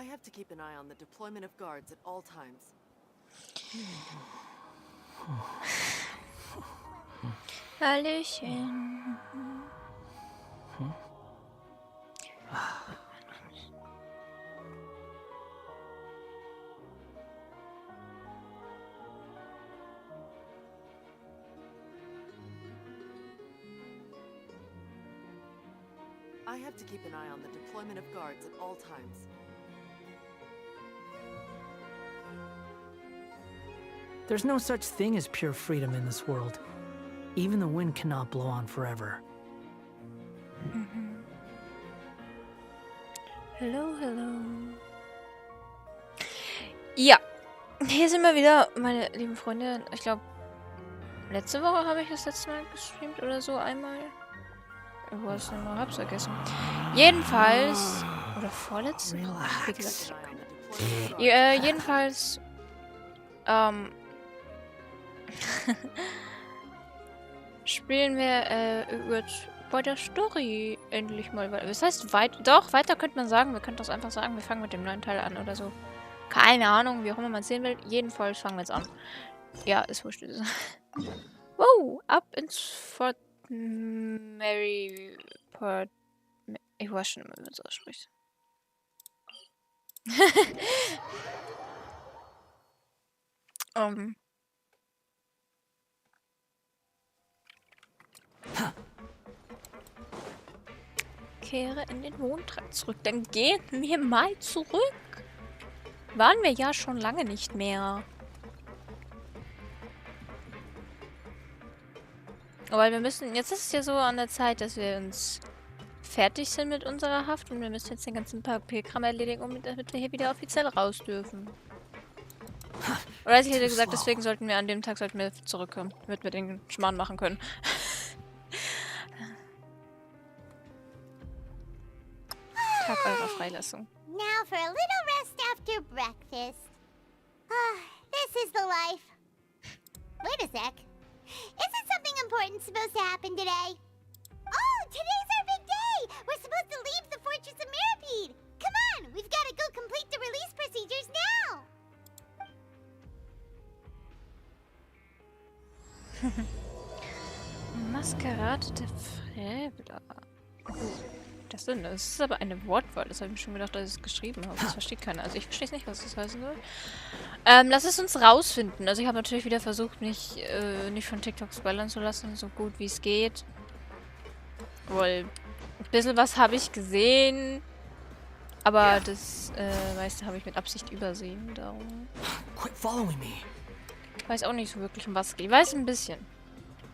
I have to keep an eye on the deployment of guards at all times. Hallöchen. I have to keep an eye on the deployment of guards at all times. There's no such thing as pure freedom in this world. Even the wind cannot blow on forever. Hallo, hallo. Ja, hier sind wir wieder, meine lieben Freunde. Ich glaube, letzte Woche habe ich das letzte Mal gestreamt oder so einmal. Ich weiß nicht mehr, hab's vergessen. Jedenfalls, oder vorletzte Woche, wie gesagt. Jedenfalls, spielen wir bei der Story endlich mal weiter. Das heißt, weiter könnte man sagen. Wir könnten das einfach sagen, wir fangen mit dem neuen Teil an oder so. Keine Ahnung, wie auch immer man es sehen will. Jedenfalls fangen wir jetzt an. Ja, ist wurscht. Wow, ab ins Fort Mary Port. Ich weiß schon immer, wie man es ausspricht. Kehre in den Mondtrakt zurück. Dann gehen wir mal zurück. Waren wir ja schon lange nicht mehr. Weil wir müssen, jetzt ist es ja so an der Zeit, dass wir uns fertig sind mit unserer Haft und wir müssen jetzt den ganzen Papierkram erledigen, damit wir hier wieder offiziell raus dürfen. Oder ich hätte gesagt, deswegen sollten wir an dem Tag zurückkommen, damit wir den Schmarrn machen können. Tag eurer Freilassung. Now for a little rest after breakfast. This is the life. Wait a sec. Isn't something important supposed to happen today? Oh, today's our big day! We're supposed to leave the Fortress of Maripede! Come on, we've got to go complete the release procedures now! Maskerade der Freveler. Das ist aber eine Wortwahl. Das habe ich mir schon gedacht, dass ich es geschrieben habe. Das versteht keiner. Also ich verstehe es nicht, was das heißen soll. Lass es uns rausfinden. Also ich habe natürlich wieder versucht, mich nicht von TikTok spoilern zu lassen, so gut wie es geht. Weil ein bisschen was habe ich gesehen. Aber das meiste habe ich mit Absicht übersehen. Darum. Quit following me. Ich weiß auch nicht so wirklich, um was es geht. Ich weiß ein bisschen.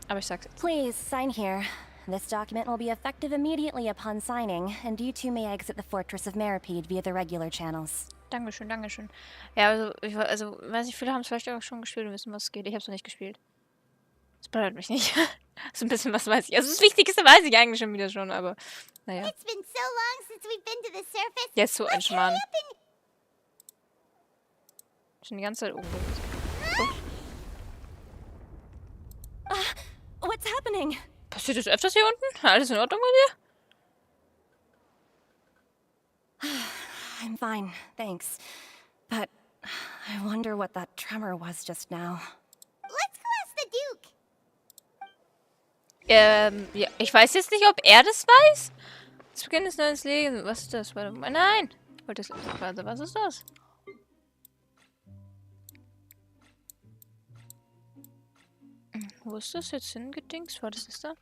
Aber ich sag's jetzt. Please, sign here. This document will be effective immediately upon signing, and you two may exit the Fortress of Maripede via the regular channels. Dankeschön, Dankeschön. Ja, also weiß nicht, viele haben es vielleicht auch schon gespielt und wissen, was es geht. Ich habe es noch nicht gespielt. Das bedeutet mich nicht. So ein bisschen was weiß ich. Also das Wichtigste weiß ich eigentlich schon wieder schon, aber naja. It's been so long since we've been to the surface. Jetzt so ein Schmarrn. Schon die ganze Zeit oben. What's happening? Passiert das öfters hier unten? Alles in Ordnung bei dir? I'm fine, thanks. But I wonder what that tremor was just now. Let's go ask the Duke. Ja, ich weiß jetzt nicht, ob er das weiß. Zu Beginn des neuen Lebens. Was ist das? Warte mal. Nein! Warte, was ist das? Wo ist das jetzt hingedings? War das da?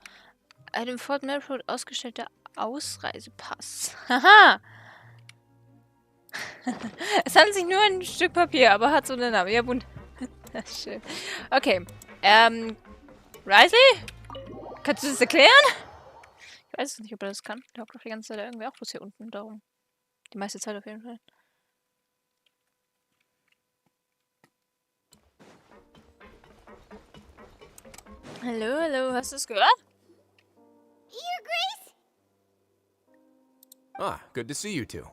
Ein Fort Maripede ausgestellter Ausreisepass. Haha! Es handelt sich nur um ein Stück Papier, aber hat so einen Namen. Ja, bunt. Schön. Okay. Riley? Kannst du das erklären? Ich weiß nicht, ob er das kann. Der hockt doch die ganze Zeit irgendwie auch bloß hier unten. Darum. Die meiste Zeit auf jeden Fall. Hallo, hallo, hast du es gehört? Your Grace? Ah, good to see you two.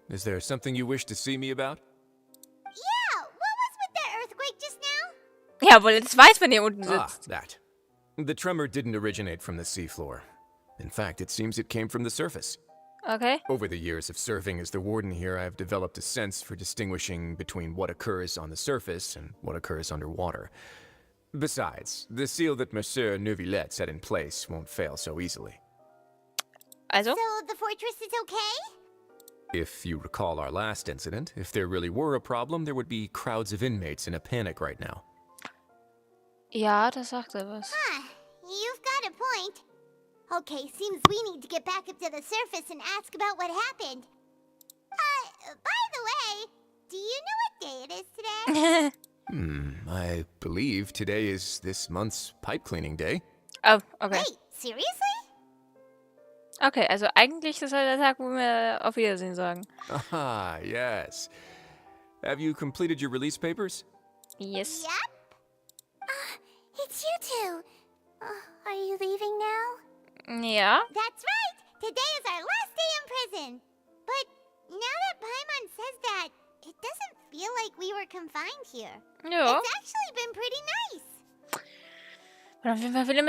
Is there something you wish to see me about? Yeah, what was with that earthquake just now? Jawohl, jetzt weiß, wenn ihr unten sitzt. That. The tremor didn't originate from the seafloor. In fact, it seems it came from the surface. Okay. Over the years of serving as the warden here, I have developed a sense for distinguishing between what occurs on the surface and what occurs underwater. Besides, the seal that Monsieur Neuvillette set in place won't fail so easily. Also? So the fortress is okay? If you recall our last incident, if there really were a problem, there would be crowds of inmates in a panic right now. Ja, das sagt er was. Huh, you've got a point. Okay, seems we need to get back up to the surface and ask about what happened. By the way, do you know what day it is today? I believe today is this month's pipe cleaning day. Oh, okay. Wait, seriously? Okay, also eigentlich ist das der Tag, wo wir auf Wiedersehen sagen. Ah, yes. Have you completed your release papers? Yes. Yep. It's you two. Are you leaving now? Ja. That's right! Today is our last day in prison! But now that Paimon says that, it doesn't feel like we were confined here. Ja. It's actually been pretty nice. Und auf jeden Fall viele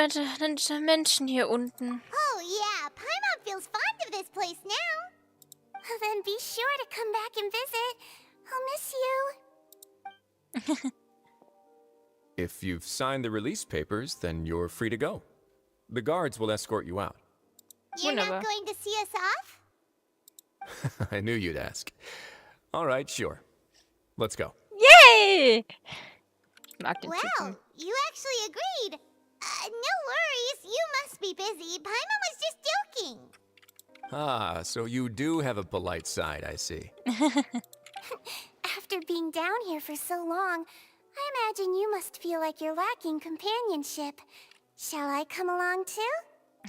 Menschen hier unten. Oh yeah, Paimon feels fond of this place now. Then be sure to come back and visit. I'll miss you. If you've signed the release papers, then you're free to go. The guards will escort you out. You're not Wunderbar. going to see us off? I knew you'd ask. All right, sure. Let's go. Yay! Ich mag den Wow, Typen. you actually agreed. No worries, you must be busy. Paimon was just joking. Ah, so you do have a polite side, I see. After being down here for so long, I imagine you must feel like you're lacking companionship. Shall I come along too?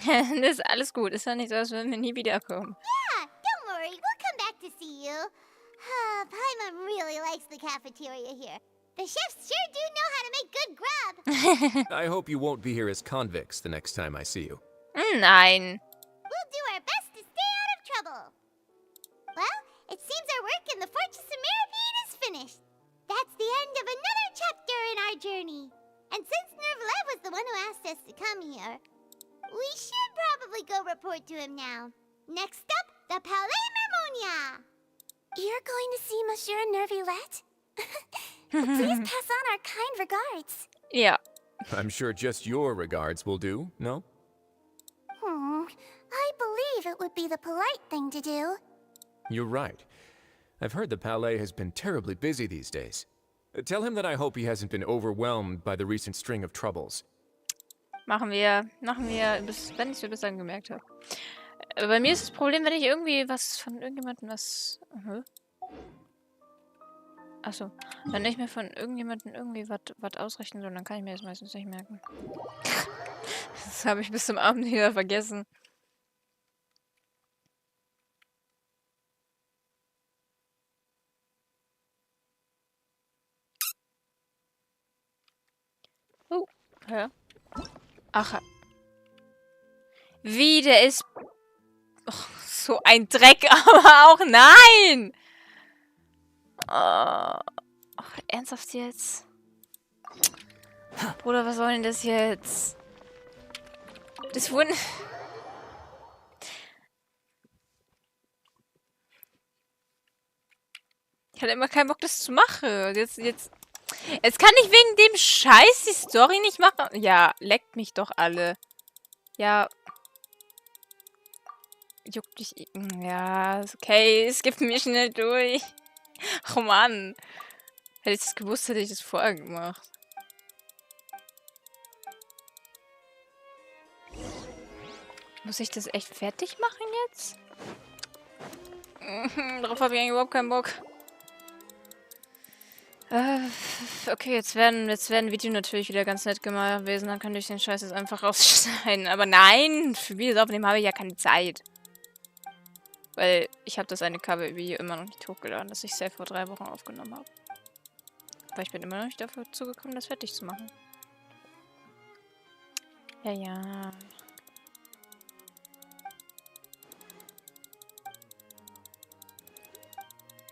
Das ist alles gut. Ist ja nicht so, als würden wir nie wiederkommen. Yeah, don't worry, we'll come back to see you. Paimon really likes the cafeteria here. The chefs sure do know how to make good grub. I hope you won't be here as convicts the next time I see you. Nein. We'll do our best to stay out of trouble. Well, it seems our work in the Fortress of Meripede is finished. That's the end of another chapter in our journey. And since Neuvillette was the one who asked us to come here, we should probably go report to him now. Next up, the Palais Mermonia. You're going to see Monsieur Neuvillette? Please pass on our kind regards. Ja. I'm sure just your regards will do, no? I believe it would be the polite thing to do. You're right. I've heard the Palais has been terribly busy these days. Tell him that I hope he hasn't been overwhelmed by the recent string of troubles. Machen wir, wenn ich es bis dann gemerkt habe. Bei mir ist das Problem, wenn ich irgendwie was von irgendjemandem was... Achso. Wenn ich mir von irgendjemandem irgendwie was ausrechnen soll, dann kann ich mir das meistens nicht merken. Das habe ich bis zum Abend wieder vergessen. Ja. Ach. Wie, der ist... Oh, so ein Dreck, aber auch nein! Ach, ernsthaft jetzt? Bruder, was soll denn das jetzt? Das wurden... Ich hatte immer keinen Bock, das zu machen. Jetzt kann ich wegen dem Scheiß die Story nicht machen. Ja, leckt mich doch alle. Ja. Juckt dich. Ja, ist okay. Es gibt mir schnell durch. Oh Mann. Hätte ich das gewusst, hätte ich das vorher gemacht. Muss ich das echt fertig machen jetzt? Darauf habe ich eigentlich überhaupt keinen Bock. Okay, jetzt werden Video natürlich wieder ganz nett gemacht gewesen. Dann könnte ich den Scheiß jetzt einfach rausschneiden. Aber nein, für Videos aufnehmen habe ich ja keine Zeit. Weil ich habe das eine Cover-Video immer noch nicht hochgeladen, das ich selbst vor 3 Wochen aufgenommen habe. Aber ich bin immer noch nicht dafür zugekommen, das fertig zu machen. Ja.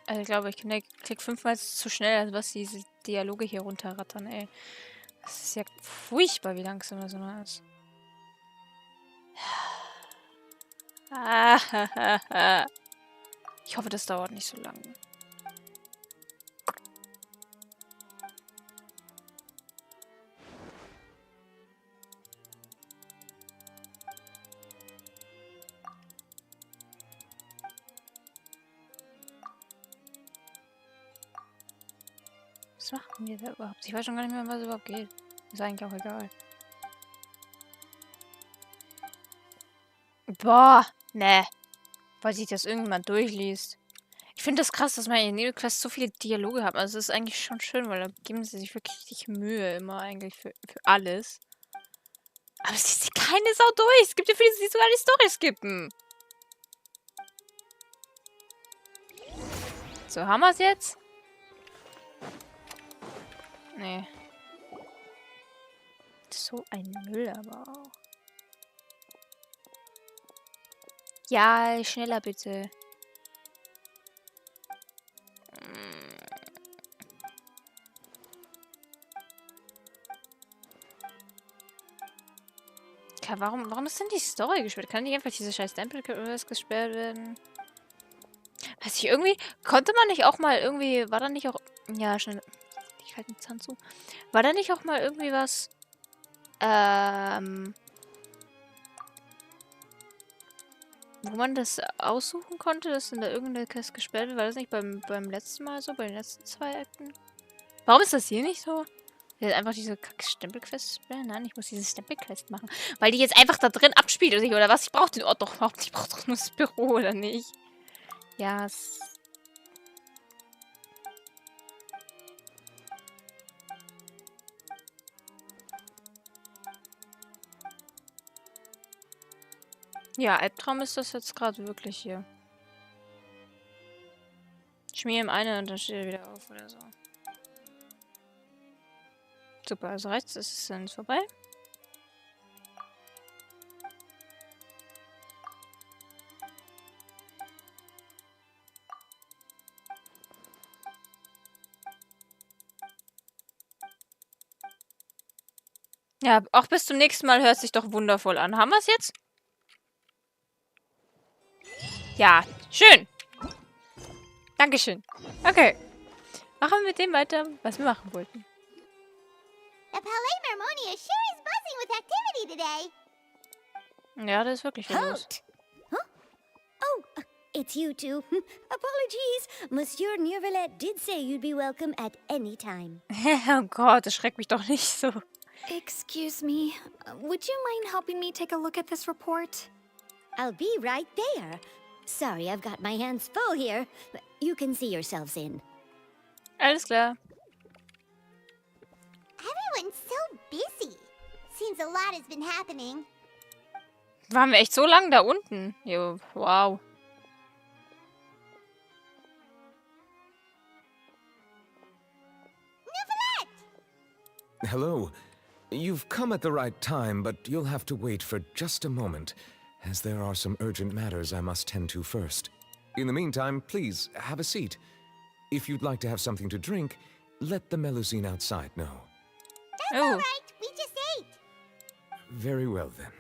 Also ich glaube, ich klick 5-mal zu schnell, als was diese Dialoge hier runterrattern, ey. Das ist ja furchtbar, wie langsam das immer ist. Ich hoffe, das dauert nicht so lange. Was machen wir da überhaupt? Ich weiß schon gar nicht mehr, was überhaupt geht. Ist eigentlich auch egal. Boah, ne. Weil sich das irgendjemand durchliest. Ich finde das krass, dass man in Nebenquest so viele Dialoge hat. Also das ist eigentlich schon schön, weil da geben sie sich wirklich richtig Mühe immer eigentlich für alles. Aber es liest sich keine Sau durch. Es gibt ja viele, die sogar die Story skippen. So, haben wir es jetzt? Nee. So ein Müll aber auch. Ja, schneller bitte. Ja, warum ist denn die Story gesperrt? Kann nicht einfach diese scheiß Stempel gesperrt werden? Weiß ich, irgendwie... Konnte man nicht auch mal irgendwie... War da nicht auch... Ja, schnell... Ich halte den Zahn zu. War da nicht auch mal irgendwie was... Wo man das aussuchen konnte, dass in da irgendeine Quest gesperrt wird? War das nicht beim letzten Mal so? Bei den letzten 2 Akten? Warum ist das hier nicht so? Ich will einfach diese Stempelquest sperren? Nein, ich muss diese Stempelquest machen. Weil die jetzt einfach da drin abspielt oder was? Ich brauche den Ort doch überhaupt nicht. Ich brauche doch nur das Büro, oder nicht? Ja, ja, Albtraum ist das jetzt gerade wirklich hier. Schmier ihm eine und dann steht er wieder auf oder so. Super, also rechts ist es dann vorbei. Ja, auch bis zum nächsten Mal hört sich doch wundervoll an. Haben wir es jetzt? Ja, schön. Dankeschön. Okay. Machen wir mit dem weiter, was wir machen wollten. The Palais Mermonia sure is buzzing with activity today. Ja, da ist wirklich viel los. Halt! Huh? Oh, it's you two. Apologies. Monsieur Neuvillette did say you'd be welcome at any time. Oh Gott, das schreckt mich doch nicht so. Excuse me, would you mind helping me take a look at this report? I'll be right there. Sorry, I've got my hands full here. You can see yourselves in. Alles klar. Everyone's so busy. Seems a lot has been happening. Waren wir echt so lange da unten? Jo, wow. Hello. You've come at the right time, but you'll have to wait for just a moment, as there are some urgent matters I must tend to first. In the meantime, please, have a seat. If you'd like to have something to drink, let the Melusine outside know. That's all right. We just ate. Very well, then.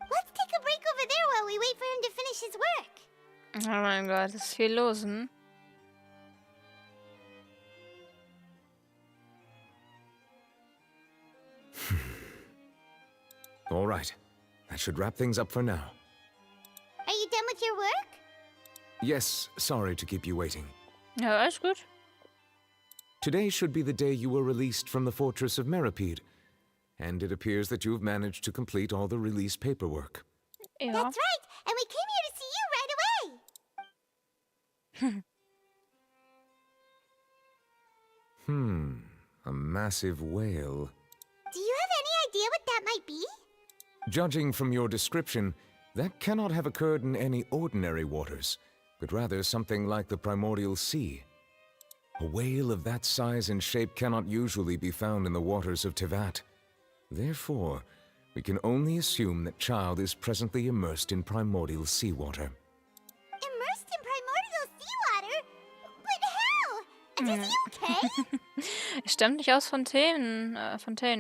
Let's take a break over there while we wait for him to finish his work. Oh mein Gott, ist viel los, hm? All right. That should wrap things up for now. Are you done with your work? Yes, sorry to keep you waiting. Ja, alles gut. Today should be the day you were released from the fortress of Meripede, and it appears that you've managed to complete all the release paperwork. Ja. That's right. And we came here to see you right away. A massive whale. Do you have any idea what that might be? Judging from your description, that cannot have occurred in any ordinary waters, but rather something like the primordial sea. A whale of that size and shape cannot usually be found in the waters of Tevat. Therefore, we can only assume that Child is presently immersed in primordial seawater. Immersed in primordial seawater? But how? Is he okay? Er stammt nicht aus Fontänen,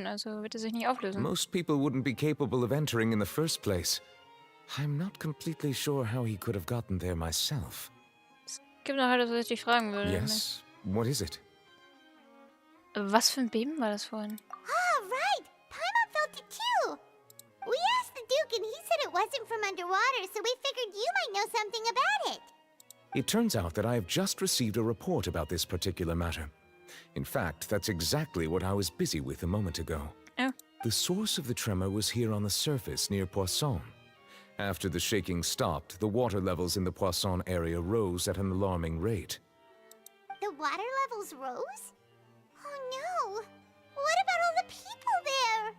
also wird er sich nicht auflösen. Most people wouldn't be capable of entering in the first place. I'm not completely sure how he could have gotten there myself. Gibt noch halt, was ich dich fragen würde. Yes? What is it? Was für ein Beben war das vorhin? Ah, right! Paimon felt it too! We asked the Duke and he said it wasn't from underwater, so we figured you might know something about it. It turns out that I have just received a report about this particular matter. In fact, that's exactly what I was busy with a moment ago. Oh. The source of the tremor was here on the surface near Poisson. After the shaking stopped, the water levels in the Poisson area rose at an alarming rate. The water levels rose? Oh no! What about all the people there?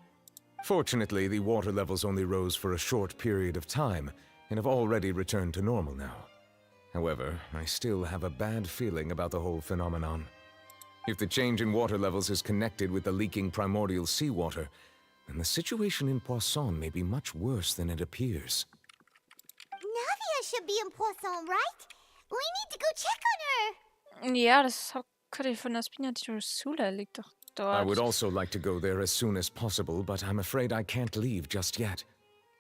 Fortunately, the water levels only rose for a short period of time, and have already returned to normal now. However, I still have a bad feeling about the whole phenomenon. If the change in water levels is connected with the leaking primordial seawater, then the situation in Poisson may be much worse than it appears. Navia should be in Poisson, right? We need to go check on her! Ja, das könnte ich von der Spina di Ursula liegt doch dort. I would also like to go there as soon as possible, but I'm afraid I can't leave just yet.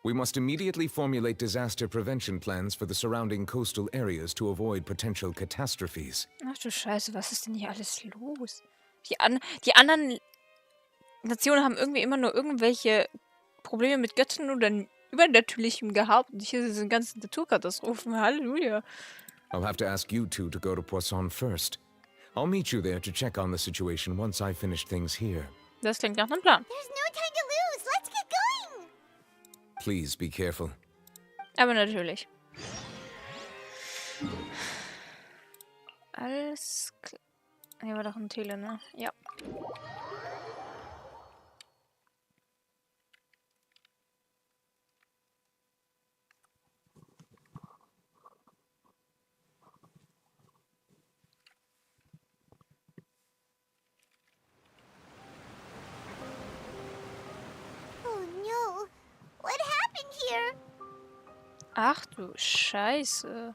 We must immediately formulate disaster prevention plans for the surrounding coastal areas to avoid potential catastrophes. Ach du Scheiße, was ist denn hier alles los? Die anderen Nationen haben irgendwie immer nur irgendwelche Probleme mit Göttern oder Übernatürlichem gehabt. Und hier sind ganze Naturkatastrophen. Halleluja. I'll have to ask you two to go to Poisson first. I'll meet you there to check on the situation once I finish things here. Das klingt nach einem Plan. There's no time to lose! Let's get going! Please be careful. Aber natürlich. Alles klar. Hier war doch ein Tele, ne? Ja. Oh no! What happened here? Ach du Scheiße.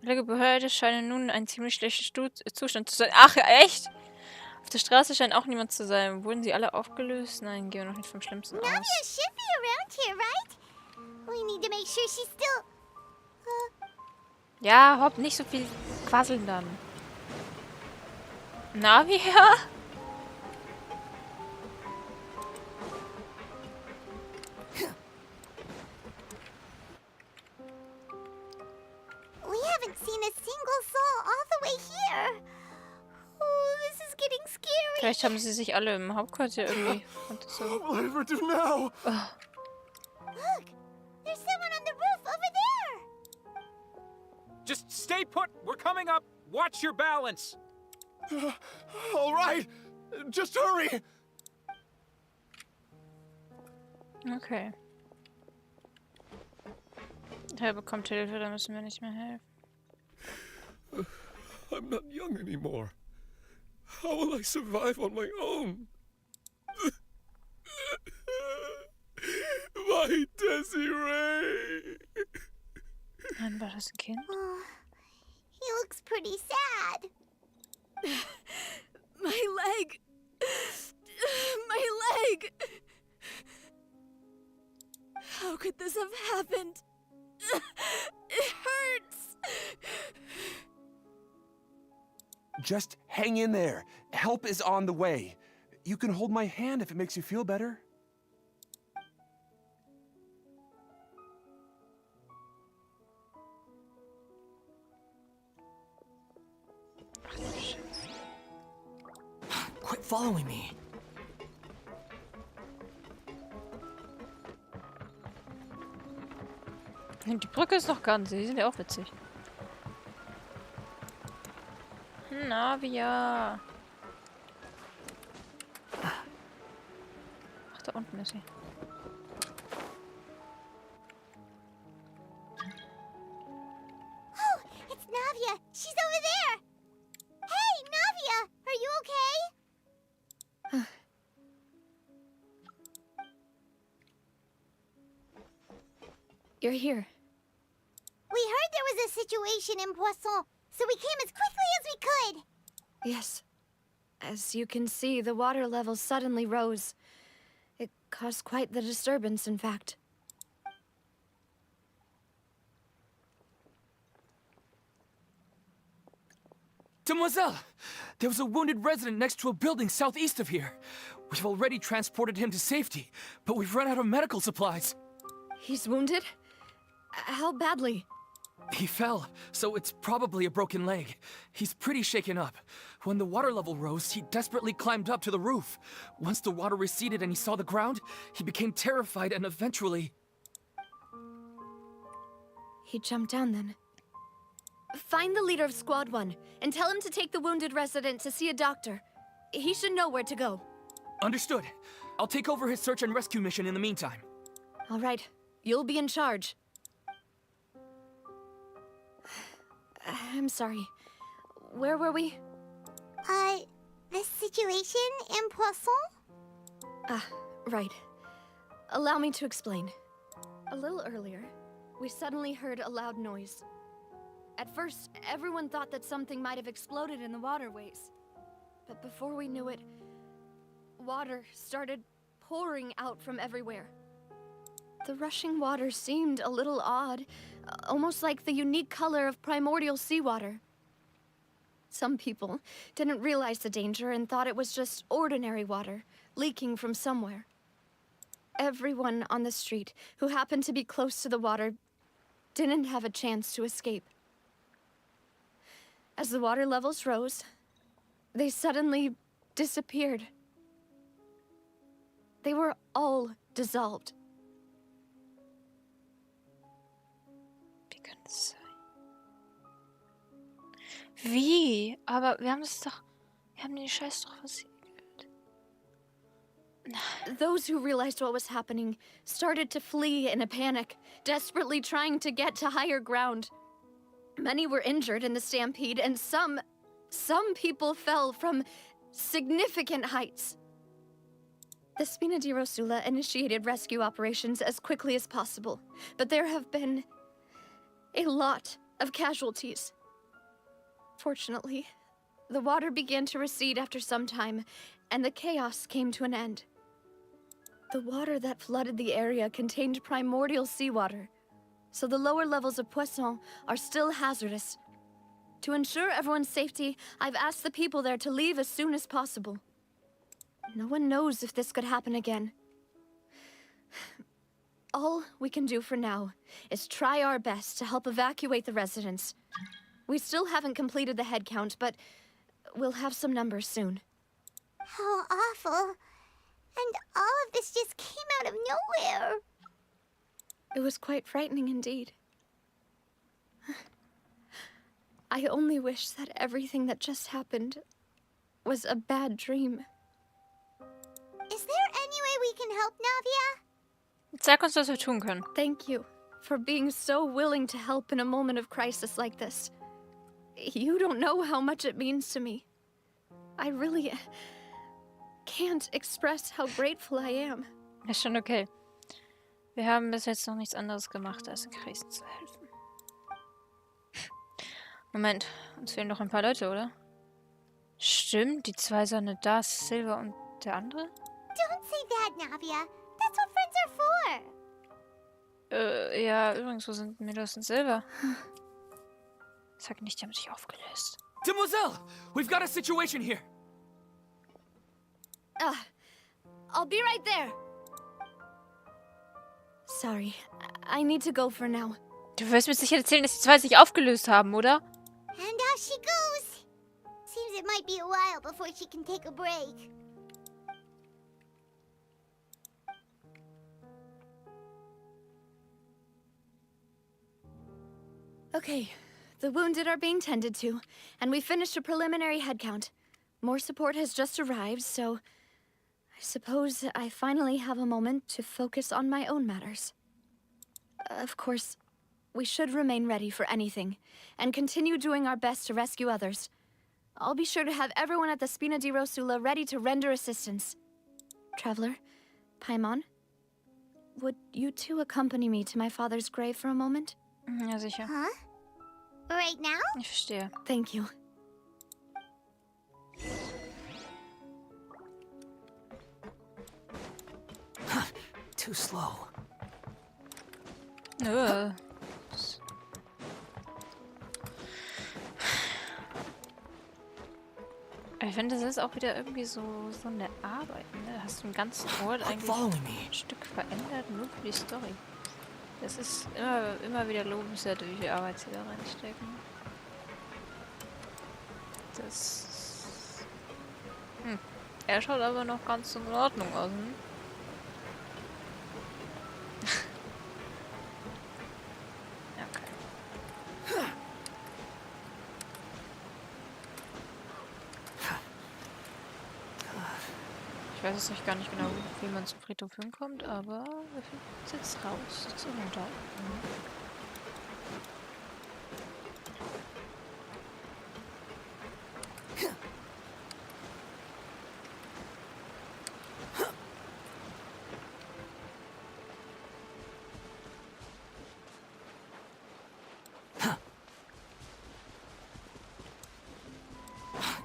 Alle Behörde scheinen nun in einem ziemlich schlechten Zustand zu sein. Ach, echt? Auf der Straße scheint auch niemand zu sein. Wurden sie alle aufgelöst? Nein, gehen wir noch nicht vom Schlimmsten aus. Navia should be around here, right? We need to make sure she's still... Ja, hopp, nicht so viel quasseln dann. Navia? We haven't seen a single soul all the way here. Oh, this is getting scary. Vielleicht haben sie sich alle im Hauptquartier irgendwie... so. What will I ever do now? Look, there's someone on the roof over there. Just stay put. We're coming up. Watch your balance. All right, just hurry. Okay. Er bekommt Hilfe, da müssen wir nicht mehr helfen. I'm not young anymore. How will I survive on my own? My Desiree! Nein, war das ein Kind? Oh, he looks pretty sad. My leg! My leg! How could this have happened? It hurts! Just hang in there. Help is on the way. You can hold my hand if it makes you feel better. Quit following me. Die Brücke ist noch ganz, die sind ja auch witzig. Navia. Ach, da unten ist sie. Oh, it's Navia. She's over there. Hey, Navia, are you okay? You're here. We heard there was a situation in Poisson, so we came as quickly as we could. Yes. As you can see, the water level suddenly rose. It caused quite the disturbance, in fact. Demoiselle! There was a wounded resident next to a building southeast of here. We've already transported him to safety, but we've run out of medical supplies. He's wounded? How badly? He fell, so it's probably a broken leg. He's pretty shaken up. When the water level rose, he desperately climbed up to the roof. Once the water receded and he saw the ground, he became terrified and eventually... He jumped down then. Find the leader of Squad 1 and tell him to take the wounded resident to see a doctor. He should know where to go. Understood. I'll take over his search and rescue mission in the meantime. All right. You'll be in charge. I'm sorry. Where were we? The situation in Poisson? Right. Allow me to explain. A little earlier, we suddenly heard a loud noise. At first, everyone thought that something might have exploded in the waterways. But before we knew it, water started pouring out from everywhere. The rushing water seemed a little odd, almost like the unique color of primordial seawater. Some people didn't realize the danger and thought it was just ordinary water, leaking from somewhere. Everyone on the street who happened to be close to the water didn't have a chance to escape. As the water levels rose, they suddenly disappeared. They were all dissolved. Wie? Aber wir haben den Scheiß doch versiegelt. Those who realized what was happening started to flee in a panic, desperately trying to get to higher ground. Many were injured in the stampede, and some people fell from significant heights. The Spina di Rosula initiated rescue operations as quickly as possible, but there have been a lot of casualties. Fortunately, the water began to recede after some time, and the chaos came to an end. The water that flooded the area contained primordial seawater, so the lower levels of Poisson are still hazardous. To ensure everyone's safety, I've asked the people there to leave as soon as possible. No one knows if this could happen again. All we can do for now is try our best to help evacuate the residents. We still haven't completed the head count, but we'll have some numbers soon. How awful. And all of this just came out of nowhere. It was quite frightening indeed. I only wish that everything that just happened was a bad dream. Is there any way we can help, Navia? Sag uns, was wir tun können. Thank you for being so willing to help in a moment of crisis like this. You don't know how much it means to me. I really can't express how grateful I am. Ist schon okay. Wir haben bis jetzt noch nichts anderes gemacht, als in Krisen zu helfen. Moment, uns fehlen noch ein paar Leute, oder? Stimmt, die zwei Sonne, das, Silver und der andere? Don't say that, Navia. That's what friends are for. Ja, übrigens, wo sind Milos und Silver? Sag nicht, die haben sich aufgelöst. Demoiselle! We've got a situation here! I'll be right there. Sorry, I need to go for now. Du wirst mir sicher erzählen, dass die zwei sich aufgelöst haben, oder? And out she goes. Seems it might be a while before she can take a break. Okay, the wounded are being tended to, and we finished a preliminary head count. More support has just arrived, so I suppose I finally have a moment to focus on my own matters. Of course, we should remain ready for anything, and continue doing our best to rescue others. I'll be sure to have everyone at the Spina di Rosula ready to render assistance. Traveler, Paimon, would you two accompany me to my father's grave for a moment? Ja, sicher. Huh? Right now? Ich verstehe. Thank you. Too slow. Ich finde, das ist auch wieder irgendwie so eine Arbeit, ne? Da hast du einen ganzen Ort eigentlich ein Stück verändert, nur für die Story. Das ist immer wieder lobenswert, wie viel Arbeit sie da reinstecken. Das... Er schaut aber noch ganz in Ordnung aus, ne? Okay. Ich weiß jetzt gar nicht genau, wie man zum Friedhof hinkommt, aber wir finden uns jetzt raus. Jetzt runter.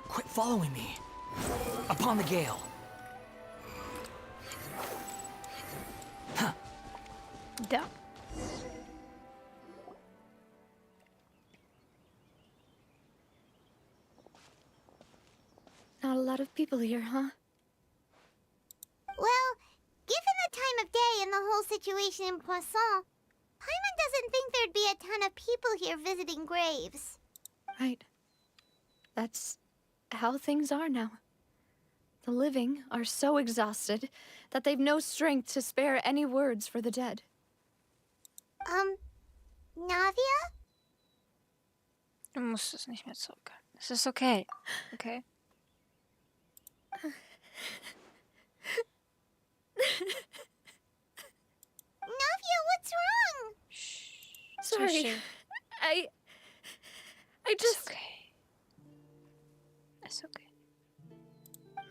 Quit following me. Upon the gale. Da. Not a lot of people here, huh? Well, given the time of day and the whole situation in Poisson, Paimon doesn't think there'd be a ton of people here visiting graves. Right. That's how things are now. The living are so exhausted that they've no strength to spare any words for the dead. Navia? Du musst es nicht mehr zurück. Es ist okay. Okay? Navia, what's wrong? Sorry. I just... It's okay. It's okay.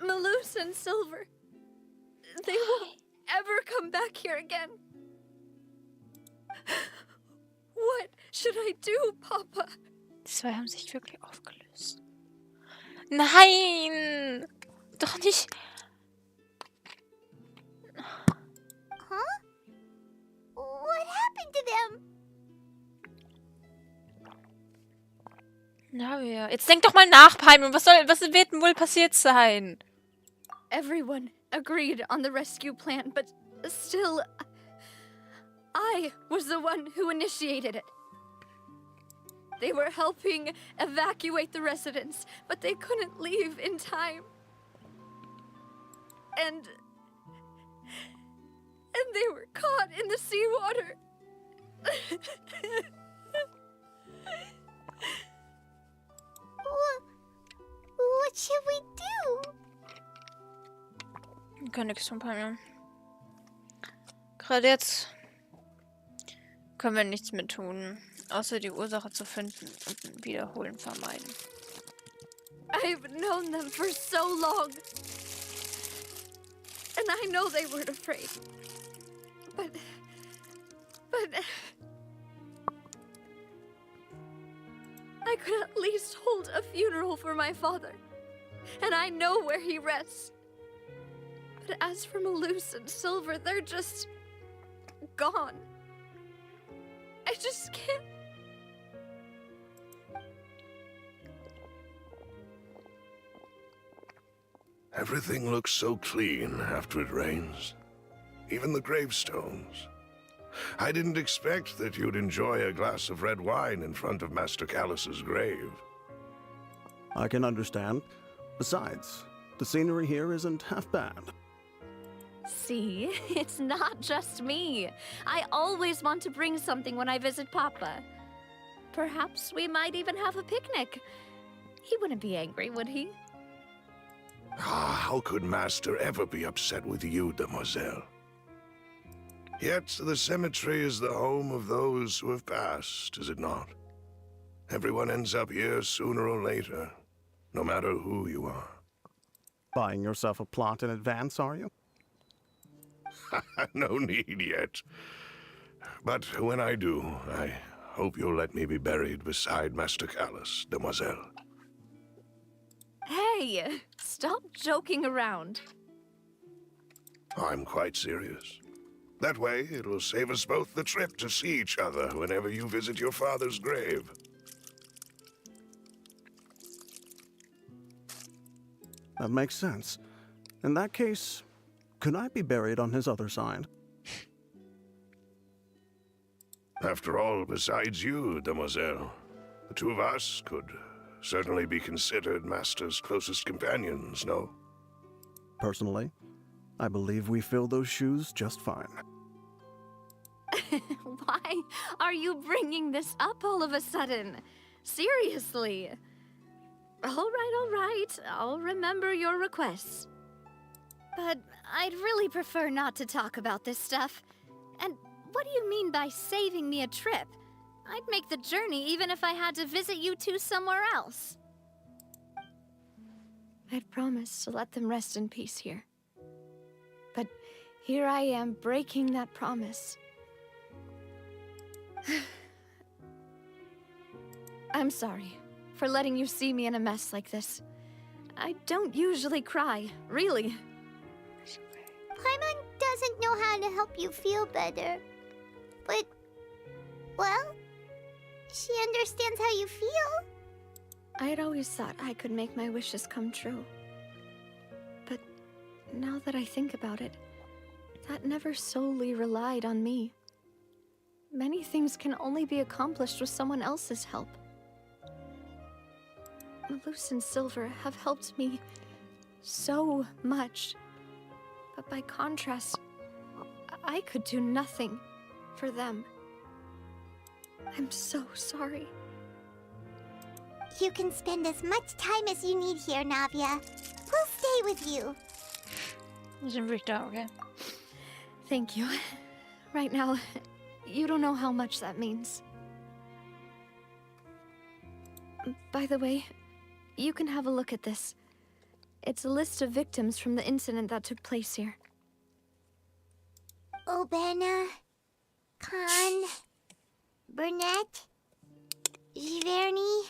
Malus and Silver. They won't ever come back here again. What should I do, Papa? Die zwei haben sich wirklich aufgelöst. Nein! Doch nicht. Huh? What happened to them? Navia. Jetzt denk doch mal nach, Paimon. Was wird denn wohl passiert sein? Everyone agreed on the rescue plan, but still, I was the one who initiated it. They were helping evacuate the residents, but they couldn't leave in time. And they were caught in the seawater. What should we do? Wir können nichts tun, Paimon. Gerade jetzt können wir nichts mehr tun, außer die Ursache zu finden und ein Wiederholen vermeiden. I've known them for so long. And I know they weren't afraid. But I could at least hold a funeral for my father. And I know where he rests. But as for Malus and Silver, they're just gone. I just can't. Everything looks so clean after it rains. Even the gravestones. I didn't expect that you'd enjoy a glass of red wine in front of Master Callus's grave. I can understand. Besides, the scenery here isn't half bad. See, it's not just me. I always want to bring something when I visit Papa. Perhaps we might even have a picnic. He wouldn't be angry, would he? Ah, how could Master ever be upset with you, demoiselle? Yet the cemetery is the home of those who have passed, is it not? Everyone ends up here sooner or later, no matter who you are. Buying yourself a plot in advance, are you? No need yet. But when I do, I hope you'll let me be buried beside Master Callus, demoiselle. Hey, stop joking around. I'm quite serious. That way, it'll save us both the trip to see each other whenever you visit your father's grave. That makes sense. In that case, could I be buried on his other side? After all, besides you, demoiselle, the two of us could certainly be considered Master's closest companions, no? Personally, I believe we fill those shoes just fine. Why are you bringing this up all of a sudden? Seriously. All right. I'll remember your requests. But I'd really prefer not to talk about this stuff. And what do you mean by saving me a trip? I'd make the journey even if I had to visit you two somewhere else. I'd promised to let them rest in peace here. But here I am breaking that promise. I'm sorry for letting you see me in a mess like this. I don't usually cry, really. Paimon doesn't know how to help you feel better. But, well, she understands how you feel. I had always thought I could make my wishes come true. But now that I think about it, that never solely relied on me. Many things can only be accomplished with someone else's help. Malus and Silver have helped me so much. But by contrast, I could do nothing for them. I'm so sorry. You can spend as much time as you need here, Navia. We'll stay with you. Sind wir da, okay? Thank you. Right now, you don't know how much that means. By the way, you can have a look at this. It's a list of victims from the incident that took place here. Obena, Khan, Burnett, Giverny,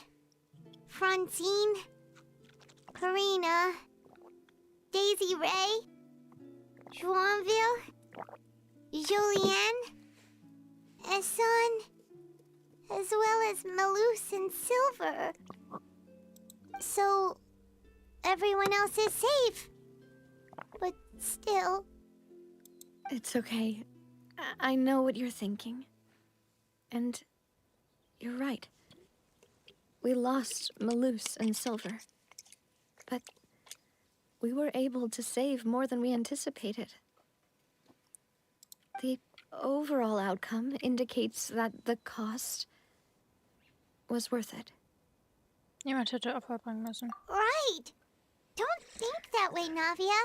Francine, Karina, Daisy Ray, Joinville, Julianne, Esson, as well as Malus and Silver. So, everyone else is safe. But still... It's okay. I know what you're thinking. And you're right. We lost Malus and Silver. But we were able to save more than we anticipated. The overall outcome indicates that the cost was worth it. Jemand hätte Opfer bringen müssen. Right! Don't think that way, Navia.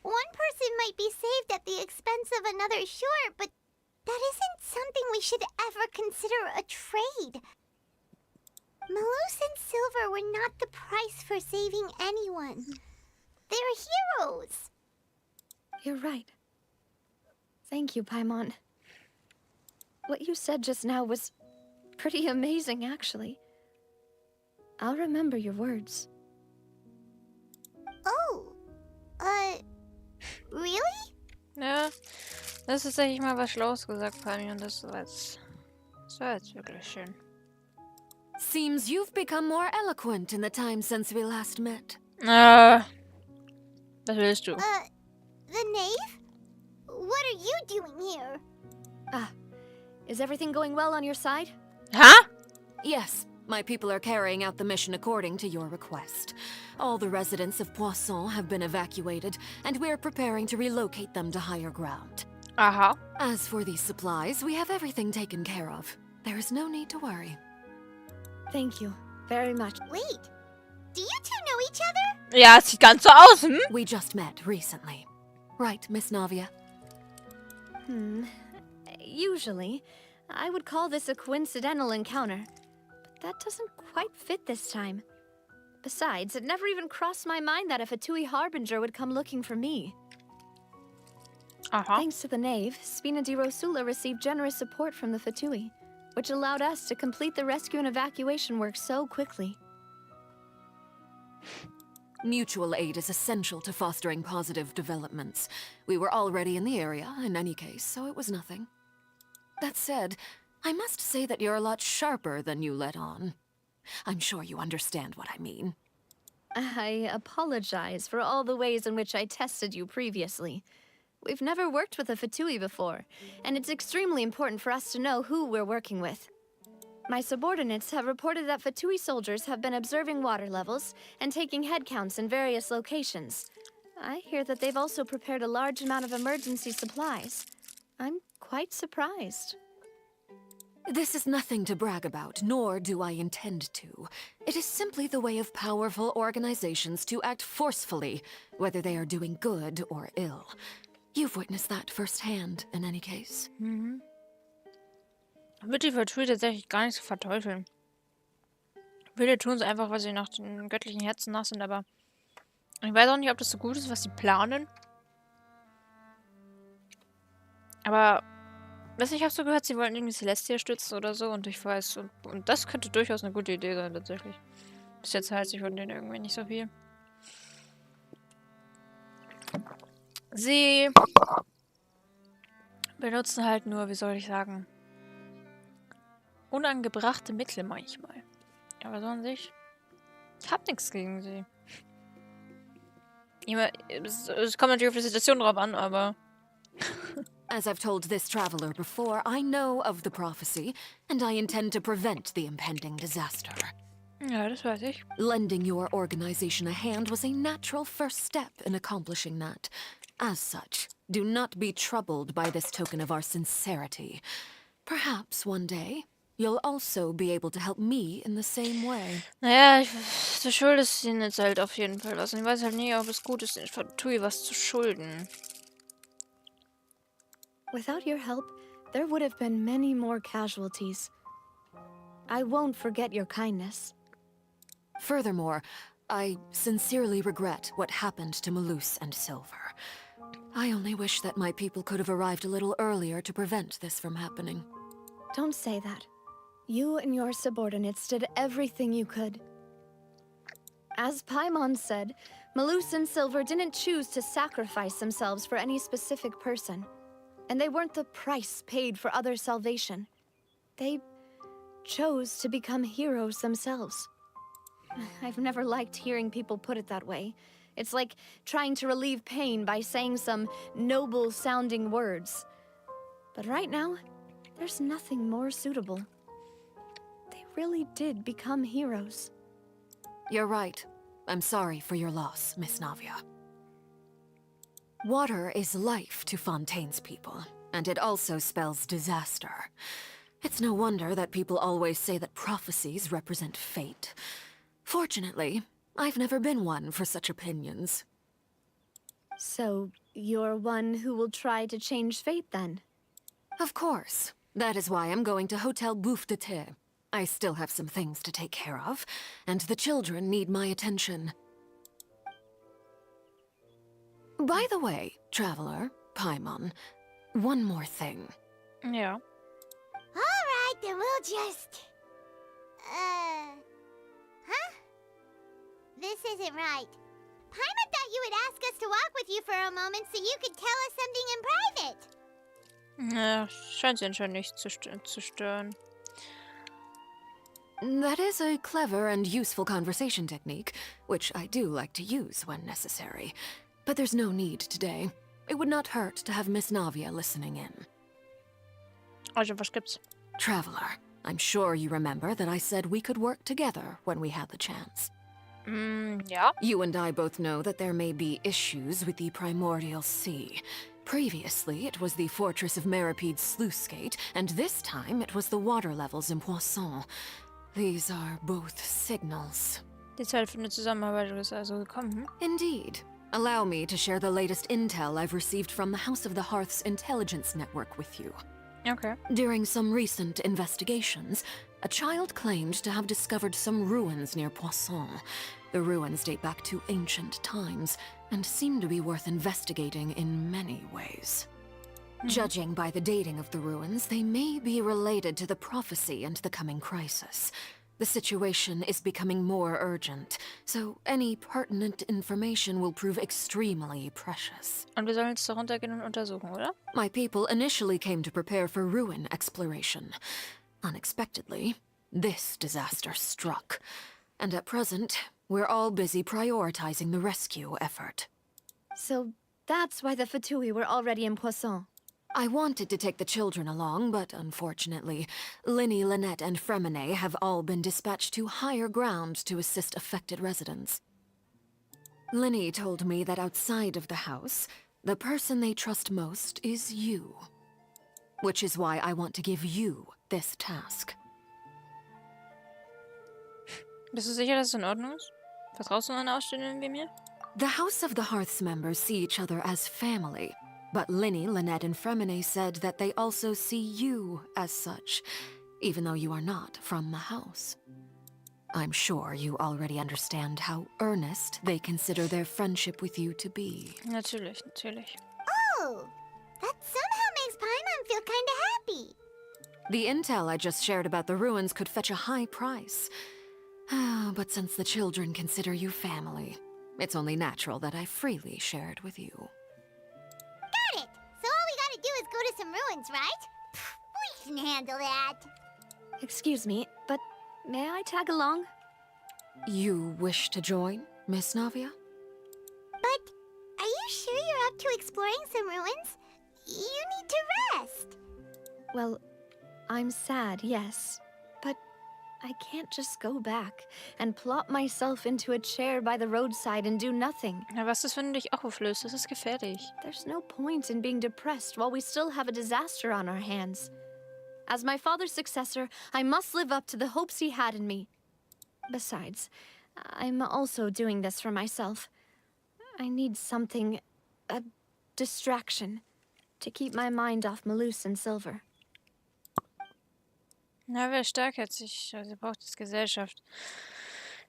One person might be saved at the expense of another, sure, but that isn't something we should ever consider a trade. Malus and Silver were not the price for saving anyone. They're heroes. You're right. Thank you, Paimon. What you said just now was pretty amazing, actually. I'll remember your words. Oh, really? Ja, das ist tatsächlich mal was Schlaues gesagt, Pani, und das war jetzt wirklich schön. Seems you've become more eloquent in the time since we last met. Was willst du? The knave? What are you doing here? Is everything going well on your side? Huh? Yes, my people are carrying out the mission according to your request. All the residents of Poisson have been evacuated, and we're preparing to relocate them to higher ground. Aha. As for these supplies, we have everything taken care of. There is no need to worry. Thank you very much. Wait, do you two know each other? Ja, es sieht ganz so aus, hm? We just met recently. Right, Miss Navia? Usually, I would call this a coincidental encounter. But that doesn't quite fit this time. Besides, it never even crossed my mind that a Fatui Harbinger would come looking for me. Thanks to the Knave, Spina di Rosula received generous support from the Fatui, which allowed us to complete the rescue and evacuation work so quickly. Mutual aid is essential to fostering positive developments. We were already in the area, in any case, so it was nothing. That said, I must say that you're a lot sharper than you let on. I'm sure you understand what I mean. I apologize for all the ways in which I tested you previously. We've never worked with a Fatui before, and it's extremely important for us to know who we're working with. My subordinates have reported that Fatui soldiers have been observing water levels and taking head counts in various locations. I hear that they've also prepared a large amount of emergency supplies. I'm quite surprised. This is nothing to brag about, nor do I intend to. It is simply the way of powerful organizations to act forcefully, whether they are doing good or ill. You've witnessed that firsthand, in any case. Mhm. Ich würde die Fatui tatsächlich gar nicht so verteufeln. Viele tun es einfach, weil sie nach den göttlichen Herzen nach sind, aber ich weiß auch nicht, ob das so gut ist, was sie planen. Aber, weiß nicht, ich habe so gehört, sie wollten irgendwie Celestia stützen oder so und ich weiß, und das könnte durchaus eine gute Idee sein, tatsächlich. Bis jetzt halte ich von denen irgendwie nicht so viel. Sie benutzen halt nur, wie soll ich sagen, unangebrachte Mittel manchmal. Aber so an sich, ich hab nichts gegen sie. Es kommt natürlich auf die Situation drauf an, aber... As I've told this traveler before, I know of the prophecy, and I intend to prevent the impending disaster. Ja, das weiß ich. Lending your organization a hand was a natural first step in accomplishing that. As such, do not be troubled by this token of our sincerity. Perhaps one day, you'll also be able to help me in the same way. Naja, du schuldest ihnen jetzt halt auf jeden Fall was. Ich weiß halt nie, ob es gut ist, den Fatui was zu schulden. Without your help, there would have been many more casualties. I won't forget your kindness. Furthermore, I sincerely regret what happened to Malus and Silver. I only wish that my people could have arrived a little earlier to prevent this from happening. Don't say that. You and your subordinates did everything you could. As Paimon said, Malus and Silver didn't choose to sacrifice themselves for any specific person. And they weren't the price paid for other salvation. They chose to become heroes themselves. I've never liked hearing people put it that way. It's like trying to relieve pain by saying some noble-sounding words. But right now, there's nothing more suitable. They really did become heroes. You're right. I'm sorry for your loss, Miss Navia. Water is life to Fontaine's people, and it also spells disaster. It's no wonder that people always say that prophecies represent fate. Fortunately, I've never been one for such opinions. So, you're one who will try to change fate, then? Of course. That is why I'm going to Hotel Bouffe de Thé. I still have some things to take care of, and the children need my attention. By the way, traveler, Paimon, one more thing. Yeah. Alright, then we'll just... Huh? This isn't right. Paimon thought you would ask us to walk with you for a moment so you could tell us something in private. Ja, scheint sie anscheinend nicht zu stören. That is a clever and useful conversation technique, which I do like to use when necessary. But there's no need today. It would not hurt to have Miss Navia listening in. Also, was gibt's? Traveler, I'm sure you remember that I said we could work together when we had the chance. Yeah. You and I both know that there may be issues with the Primordial Sea. Previously, it was the Fortress of Meripede's sluice gate, and this time it was the water levels in Poisson. These are both signals. Die Zeit für eine Zusammenarbeit ist also gekommen. Indeed. Allow me to share the latest intel I've received from the House of the Hearth's intelligence network with you. Okay. During some recent investigations, a child claimed to have discovered some ruins near Poisson. The ruins date back to ancient times and seem to be worth investigating in many ways. Judging by the dating of the ruins, they may be related to the prophecy and the coming crisis. The situation is becoming more urgent, so any pertinent information will prove extremely precious. Und wir sollen jetzt da runtergehen und untersuchen, oder? My people initially came to prepare for ruin exploration. Unexpectedly, this disaster struck. And at present, We're all busy prioritizing the rescue effort. So that's why the Fatui were already in Poisson. I wanted to take the children along, but unfortunately, Linny, Lynette, and Fremine have all been dispatched to higher ground to assist affected residents. Linny told me that outside of the house, the person they trust most is you. Which is why I want to give you this task. Bist du sicher, dass es in Ordnung ist? Vertraust du einer Ausstellung wie mir? The House of the Hearth's members see each other as family, but Linny, Lynette, and Fremine said that they also see you as such, even though you are not from the house. I'm sure you already understand how earnest they consider their friendship with you to be. Natürlich, natürlich. Oh, that somehow makes Paimon feel kinda happy. The intel I just shared about the ruins could fetch a high price. But since the children consider you family, it's only natural that I freely share it with you. Got it! So all we gotta do is go to some ruins, right? We can handle that. Excuse me, but may I tag along? You wish to join, Miss Navia? But are you sure you're up to exploring some ruins? You need to rest. Well, I'm sad, yes. But I can't just go back and plop myself into a chair by the roadside and do nothing. Ja, was ist, wenn du dich auch auflöst? Das ist gefährlich. There's no point in being depressed while we still have a disaster on our hands. As my father's successor, I must live up to the hopes he had in me. Besides, I'm also doing this for myself. I need something, a distraction, to keep my mind off Malus and Silver. Na, wer stark hat sich, also braucht es Gesellschaft.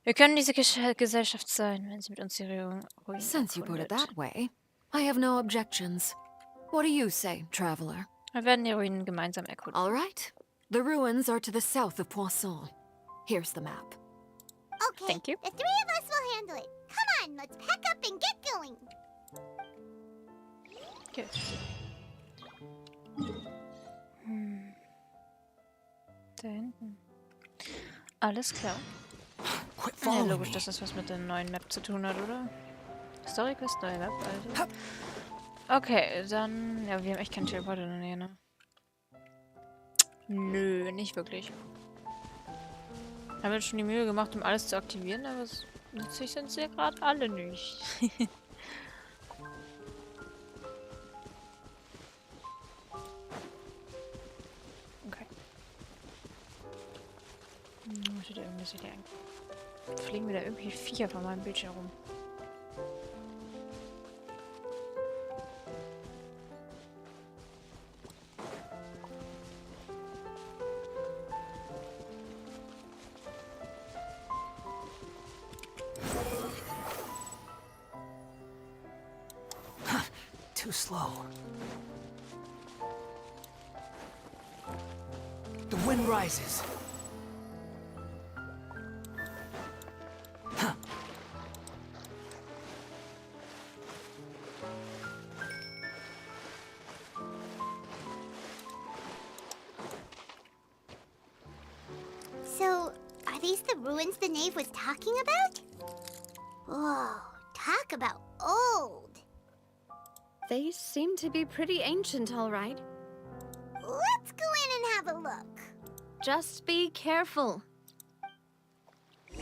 Wir können diese Gesellschaft sein, wenn sie mit uns die Ruinen Since you put it erkundet. that way, I have no objections. What do you say, traveler? Wir werden die Ruinen gemeinsam erkunden. All right. The ruins are to the south of Poisson. Here's the map. Okay, Thank you. the three of us will handle it. Come on, let's pack up and get going. Okay. Da hinten. Alles klar. Quit Ja, following logisch, me. dass das was mit der neuen Map zu tun hat, oder? Story Quest, neue Map, also. Okay, dann... Ja, wir haben echt keinen Teleporter in der Nähe, ne? Nö, nicht wirklich. Haben wir schon die Mühe gemacht, um alles zu aktivieren, aber nützlich sind sie ja gerade alle nicht. Okay. Was steht da irgendwas wieder ein? Fliegen wieder irgendwie Viecher von meinem Bildschirm rum. Too slow. The wind rises. So, are these the ruins the knave was talking about? Whoa, talk about old. They seem to be pretty ancient, all right. Let's go in and have a look. Just be careful.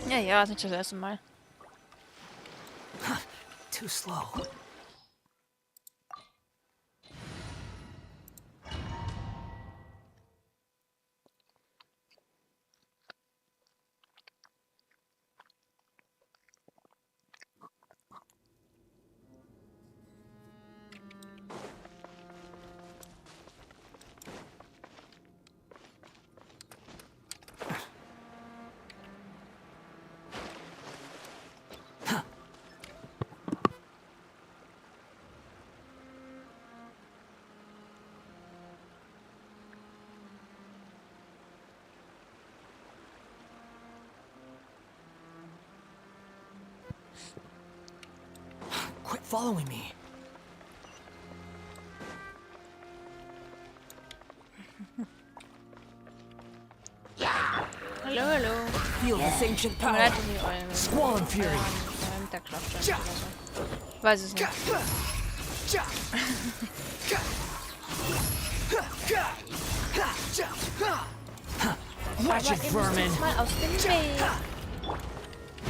Ja, ja, ist nicht das erste Mal. Too slow. Quit following me. Hallo, hallo. Feel this ancient Tut mir power. leid, dass ich euren Squall and Fury. Mittagsschlaf stand oder so. Weiß es nicht. Wretched vermin. Mal aus dem Weg.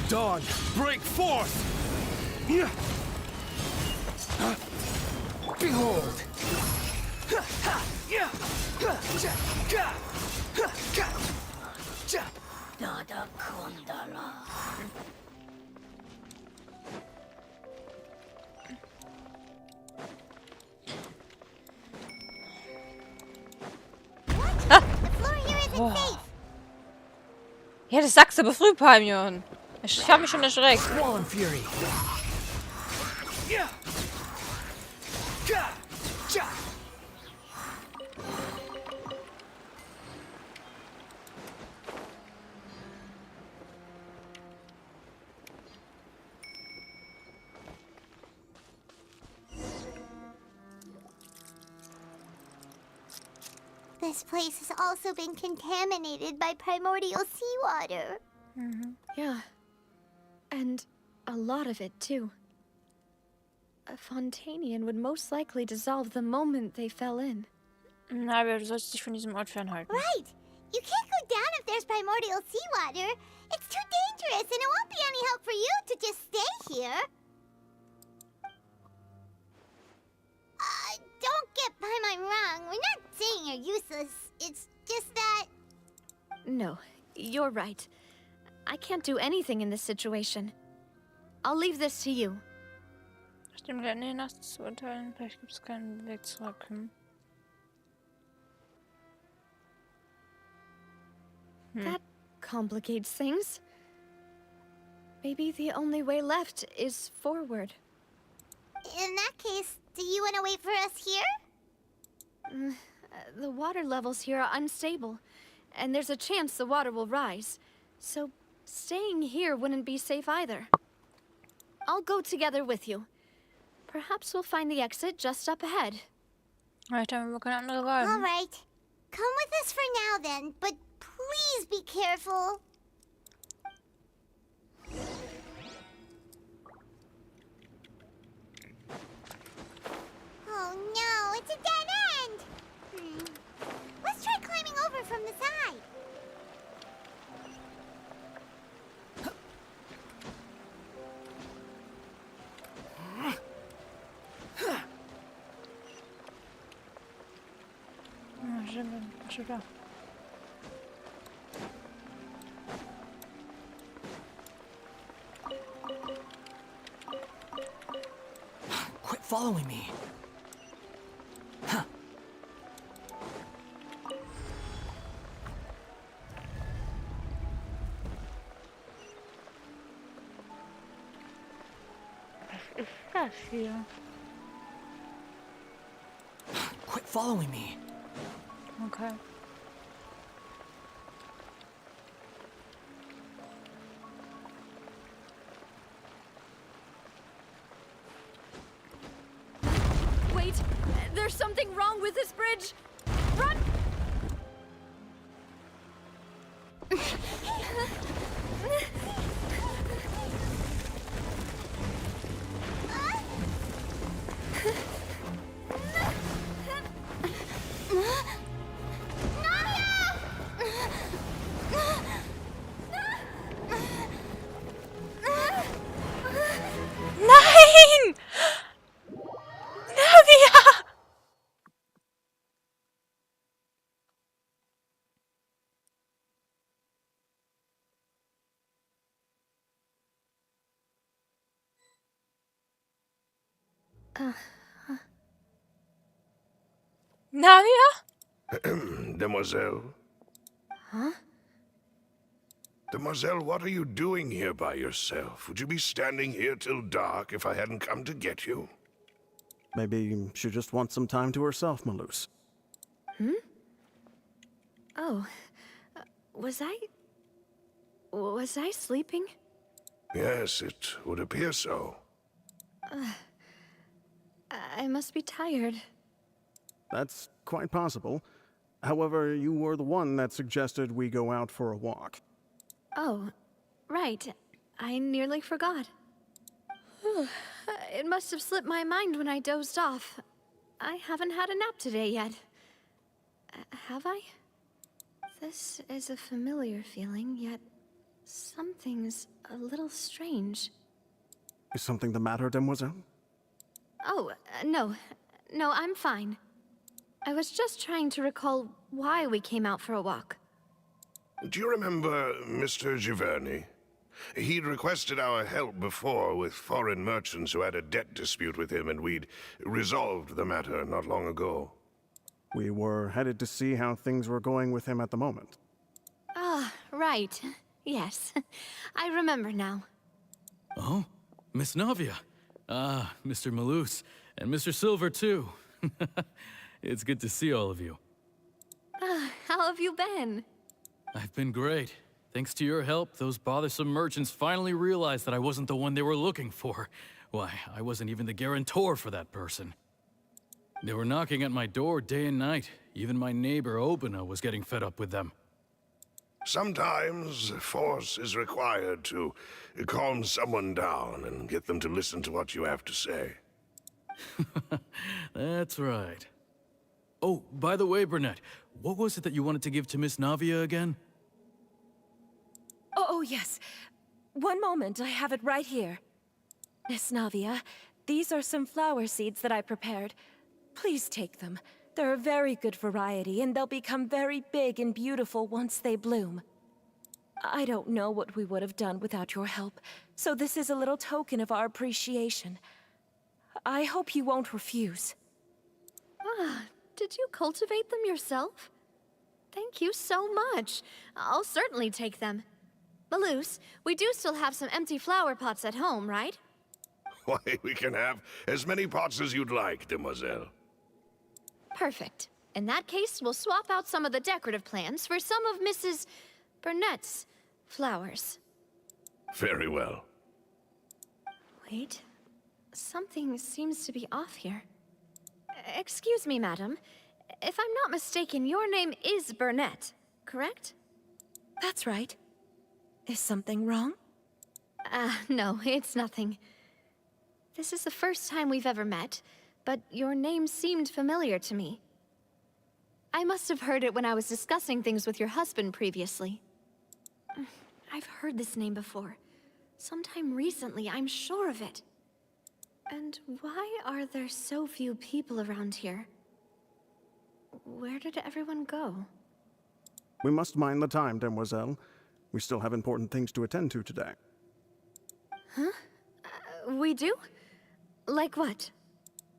Dawn, break forth! Behold. Ja, das sagst du aber früh, Palmion. Ich habe mich schon erschreckt. Squall and Fury. This place has also been contaminated by primordial seawater. Yeah. And a lot of it, too. A Fontanian would most likely dissolve the moment they fell in. Na, aber du sollst dich von diesem Ort fernhalten. Right! You can't go down if there's primordial seawater. It's too dangerous, and it won't be any help for you to just stay here. Don't get by my wrong. We're not saying you're useless. It's just that... No, you're right. I can't do anything in this situation. I'll leave this to you. Stimmt, in der Nacht zu urteilen. Vielleicht gibt es keinen Weg zurück. That complicates things. Maybe the only way left is forward. In that case, do you want to wait for us here? The water levels here are unstable, and there's a chance the water will rise. So staying here wouldn't be safe either. I'll go together with you. Perhaps we'll find the exit just up ahead. Alright, dann haben wir keine andere Wahl. All right. Come with us for now then, but please be careful. Oh no, it's a dead end! Let's try climbing over from the side. Schon da. Quit following me. Huh. Was ist das hier? Quit following me. Okay. Wait, there's something wrong with this bridge. Run! Nein! Navia! Navia? Demoiselle? Huh? Demoiselle, what are you doing here by yourself? Would you be standing here till dark if I hadn't come to get you? Maybe she just wants some time to herself, Maloose. Oh, was I sleeping? Yes, it would appear so. I must be tired. That's quite possible. However, you were the one that suggested we go out for a walk. Oh, right. I nearly forgot. It must have slipped my mind when I dozed off. I haven't had a nap today yet. Have I? This is a familiar feeling, yet something's a little strange. Is something the matter, Demoiselle? Oh, no. No, I'm fine. I was just trying to recall why we came out for a walk. Do you remember Mr. Giverny? He'd requested our help before with foreign merchants who had a debt dispute with him, and we'd resolved the matter not long ago. We were headed to see how things were going with him at the moment. Ah, right. Yes. I remember now. Oh, Miss Navia. Ah, Mr. Malus, and Mr. Silver, too. It's good to see all of you. How have you been? I've been great. Thanks to your help, those bothersome merchants finally realized that I wasn't the one they were looking for. Why, I wasn't even the guarantor for that person. They were knocking at my door day and night. Even my neighbor, Obina, was getting fed up with them. Sometimes force is required to calm someone down and get them to listen to what you have to say. That's right. Oh, by the way, Burnett, what was it that you wanted to give to Miss Navia again? Oh, yes. One moment, I have it right here. Miss Navia, these are some flower seeds that I prepared. Please take them. They're a very good variety, and they'll become very big and beautiful once they bloom. I don't know what we would have done without your help, so this is a little token of our appreciation. I hope you won't refuse. Ah, did you cultivate them yourself? Thank you so much. I'll certainly take them. Malus, we do still have some empty flower pots at home, right? Why, we can have as many pots as you'd like, demoiselle. Perfect. In that case, we'll swap out some of the decorative plants for some of Mrs. Burnett's flowers. Very well. Wait. Something seems to be off here. Excuse me, madam. If I'm not mistaken, your name is Burnett, correct? That's right. Is something wrong? No, it's nothing. This is the first time we've ever met, but your name seemed familiar to me. I must have heard it when I was discussing things with your husband previously. I've heard this name before. Sometime recently, I'm sure of it. And why are there so few people around here? Where did everyone go? We must mind the time, demoiselle. We still have important things to attend to today. Huh? We do? Like what?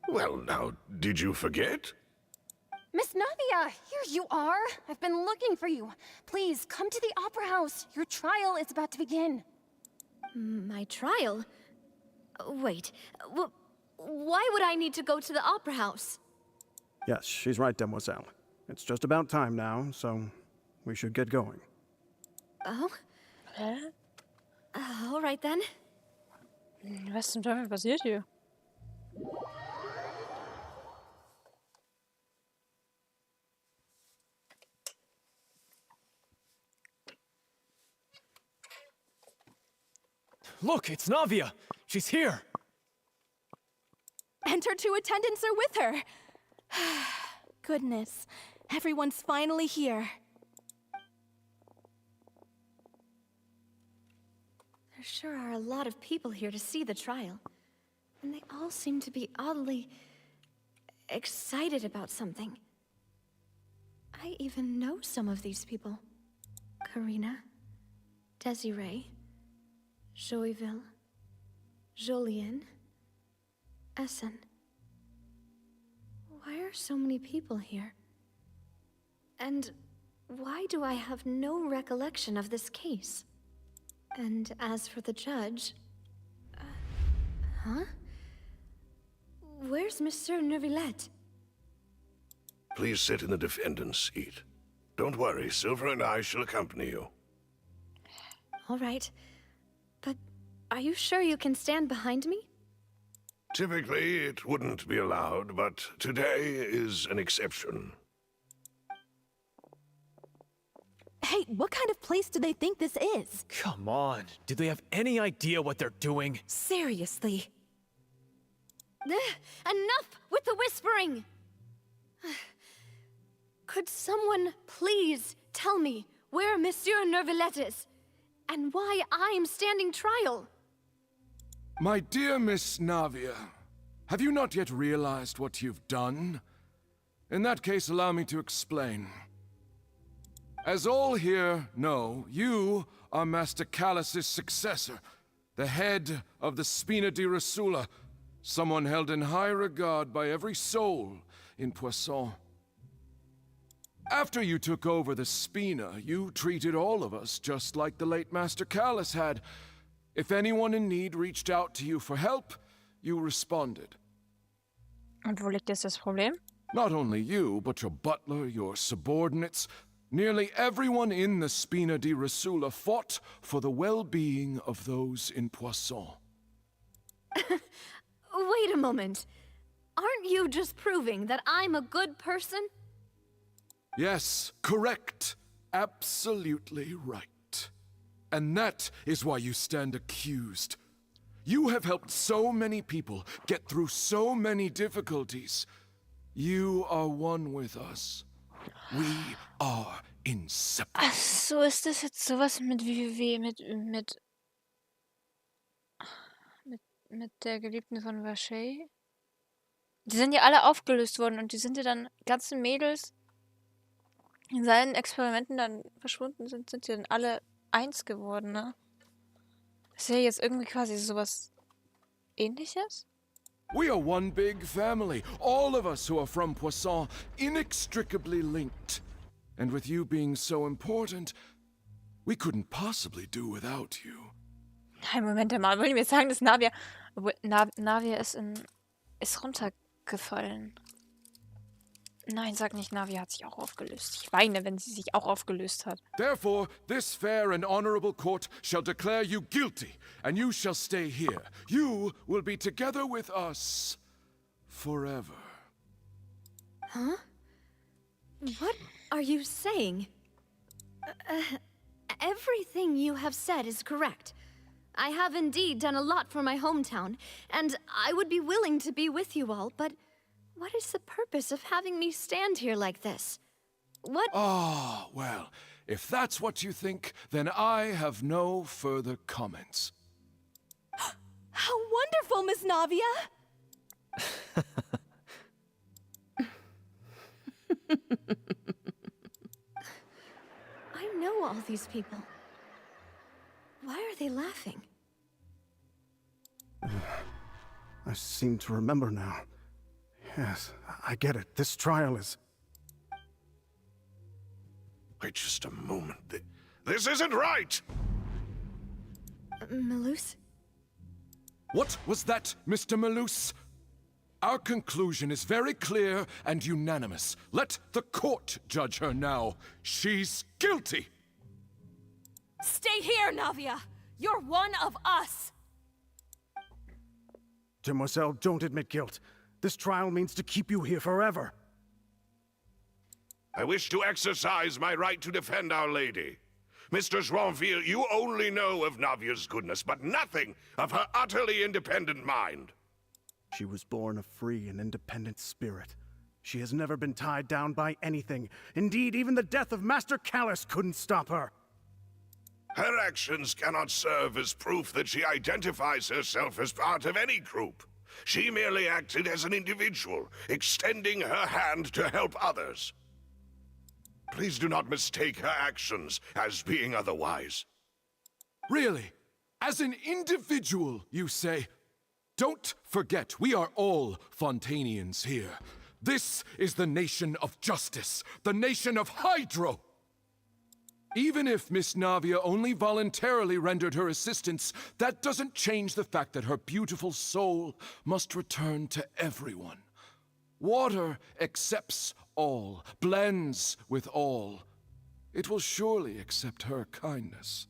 Well, now, did you forget? Miss Navia, here you are. I've been looking for you. Please, come to the Opera House. Your trial is about to begin. My trial? Wait, why would I need to go to the Opera House? Yes, she's right, demoiselle. It's just about time now, so we should get going. Oh? All right then. Was zum Teufel passiert hier? Look, it's Navia! She's here! And her two attendants are with her. Goodness, everyone's finally here. There sure are a lot of people here to see the trial. And they all seem to be oddly excited about something. I even know some of these people. Karina, Desiree, Joyville, Jolien, Essen. Why are so many people here? And why do I have no recollection of this case? And as for the judge... huh? Where's Monsieur Neuvillette? Please sit in the defendant's seat. Don't worry, Silver and I shall accompany you. All right. But are you sure you can stand behind me? Typically, it wouldn't be allowed, but today is an exception. Hey, what kind of place do they think this is? Come on. Do they have any idea what they're doing? Seriously. Enough with the whispering! Could someone please tell me where Monsieur Neuvillette is? And why I'm standing trial? My dear Miss Navia, have you not yet realized what you've done? In that case, allow me to explain. As all here know, you are Master Callus's successor, the head of the Spina di Rasula, someone held in high regard by every soul in Poisson. After you took over the Spina, you treated all of us just like the late Master Callus had. If anyone in need reached out to you for help, you responded. Und wo liegt jetzt das Problem? Not only you, but your butler, your subordinates, nearly everyone in the Spina di Rasula fought for the well-being of those in Poisson. Wait a moment. Aren't you just proving that I'm a good person? Yes, correct. Absolutely right. And that is why you stand accused. You have helped so many people get through so many difficulties. You are one with us. We are inseparable. Ach so, ist das jetzt sowas mit wie mit der Geliebten von Vacher? Die sind ja alle aufgelöst worden und die sind ja dann ganzen Mädels in seinen Experimenten dann verschwunden sind die dann alle eins geworden, ne? Ist ja jetzt irgendwie quasi sowas Ähnliches? We are one big family, all of us who are from Poisson, inextricably linked. And with you being so important, we couldn't possibly do without you. Nein, Moment mal, wollen wir sagen, dass Navia ist runtergefallen? Nein, sag nicht, Navia hat sich auch aufgelöst. Ich weine, wenn sie sich auch aufgelöst hat. Therefore, this fair and honorable court shall declare you guilty, and you shall stay here. You will be together with us forever. Huh? What are you saying? Everything you have said is correct. I have indeed done a lot for my hometown, and I would be willing to be with you all, but what is the purpose of having me stand here like this? What? Ah, well, if that's what you think, then I have no further comments. How wonderful, Miss Navia! I know all these people. Why are they laughing? I seem to remember now. Yes, I get it. This trial is... Wait just a moment. This isn't right! Malus? What was that, Mr. Malus? Our conclusion is very clear and unanimous. Let the court judge her now. She's guilty! Stay here, Navia! You're one of us! Demoiselle, don't admit guilt. This trial means to keep you here forever. I wish to exercise my right to defend Our Lady. Mr. Joinville, you only know of Navia's goodness, but nothing of her utterly independent mind. She was born a free and independent spirit. She has never been tied down by anything. Indeed, even the death of Master Callus couldn't stop her. Her actions cannot serve as proof that she identifies herself as part of any group. She merely acted as an individual, extending her hand to help others. Please do not mistake her actions as being otherwise. Really? As an individual, you say? Don't forget, we are all Fontanians here. This is the nation of justice, the nation of Hydro! Even if Miss Navia only voluntarily rendered her assistance, that doesn't change the fact that her beautiful soul must return to everyone. Water accepts all, blends with all. It will surely accept her kindness.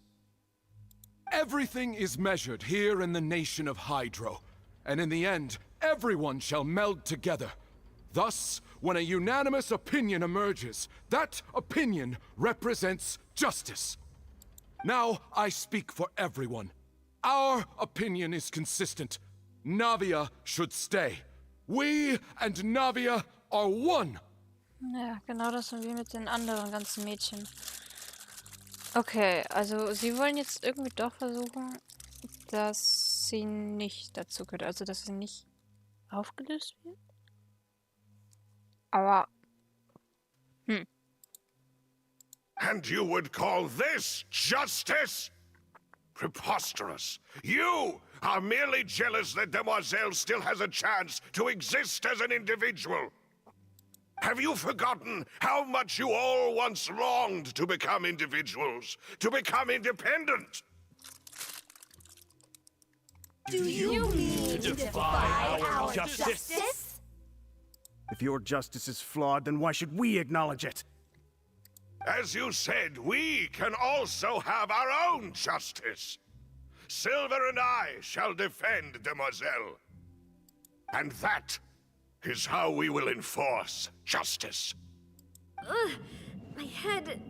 Everything is measured here in the nation of Hydro, and in the end, everyone shall meld together. Thus, when a unanimous opinion emerges, that opinion represents justice. Now, I speak for everyone. Our opinion is consistent. Navia should stay. We and Navia are one. Ja, genau das sind wir mit den anderen ganzen Mädchen. Okay, also sie wollen jetzt irgendwie doch versuchen, dass sie nicht dazu gehört. Also, dass sie nicht aufgelöst wird. Aber... And you would call this justice? Preposterous. You are merely jealous that Demoiselle still has a chance to exist as an individual. Have you forgotten how much you all once longed to become individuals, to become independent? Do you mean to defy our justice? If your justice is flawed, then why should we acknowledge it? As you said, we can also have our own justice. Silver and I shall defend Demoiselle. And that is how we will enforce justice. My head...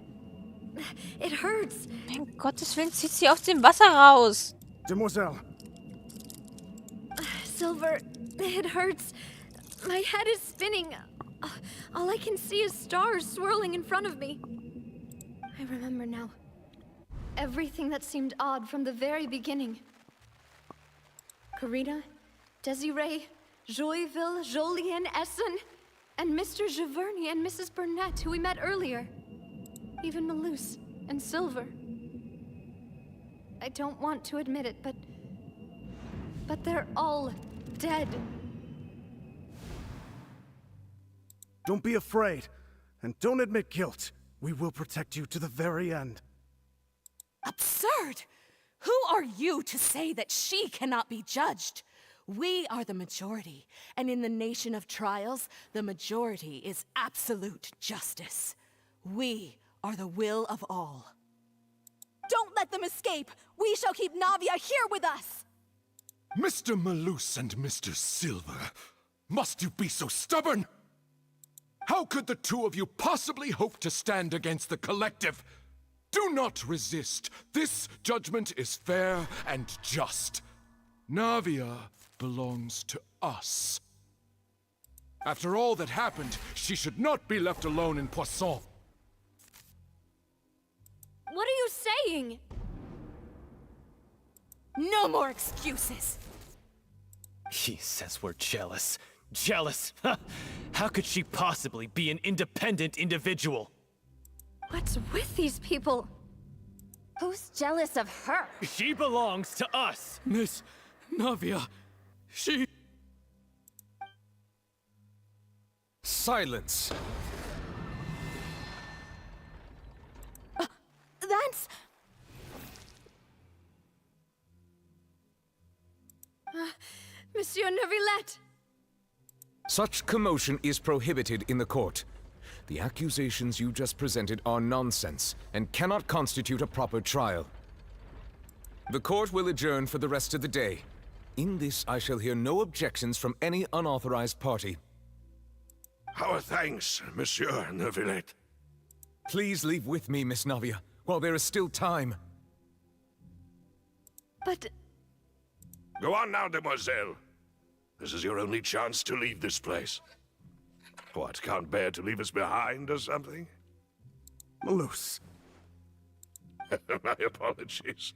It hurts. Mein Gottes Willen, zieht sie aus dem Wasser raus. Demoiselle. Silver, it hurts. My head is spinning. All I can see is stars swirling in front of me. I remember now. Everything that seemed odd from the very beginning. Karina, Desiree, Joyville, Jolien, Essen, and Mr. Giverny and Mrs. Burnett, who we met earlier. Even Malus and Silver. I don't want to admit it, but they're all dead. Don't be afraid, and don't admit guilt. We will protect you to the very end. Absurd! Who are you to say that she cannot be judged? We are the majority, and in the nation of trials, the majority is absolute justice. We are the will of all. Don't let them escape! We shall keep Navia here with us! Mr. Malus and Mr. Silver, must you be so stubborn? How could the two of you possibly hope to stand against the collective? Do not resist. This judgment is fair and just. Navia belongs to us. After all that happened, she should not be left alone in Poisson. What are you saying? No more excuses! He says we're jealous. Jealous? How could she possibly be an independent individual? What's with these people? Who's jealous of her? She belongs to us! Miss Navia, she... Silence! That's... Monsieur Neuvillette! Such commotion is prohibited in the court. The accusations you just presented are nonsense and cannot constitute a proper trial. The court will adjourn for the rest of the day. In this, I shall hear no objections from any unauthorized party. Our thanks, Monsieur Neuvillette. Please leave with me, Miss Navia, while there is still time. But... Go on now, Demoiselle. This is your only chance to leave this place. What, can't bear to leave us behind or something? Malus. My apologies.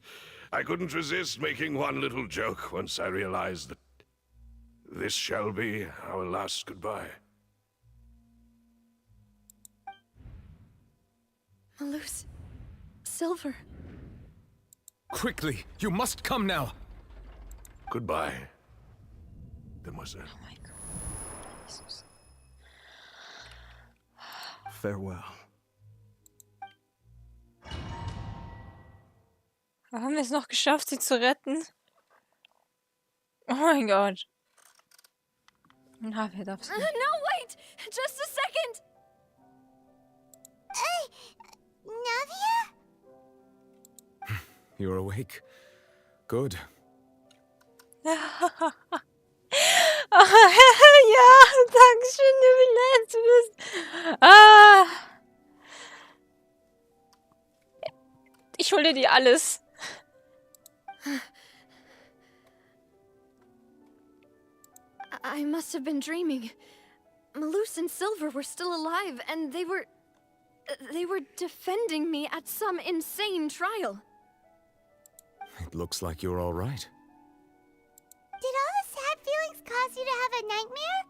I couldn't resist making one little joke once I realized that this shall be our last goodbye. Malus. Silver. Quickly, you must come now. Goodbye, Demoiselle. Oh my God. Jesus. Farewell. Haben wir es noch geschafft, sie zu retten? Oh mein Gott. Na, wir darf's nicht. No, wait! Just a second! Navia? You're awake. Good. Ja, danke schön, schulde dir alles. I must have been dreaming. Malus and Silver were still alive, and they were defending me at some insane trial. It looks like you're all right. Did all the sad feelings cause you to have a nightmare?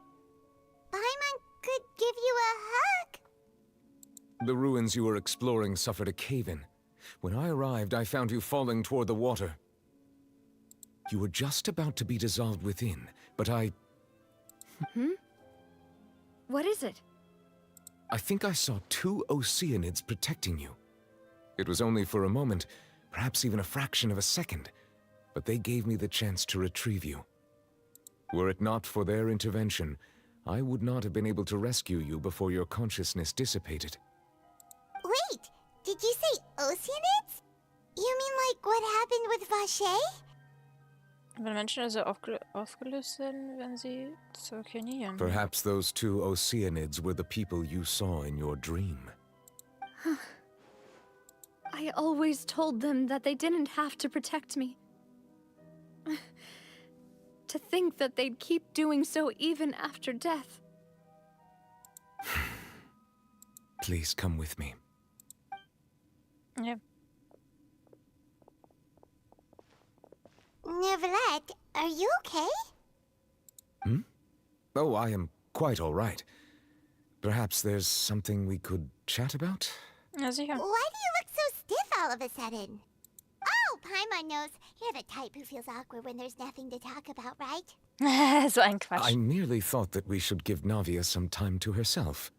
Paimon could give you a hug. The ruins you were exploring suffered a cave-in. When I arrived, I found you falling toward the water. You were just about to be dissolved within, but I What is it? I think I saw 2 Oceanids protecting you. It was only for a moment, perhaps even a fraction of a second, but they gave me the chance to retrieve you. Were it not for their intervention, I would not have been able to rescue you before your consciousness dissipated. Wait, did you say Oceanids? You mean like what happened with Vache? Wenn Menschen also aufgelöst werden, wenn sie zu Okeanien. Perhaps those 2 Oceanids were the people you saw in your dream. I always told them that they didn't have to protect me. To think that they'd keep doing so even after death. Please come with me. Yeah. Neuvillette, are you okay? Oh, I am quite all right. Perhaps there's something we could chat about? Ja, sicher. Why do you look so stiff all of a sudden? Oh, Paimon knows. You're the type who feels awkward when there's nothing to talk about, right? So ein Quatsch. I merely thought that we should give Navia some time to herself.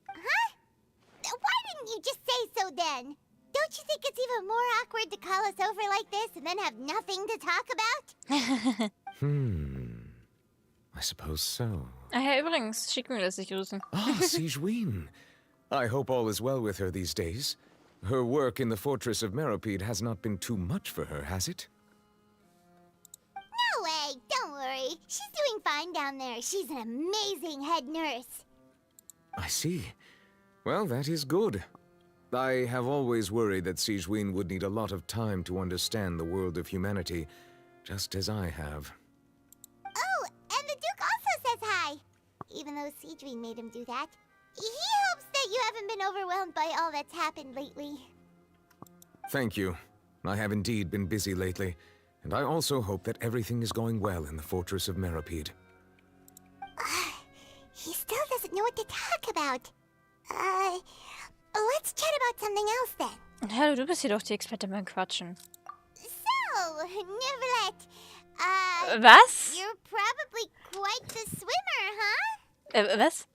Huh? Why didn't you just say so then? Don't you think it's even more awkward to call us over like this and then have nothing to talk about? I suppose so. Ah ja, übrigens, Shikumi lässt sich grüßen. Ah, Sigewinne. I hope all is well with her these days. Her work in the fortress of Meropide has not been too much for her, has it? No way, don't worry. She's doing fine down there. She's an amazing head nurse. I see. Well, that is good. I have always worried that Sigewinne would need a lot of time to understand the world of humanity, just as I have. Oh, and the Duke also says hi. Even though Sigewinne made him do that. He hopes that you haven't been overwhelmed by all that's happened lately. Thank you. I have indeed been busy lately, and I also hope that everything is going well in the fortress of Meropide. He still doesn't know what to talk about. Let's chat about something else then. Hallo, du bist hier doch die Expertin beim Quatschen. So, Neuvillette, Was? you're probably quite the swimmer, huh? Was?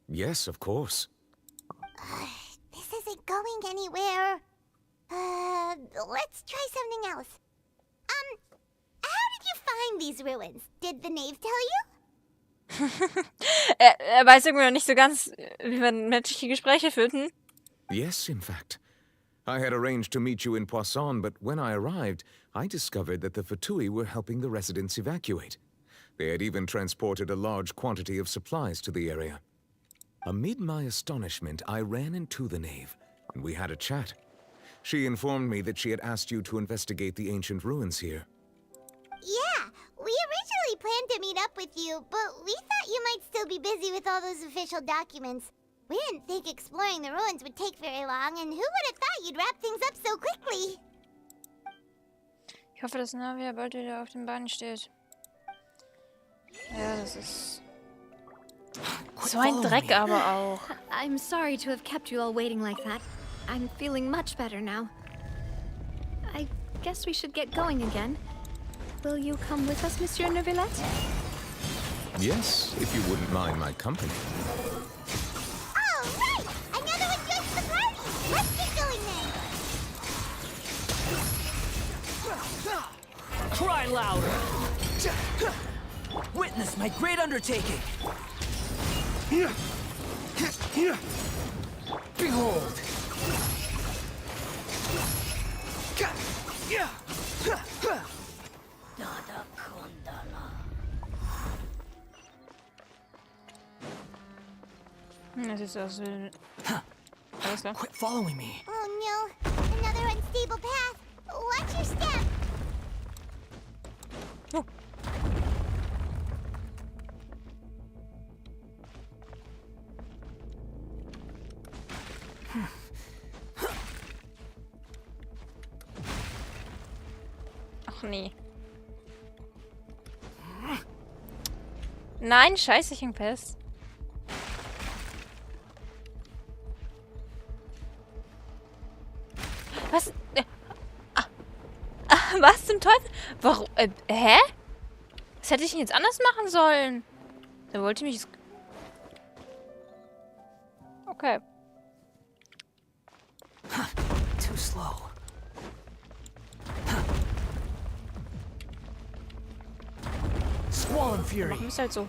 Yes, of course. This isn't going anywhere. Let's try something else. How did you find these ruins? Did the knave tell you? Er weiß irgendwie noch nicht so ganz, wie man menschliche Gespräche führt, hm? Yes, in fact. I had arranged to meet you in Poisson, but when I arrived, I discovered that the Fatui were helping the residents evacuate. They had even transported a large quantity of supplies to the area. Amid my astonishment, I ran into the knave, and we had a chat. She informed me that she had asked you to investigate the ancient ruins here. Yeah, we originally planned to meet up with you, but we thought you might still be busy with all those official documents. We didn't think exploring the ruins would take very long, and who would have thought you'd wrap things up so quickly? Ich hoffe, dass Navia bald wieder auf den Beinen steht. Ja, das ist... So ein Dreck aber auch. I'm sorry to have kept you all waiting like that. I'm feeling much better now. I guess we should get going again. Will you come with us, Monsieur Neuvillette? Yes, if you wouldn't mind my company. All right! Another one joins the party! Let's get going then! Cry louder! Witness my great undertaking! Behold! Das sieht so aus wie... Alles klar. Quit following me. Oh no. unstable path. Watch your step. Oh. Ach nee. Nein, scheiße, ich häng fest. Was? Was zum Teufel? Warum? Hä? Was hätte ich denn jetzt anders machen sollen? Da wollte ich mich... Okay. Too slow. Squall Fury. Machen wir es halt so.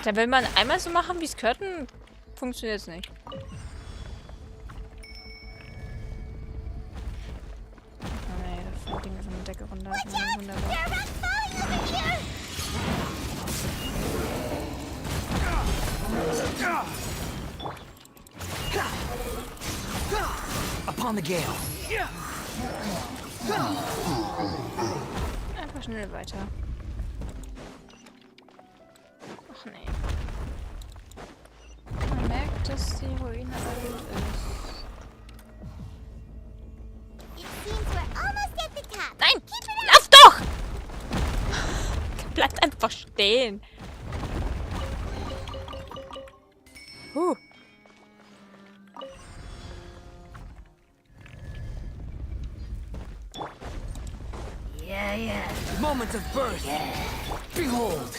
Da will man einmal so machen, wie es gehört, funktioniert es nicht. Dinge von der Decke runter. Wunderbar. Upon the gale. Einfach schnell weiter. Ach nee. Man merkt, dass die Ruine alt ist. Nein! Lauf doch! Bleibt einfach stehen. Yeah. Moment of birth. Behold.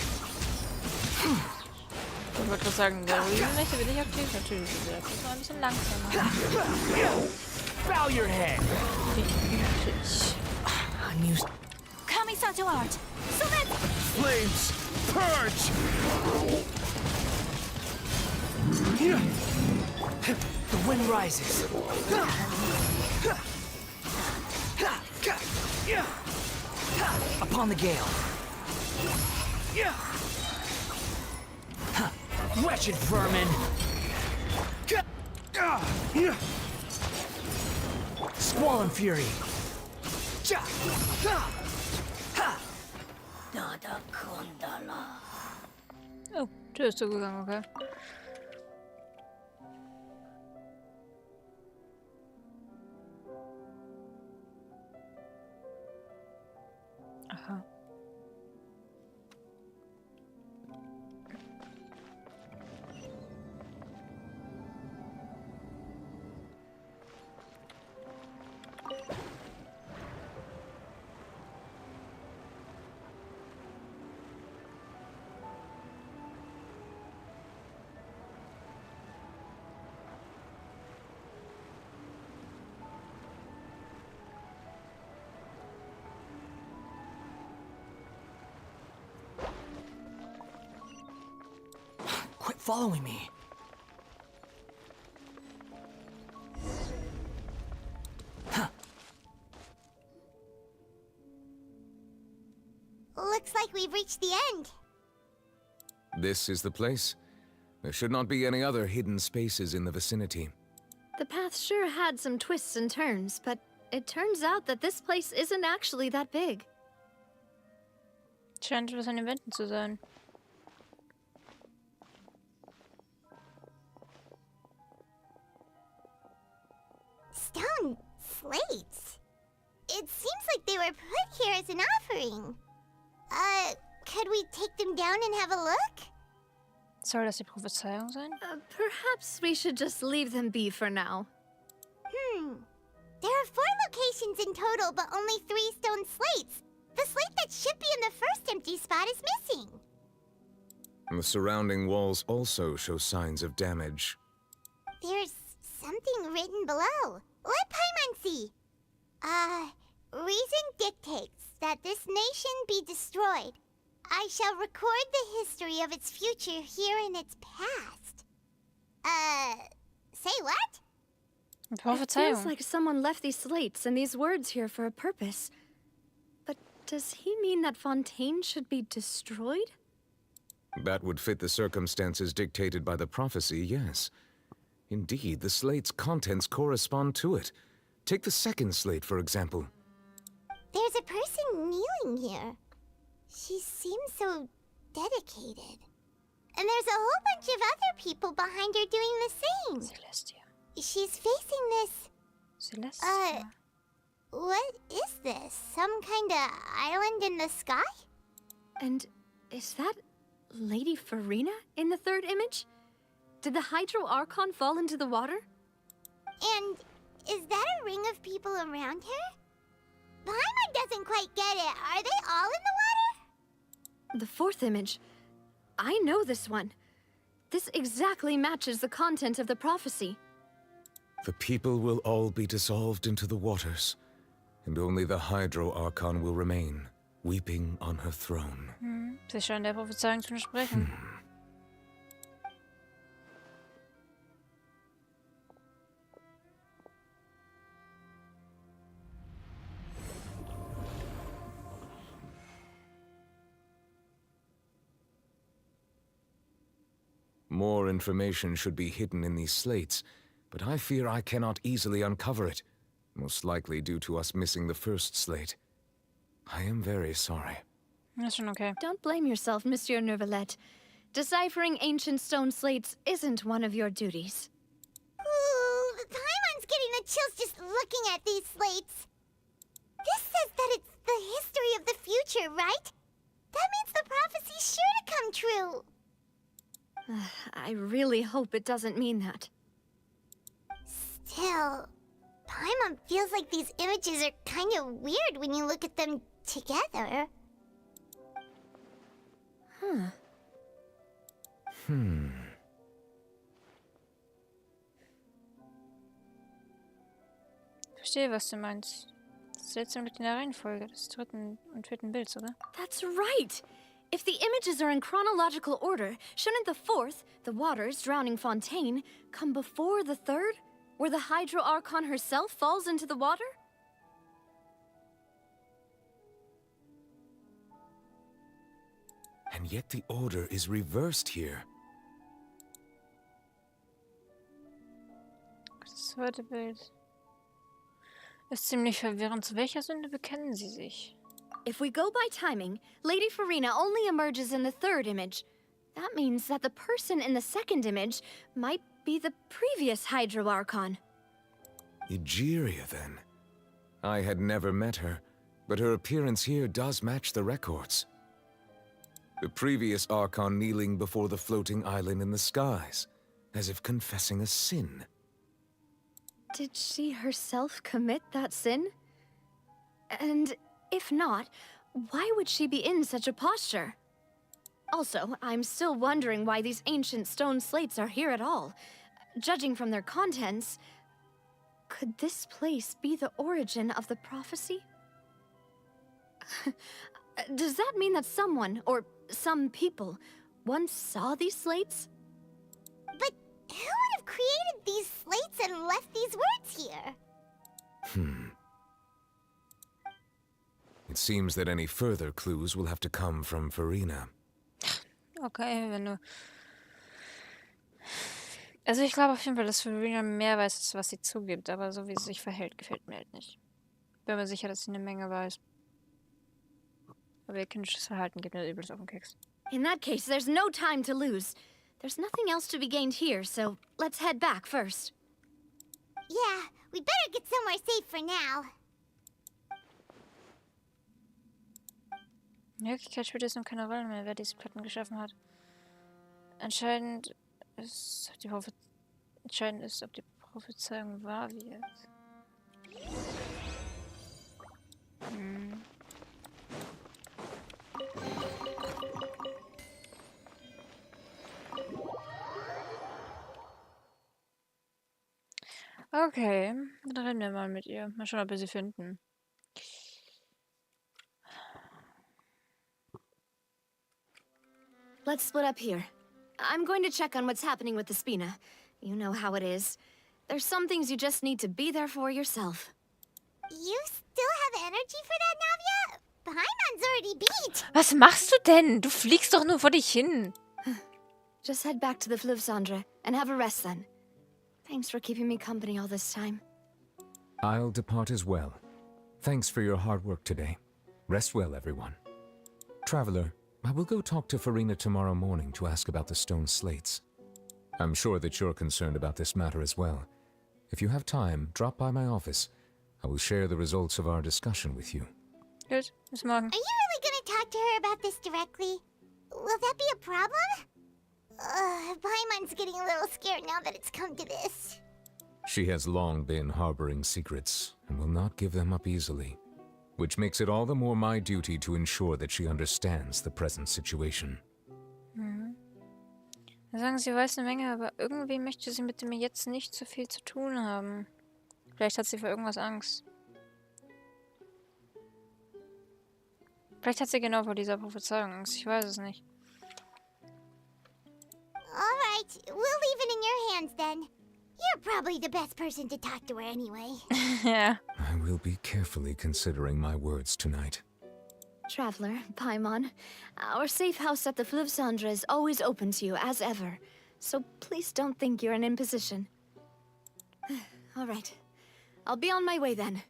Ich wollte gerade sagen, der Ruinenmächte bin ich aktiv. Natürlich ist er. Das war ein bisschen langsamer. Bow your head. Unused. Kamisato art. So let's... Flames, purge! The wind rises. Upon the gale. Wretched vermin! Squall and fury. Oh, Tür ist zugegangen, okay. Aha. Quit following me. Looks like we've reached the end. This is the place. There should not be any other hidden spaces in the vicinity. The path sure had some twists and turns, but it turns out that this place isn't actually that big. Scheint was an den Wänden zu sein. Stone slates. It seems like they were put here as an offering. Could we take them down and have a look? Soll das die Prophezeiung sein? Perhaps we should just leave them be for now. There are 4 locations in total, but only 3 stone slates. The slate that should be in the first empty spot is missing. The surrounding walls also show signs of damage. There's something written below. Let Paimon see. Reason dictates that this nation be destroyed. I shall record the history of its future here in its past. Say what? It feels like someone left these slates and these words here for a purpose. But does he mean that Fontaine should be destroyed? That would fit the circumstances dictated by the prophecy, yes. Indeed, the slate's contents correspond to it. Take the second slate, for example. There's a person kneeling here. She seems so dedicated. And there's a whole bunch of other people behind her doing the same. Celestia. She's facing this... Celestia? What is this? Some kind of island in the sky? And is that Lady Farina in the third image? Did the Hydro Archon fall into the water? And is that a ring of people around her? Paimon doesn't quite get it. Are they all in the water? The fourth image. I know this one. This exactly matches the content of the prophecy. The people will all be dissolved into the waters, and only the Hydro Archon will remain, weeping on her throne. Sie scheinen der Prophezeiung zu entsprechen. More information should be hidden in these slates, but I fear I cannot easily uncover it, most likely due to us missing the first slate. I am very sorry. That's schon okay. Don't blame yourself, Monsieur Neuvillette. Deciphering ancient stone slates isn't one of your duties. Ooh, Paimon's getting the chills just looking at these slates. This says that it's the history of the future, right? That means the prophecy's sure to come true. I really hope it doesn't mean that. Still, Paimon feels like these images are kind of weird when you look at them together. Verstehe, was du meinst. Das ist seltsam mit der Reihenfolge des dritten und vierten Bilds, oder? That's right! If the images are in chronological order, shouldn't the fourth, the waters drowning Fontaine, come before the third, where the Hydro Archon herself falls into the water? And yet the order is reversed here. Das zweite Bild ist ziemlich verwirrend. Zu welcher Sünde bekennen sie sich? If we go by timing, Lady Farina only emerges in the third image. That means that the person in the second image might be the previous Hydro Archon. Egeria, then. I had never met her, but her appearance here does match the records. The previous Archon kneeling before the floating island in the skies, as if confessing a sin. Did she herself commit that sin? And if not, why would she be in such a posture? Also, I'm still wondering why these ancient stone slates are here at all. Judging from their contents, could this place be the origin of the prophecy? Does that mean that someone, or some people, once saw these slates? But who would have created these slates and left these words here? It seems that any further clues will have to come from Farina. Okay, wenn du... Also ich glaube auf jeden Fall, dass Verena mehr weiß, als was sie zugibt, aber so wie sie sich verhält, gefällt mir halt nicht. Bin mir sicher, dass sie eine Menge weiß. Aber ihr kindisches Verhalten geht mir übelst auf den Keks. In that case, there's no time to lose. There's nothing else to be gained here, so let's head back first. Yeah, we better get somewhere safe for now. In Wirklichkeit spielt es nun keine Rolle mehr, wer diese Platten geschaffen hat. Entscheidend ist, ob die Prophezeiung wahr wird. Okay, dann reden wir mal mit ihr. Mal schauen, ob wir sie finden. Let's split up here. I'm going to check on what's happening with the Spina. You know how it is. There's some things you just need to be there for yourself. You still have energy for that, Navia? Paimon's already beat. Was machst du denn? Du fliegst doch nur vor dich hin. Just head back to the Fleuve Cendre and have a rest then. Thanks for keeping me company all this time. I'll depart as well. Thanks for your hard work today. Rest well, everyone. Traveler, I will go talk to Farina tomorrow morning to ask about the stone slates. I'm sure that you're concerned about this matter as well. If you have time, drop by my office. I will share the results of our discussion with you. Gut, bis morgen. Are you really gonna talk to her about this directly? Will that be a problem? Paimon's getting a little scared now that it's come to this. She has long been harboring secrets and will not give them up easily, which makes it all the more my duty to ensure that she understands the present situation. Da sagen sie weiß eine Menge, aber irgendwie möchte sie mit dem jetzt nicht so viel zu tun haben. Vielleicht hat sie vor irgendwas Angst. Vielleicht hat sie genau vor dieser Prophezeiung Angst. Ich weiß es nicht. Alright, we'll leave it in your hands then. You're probably the best person to talk to her anyway. Yeah. I will be carefully considering my words tonight. Traveler, Paimon, our safe house at the Fleuve Cendre is always open to you, as ever. So please don't think you're an imposition. All right. I'll be on my way then.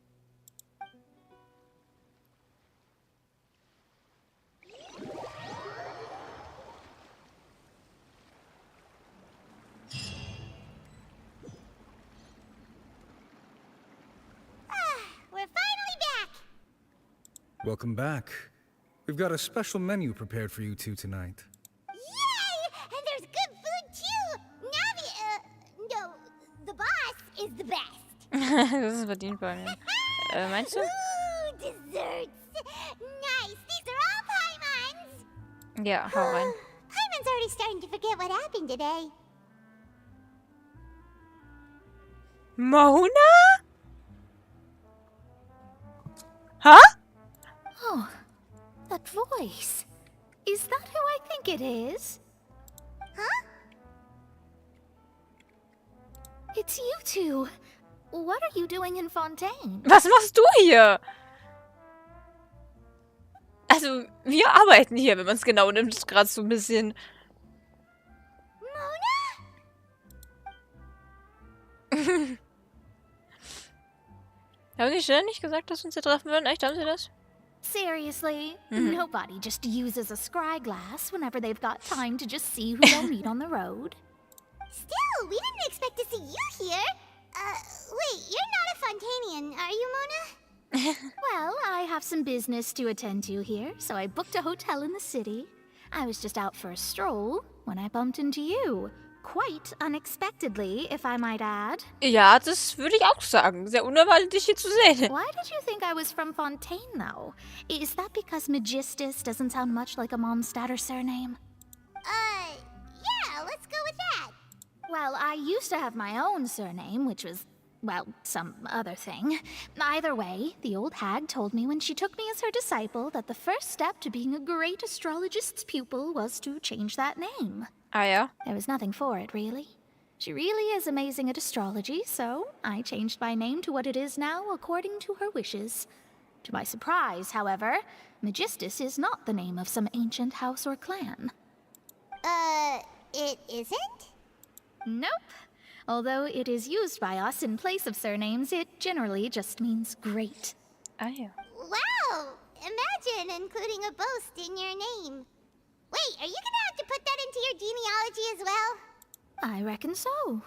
We're finally back! Welcome back. We've got a special menu prepared for you two tonight. Yay! And there's good food too! Navi, no, the boss is the best. Das ist verdient bei mir. Meinst du? Ooh, desserts! Nice! These are all Paimon's! Ja, hau rein. Paimon's already starting to forget what happened today. Mona? Huh? Oh, that voice. Is that who I think it is? Huh? It's you two. What are you doing in Fontaine? Was machst du hier? Also, wir arbeiten hier, wenn man es genau nimmt, ist gerade so ein bisschen. Mona? Haben die schnell nicht gesagt, dass wir uns hier treffen würden? Echt, haben sie das? Seriously? Nobody just uses a scry glass whenever they've got time to just see who they'll meet on the road. Still, we didn't expect to see you here. Wait, you're not a Fontanian, are you, Mona? Well, I have some business to attend to here, so I booked a hotel in the city. I was just out for a stroll when I bumped into you. Quite unexpectedly, if I might add. Ja, das würde ich auch sagen. Sehr unerwartet, dich hier zu sehen. Why did you think I was from Fontaine, though? Is that because Magistus doesn't sound much like a Mondstatter surname? Yeah, let's go with that. Well, I used to have my own surname, which was, well, some other thing. Either way, the old hag told me when she took me as her disciple that the first step to being a great astrologist's pupil was to change that name. Ah, ja? There was nothing for it, really. She really is amazing at astrology, so I changed my name to what it is now according to her wishes. To my surprise, however, Magistus is not the name of some ancient house or clan. It isn't? Nope. Although it is used by us in place of surnames, it generally just means great. Ah, ja. Wow! Imagine including a boast in your name. Wait, are you gonna have to put that into your genealogy as well? I reckon so.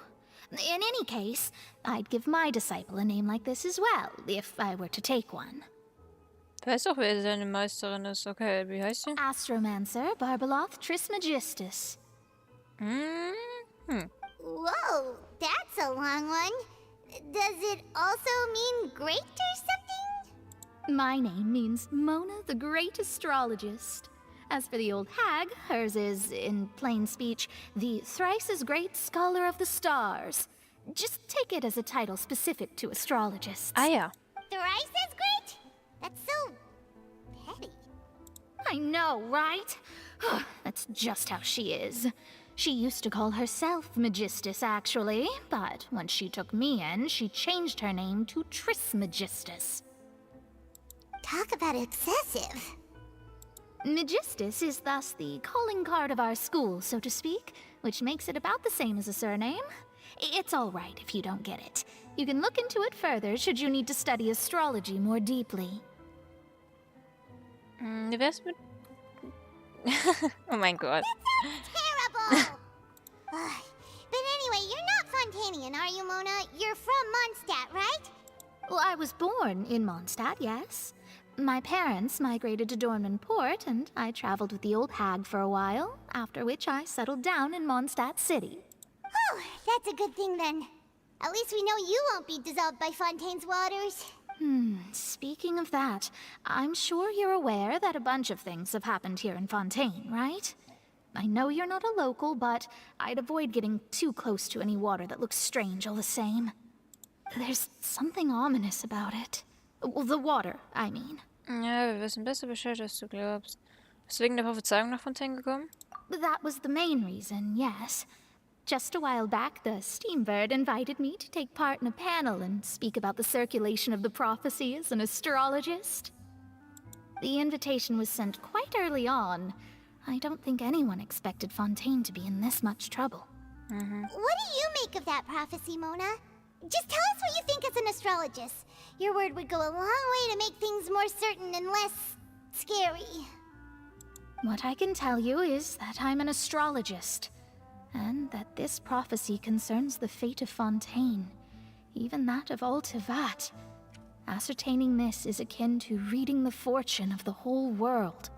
In any case, I'd give my disciple a name like this as well, if I were to take one. Du weißt doch, wer seine Meisterin ist. Okay, wie heißt sie? Astromancer Barbeloth Trismegistus. Whoa, that's a long one. Does it also mean great or something? My name means Mona the Great Astrologist. As for the old hag, hers is, in plain speech, the thrice-as-great Scholar of the Stars. Just take it as a title specific to astrologists. Ah, ja. Thrice as great? That's so petty. I know, right? That's just how she is. She used to call herself Magistus, actually, but when she took me in, she changed her name to Trismegistus. Talk about excessive. Magistus is thus the calling card of our school, so to speak, which makes it about the same as a surname. It's all right if you don't get it. You can look into it further should you need to study astrology more deeply. Wie wär's mit... Oh mein Gott. Terrible! But anyway, you're not Fontanian, are you, Mona? You're from Mondstadt, right? Well, I was born in Mondstadt, yes. My parents migrated to Dornman Port, and I traveled with the old hag for a while, after which I settled down in Mondstadt City. Oh, that's a good thing then. At least we know you won't be dissolved by Fontaine's waters. Speaking of that, I'm sure you're aware that a bunch of things have happened here in Fontaine, right? I know you're not a local, but I'd avoid getting too close to any water that looks strange all the same. There's something ominous about it. Well, the water, I mean. Ja, wir wissen besser Bescheid, als du glaubst. Bist du wegen der Prophezeiung nach Fontaine gekommen? That was the main reason, yes. Just a while back, the Steambird invited me to take part in a panel and speak about the circulation of the prophecy as an astrologist. The invitation was sent quite early on. I don't think anyone expected Fontaine to be in this much trouble. What do you make of that prophecy, Mona? Just tell us what you think as an astrologist. Your word would go a long way to make things more certain and less scary. What I can tell you is that I'm an astrologist, and that this prophecy concerns the fate of Fontaine, even that of Altivat. Ascertaining this is akin to reading the fortune of the whole world.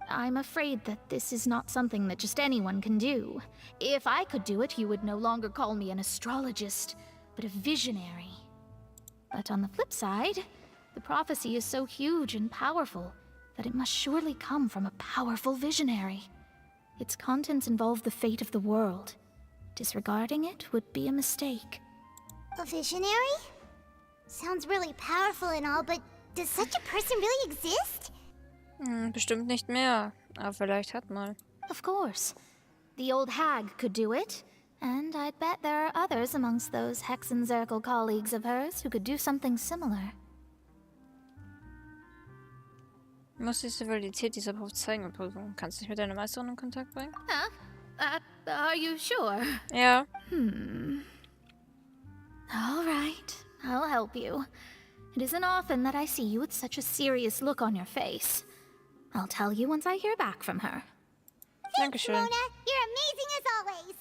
I'm afraid that this is not something that just anyone can do. If I could do it, you would no longer call me an astrologist, but a visionary. But on the flip side, the prophecy is so huge and powerful that it must surely come from a powerful visionary. Its contents involve the fate of the world. Disregarding it would be a mistake. A visionary? Sounds really powerful and all, but does such a person really exist? Bestimmt nicht mehr. Aber vielleicht hat mal. Of course. The old hag could do it. And I'd bet there are others amongst those Hexenzirkel colleagues of hers who could do something similar. Muss die Validität dieser Prophezeiung prüfen. Kannst du dich mit deiner Meisterin in Kontakt bringen? Are you sure? Ja. All right, I'll help you. It isn't often that I see you with such a serious look on your face. I'll tell you once I hear back from her. Thanks, Mona. You're amazing as always.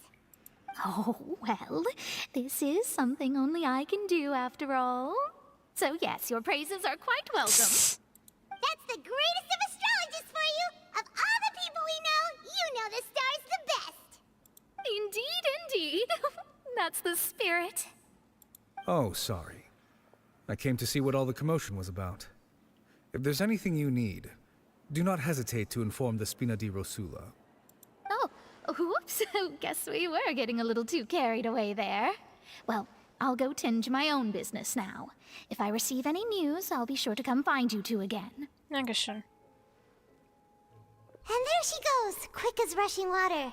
Oh, well, this is something only I can do after all. So yes, your praises are quite welcome. That's the greatest of astrologists for you! Of all the people we know, you know the star's the best! Indeed. That's the spirit. Oh, sorry. I came to see what all the commotion was about. If there's anything you need, do not hesitate to inform the Spina di Rosula. Oh, whoops. Guess we were getting a little too carried away there. Well, I'll go tend to my own business now. If I receive any news, I'll be sure to come find you two again. Dankeschön. And there she goes, quick as rushing water.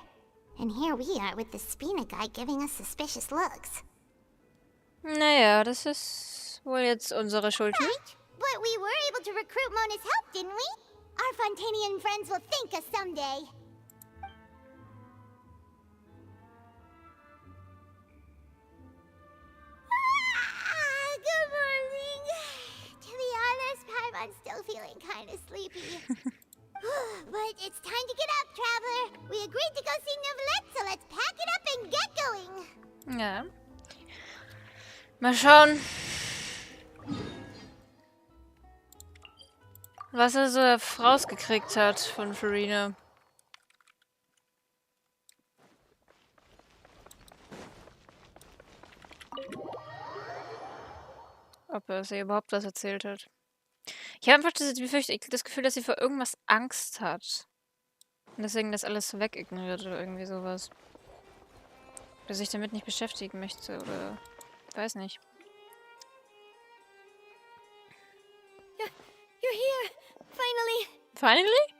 And here we are with the Spina guy giving us suspicious looks. Naja, das ist wohl jetzt unsere Schuld. Right, but we were able to recruit Mona's help, didn't we? Our Fontanian friends will thank us someday. Good morning. To be honest, Paimon's still feeling kind of sleepy. But it's time to get up, traveler. We agreed to go see Neuvillette, so let's pack it up and get going. Ja. Mal schauen, was er so rausgekriegt hat von Vroni. Ob er sie überhaupt was erzählt hat. Ich habe einfach das Gefühl, dass sie vor irgendwas Angst hat. Und deswegen das alles wegignoriert oder irgendwie sowas. Oder sich damit nicht beschäftigen möchte oder... weiß nicht. You're here! Finally! Finally?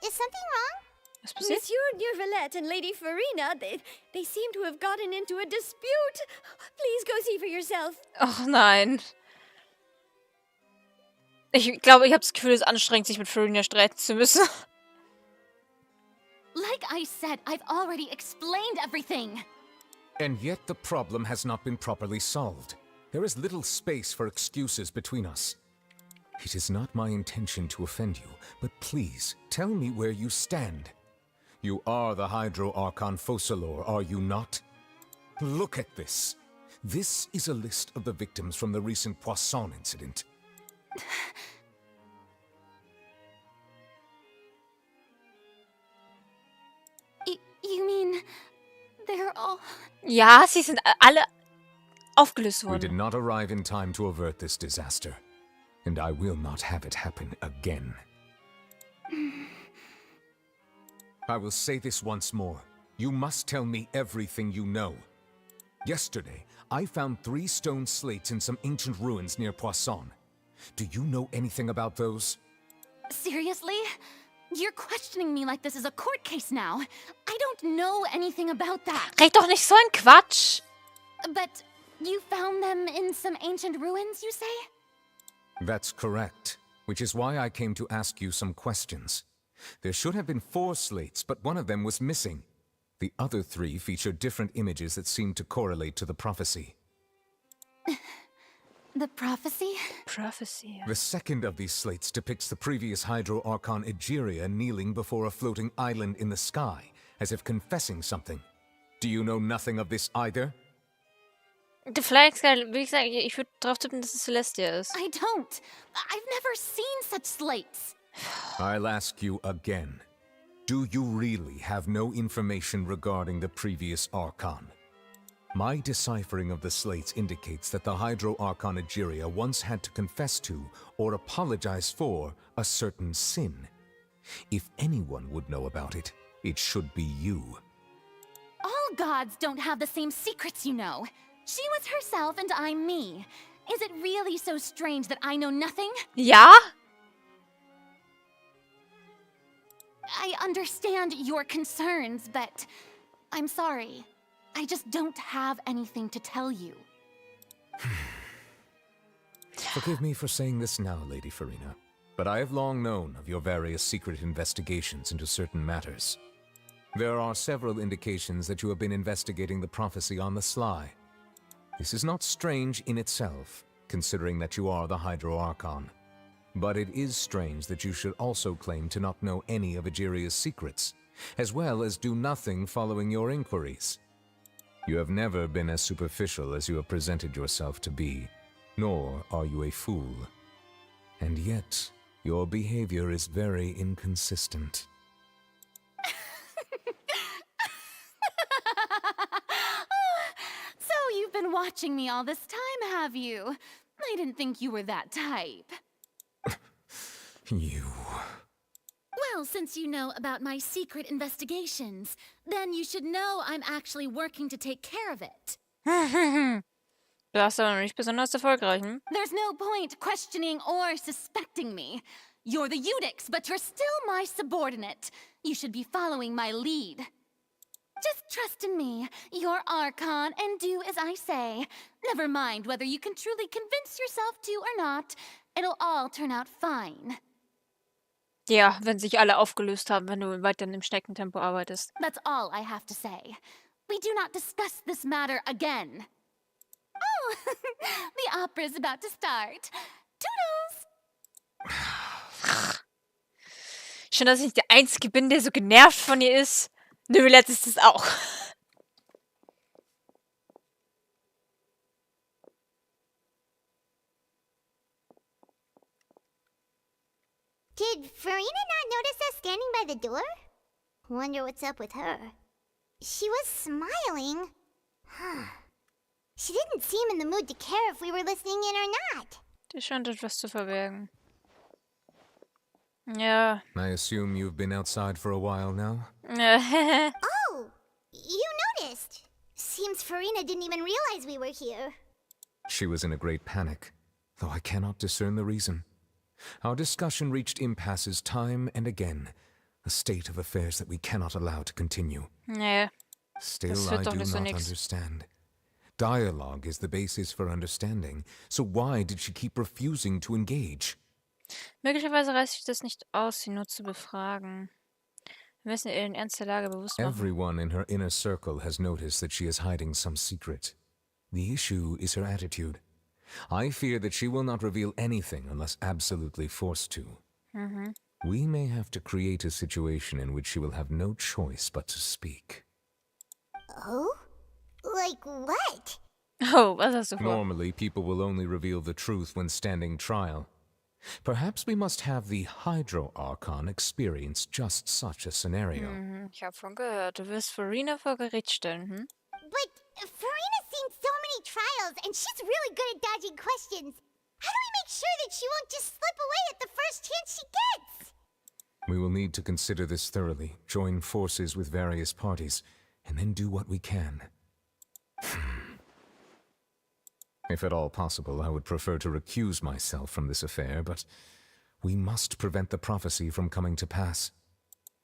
Is something wrong? Was passiert? Monsieur Neuvillette and Lady Farina, they seem to have gotten into a dispute. Please go see for yourself. Ach nein. Ich glaube, ich habe das Gefühl, es ist anstrengend, sich mit Freveler streiten zu müssen. Like I said, I've already explained everything. And yet the problem has not been properly solved. There is little space for excuses between us. It is not my intention to offend you, but please, tell me where you stand. You are the Hydro Archon Focalor, are you not? Look at this. This is a list of the victims from the recent Poisson incident. You mean they're all... Ja, sie sind alle aufgelöst We did worden. not arrive in time to avert this disaster, and I will not have it happen again. I will say this once more. You must tell me everything you know. Yesterday, I found 3 stone slates in some ancient ruins near Poisson. Do you know anything about those? Seriously? You're questioning me like this is a court case now. I don't know anything about that. Red doch nicht so ein Quatsch. But you found them in some ancient ruins, you say? That's correct, which is why I came to ask you some questions. There should have been 4 slates, but one of them was missing. The other 3 featured different images that seemed to correlate to the prophecy. The prophecy? Prophecy. The second of these slates depicts the previous Hydro Archon Egeria kneeling before a floating island in the sky, as if confessing something. Do you know nothing of this either? Die Flagskala, wie gesagt, ich würde drauf tippen, dass es Celestia ist. I don't. I've never seen such slates. I'll ask you again. Do you really have no information regarding the previous Archon? My deciphering of the slates indicates that the Hydro Archon Egeria once had to confess to, or apologize for, a certain sin. If anyone would know about it, it should be you. All gods don't have the same secrets, you know. She was herself and I'm me. Is it really so strange that I know nothing? Ja? I understand your concerns, but I'm sorry. I just don't have anything to tell you. Forgive me for saying this now, Lady Farina, but I have long known of your various secret investigations into certain matters. There are several indications that you have been investigating the prophecy on the sly. This is not strange in itself, considering that you are the Hydro Archon. But it is strange that you should also claim to not know any of Egeria's secrets, as well as do nothing following your inquiries. You have never been as superficial as you have presented yourself to be, nor are you a fool. And yet, your behavior is very inconsistent. So you've been watching me all this time, have you? I didn't think you were that type. You... Well, since you know about my secret investigations, then you should know I'm actually working to take care of it. Du hast aber noch nicht besonders erfolgreich, hm? There's no point questioning or suspecting me. You're the Eudix, but you're still my subordinate. You should be following my lead. Just trust in me, your Archon, and do as I say. Never mind whether you can truly convince yourself to or not. It'll all turn out fine. Ja, wenn sich alle aufgelöst haben, wenn du weiter im Schneckentempo arbeitest. That's all I have to say. We do not discuss this matter again. Oh, the opera's about to start. Toodles! Schön, dass ich nicht der Einzige bin, der so genervt von ihr ist. Neuvillette ist es auch. Did Farina not notice us standing by the door? Wonder what's up with her. She was smiling. She didn't seem in the mood to care if we were listening in or not. Die scheint etwas zu verbergen. Ja. I assume you've been outside for a while now? Oh, you noticed. Seems Farina didn't even realize we were here. She was in a great panic, though I cannot discern the reason. Our discussion reached impasses time and again, a state of affairs that we cannot allow to continue. Nee. Still, I do not understand. Dialogue is the basis for understanding, so why did she keep refusing to engage? Möglicherweise reißt sich das nicht aus, sie nur zu befragen. Wir müssen ihr den Ernst der Lage bewusst machen. Everyone in her inner circle has noticed that she is hiding some secret. The issue is her attitude. I fear that she will not reveal anything unless absolutely forced to. We may have to create a situation in which she will have no choice but to speak. Oh? Like what? Oh, was hast du vor? Normally, people will only reveal the truth when standing trial. Perhaps we must have the Hydro Archon experience just such a scenario. Ich habe von gehört. Du wirst Vroni vor Gericht stellen, But Farina's seen so many trials, and she's really good at dodging questions. How do we make sure that she won't just slip away at the first chance she gets? We will need to consider this thoroughly, join forces with various parties, and then do what we can. If at all possible, I would prefer to recuse myself from this affair, but we must prevent the prophecy from coming to pass.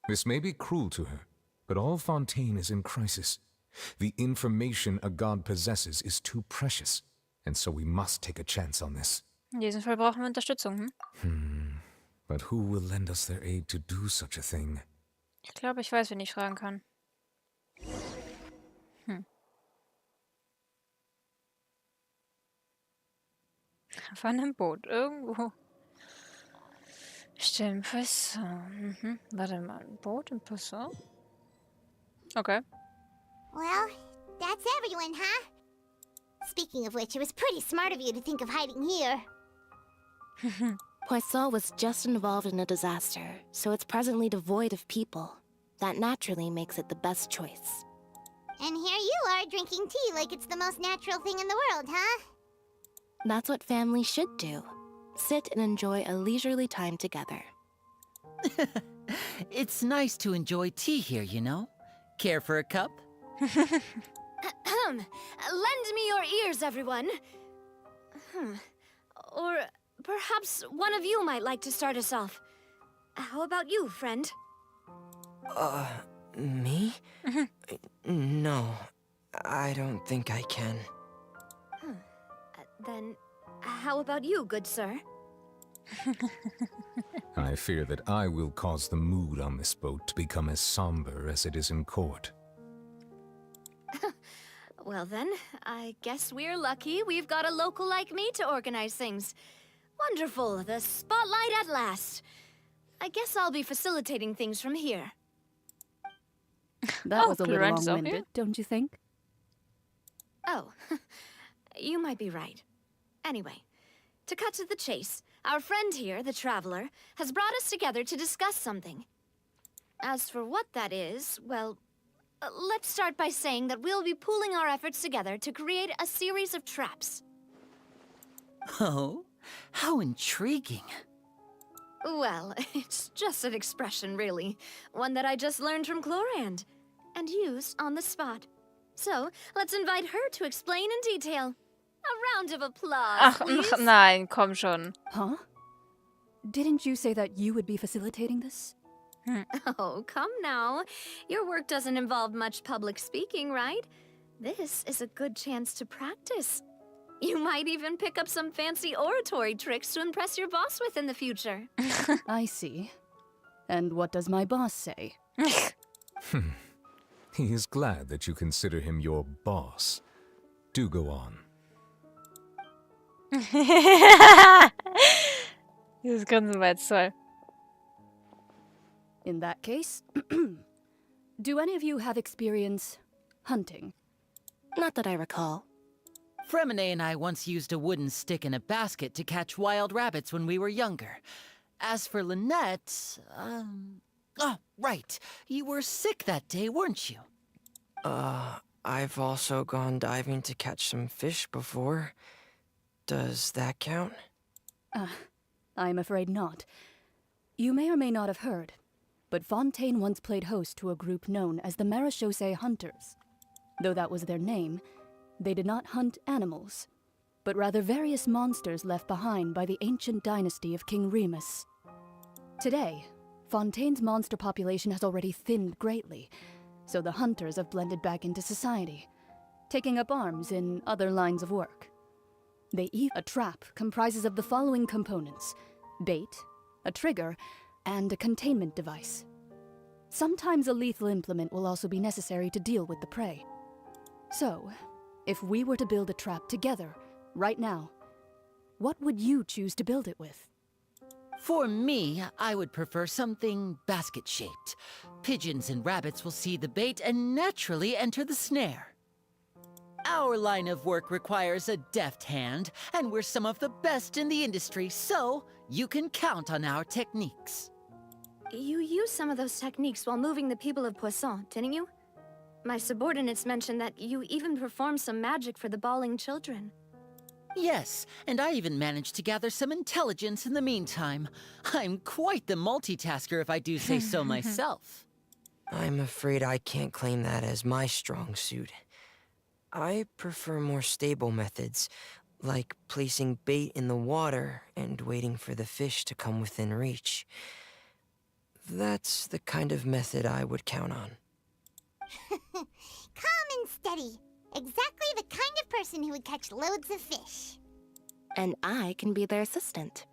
This may be cruel to her, but all Fontaine is in crisis. The information a god possesses is too precious, and so we must take a chance on this. In diesem Fall brauchen wir Unterstützung, But who will lend us their aid to do such a thing? Ich glaube, ich weiß, wen ich fragen kann. Auf einem Boot, irgendwo. Stimmt, Poisson. Warte mal, ein Boot in Poisson? Okay. Well, that's everyone, huh? Speaking of which, it was pretty smart of you to think of hiding here. Poisson was just involved in a disaster, so it's presently devoid of people. That naturally makes it the best choice. And here you are drinking tea like it's the most natural thing in the world, huh? That's what families should do. Sit and enjoy a leisurely time together. It's nice to enjoy tea here, you know? Care for a cup? Lend me your ears, everyone. Or perhaps one of you might like to start us off. How about you, friend? Me? No, I don't think I can. Then, how about you, good sir? I fear that I will cause the mood on this boat to become as somber as it is in court. Well then, I guess we're lucky we've got a local like me to organize things. Wonderful, the spotlight at last. I guess I'll be facilitating things from here. That was a little Lorenz, okay. long-winded, don't you think? Oh, you might be right. Anyway, to cut to the chase, our friend here, the Traveler, has brought us together to discuss something. As for what that is, well, let's start by saying that we'll be pooling our efforts together to create a series of traps. Oh, how intriguing. Well, it's just an expression, really. One that I just learned from Chlorand, and used on the spot. So, let's invite her to explain in detail. A round of applause, please. Nein, komm schon. Huh? Didn't you say that you would be facilitating this? Oh, come now. Your work doesn't involve much public speaking, right? This is a good chance to practice. You might even pick up some fancy oratory tricks to impress your boss with in the future. I see. And what does my boss say? He is glad that you consider him your boss. Do go on. Dieses Grinsen war jetzt toll. In that case, do any of you have experience hunting? Not that I recall. Fremine and I once used a wooden stick in a basket to catch wild rabbits when we were younger. As for Lynette, oh, right. You were sick that day, weren't you? I've also gone diving to catch some fish before. Does that count? I'm afraid not. You may or may not have heard, but Fontaine once played host to a group known as the Marechaussee Hunters. Though that was their name, they did not hunt animals, but rather various monsters left behind by the ancient dynasty of King Remus. Today, Fontaine's monster population has already thinned greatly, so the hunters have blended back into society, taking up arms in other lines of work. A trap comprises of the following components: bait, a trigger, and a containment device. Sometimes a lethal implement will also be necessary to deal with the prey. So, if we were to build a trap together, right now, what would you choose to build it with? For me, I would prefer something basket-shaped. Pigeons and rabbits will see the bait and naturally enter the snare. Our line of work requires a deft hand, and we're some of the best in the industry, so you can count on our techniques. You used some of those techniques while moving the people of Poisson, didn't you? My subordinates mentioned that you even performed some magic for the bawling children. Yes, and I even managed to gather some intelligence in the meantime. I'm quite the multitasker if I do say so myself. I'm afraid I can't claim that as my strong suit. I prefer more stable methods, like placing bait in the water and waiting for the fish to come within reach. That's the kind of method I would count on. Calm and steady. Exactly the kind of person who would catch loads of fish. And I can be their assistant.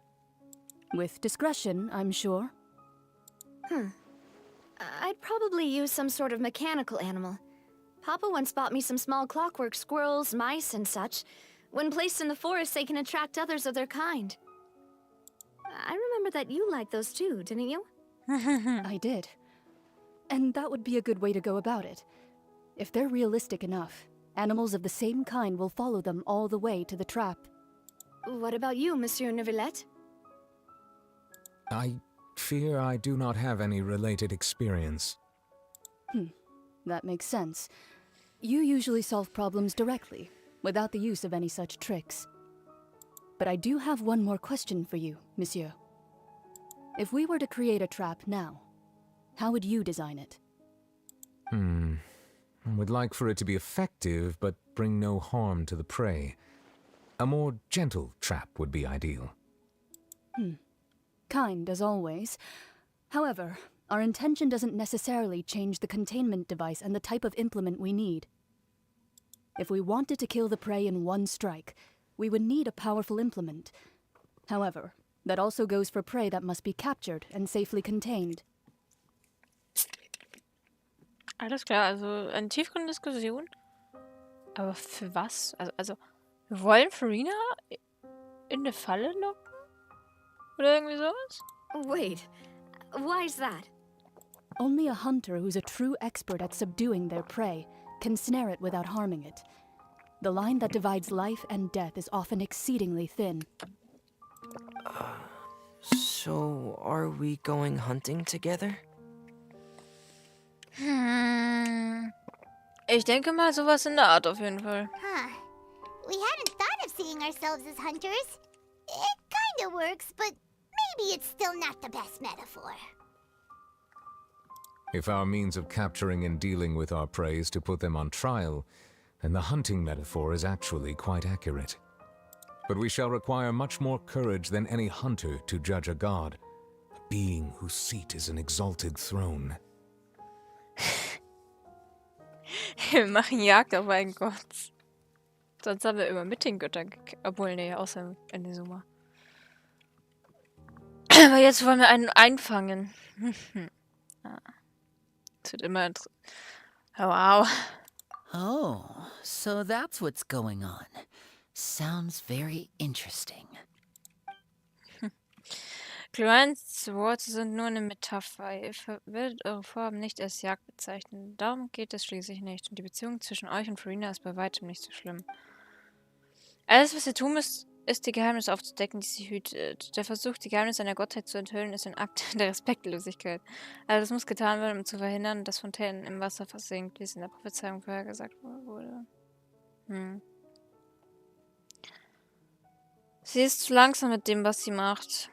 With discretion, I'm sure. I'd probably use some sort of mechanical animal. Papa once bought me some small clockwork squirrels, mice, and such. When placed in the forest, they can attract others of their kind. I remember that you liked those too, didn't you? I did. And that would be a good way to go about it. If they're realistic enough, animals of the same kind will follow them all the way to the trap. What about you, Monsieur Neuvillette? I fear I do not have any related experience. That makes sense. You usually solve problems directly, without the use of any such tricks. But I do have one more question for you, monsieur. If we were to create a trap now, how would you design it? I would like for it to be effective, but bring no harm to the prey. A more gentle trap would be ideal. Kind, as always. However, our intention doesn't necessarily change the containment device and the type of implement we need. If we wanted to kill the prey in one strike, we would need a powerful implement. However, that also goes for prey that must be captured and safely contained. Alles klar, also eine tiefere Diskussion. Aber für was? Also wir wollen Farina in eine Falle locken? Oder irgendwie sowas? Wait, why is that? Only a hunter who's a true expert at subduing their prey can snare it without harming it. The line that divides life and death is often exceedingly thin. So, are we going hunting together? Ich denke mal sowas in der Art auf jeden Fall. We hadn't thought of seeing ourselves as hunters. It kinda works, but maybe it's still not the best metaphor. If our means of capturing and dealing with our prey is to put them on trial, then the hunting metaphor is actually quite accurate. But we shall require much more courage than any hunter to judge a god, a being whose seat is an exalted throne. Wir machen Jagd auf einen Gott. Sonst haben wir immer mit den Göttern obwohl, nee, außer in der Summa. Aber jetzt wollen wir einen einfangen. Das wird immer oh, wow. Oh, so that's what's going on. Sounds very interesting. Cloans Worte sind nur eine Metapher. Ihr werdet eure Vorhaben nicht als Jagd bezeichnen. Darum geht es schließlich nicht. Und die Beziehung zwischen euch und Farina ist bei weitem nicht so schlimm. Alles, was ihr tun müsst, ist, die Geheimnisse aufzudecken, die sie hütet. Der Versuch, die Geheimnisse einer Gottheit zu enthüllen, ist ein Akt der Respektlosigkeit. Also das muss getan werden, um zu verhindern, dass Fontänen im Wasser versinkt, wie es in der Prophezeiung vorhergesagt wurde. Sie ist zu langsam mit dem, was sie macht.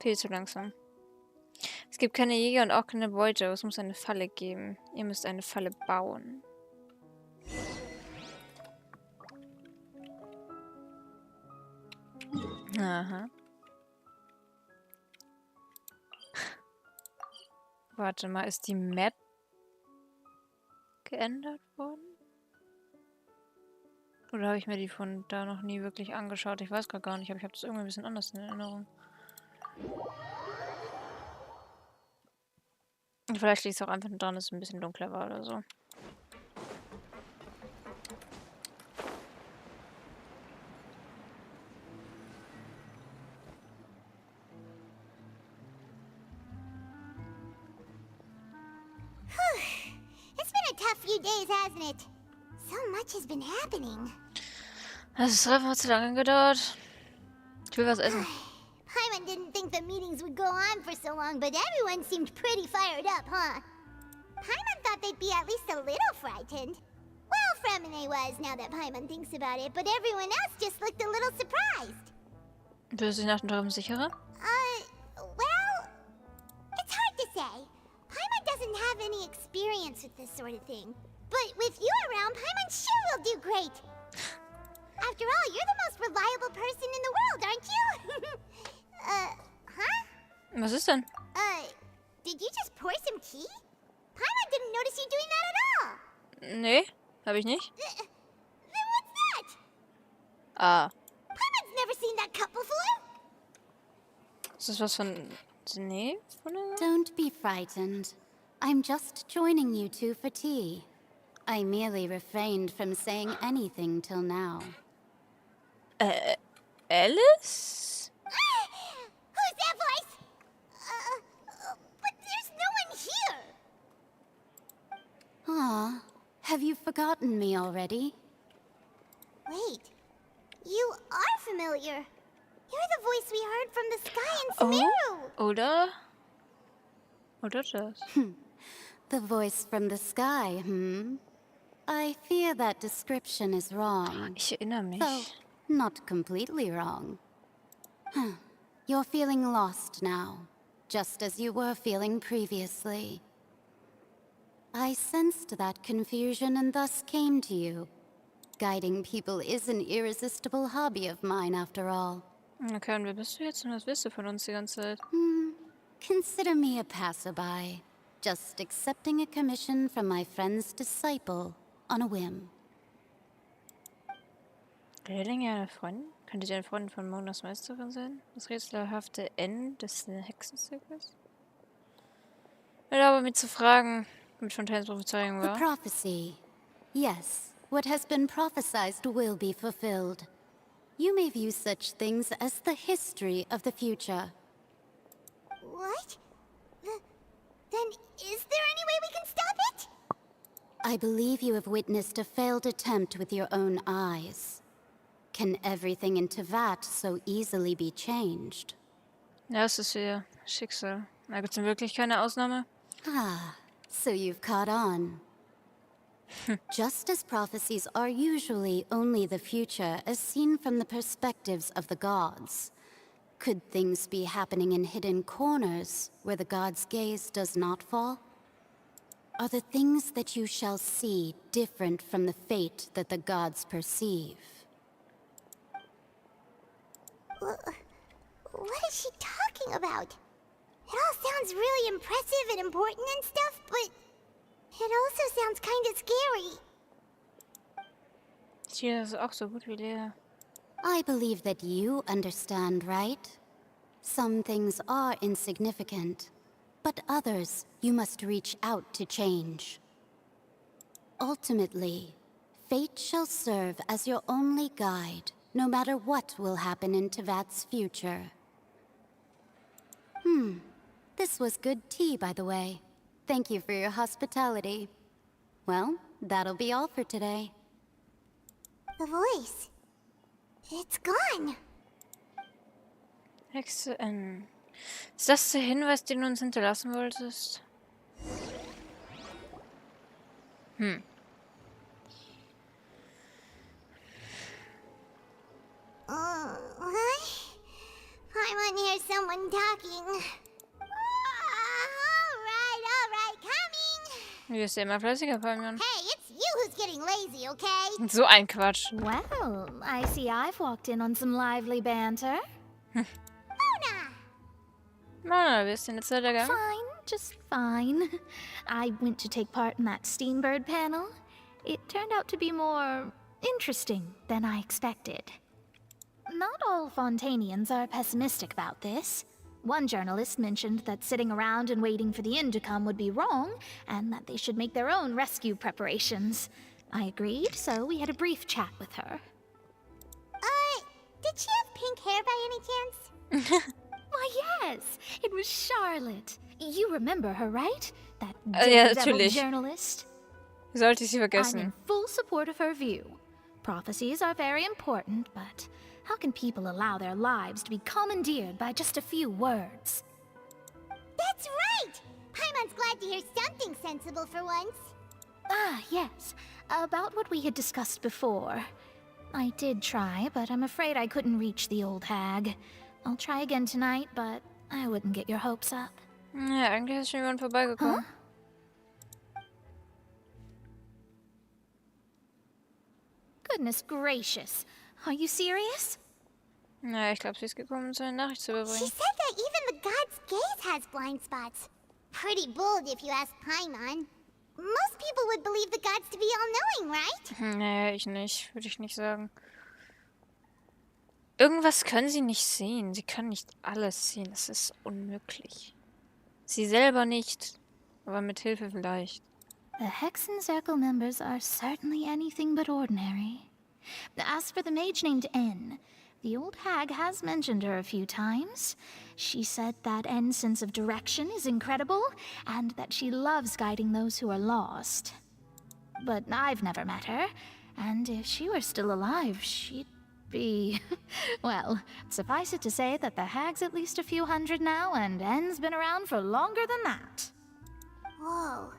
Viel zu langsam. Es gibt keine Jäger und auch keine Beute, aber es muss eine Falle geben. Ihr müsst eine Falle bauen. Aha. Warte mal, ist die Map geändert worden? Oder habe ich mir die von da noch nie wirklich angeschaut? Ich weiß gar nicht, aber ich habe das irgendwie ein bisschen anders in Erinnerung. Vielleicht liegt es auch einfach nur daran, dass es ein bisschen dunkler war oder so. It's been a tough few days, hasn't it? So much has been happening. Das Treffen hat zu lange gedauert. Ich will was essen. Paimon didn't think the meetings would go on for so long, but everyone seemed pretty fired up, huh? Paimon thought they'd be at least a little frightened. Well, Fremine was, now that Paimon thinks about it, but everyone else just looked a little surprised. Fühlst du dich nach dem Treffen sicherer? Well, it's hard to say. Paimon doesn't have any experience with this sort of thing. But with you around, Paimon sure will do great. After all, you're the most reliable person in the world, aren't you? Huh? Was ist denn? Did you just pour some tea? Paimon didn't notice you doing that at all. Nee, hab ich nicht. Then what's that? Ah. Paimon's never seen that cup before. Ist das was von... Nee? Don't be frightened. I'm just joining you two for tea. I merely refrained from saying anything till now. Alice? Who's that voice? But there's no one here. Ah, have you forgotten me already? Wait, you are familiar. You're the voice we heard from the sky in Sumeru. Oder? Oder das? The voice from the sky, I fear that description is wrong. Ich erinnere mich. Though, not completely wrong. You're feeling lost now, just as you were feeling previously. I sensed that confusion and thus came to you. Guiding people is an irresistible hobby of mine, after all. Okay, und wer bist du jetzt und was willst du von uns die ganze Zeit? Consider me a passerby, just accepting a commission from my friend's disciple on a whim. Lehrling einer Freundin? Könnte sie eine Freundin von Monas Meisterin sein? Das rätselhafte N des Hexenzirkels? Ich erlaube mir zu fragen, mit Fontaines Prophezeiung The war. prophecy. Yes, what has been prophesied will be fulfilled. You may view such things as the history of the future. What? Then is there any way we can stop it? I believe you have witnessed a failed attempt with your own eyes. Can everything in Tevat so easily be changed? Ja, es ist ihr Schicksal. Da gibt es wirklich keine Ausnahme. Ah, so you've caught on. Just as prophecies are usually only the future as seen from the perspectives of the gods, could things be happening in hidden corners where the gods' gaze does not fall? Are the things that you shall see different from the fate that the gods perceive? What is she talking about? It all sounds really impressive and important and stuff, but it also sounds kind of scary. Hier ist auch so gut wie leer. I believe that you understand, right? Some things are insignificant, but others you must reach out to change. Ultimately, fate shall serve as your only guide, no matter what will happen in Tevat's future. This was good tea, by the way. Thank you for your hospitality. Well, that'll be all for today. The voice. It's gone. Hexe N. Ist das der Hinweis, den du uns hinterlassen wolltest? What? I want to hear someone talking. Alright, coming. Du bist ja immer fleißiger, Palmion. Hey, it's you who's getting lazy, okay? So ein Quatsch. Well, I see I've walked in on some lively banter. Mona, wie ist denn jetzt der Gang? Fine, just fine. I went to take part in that Steambird panel. It turned out to be more interesting than I expected. Not all Fontanians are pessimistic about this. One journalist mentioned that sitting around and waiting for the end to come would be wrong, and that they should make their own rescue preparations. I agreed, so we had a brief chat with her. Did she have pink hair by any chance? Why, yes! It was Charlotte. You remember her, right? That Ja, devil natürlich. journalist? Sollte ich sie I'm vergessen. in full support of her view. Prophecies are very important, but how can people allow their lives to be commandeered by just a few words? That's right! Paimon's glad to hear something sensible for once. Ah, yes. About what we had discussed before. I did try, but I'm afraid I couldn't reach the old hag. I'll try again tonight, but I wouldn't get your hopes up. Ja, eigentlich ist schon jemand vorbeigekommen. Goodness gracious. Are you serious? Na, ich glaube, sie ist gekommen, um seine Nachricht zu She überbringen. said that even the god's gaze has blind spots. Pretty bold if you ask Paimon. Most people would believe the gods to be all-knowing, right? Nee, ich nicht. Würde ich nicht sagen. Irgendwas können sie nicht sehen. Sie können nicht alles sehen. Das ist unmöglich. Sie selber nicht. Aber mit Hilfe vielleicht. The Hexen Circle members are certainly anything but ordinary. As for the mage named N, the old hag has mentioned her a few times. She said that N's sense of direction is incredible, and that she loves guiding those who are lost. But I've never met her, and if she were still alive, she'd be... well, suffice it to say that the hag's at least a few hundred now, and N's been around for longer than that. Whoa.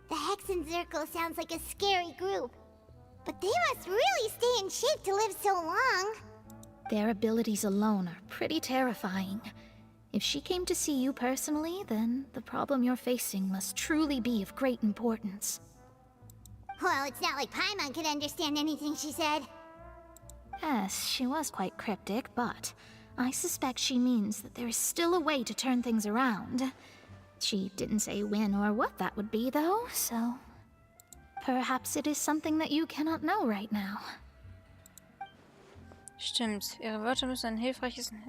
The Hexen Circle sounds like a scary group. But they must really stay in shape to live so long. Their abilities alone are pretty terrifying. If she came to see you personally, then the problem you're facing must truly be of great importance. Well, it's not like Paimon could understand anything she said. Yes, she was quite cryptic, but I suspect she means that there is still a way to turn things around. She didn't say when or what that would be, though, so... perhaps it is something that you cannot know right now. Stimmt. Ihre Wörter müssen einen hilfreichen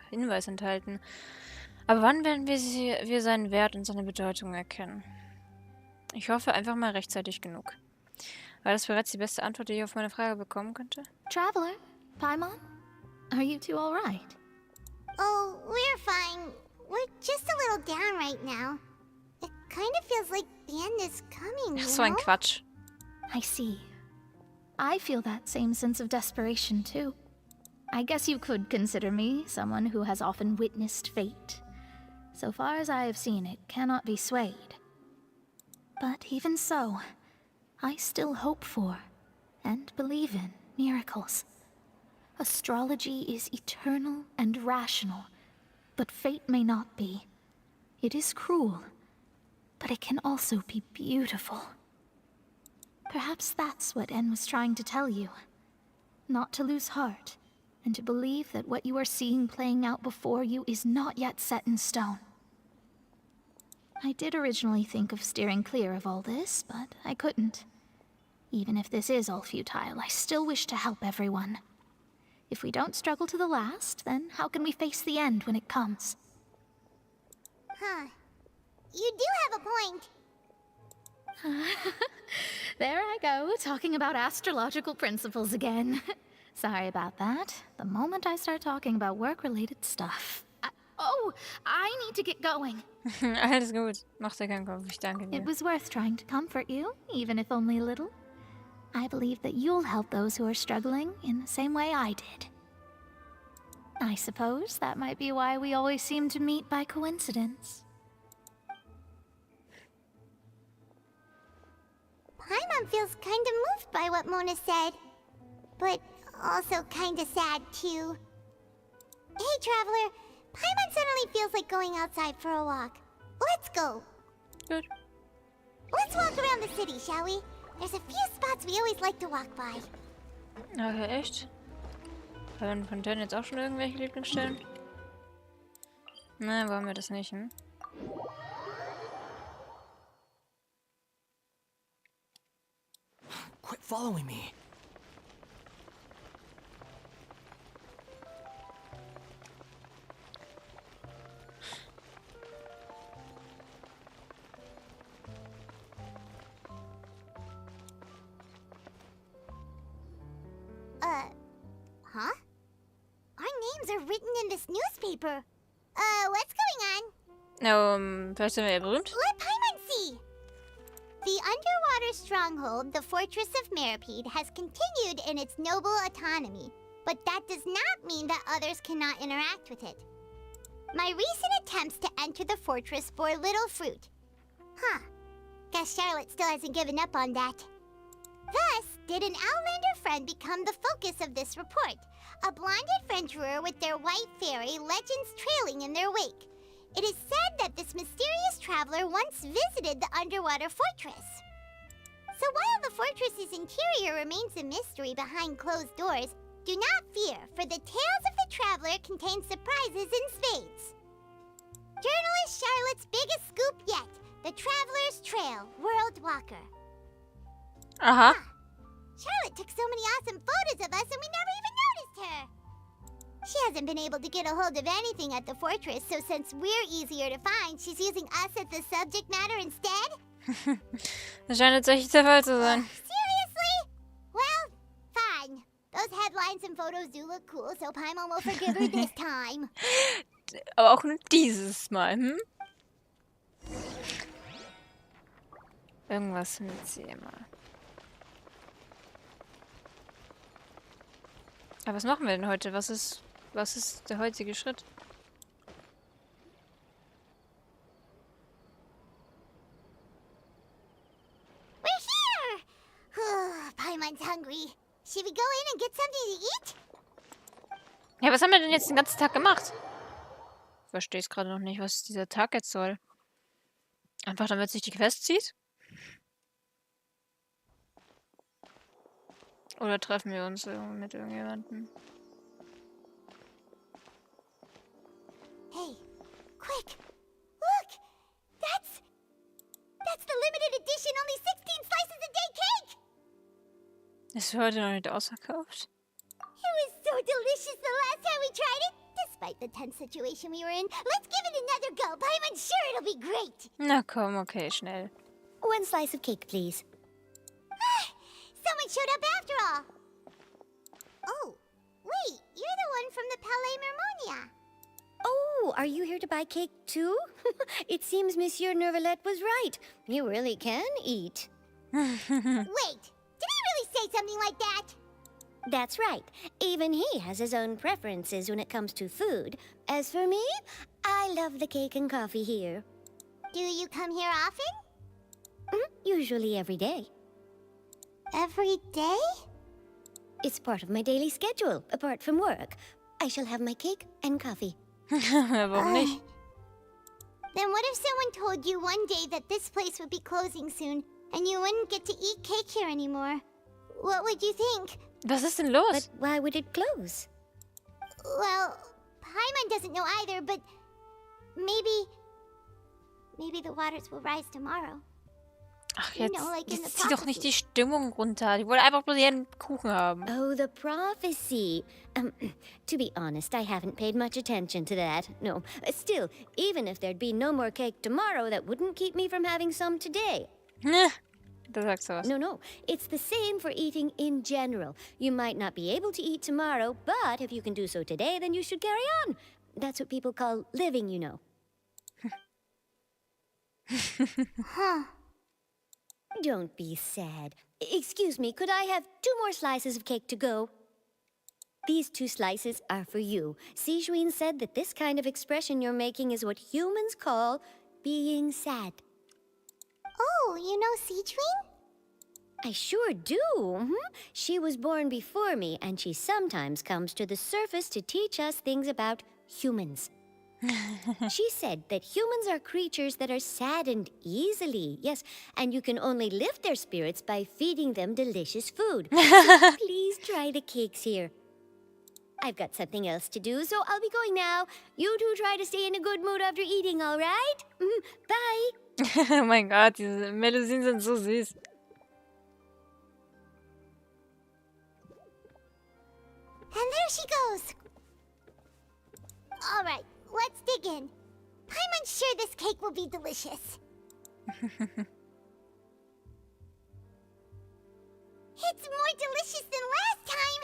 Hinweis enthalten. Aber wann werden wir seinen Wert und seine Bedeutung erkennen? Ich hoffe einfach mal rechtzeitig genug. War das bereits die beste Antwort, die ich auf meine Frage bekommen könnte? Traveler, Paimon, are you two all right? Oh, we're fine. We're just a little down right now. It kind of feels like the end is coming, Ach, so ein Quatsch. I see. I feel that same sense of desperation, too. I guess you could consider me someone who has often witnessed fate. So far as I have seen, it cannot be swayed. But even so, I still hope for, and believe in, miracles. Astrology is eternal and rational, but fate may not be. It is cruel, but it can also be beautiful. Perhaps that's what N was trying to tell you. Not to lose heart, and to believe that what you are seeing playing out before you is not yet set in stone. I did originally think of steering clear of all this, but I couldn't. Even if this is all futile, I still wish to help everyone. If we don't struggle to the last, then how can we face the end when it comes? Huh. You do have a point. There I go, talking about astrological principles again. Sorry about that. The moment I start talking about work-related stuff... I need to get going. Alles gut. Mach dir keinen Kopf. Ich danke dir. It was worth trying to comfort you, even if only a little. I believe that you'll help those who are struggling in the same way I did. I suppose that might be why we always seem to meet by coincidence. Paimon feels kind of moved by what Mona said. But also kind of sad, too. Hey, Traveler. Paimon suddenly feels like going outside for a walk. Let's go. Good. Let's walk around the city, shall we? There's a few spots we always like to walk by. Okay, echt? Haben von denen jetzt auch schon irgendwelche Lieblingsstellen? Nein, wollen wir das nicht, hm? Quit following me. are written in this newspaper. What's going on? Vielleicht sind wir ja berühmt. Let Paimon see! The underwater stronghold, the Fortress of Meripede, has continued in its noble autonomy, but that does not mean that others cannot interact with it. My recent attempts to enter the fortress bore little fruit. Huh. Guess Charlotte still hasn't given up on that. Thus, did an Outlander friend become the focus of this report, a blonde adventurer with their white fairy legends trailing in their wake. It is said that this mysterious traveler once visited the underwater fortress. So while the fortress's interior remains a mystery behind closed doors, do not fear, for the tales of the traveler contain surprises in spades. Journalist Charlotte's biggest scoop yet, the Traveler's Trail, World Walker. Charlotte took so many awesome photos of us and we never even noticed her. She hasn't been able to get a hold of anything at the fortress, so since we're easier to find, she's using us as the subject matter instead? Das scheint tatsächlich der Fall zu sein. Seriously? Well, fine. Those headlines and photos do look cool, so Paimon will forgive her this time. Aber auch nur dieses Mal, hm? Irgendwas mit sie immer. Aber was machen wir denn heute? Was ist der heutige Schritt? We're here! Paimon's hungry. Should we go in and get something to eat? Ja, was haben wir denn jetzt den ganzen Tag gemacht? Ich verstehe es gerade noch nicht, was dieser Tag jetzt soll. Einfach damit sich die Quest zieht? Oder treffen wir uns mit irgendjemandem? Hey, quick! Look! That's the limited edition only 16 slices a day cake! Ist für heute noch nicht ausverkauft? It was so delicious the last time we tried it! Despite the tense situation we were in, let's give it another go. I'm sure it'll be great! Na komm, okay, schnell. 1 slice of cake, please. Someone showed up after all! Oh, wait, you're the one from the Palais Mermonia. Oh, are you here to buy cake too? It seems Monsieur Nervalette was right. You really can eat. Wait, did he really say something like that? That's right. Even he has his own preferences when it comes to food. As for me, I love the cake and coffee here. Do you come here often? Usually every day. Every day? It's part of my daily schedule, apart from work. I shall have my cake and coffee. Warum nicht? Then what if someone told you one day that this place would be closing soon, and you wouldn't get to eat cake here anymore? What would you think? Was ist denn los? But why would it close? Well, Paimon doesn't know either, but maybe the waters will rise tomorrow. Ach, jetzt zieh doch nicht die Stimmung runter. Die wollte einfach bloß ihren Kuchen haben. Oh, the prophecy. To be honest, I haven't paid much attention to that. No. Still, even if there'd be no more cake tomorrow, that wouldn't keep me from having some today. Da sagst du was. No. It's the same for eating in general. You might not be able to eat tomorrow, but if you can do so today, then you should carry on. That's what people call living, you know. Huh. Don't be sad. Excuse me, could I have 2 more slices of cake to go? These 2 slices are for you. Sijuin said that this kind of expression you're making is what humans call being sad. Oh, you know Sijuin? I sure do. She was born before me, and she sometimes comes to the surface to teach us things about humans. She said that humans are creatures that are saddened easily, yes, and you can only lift their spirits by feeding them delicious food. So please try the cakes here. I've got something else to do, so I'll be going now. You two try to stay in a good mood after eating, all right? Bye. Oh mein Gott, diese Melusinen sind so süß. And there she goes. All right. Let's dig in. I'm sure this cake will be delicious. It's more delicious than last time.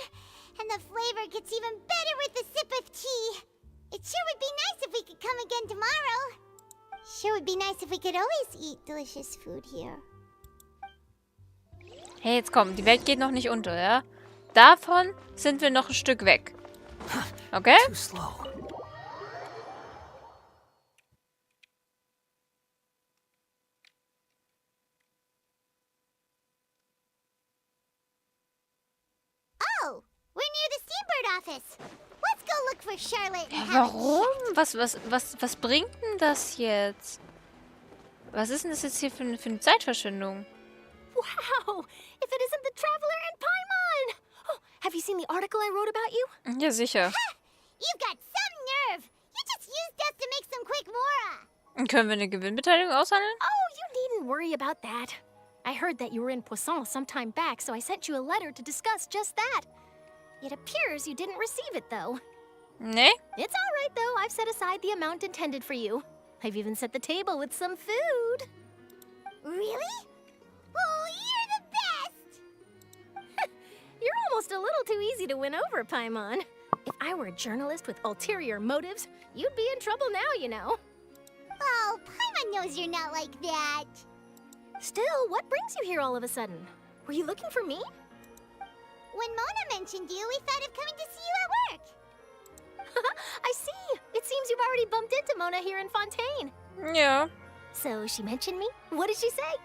And the flavor gets even better with a sip of tea. It sure would be nice if we could come again tomorrow. Sure would be nice if we could always eat delicious food here. Hey, jetzt komm, die Welt geht noch nicht unter, ja? Davon sind wir noch ein Stück weg. Okay? Too slow. Oh, we're near the Steambird office. Let's go look for Charlotte and have a Warum? Was bringt denn das jetzt? Was ist denn das jetzt hier für eine Zeitverschwendung? Wow! If it isn't the Traveler and Paimon! Oh, have you seen the article I wrote about you? Ja, sicher. You've got some nerve. You just used us to make some quick mora. Können wir eine Gewinnbeteiligung aushandeln? Oh, you needn't worry about that. I heard that you were in Poisson some time back, so I sent you a letter to discuss just that. It appears you didn't receive it, though. Nee? It's all right, though. I've set aside the amount intended for you. I've even set the table with some food. Really? Oh, you're the best! You're almost a little too easy to win over, Paimon. If I were a journalist with ulterior motives, you'd be in trouble now, you know. Oh, Paimon knows you're not like that. Still, what brings you here all of a sudden? Were you looking for me? When Mona mentioned you, we thought of coming to see you at work. I see. It seems you've already bumped into Mona here in Fontaine. Yeah. So she mentioned me? What did she say?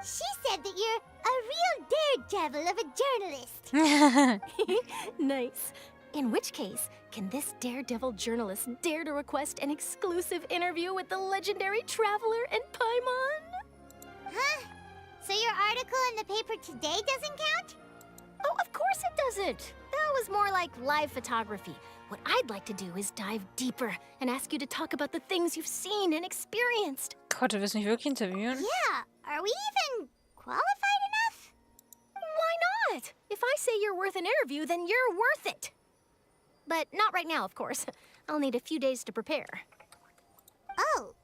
She said that you're a real daredevil of a journalist. Nice. In which case, can this daredevil journalist dare to request an exclusive interview with the legendary Traveler and Paimon? Huh? So your article in the paper today doesn't count? Oh, of course it doesn't. That was more like live photography. What I'd like to do is dive deeper and ask you to talk about the things you've seen and experienced. Gott, du willst mich wirklich interviewen? Yeah. Are we even qualified enough? Why not? If I say you're worth an interview, then you're worth it. But not right now, of course. I'll need a few days to prepare. Oh,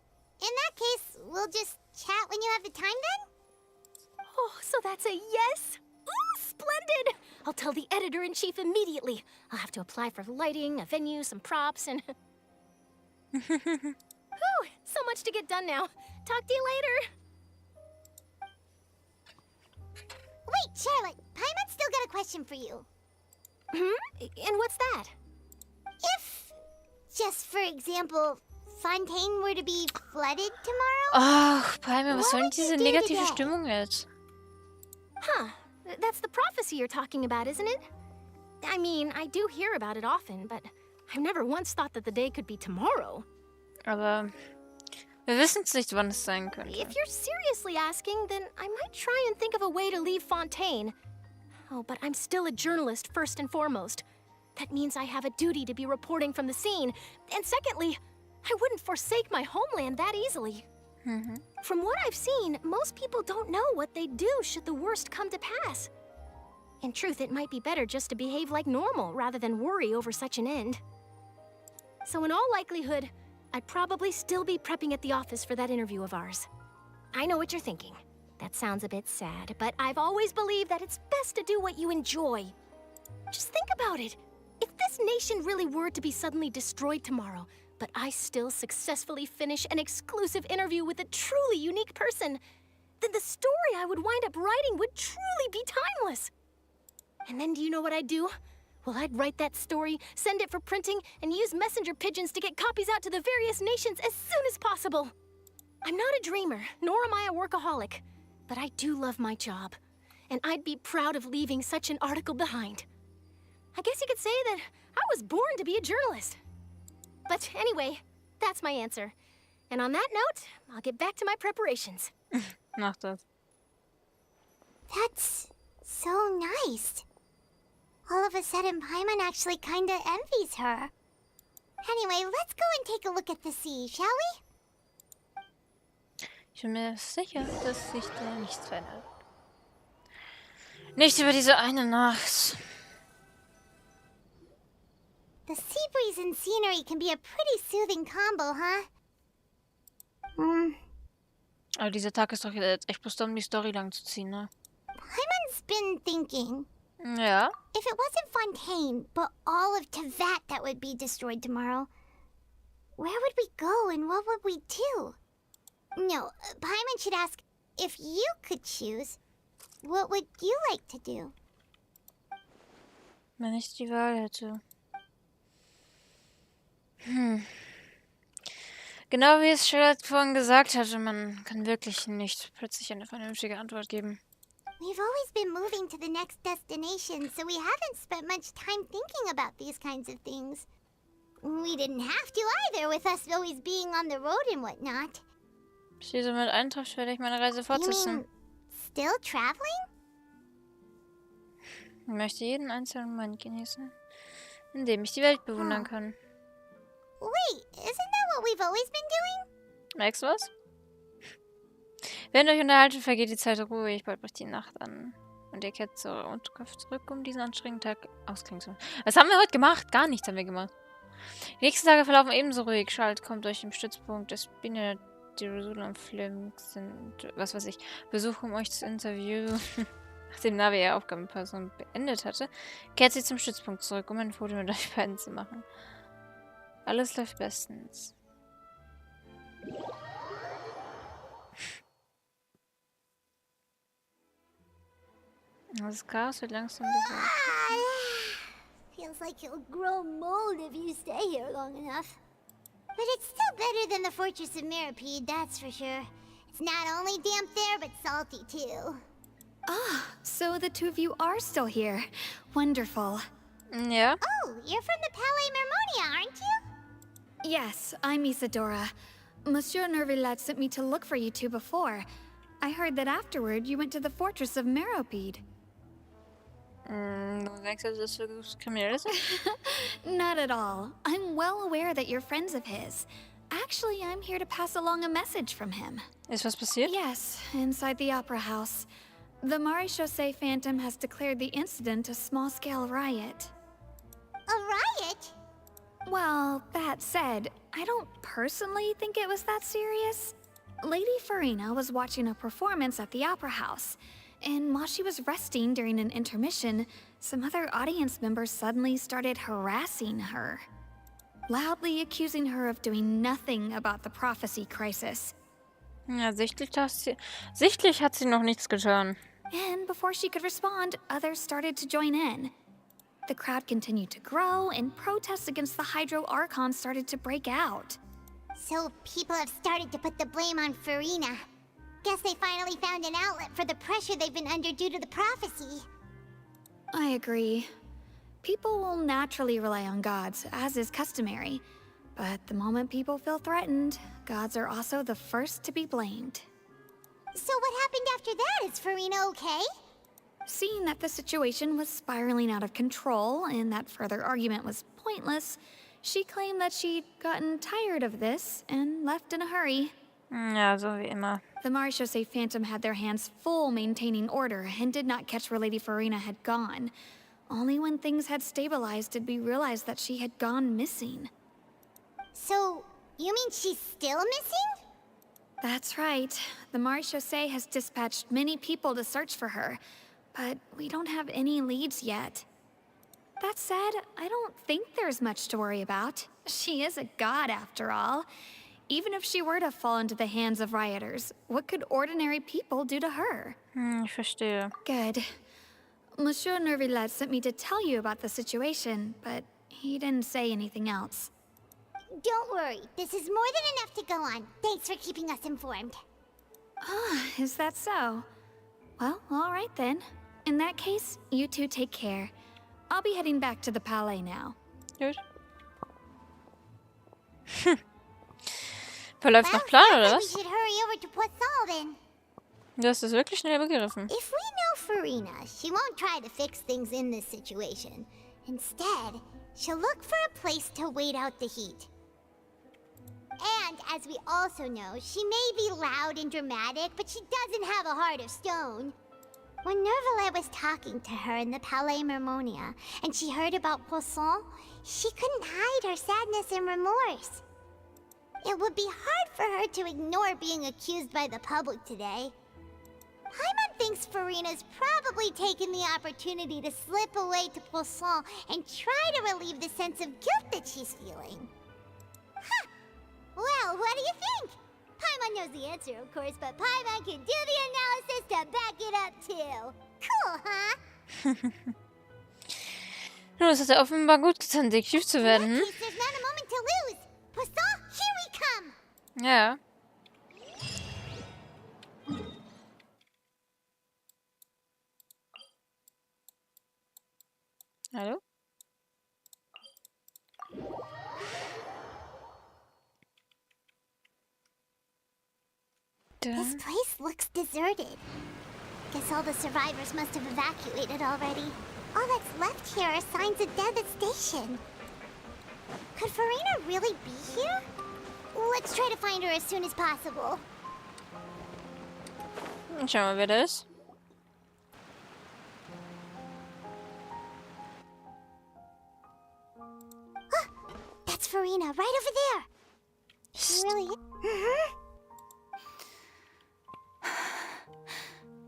in that case, we'll just chat when you have the time then? Oh, so that's a yes? Ooh, splendid! I'll tell the editor-in-chief immediately. I'll have to apply for lighting, a venue, some props, and... Whew, so much to get done now. Talk to you later. Wait, Charlotte, Paimon's still got a question for you. And what's that? If, just for example, Fontaine were to be flooded tomorrow... Ach, Paimon, was soll denn diese negative Stimmung jetzt? Huh. That's the prophecy you're talking about, isn't it? I mean, I do hear about it often, but I've never once thought that the day could be tomorrow. Aber wir wissen es nicht, wann es sein könnte. If you're seriously asking, then I might try and think of a way to leave Fontaine. Oh, but I'm still a journalist first and foremost. That means I have a duty to be reporting from the scene. And secondly, I wouldn't forsake my homeland that easily. From what I've seen, most people don't know what they'd do should the worst come to pass. In truth, it might be better just to behave like normal rather than worry over such an end. So in all likelihood, I'd probably still be prepping at the office for that interview of ours. I know what you're thinking. That sounds a bit sad, but I've always believed that it's best to do what you enjoy. Just think about it. If this nation really were to be suddenly destroyed tomorrow, but I still successfully finish an exclusive interview with a truly unique person, then the story I would wind up writing would truly be timeless. And then do you know what I'd do? Well, I'd write that story, send it for printing, and use messenger pigeons to get copies out to the various nations as soon as possible. I'm not a dreamer, nor am I a workaholic, but I do love my job, and I'd be proud of leaving such an article behind. I guess you could say that I was born to be a journalist. But anyway, that's my answer. And on that note, I'll get back to my preparations. Mach das. That's so nice. All of a sudden, Paimon actually kinda envies her. Anyway, let's go and take a look at the sea, shall we? Ich bin mir sicher, dass sich da nichts verändert. Nicht über diese eine Nacht. The sea breeze and scenery can be a pretty soothing combo, huh? Aber dieser Tag ist doch jetzt echt bloß da, um die Story lang zu ziehen, ne? Paimon's been thinking. Ja. If it wasn't Fontaine, but all of Tevat that would be destroyed tomorrow, where would we go and what would we do? No, Paimon should ask, if you could choose, what would you like to do? Wenn ich die Wahl hätte. Genau wie es Charlotte vorhin gesagt hatte, man kann wirklich nicht plötzlich eine vernünftige Antwort geben. We've always been moving to the next destination, so we haven't spent much time thinking about these kinds of things. We didn't have to either, with us always being on the road and whatnot. Bis diese mit eintrifft, werde ich meine Reise fortsetzen. Still traveling? Ich möchte jeden einzelnen Moment genießen, indem ich die Welt bewundern kann. Wait, isn't that what we've always been doing? Merkst du was? Während euch unterhalten, vergeht die Zeit ruhig, bald bricht die Nacht an. Und ihr kehrt zur Unterkunft zurück, um diesen anstrengenden Tag ausklingen zu lassen. Was haben wir heute gemacht? Gar nichts haben wir gemacht. Die nächsten Tage verlaufen ebenso ruhig. Schalt kommt durch den Stützpunkt des Spinner, die Jerusalem Film sind, was weiß ich, Besuch, um euch zu interviewen. Nachdem Navi ihre Aufgabenperson beendet hatte, kehrt sie zum Stützpunkt zurück, um ein Foto mit euch beiden zu machen. Alles läuft bestens. Das Chaos wird langsam bewegt. Feels like you'll grow mold if you stay here long enough. But it's still better than the Fortress of Meropide, that's for sure. It's not only damp there, but salty too. Ah, so the two of you are still here. Wonderful. Yeah. Oh, you're from the Palais Mermonia, aren't you? Yes, I'm Isadora. Monsieur Nervillat sent me to look for you two before. I heard that afterward you went to the Fortress of Meropide. Du denkst, dass das für Kriminelle ist? Not at all. I'm well aware that you're friends of his. Actually, I'm here to pass along a message from him. Ist was passiert? Yes, inside the Opera House. The Maréchaussée Phantom has declared the incident a small-scale riot. A riot? Well, that said, I don't personally think it was that serious. Lady Farina was watching a performance at the Opera House, and while she was resting during an intermission, some other audience members suddenly started harassing her, loudly accusing her of doing nothing about the prophecy crisis. Ja, sichtlich hat sie noch nichts getan. And before she could respond, others started to join in. The crowd continued to grow, and protests against the Hydro Archon started to break out. So people have started to put the blame on Farina. Guess they finally found an outlet for the pressure they've been under due to the prophecy. I agree. People will naturally rely on gods, as is customary. But the moment people feel threatened, gods are also the first to be blamed. So what happened after that? Is Farina okay? Seeing that the situation was spiraling out of control and that further argument was pointless, she claimed that she'd gotten tired of this and left in a hurry. Ja, so wie immer. The Maréchaussée Phantom had their hands full maintaining order and did not catch where Lady Farina had gone. Only when things had stabilized did we realize that she had gone missing. So, you mean she's still missing? That's right. The Maréchaussée has dispatched many people to search for her, but we don't have any leads yet. That said, I don't think there's much to worry about. She is a god after all. Even if she were to fall into the hands of rioters, what could ordinary people do to her? Ich verstehe. Good. Monsieur Nervillat sent me to tell you about the situation, but he didn't say anything else. Don't worry, this is more than enough to go on. Thanks for keeping us informed. Ah, is that so? Well, all right then. In that case, you two take care. I'll be heading back to the Palais now. Gut. Verläuft nach Plan, oder was? We should hurry over to Poisson then. Du hast es wirklich schnell begriffen. If we know Farina, she won't try to fix things in this situation. Instead, she'll look for a place to wait out the heat. And as we also know, she may be loud and dramatic, but she doesn't have a heart of stone. When Nervillat was talking to her in the Palais Mermonia, and she heard about Poisson, she couldn't hide her sadness and remorse. It would be hard for her to ignore being accused by the public today. Paimon thinks Furina's probably taken the opportunity to slip away to Poisson and try to relieve the sense of guilt that she's feeling. Huh. Well, what do you think? Paimon knows the answer, of course, but Paimon can do the analysis to back it up, too. Cool, huh? Nun, es hat ja offenbar gut getan, Detektiv zu werden, hm? There's not a moment to lose. Poisson, here we come. Ja. Hallo? This place looks deserted. Guess all the survivors must have evacuated already. All that's left here are signs of devastation. Could Furina really be here? Let's try to find her as soon as possible. Schauen wir mal, wer das ist. That's Furina, right over there. Really?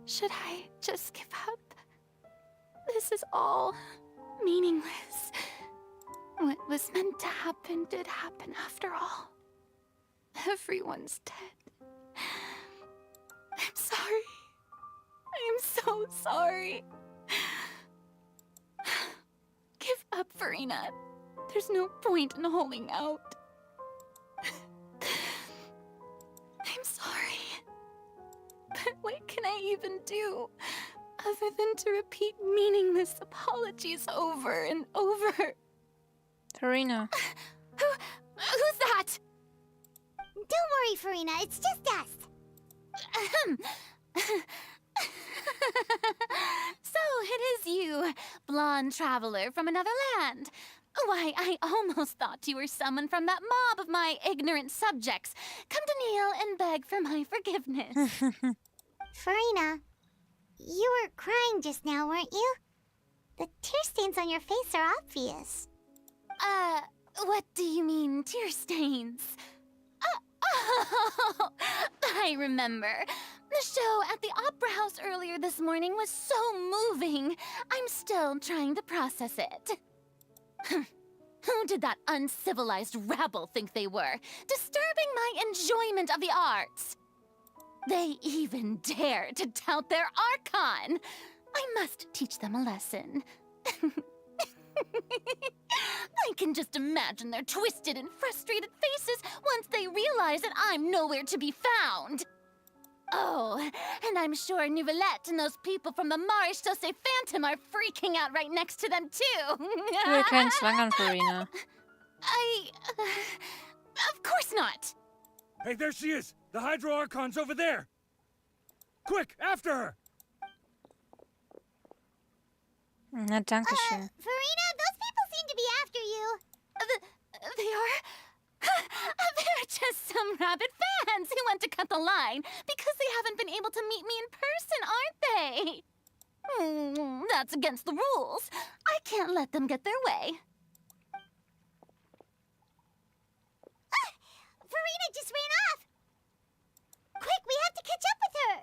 Should I just give up? This is all meaningless. What was meant to happen did happen after all. Everyone's dead. I'm sorry. I'm so sorry. Give up, Furina. There's no point in holding out. I'm sorry. But what can I even do other than to repeat meaningless apologies over and over? Furina. Who's that? Don't worry, Furina. It's just us. So it is you, blonde traveler from another land. Why, I almost thought you were someone from that mob of my ignorant subjects. Come to kneel and beg for my forgiveness. Furina, you were crying just now, weren't you? The tear stains on your face are obvious. What do you mean, tear stains? Oh, I remember. The show at the Opera House earlier this morning was so moving. I'm still trying to process it. Who did that uncivilized rabble think they were, disturbing my enjoyment of the arts? They even dare to tout their Archon. I must teach them a lesson. I can just imagine their twisted and frustrated faces once they realize that I'm nowhere to be found. Oh, and I'm sure Nouvellette and those people from the Maréchaussée Phantom are freaking out right next to them, too. Wir können zwangern, Furina. Of course not. Hey, there she is! The Hydro Archon's over there! Quick, after her! Na, danke schön. Furina, those people seem to be after you. They are? They're just some rabid fans who want to cut the line because they haven't been able to meet me in person, aren't they? That's against the rules. I can't let them get their way. Furina just ran off. Quick, we have to catch up with her.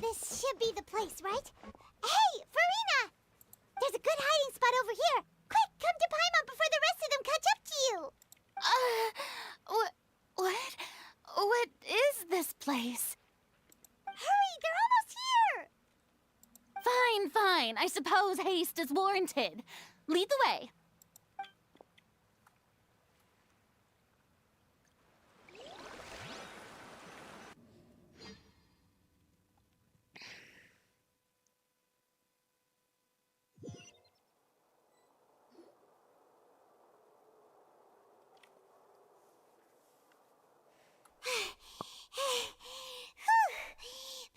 This should be the place, right? Hey, Furina! There's a good hiding spot over here. Quick, come to Paimon before the rest of them catch up to you. What is this place? Hurry, they're almost here. Fine. I suppose haste is warranted. Lead the way.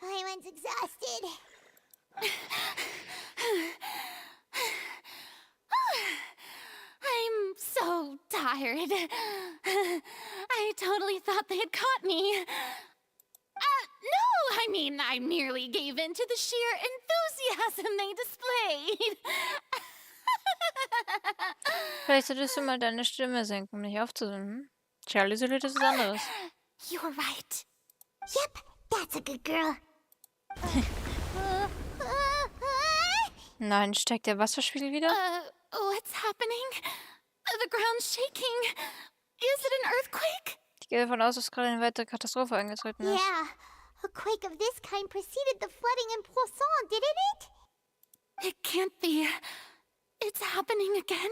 Paimon's exhausted. tired. I totally thought they had caught me. No, I mean, I merely gave in to the sheer enthusiasm they displayed. Vielleicht solltest du mal deine Stimme senken, um nicht aufzusingen. Charlie isoliert ist was anderes. You were right. Yep, that's a good girl. Nein, steigt der Wasserspiegel wieder? What's happening? The ground's shaking. Is it an earthquake? Ich gehe davon aus, dass gerade eine weitere Katastrophe eingetreten ist. Yeah, a quake of this kind preceded the flooding in Poisson, didn't it? It can't be. It's happening again.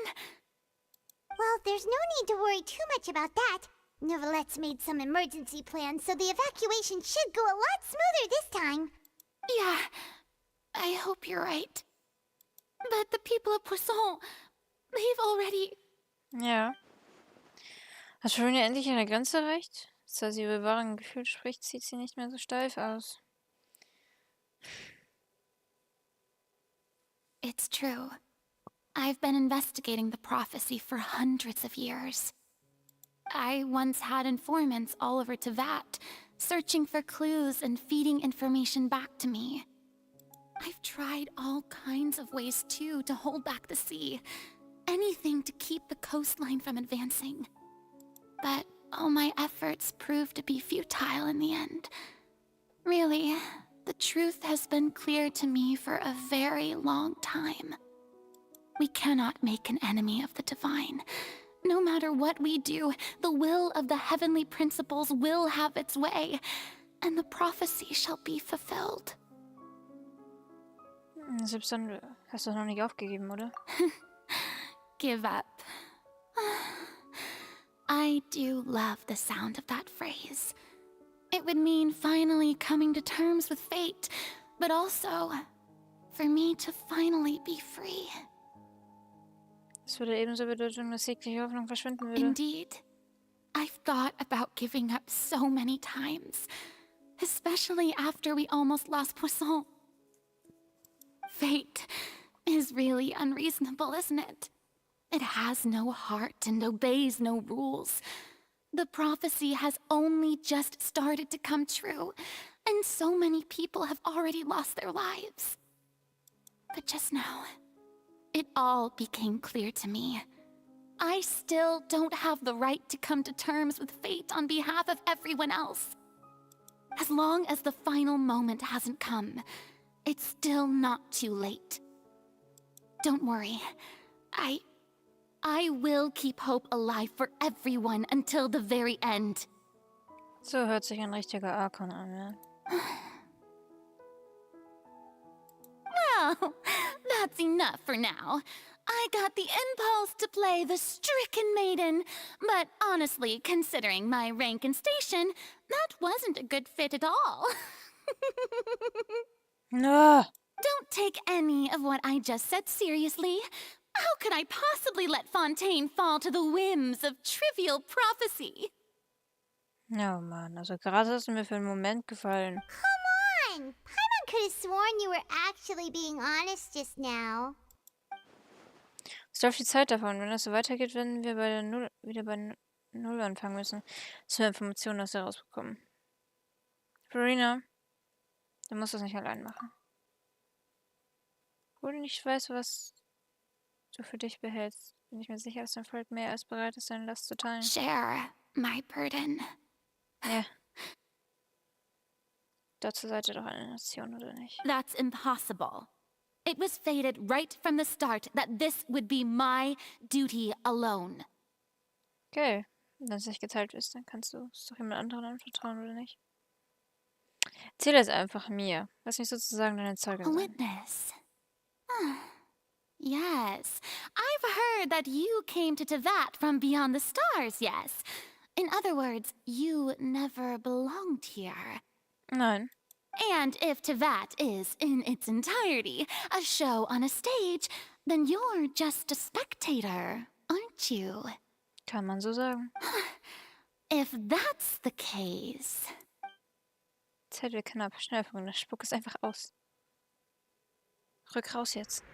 Well, there's no need to worry too much about that. Neverlette's made some emergency plans, so the evacuation should go a lot smoother this time. Yeah, I hope you're right. But the people of Poisson, they've already... Ja. Hat Vroni endlich ihre Grenze erreicht? Als sie über wahren Gefühl spricht, sieht sie nicht mehr so steif aus. It's true. I've been investigating the prophecy for hundreds of years. I once had informants all over Teyvat, searching for clues and feeding information back to me. I've tried all kinds of ways, too, to hold back the sea. Anything to keep the coastline from advancing. But all my efforts proved to be futile in the end. Really, the truth has been clear to me for a very long time. We cannot make an enemy of the divine. No matter what we do, the will of the heavenly principles will have its way, and the prophecy shall be fulfilled. Selbst dann hast du noch nicht aufgegeben, oder? Give up. I do love the sound of that phrase. It would mean finally coming to terms with fate, but also for me to finally be free. Es würde ebenso bedeuten, dass jegliche Hoffnung verschwinden würde. Indeed. I've thought about giving up so many times, especially after we almost lost Poisson. Fate is really unreasonable, isn't it? It has no heart and obeys no rules. The prophecy has only just started to come true, and so many people have already lost their lives. But just now, it all became clear to me. I still don't have the right to come to terms with fate on behalf of everyone else. As long as the final moment hasn't come, it's still not too late. Don't worry. I will keep hope alive for everyone until the very end. So hört sich ein richtiger Archon an, ja? Well, that's enough for now. I got the impulse to play the stricken maiden, but honestly, considering my rank and station, that wasn't a good fit at all. No. Don't take any of what I just said seriously. How could I possibly let Fontaine fall to the whims of trivial prophecy? Ja, Mann, also gerade hast du mir für einen Moment gefallen. Come on! Paimon could have sworn you were actually being honest just now. Es läuft die Zeit davon. Wenn das so weitergeht, werden wir bei der wieder bei Null anfangen müssen. Dass wir Informationen aus herausbekommen. Verena, du musst das nicht allein machen. Obwohl du nicht weißt, was du für dich behältst, bin ich mir sicher, dass dein Volk mehr als bereit ist, seine Last zu teilen. Share my burden. Ja. Dazu seid ihr doch eine Nation, oder nicht? That's impossible. It was fated right from the start that this would be my duty alone. Okay. Wenn es nicht geteilt ist, dann kannst du es doch jemand anderen anvertrauen, oder nicht? Erzähl es einfach mir. Lass mich sozusagen deine Zeuge A sein. witness. Yes. I've heard that you came to Teyvat from beyond the stars, yes. In other words, you never belonged here. Nein. And if Teyvat is, in its entirety, a show on a stage, then you're just a spectator, aren't you? Kann man so sagen. If that's the case... Zeit wird knapp. Schnell, Freunde. Spuck es einfach aus. Rück raus jetzt.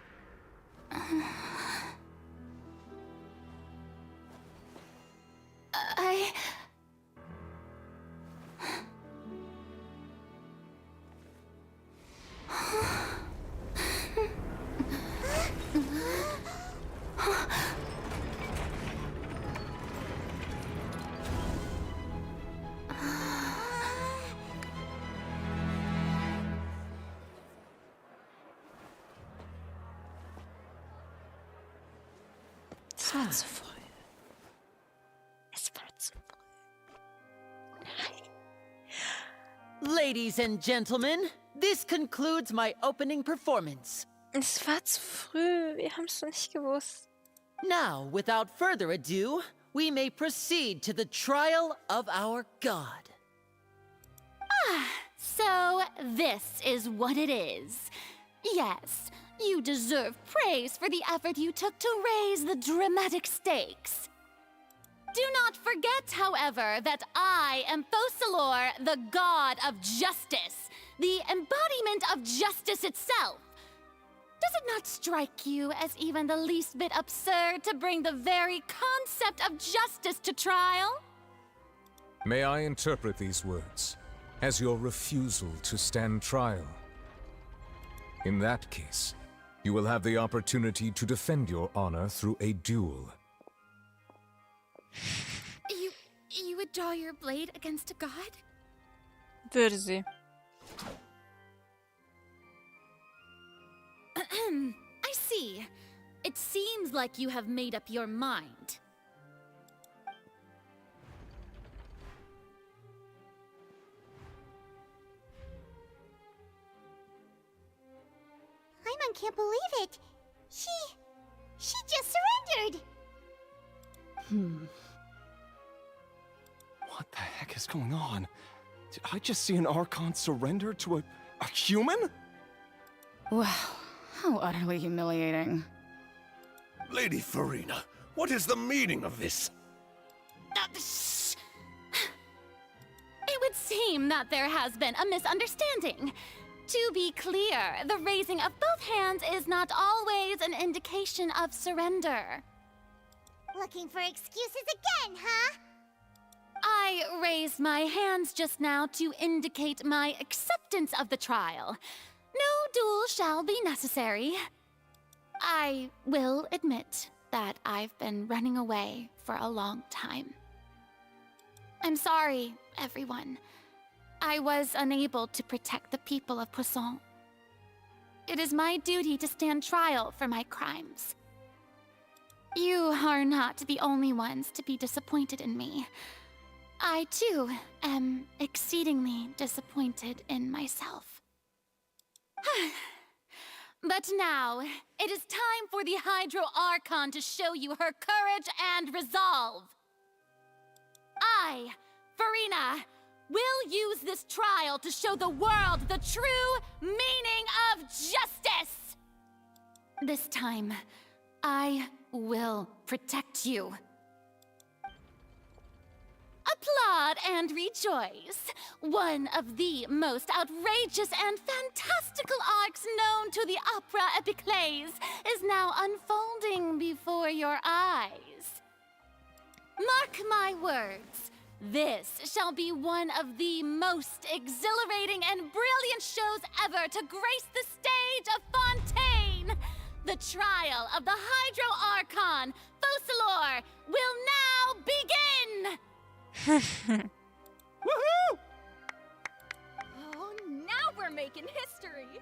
Es war zu früh. Es war zu früh. Ladies and gentlemen, this concludes my opening performance. Es war zu früh. Wir haben es nicht gewusst. Now, without further ado, we may proceed to the trial of our god. So, this is what it is. Yes, you deserve praise for the effort you took to raise the dramatic stakes. Do not forget, however, that I am Fosalor, the god of justice, the embodiment of justice itself. Does it not strike you as even the least bit absurd to bring the very concept of justice to trial? May I interpret these words as your refusal to stand trial? In that case, you will have the opportunity to defend your honor through a duel. You would draw your blade against a god? Würde sie. I see. It seems like you have made up your mind. Paimon can't believe it. She just surrendered. What the heck is going on? Did I just see an Archon surrender to a human? Wow, how utterly humiliating. Lady Farina, what is the meaning of this? Shh. It would seem that there has been a misunderstanding. To be clear, the raising of both hands is not always an indication of surrender. Looking for excuses again, huh? I raised my hands just now to indicate my acceptance of the trial. No duel shall be necessary. I will admit that I've been running away for a long time. I'm sorry, everyone. I was unable to protect the people of Poisson. It is my duty to stand trial for my crimes. You are not the only ones to be disappointed in me. I, too, am exceedingly disappointed in myself. But now, it is time for the Hydro Archon to show you her courage and resolve. I, Farina, will use this trial to show the world the true meaning of justice! This time, I will protect you. Applaud and rejoice. One of the most outrageous and fantastical arcs known to the opera epiclese is now unfolding before your eyes. Mark my words. This shall be one of the most exhilarating and brilliant shows ever to grace the stage of Fontaine. The trial of the Hydro Archon, Fosalor, will now begin! Woohoo! Oh, now we're making history.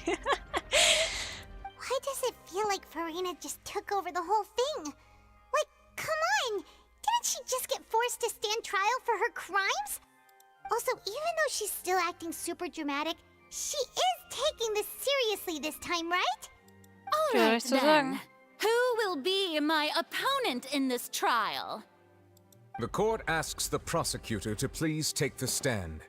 Why does it feel like Farina just took over the whole thing? Like, come on! Didn't she just get forced to stand trial for her crimes? Also, even though she's still acting super dramatic, she is taking this seriously this time, right? All right, then. Who will be my opponent in this trial? The court asks the prosecutor to please take the stand.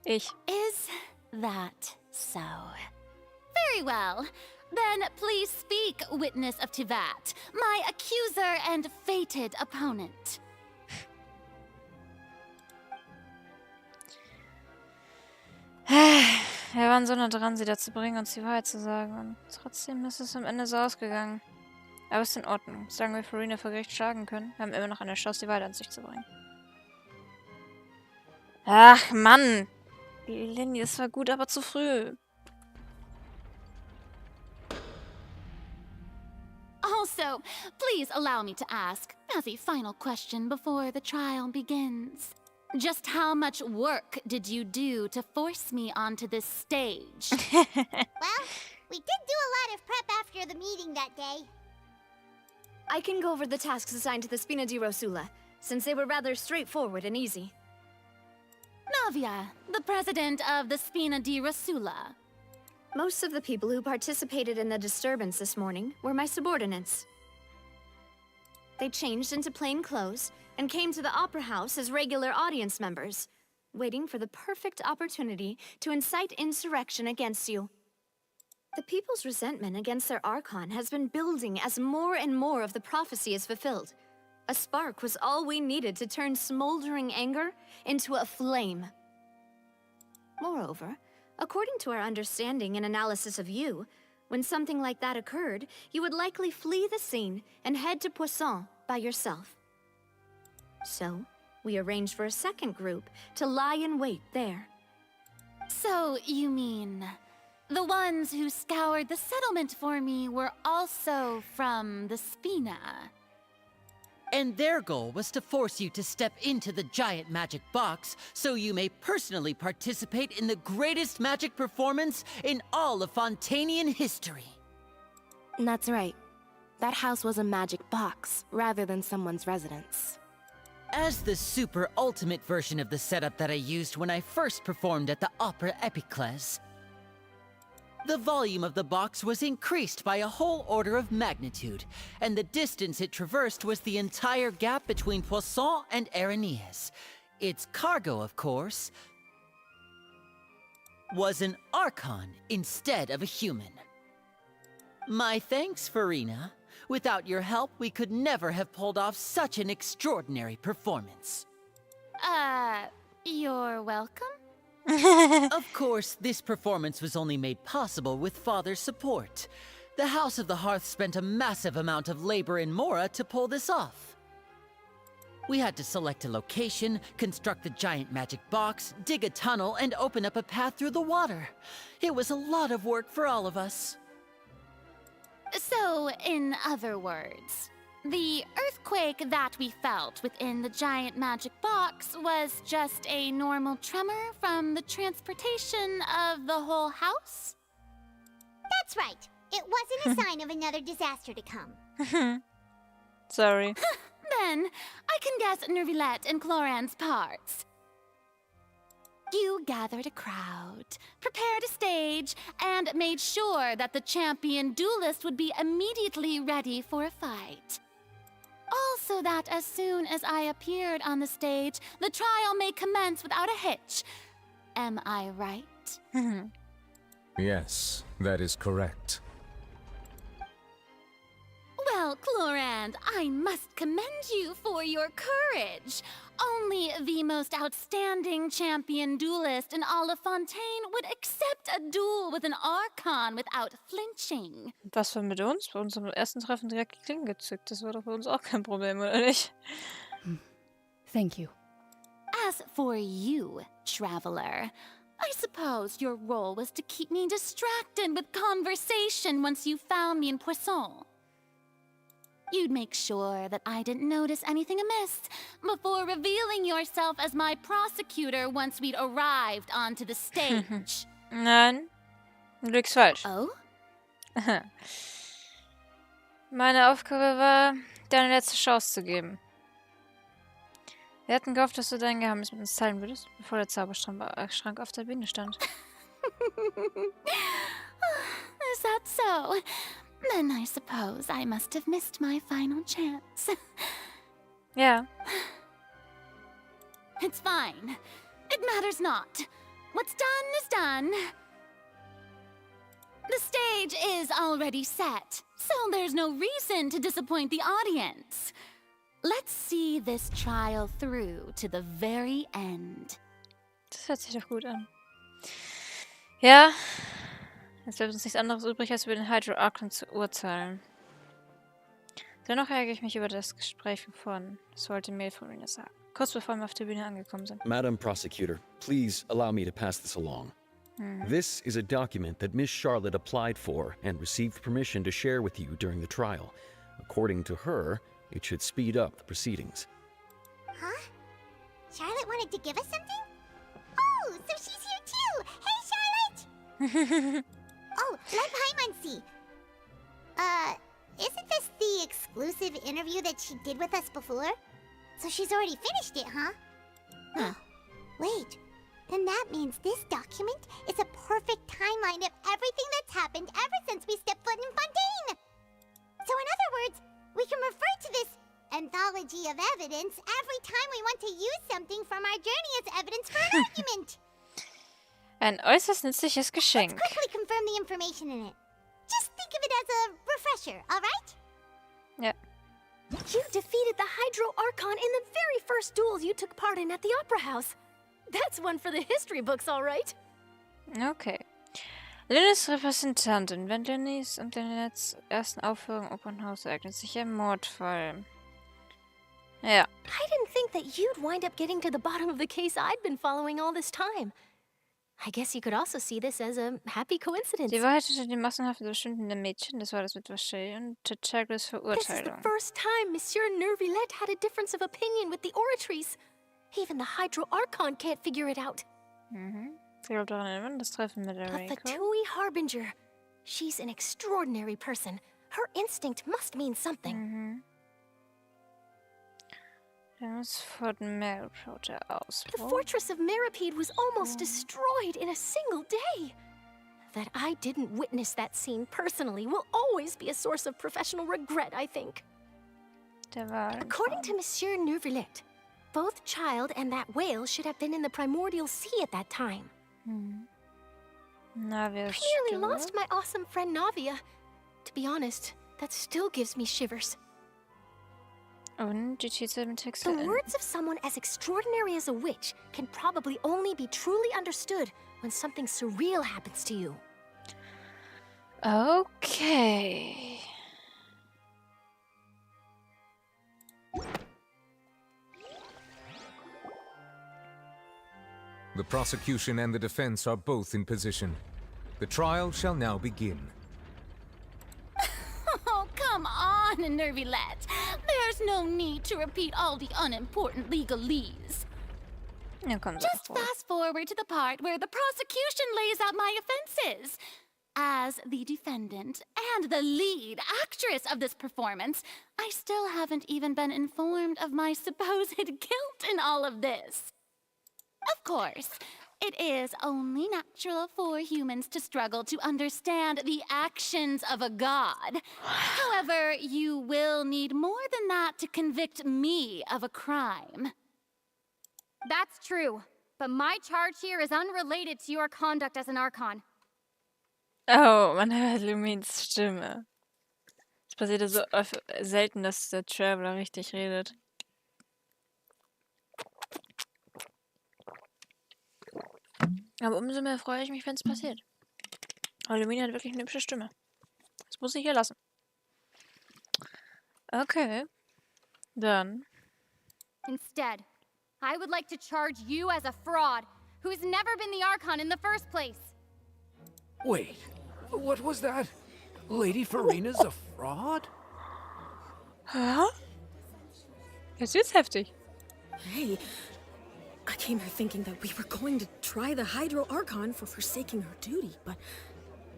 Ich. Is that so? Very well. Then please speak, witness of Tivat, my accuser and fated opponent. Wir waren so nah dran, sie dazu bringen, uns die Wahrheit zu sagen. Und trotzdem ist es am Ende so ausgegangen. Aber ist in Ordnung. Solange wir Vroni vor Gericht schlagen können, haben wir immer noch eine Chance, die Wahrheit an sich zu bringen. Ach, Mann! Lindy, das war gut, aber zu früh. Also, please allow me to ask, as a final question before the trial begins. Just how much work did you do to force me onto this stage? Well, we did do a lot of prep after the meeting that day. I can go over the tasks assigned to the Spina di Rosula, since they were rather straightforward and easy. Navia, the president of the Spina di Rosula. Most of the people who participated in the disturbance this morning were my subordinates. They changed into plain clothes and came to the Opera House as regular audience members, waiting for the perfect opportunity to incite insurrection against you. The people's resentment against their Archon has been building as more and more of the prophecy is fulfilled. A spark was all we needed to turn smoldering anger into a flame. Moreover, according to our understanding and analysis of you, when something like that occurred, you would likely flee the scene and head to Poisson by yourself. So, we arranged for a second group to lie in wait there. So, you mean, the ones who scoured the settlement for me were also from the Spina? And their goal was to force you to step into the giant magic box so you may personally participate in the greatest magic performance in all of Fontanian history. That's right. That house was a magic box, rather than someone's residence. As the super ultimate version of the setup that I used when I first performed at the Opera Epiclese, the volume of the box was increased by a whole order of magnitude, and the distance it traversed was the entire gap between Poisson and Areneas. Its cargo, of course, was an Archon instead of a human. My thanks, Vroni. Without your help, we could never have pulled off such an extraordinary performance. You're welcome? Of course, this performance was only made possible with Father's support. The House of the Hearth spent a massive amount of labor in Mora to pull this off. We had to select a location, construct the giant magic box, dig a tunnel, and open up a path through the water. It was a lot of work for all of us. So, in other words, the earthquake that we felt within the giant magic box was just a normal tremor from the transportation of the whole house? That's right. It wasn't a sign of another disaster to come. Sorry. Then, I can guess Nervilette and Cloran's parts. You gathered a crowd, prepared a stage, and made sure that the champion duelist would be immediately ready for a fight. Also that as soon as I appeared on the stage, the trial may commence without a hitch. Am I right? Yes, that is correct. Well, Clorand, I must commend you for your courage. Only the most outstanding champion duelist in all of Fontaine would accept a duel with an Archon without flinching. Was war mit uns? Bei unserem ersten Treffen direkt die Klingen gezückt. Das war doch bei uns auch kein Problem, oder nicht? Thank you. As for you, traveler, I suppose your role was to keep me distracted with conversation once you found me in Poisson. You'd make sure that I didn't notice anything amiss before revealing yourself as my prosecutor once we'd arrived onto the stage. Nein, du liegst falsch. Oh? Meine Aufgabe war, dir eine letzte Chance zu geben. Wir hatten gehofft, dass du dein Geheimnis mit uns teilen würdest, bevor der Zauberschrank auf der Bühne stand. Is that so? Then I suppose I must have missed my final chance. Yeah. It's fine. It matters not. What's done is done. The stage is already set, so there's no reason to disappoint the audience. Let's see this trial through to the very end. Das hört sich doch gut an. Ja. Jetzt bleibt uns nichts anderes übrig, als über den Hydro-Archon zu urteilen. Dennoch ärgere ich mich über das Gespräch von vorhin. Das wollte Mail von Vroni sagen. Kurz bevor wir auf der Bühne angekommen sind. Madam Prosecutor, please allow me to pass this along. This is a document that Miss Charlotte applied for and received permission to share with you during the trial. According to her, it should speed up the proceedings. Huh? Charlotte wanted to give us something? Oh, so she's here too! Hey, Charlotte! Oh, let Paimon see. Isn't this the exclusive interview that she did with us before? So she's already finished it, huh? Huh. Wait, then that means this document is a perfect timeline of everything that's happened ever since we stepped foot in Fontaine! So in other words, we can refer to this anthology of evidence every time we want to use something from our journey as evidence for an argument. Ein äußerst nützliches Geschenk. Let's quickly confirm the information in it. Just think of it as a refresher, alright? Yeah. You defeated the Hydro Archon in the very first duel you took part in at the Opera House. That's one for the history books, all right? Okay. Lynnes Repräsentantin. Wenn Lynnes und Lynnes ersten Aufführung im Opernhaus ereignet sich ein Mordfall. Ja. I didn't think that you'd wind up getting to the bottom of the case I'd been following all this time. I guess you could also see this as a happy coincidence. Die Wahrheit hinter dem massenhaften Verschwinden der Mädchen, das war das mit Vacher und Tachagles This is the Verurteilung. first time Monsieur Nervillette had a difference of opinion with the oratories. Even the Hydro Archon can't figure it out. Ich glaube daran erinnern, das Treffen mit der But the Reiko. Tui Harbinger, she's an extraordinary person. Her instinct must mean something. Das Fort Merripold der The Ausbruch. fortress of Meripede was almost destroyed in a single day. That I didn't witness that scene personally will always be a source of professional regret, I think. Der Wahl. According to Monsieur Nervillette, both Child and that whale should have been in the primordial sea at that time. Navia I nearly lost my awesome friend Navia. To be honest, that still gives me shivers. Und die Titel mit Text The words of someone as extraordinary as a witch can probably only be truly understood when something surreal happens to you. Okay. The prosecution and the defense are both in position. The trial shall now begin. Oh, come on, Nervillette. There's no need to repeat all the unimportant legalese. Ja, komm, Just fast forward to the part where the prosecution lays out my offenses. As the defendant and the lead actress of this performance, I still haven't even been informed of my supposed guilt in all of this. Of course, it is only natural for humans to struggle to understand the actions of a god. However, you will need more than that to convict me of a crime. That's true, but my charge here is unrelated to your conduct as an Archon. Oh, man hört Lumins Stimme. Es passiert ja so selten, dass der Traveler richtig redet. Aber umso mehr freue ich mich, wenn es passiert. Aber Lumina hat wirklich eine hübsche Stimme. Das muss ich hier lassen. Okay. Dann. Instead, I would like to charge you as a fraud who's never been the Archon in the first place. Wait, what was that? Lady Farina's a fraud? Hä? Jetzt wird's heftig. Hey, I came here thinking that we were going to try the Hydro Archon for forsaking her duty, but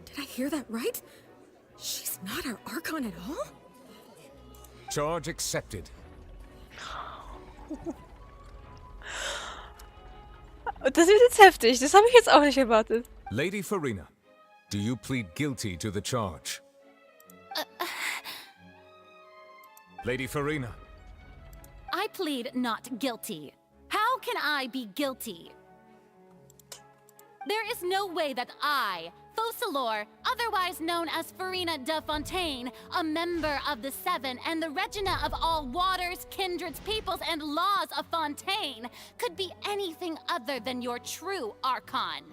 did I hear that right? She's not our Archon at all? Charge accepted. Das wird jetzt heftig. Das habe ich jetzt auch nicht erwartet. Lady Farina, do you plead guilty to the charge? Lady Farina. I plead not guilty. How can I be guilty? There is no way that I, Focalor, otherwise known as Farina de Fontaine, a member of the Seven and the Regina of all waters, kindreds, peoples, and laws of Fontaine, could be anything other than your true Archon.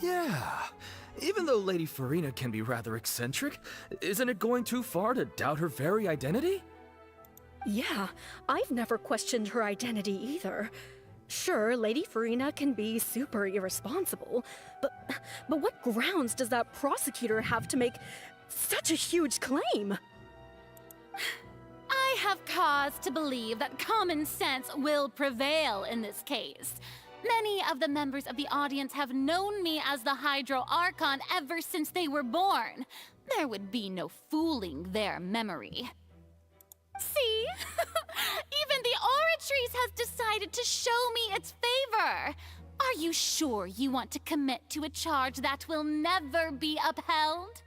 Yeah. Even though Lady Farina can be rather eccentric, isn't it going too far to doubt her very identity? Yeah, I've never questioned her identity either. Sure, Lady Farina can be super irresponsible, but what grounds does that prosecutor have to make such a huge claim? I I have cause to believe that common sense will prevail in this case. Many of the members of the audience have known me as the Hydro Archon ever since they were born. There would be no fooling their memory. See? Even the Oratrice has decided to show me its favor. Are you sure you want to commit to a charge that will never be upheld?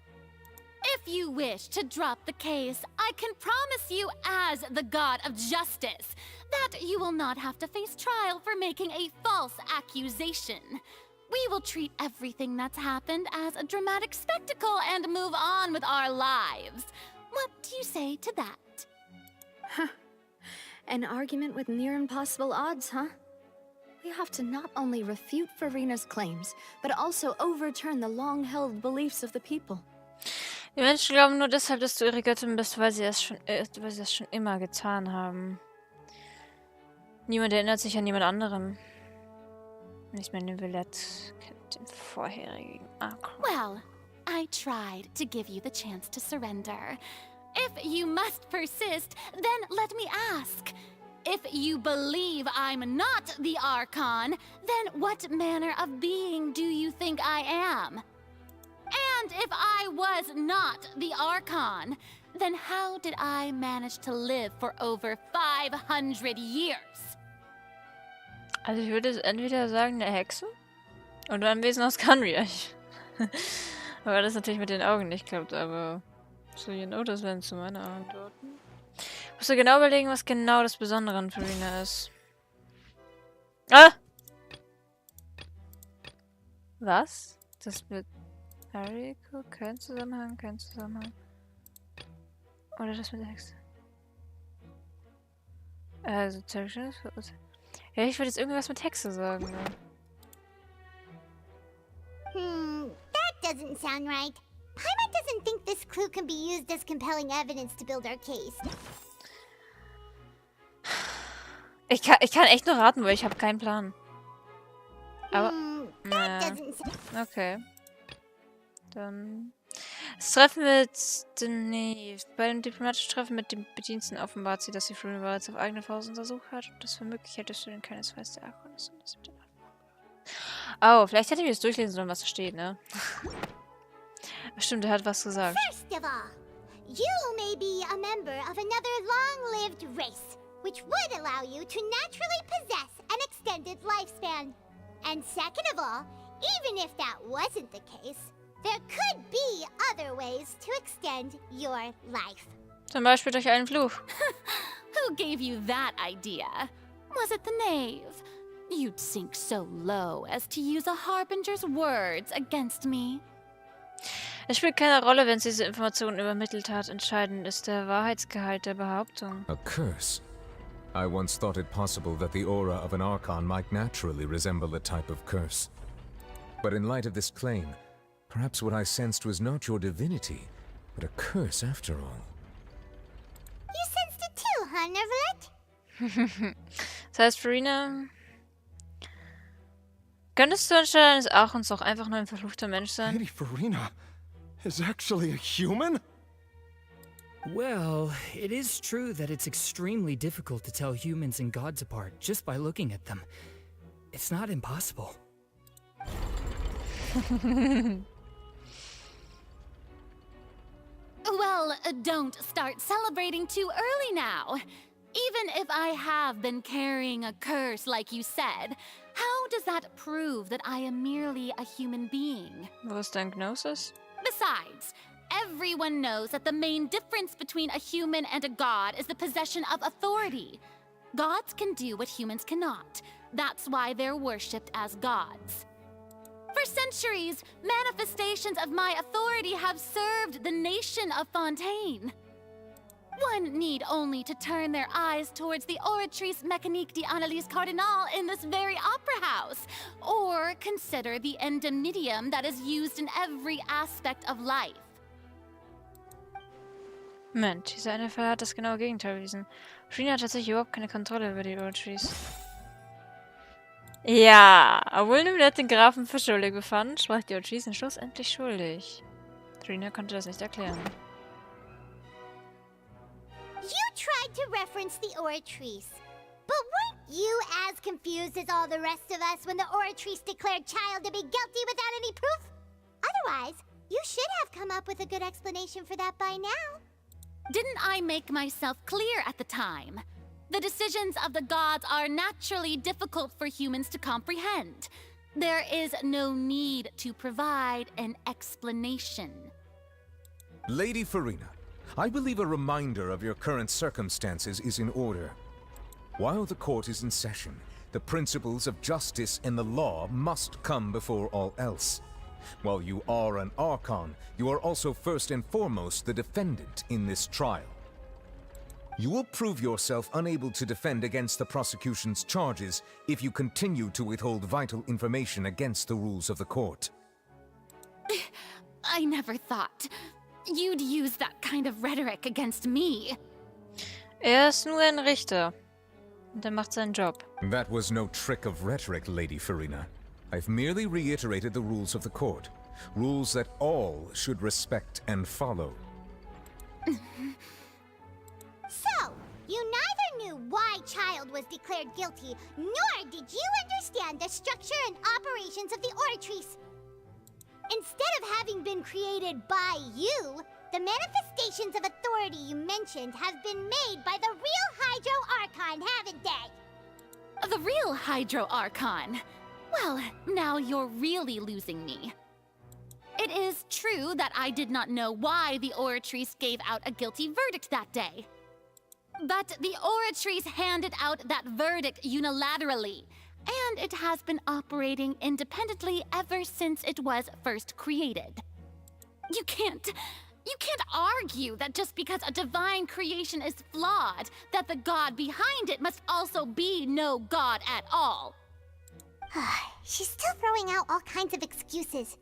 If you wish to drop the case, I can promise you as the God of Justice that you will not have to face trial for making a false accusation. We will treat everything that's happened as a dramatic spectacle and move on with our lives. What do you say to that? Huh. An argument with near impossible odds, huh? We have to not only refute Verina's claims, but also overturn the long-held beliefs of the people. Die Menschen glauben nur deshalb, dass du ihre Göttin bist, weil sie das schon immer getan haben. Niemand erinnert sich an jemand anderen. Nicht mehr Neuvillette kennt den vorherigen Archon. Well, I tried to give you the chance to surrender. If you must persist, then let me ask. If you believe I'm not the Archon, then what manner of being do you think I am? And if I was not the Archon, then how did I manage to live for over 500 years? Also ich würde entweder sagen, eine Hexe oder ein Wesen aus Canriach. Aber das natürlich mit den Augen nicht klappt, aber so genau, das wären zu meine Antworten. Ich muss genau überlegen, was genau das Besondere an Verena ist. Ah! Was? Das mit Hariko? Kein Zusammenhang, kein Zusammenhang. Oder das mit der Hexe? Also, ja, ich würde jetzt irgendwas mit Hexe sagen. Ne? That doesn't sound right. Paimon doesn't think this clue can be used as compelling evidence to build our case. Ich kann echt nur raten, weil ich habe keinen Plan. Aber... Okay. Dann... Das Treffen mit... Nee, bei dem diplomatischen Treffen mit dem Bediensteten offenbart sie, dass sie Vroni bereits auf eigene Faust untersucht hat und das für möglich hättest du denn keinesfalls der Archon ist und das mit den Oh, vielleicht hätte ich mir das durchlesen sollen, was da steht, ne? Stimmt, er hat was gesagt. First of all, you may be a member of another long-lived race, which would allow you to naturally possess an extended lifespan. And second of all, even if that wasn't the case, there could be other ways to extend your life. Zum Beispiel durch einen Fluch. Who gave you that idea? Was it the knave? You'd sink so low as to use a harbinger's words against me. Es spielt keine Rolle, wenn sie diese Informationen übermittelt hat. Entscheidend ist der Wahrheitsgehalt der Behauptung. A curse? I once thought it possible that the aura of an Archon might naturally resemble a type of curse. But in light of this claim, perhaps what I sensed was not your divinity, but a curse after all. You sensed it too, huh, Neuvillette? Das heißt, Verena... Könntest du anstelle eines Archons auch einfach nur ein verfluchter Mensch sein? Lady Verena is actually a human? Well, it is true that it's extremely difficult to tell humans and gods apart just by looking at them. It's not impossible. Well, don't start celebrating too early now. Even if I have been carrying a curse like you said, how does that prove that I am merely a human being? Wo ist dein Gnosis? Besides, everyone knows that the main difference between a human and a god is the possession of authority. Gods can do what humans cannot. That's why they're worshipped as gods. For centuries, manifestations of my authority have served the nation of Fontaine. One need only to turn their eyes towards the Oratrice Mécanique d'Analyse Cardinal in this very opera house, or consider the endemnitium that is used in every aspect of life. Moment, dieser eine Fall hat das genaue Gegenteil bewiesen. Verena hat tatsächlich überhaupt keine Kontrolle über die Oratrice. Ja, obwohl Neuvillette den Grafen für schuldig befand, sprach die Oratrice schlussendlich schuldig. Verena konnte das nicht erklären. You tried to reference the Oratrice. But weren't you as confused as all the rest of us when the Oratrice declared Child to be guilty without any proof? Otherwise, you should have come up with a good explanation for that by now. Didn't I make myself clear at the time? The decisions of the gods are naturally difficult for humans to comprehend. There is no need to provide an explanation. Lady Farina, I believe a reminder of your current circumstances is in order. While the court is in session, the principles of justice and the law must come before all else. While you are an Archon, you are also first and foremost the defendant in this trial. You will prove yourself unable to defend against the prosecution's charges if you continue to withhold vital information against the rules of the court. I never thought you'd use that kind of rhetoric against me. Ist nur ein Richter. Und macht seinen Job. That was no trick of rhetoric, Lady Farina. I've merely reiterated the rules of the court. Rules that all should respect and follow. So, you neither knew why Child was declared guilty, nor did you understand the structure and operations of the Oratrice. Instead of having been created by you, the manifestations of authority you mentioned have been made by the real Hydro Archon, haven't they? The real Hydro Archon? Well, now you're really losing me. It is true that I did not know why the Oratrice gave out a guilty verdict that day. But the Oratrice handed out that verdict unilaterally, and it has been operating independently ever since it was first created. You can't argue that just because a divine creation is flawed, that the god behind it must also be no god at all. She's still throwing out all kinds of excuses.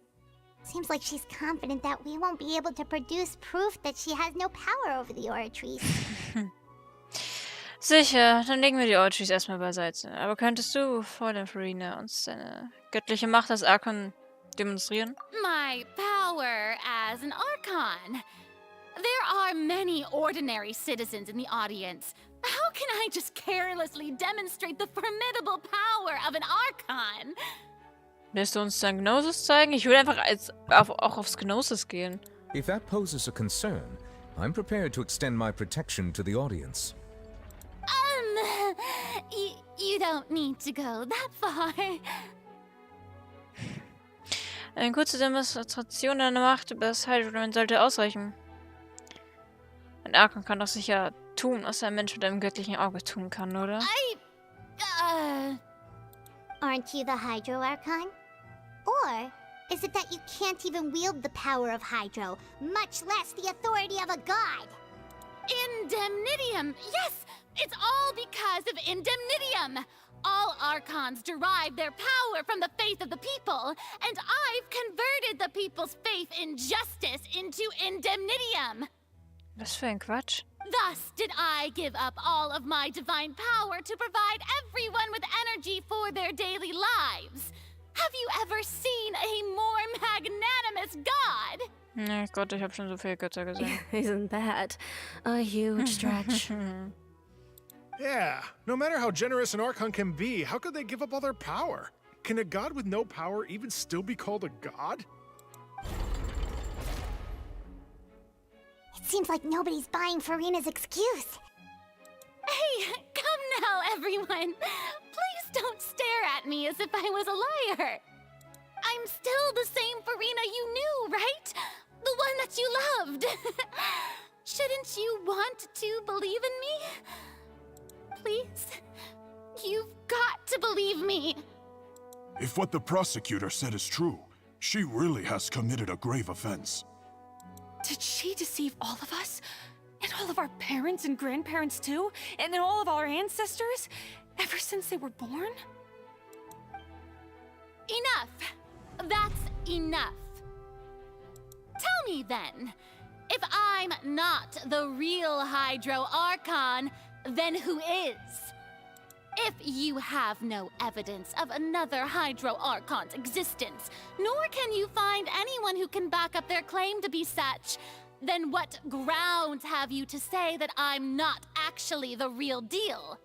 Seems like she's confident that we won't be able to produce proof that she has no power over the Oratrice. Sicher, dann legen wir die Oratrice erstmal beiseite. Aber könntest du, Fräulein Farina, uns deine göttliche Macht als Archon demonstrieren? My power as an Archon. There are many ordinary citizens in the audience. How can I just carelessly demonstrate the formidable power of an Archon? Willst du uns dein Gnosis zeigen? Ich will einfach auch aufs Gnosis gehen. If that poses a concern, I'm prepared to extend my protection to the audience. You don't need to go that far. Eine kurze Demonstration deiner Macht über das Hydro sollte ausreichen. Ein Archon kann doch sicher tun, was ein Mensch mit einem göttlichen Auge tun kann, oder? Aren't you the Hydro Archon? Or is it that you can't even wield the power of Hydro, much less the authority of a god? Indemnitium! Yes! It's all because of Indemnitium! All Archons derive their power from the faith of the people, and I've converted the people's faith in justice into Indemnitium! Was für ein Quatsch. Thus did I give up all of my divine power to provide everyone with energy for their daily lives. Have you ever seen a more magnanimous god? Nee, Gott, ich habe schon so viele Götter gesehen. Isn't that a huge stretch? Yeah, no matter how generous an Archon can be, how could they give up all their power? Can a god with no power even still be called a god? It seems like nobody's buying Farina's excuse. Hey, come now, everyone. Please don't stare at me as if I was a liar. I'm still the same Farina you knew, right? The one that you loved. Shouldn't you want to believe in me? Please? You've got to believe me. If what the prosecutor said is true, she really has committed a grave offense. Did she deceive all of us? And all of our parents and grandparents too? And then all of our ancestors? Ever since they were born? Enough. That's enough. Tell me then, if I'm not the real Hydro Archon, then who is? If you have no evidence of another Hydro Archon's existence, nor can you find anyone who can back up their claim to be such, then what grounds have you to say that I'm not actually the real deal.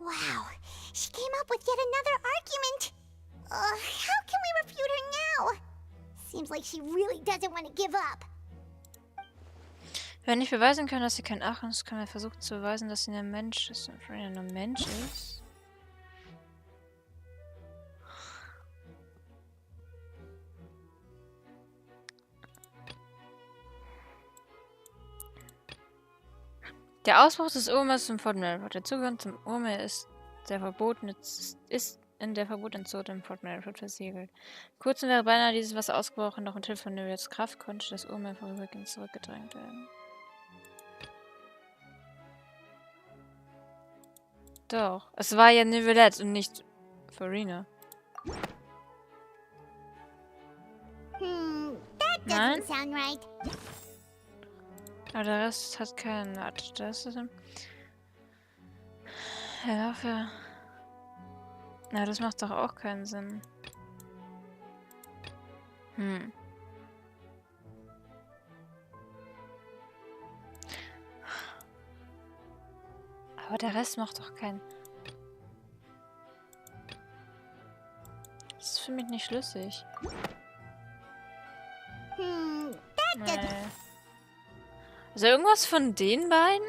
Wow, she came up with yet another argument. How can we refute her now? Seems like she really doesn't want to give up. Wenn wir nicht beweisen können, dass sie kein Archon ist, können wir versuchen zu beweisen, dass sie ein Mensch ist. Und Vroni nur ein Mensch ist. Der Ausbruch des Urmes im Fort Melford. Der Zugang zum Urme ist in der verbotenen Zone im Fort Melford versiegelt. Kurzem wäre beinahe dieses Wasser ausgebrochen, doch mit Hilfe von Nevias Kraft konnte das Urme vorübergehend zurückgedrängt werden. Doch, es war ja Neuvillette und nicht Vroni. That doesn't sound right. Aber der Rest hat keinen Art. Das ist ja, dafür. Na, das macht doch auch keinen Sinn. Aber der Rest macht doch keinen. Das ist für mich nicht schlüssig. Nee. Also irgendwas von den beiden?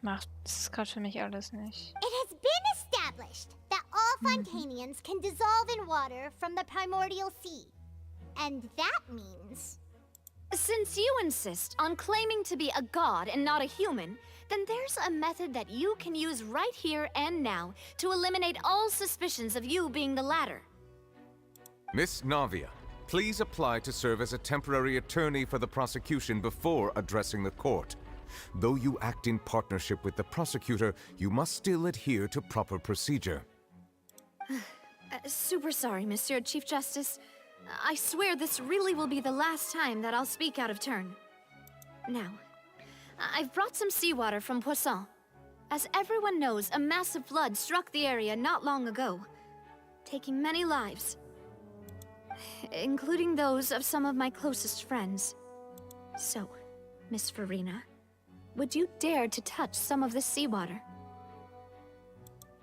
Macht das gerade für mich alles nicht. It has been established that all Fontanians can dissolve in water from the primordial sea. And that means... Since you insist on claiming to be a god and not a human, then there's a method that you can use right here and now to eliminate all suspicions of you being the latter. Miss Navia, please apply to serve as a temporary attorney for the prosecution before addressing the court. Though you act in partnership with the prosecutor, you must still adhere to proper procedure. Super sorry, Monsieur Chief Justice. I swear this really will be the last time that I'll speak out of turn. Now, I've brought some seawater from Poisson. As everyone knows, a massive flood struck the area not long ago, taking many lives, including those of some of my closest friends. So, Miss Farina, would you dare to touch some of this seawater?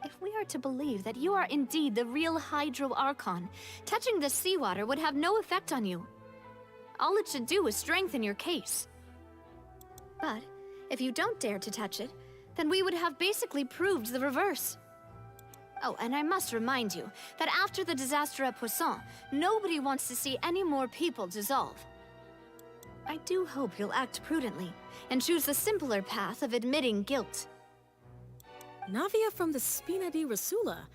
If we are to believe that you are indeed the real Hydro Archon, touching this seawater would have no effect on you. All it should do is strengthen your case. But if you don't dare to touch it, then we would have basically proved the reverse. Oh, and I must remind you that after the disaster at Poisson, nobody wants to see any more people dissolve. I do hope you'll act prudently and choose the simpler path of admitting guilt. Navia from the Spina di Rasula.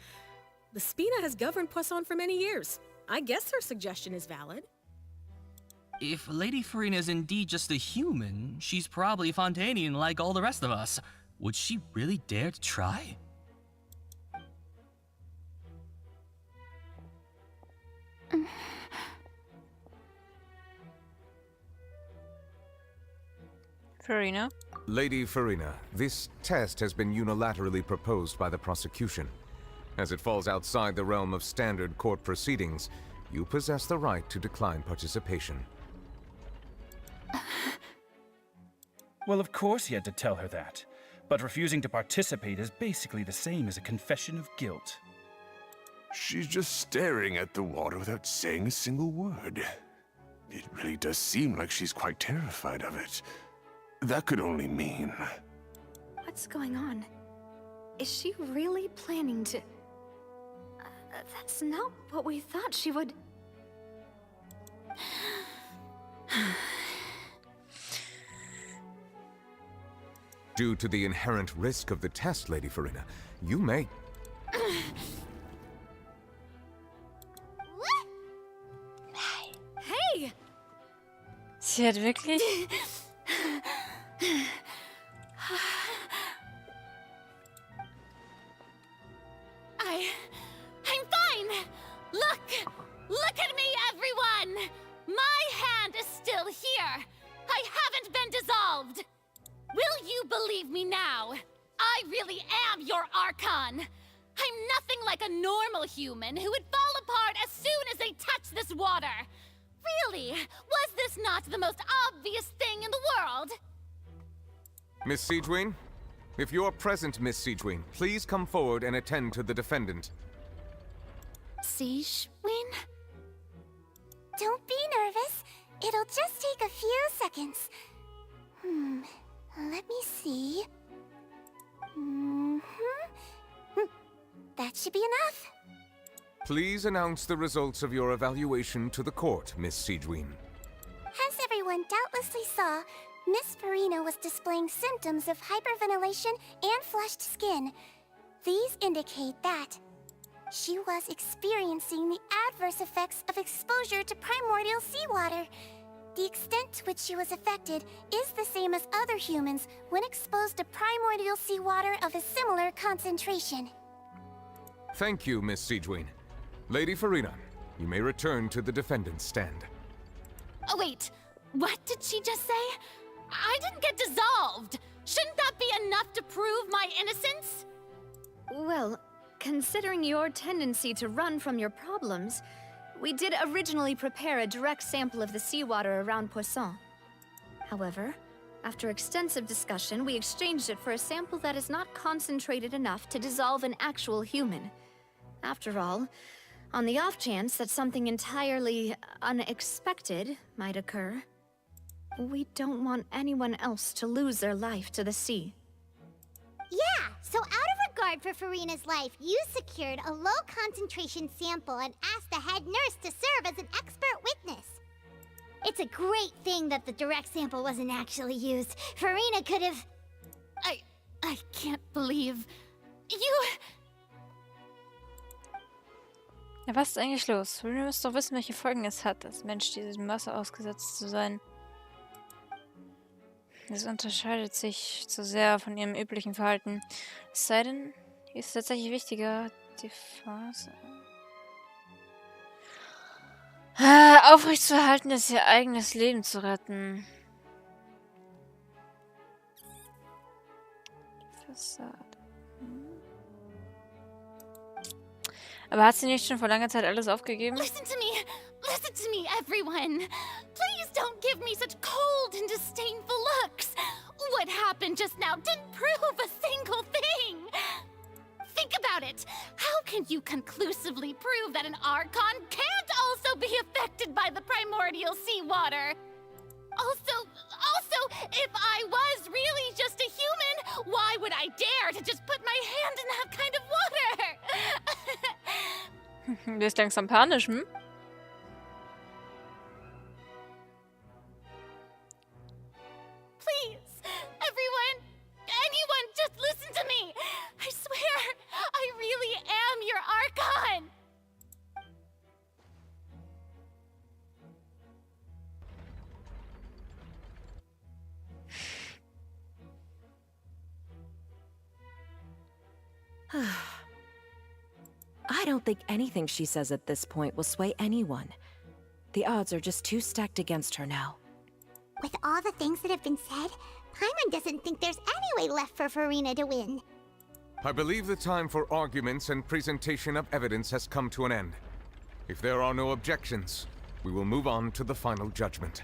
The Spina has governed Poisson for many years. I guess her suggestion is valid. If Lady Farina is indeed just a human, she's probably Fontanian like all the rest of us. Would she really dare to try? Farina? Lady Farina, this test has been unilaterally proposed by the prosecution. As it falls outside the realm of standard court proceedings, you possess the right to decline participation. Well, of course he had to tell her that. But refusing to participate is basically the same as a confession of guilt. She's just staring at the water without saying a single word. It really does seem like she's quite terrified of it. That could only mean... What's going on? Is she really planning to... that's not what we thought she would... Due to the inherent risk of the test, Lady Farina, you may... Hey! Sie hat wirklich... I'm fine! Look at me, everyone! My hand is still here! I haven't been dissolved! Will you believe me now? I really am your Archon! I'm nothing like a normal human who would fall apart as soon as they touch this water. Really, was this not the most obvious thing in the world? Miss Siegewien? If you are present, Miss Siegewien, please come forward and attend to the defendant. Siegewien? Don't be nervous. It'll just take a few seconds. Let me see. That should be enough. Please announce the results of your evaluation to the court, Miss Siegewien. As everyone doubtlessly saw, Miss Vroni was displaying symptoms of hyperventilation and flushed skin. These indicate that she was experiencing the adverse effects of exposure to primordial seawater. The extent to which she was affected is the same as other humans when exposed to primordial seawater of a similar concentration. Thank you, Miss Siegewien. Lady Vroni, you may return to the defendant's stand. Oh, wait. What did she just say? I didn't get dissolved. Shouldn't that be enough to prove my innocence? Well, considering your tendency to run from your problems, we did originally prepare a direct sample of the seawater around Poisson. However, after extensive discussion, we exchanged it for a sample that is not concentrated enough to dissolve an actual human. After all, on the off chance that something entirely unexpected might occur, we don't want anyone else to lose their life to the sea. Yeah, so out of regard for Farina's life, you secured a low-concentration sample and asked the head nurse to serve as an expert witness. It's a great thing that the direct sample wasn't actually used. Farina could have... I can't believe... You... Ja, was ist eigentlich los? Wir müssen doch wissen, welche Folgen es hat, als Mensch diesem Wasser ausgesetzt zu sein. Es unterscheidet sich zu sehr von ihrem üblichen Verhalten. Es sei denn, hier ist tatsächlich wichtiger, die Phase... aufrechtzuerhalten ist ihr eigenes Leben zu retten. Fassade. Aber hat sie nicht schon vor langer Zeit alles aufgegeben? Listen to me, everyone. Please don't give me such cold and disdainful looks. What happened just now didn't prove a single thing. Think about it. How can you conclusively prove that an Archon can't also be affected by the primordial seawater? Also, if I was really just a human, why would I dare to just put my hand in that kind of water? Du bist langsam panisch, hm? Please, everyone, anyone, just listen to me. I swear, I really am your Archon. I don't think anything she says at this point will sway anyone. The odds are just too stacked against her now. With all the things that have been said, Paimon doesn't think there's any way left for Farina to win. I believe the time for arguments and presentation of evidence has come to an end. If there are no objections, we will move on to the final judgment.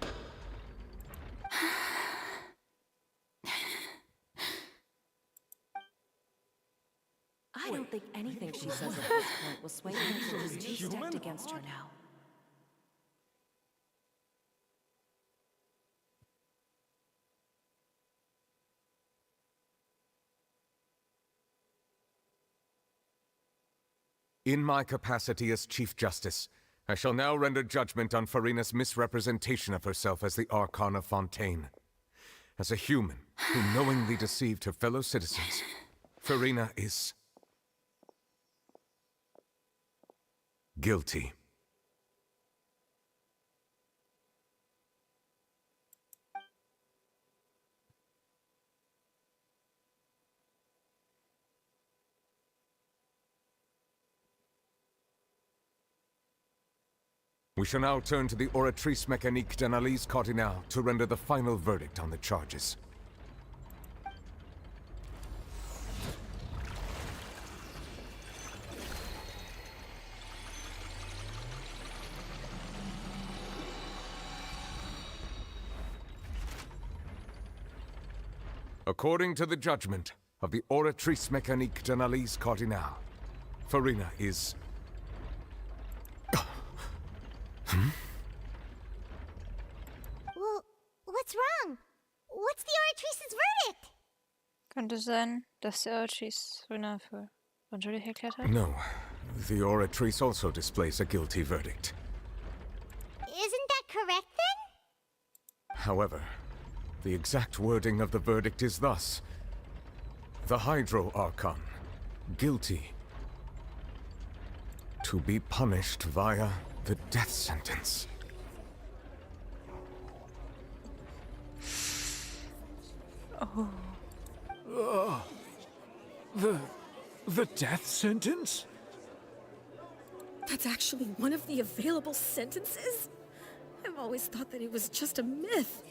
I don't think anything she says at this point will sway anyone. She's too stacked against her now. In my capacity as Chief Justice, I shall now render judgment on Farina's misrepresentation of herself as the Archon of Fontaine. As a human who knowingly deceived her fellow citizens, Farina is... guilty. We shall now turn to the Oratrice Mécanique d'Analyse Cardinale to render the final verdict on the charges. According to the judgment of the Oratrice Mécanique d'Analyse Cardinale, Vroni is... Well, what's wrong? What's the Oratrice's verdict? Könnte sein, dass der Archis Vroni für unschuldig erklärt hat? No, the Oratrice also displays a guilty verdict. Isn't that correct then? However, the exact wording of the verdict is thus. The Hydro Archon, guilty, to be punished via the death sentence. Oh. The death sentence? That's actually one of the available sentences? I've always thought that it was just a myth.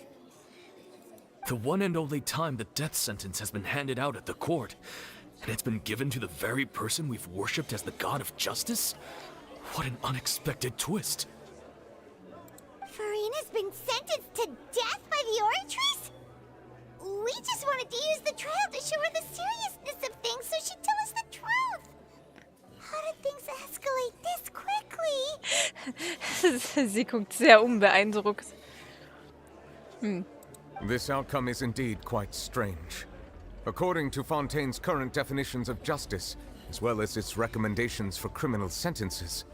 The one and only time the death sentence has been handed out at the court, and it's been given to the very person we've worshipped as the god of justice? What an unexpected twist. Farina's been sentenced to death by the Oratrice? We just wanted to use the trial to show her the seriousness of things so she'd tell us the truth. How did things escalate this quickly? Sie guckt sehr unbeeindruckt. This outcome is indeed quite strange. According to Fontaine's current definitions of justice, as well as its recommendations for criminal sentences,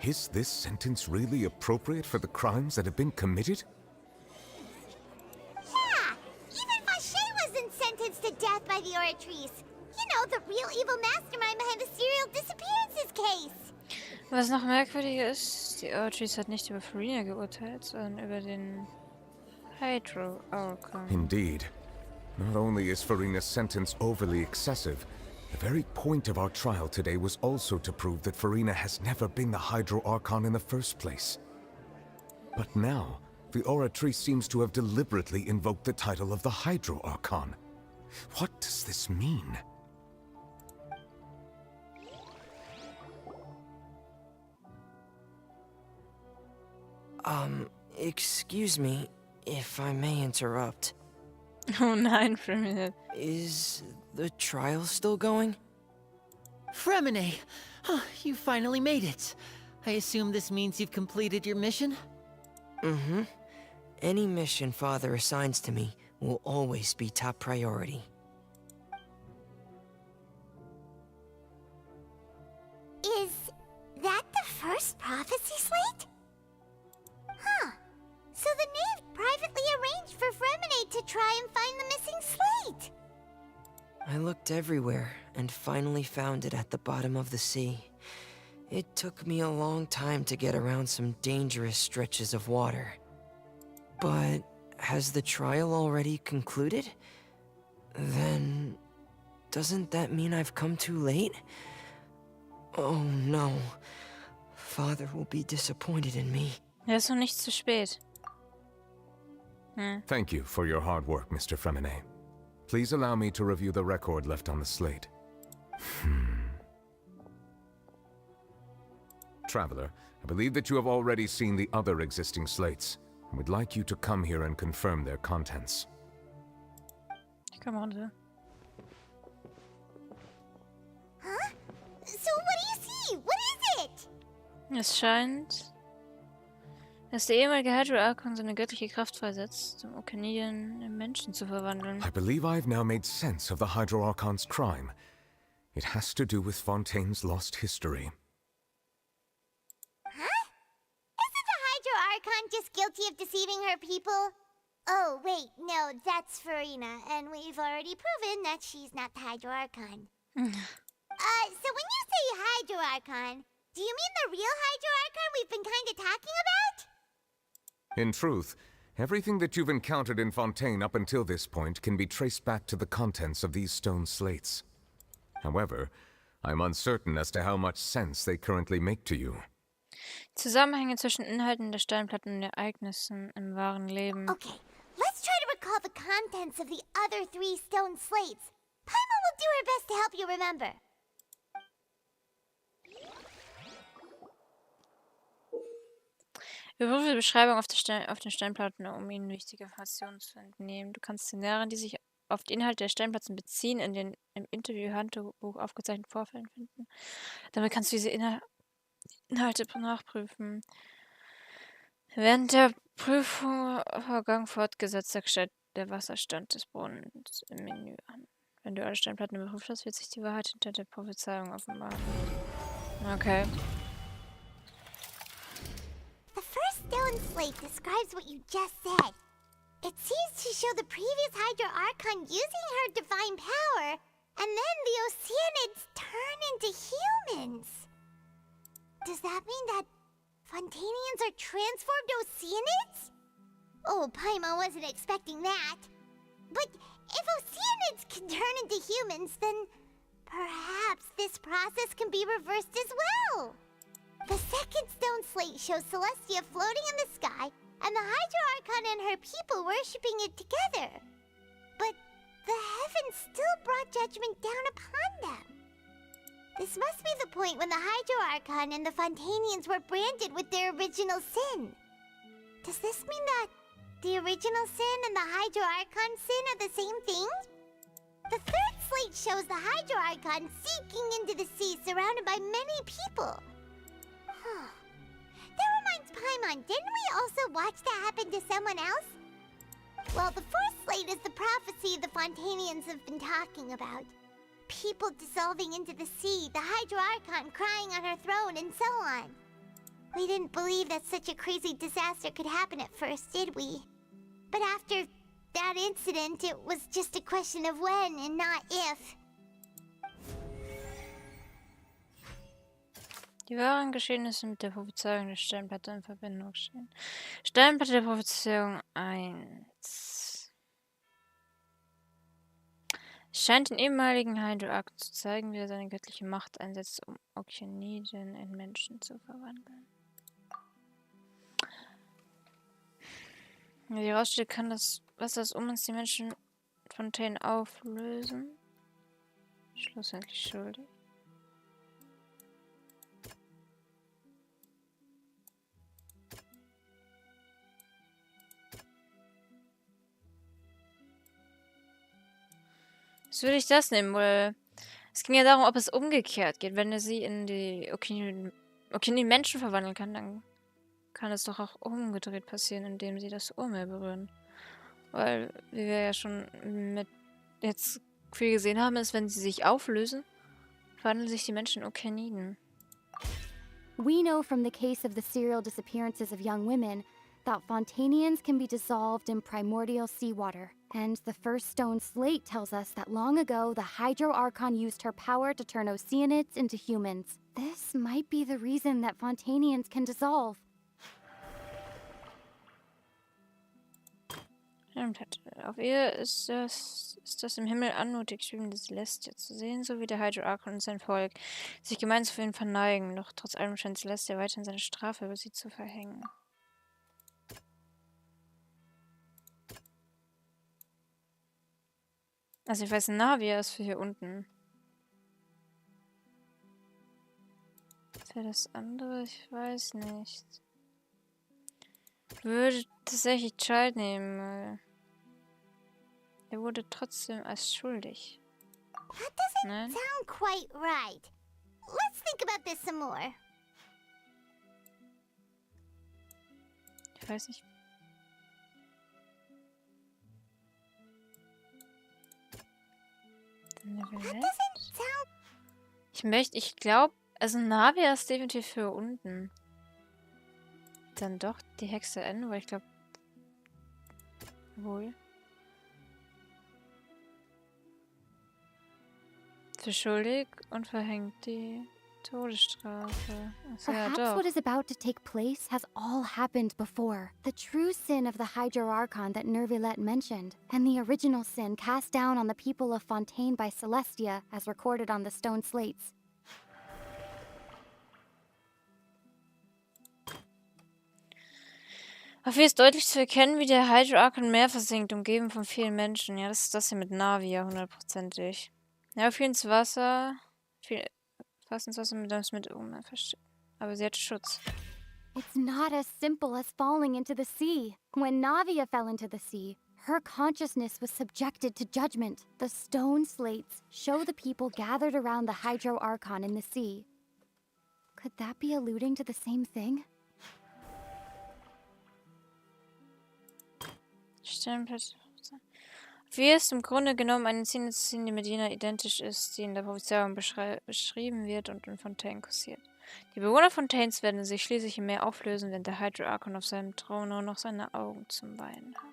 is this sentence really appropriate for the crimes that have been committed? Yeah, even Vacher wasn't sentenced to death by the Oratrice. You know, the real evil mastermind behind the serial disappearances case. Was noch merkwürdiger ist, die Archis hat nicht über Vroni geurteilt, sondern über den Hydro Archon. Indeed. Not only is Vroni's sentence overly excessive, the very point of our trial today was also to prove that Vroni has never been the Hydro Archon in the first place. But now, the Oratrice seems to have deliberately invoked the title of the Hydro Archon. What does this mean? Excuse me, if I may interrupt. Oh nein, Vroni. Is the trial still going? Vroni! You finally made it. I assume this means you've completed your mission? Mm-hmm. Any mission Father assigns to me will always be top priority. Is that the first prophecy slate? Huh. So the knave privately arranged for Vroni to try and find the missing slate. I looked everywhere and finally found it at the bottom of the sea. It took me a long time to get around some dangerous stretches of water. But has the trial already concluded? Then doesn't that mean I've come too late? Oh no. Father will be disappointed in me. Ist noch nicht zu spät. Thank you for your hard work, Mr. Vroni. Please allow me to review the record left on the slate. Traveler, I believe that you have already seen the other existing slates, and would like you to come here and confirm their contents. Ich komme runter. Huh? So what do you see? What is it? Es scheint, dass der ehemalige Hydro Archon seine göttliche Kraft freisetzt, um Okanien in Menschen zu verwandeln. I believe I've now made sense of the Hydro Archon's crime. It has to do with Fontaine's lost history. Huh? Isn't the Hydro Archon just guilty of deceiving her people? Oh, wait, no, that's Vroni, and we've already proven that she's not the Hydro Archon. So when you say Hydro Archon, do you mean the real Hydro Archon we've been kinda talking about? In truth, everything that you've encountered in Fontaine up until this point can be traced back to the contents of these stone slates. However, I'm uncertain as to how much sense they currently make to you. Zusammenhänge zwischen Inhalten der Steinplatten und Ereignissen im wahren Leben. Okay, let's try to recall the contents of the other 3 stone slates. Paimon will do her best to help you remember. Überprüfe die Beschreibung auf den Steinplatten, um ihnen wichtige Informationen zu entnehmen. Du kannst Szenarien, die sich auf die Inhalte der Stellenplatten beziehen, in den im Interview-Handbuch aufgezeichneten Vorfällen finden. Damit kannst du diese Inhalte nachprüfen. Während der Prüfungsvorgang fortgesetzt stellt der Wasserstand des Brunnens im Menü an. Wenn du alle Steinplatten überprüft hast, wird sich die Wahrheit hinter der Prophezeiung offenbaren. Okay. The first stone slate describes what you just said. It seems to show the previous Hydro Archon using her divine power, and then the Oceanids turn into humans. Does that mean that Fontanians are transformed Oceanids? Oh, Paimon wasn't expecting that. But if Oceanids can turn into humans, then perhaps this process can be reversed as well. The second stone slate shows Celestia floating in the sky, and the Hydro Archon and her people worshipping it together. But the heavens still brought judgment down upon them. This must be the point when the Hydro Archon and the Fontanians were branded with their original sin. Does this mean that the original sin and the Hydro Archon sin are the same thing? The third slate shows the Hydro Archon sinking into the sea surrounded by many people. That reminds Paimon, didn't we also watch that happen to someone else? Well, the fourth slate is the prophecy the Fontanians have been talking about. People dissolving into the sea, the Hydro Archon crying on her throne, and so on. We didn't believe that such a crazy disaster could happen at first, did we? But after that incident, it was just a question of when and not if. Die wahren Geschehnisse mit der Prophezeiung der Sternplatte in Verbindung stehen. Sternplatte der Prophezeiung 1. Es scheint den ehemaligen Hydro Archon zu zeigen, wie er seine göttliche Macht einsetzt, um Okeaniden in Menschen zu verwandeln. Wie heraussteht, kann das Wasser des Umlands die Menschenfontänen auflösen. Schlussendlich schuldig. Was würde ich das nehmen? Weil es ging ja darum, ob es umgekehrt geht. Wenn er sie in die Menschen verwandeln kann, dann kann es doch auch umgedreht passieren, indem sie das Urmeer berühren. Weil, wie wir ja schon mit jetzt viel gesehen haben, ist, wenn sie sich auflösen, verwandeln sich die Menschen in Okeaniden. We know from the case of the serial disappearances of young women that Fontanians can be dissolved in primordial seawater. And the first stone slate tells us that long ago, the Hydro Archon used her power to turn Oceanids into humans. This might be the reason that Fontanians can dissolve. Auf ihr ist das im Himmel anmutig schwebende Celestia zu sehen, so wie der Hydro Archon und sein Volk sich gemeinsam für ihn verneigen. Doch trotz allem scheint Celestia weiterhin seine Strafe über sie zu verhängen. Also ich weiß, Navia ist für hier unten. Für das andere, ich weiß nicht. Ich würde tatsächlich Child nehmen, weil er wurde trotzdem als schuldig. That doesn't sound quite right. Let's think about this some more. Ich weiß nicht. Ich glaube, also Navia ist definitiv für unten. Dann doch die Hexe N, weil ich glaube, wohl. Für schuldig und verhängt die Todesstrafe. Also, ja, Perhaps doch. what is about to take place has all happened before. The true sin of the Hydro Archon that Nervilette mentioned, and the original sin cast down on the people of Fontaine by Celestia, as recorded on the stone slates. Auf ihr ist deutlich zu erkennen, wie der Hydro Archon im Meer versinkt, umgeben von vielen Menschen. Ja, das ist das hier mit Navia, 100%ig. Ja, viel ins Wasser. Fast ins Wasser mit aber sie hat Schutz. It's not as simple as falling into the sea. When Navia fell into the sea, Her consciousness was subjected to judgment. The stone slates show the people gathered around the Hydro Archon in the sea. Could that be alluding to the same thing? Wie es im Grunde genommen eine Szene, die mit jener identisch ist, die in der Prophezeiung beschrieben wird und in Fontaine kursiert. Die Bewohner Fontaines werden sich schließlich im Meer auflösen, während der Hydro Archon auf seinem Thron nur noch seine Augen zum Weinen hat.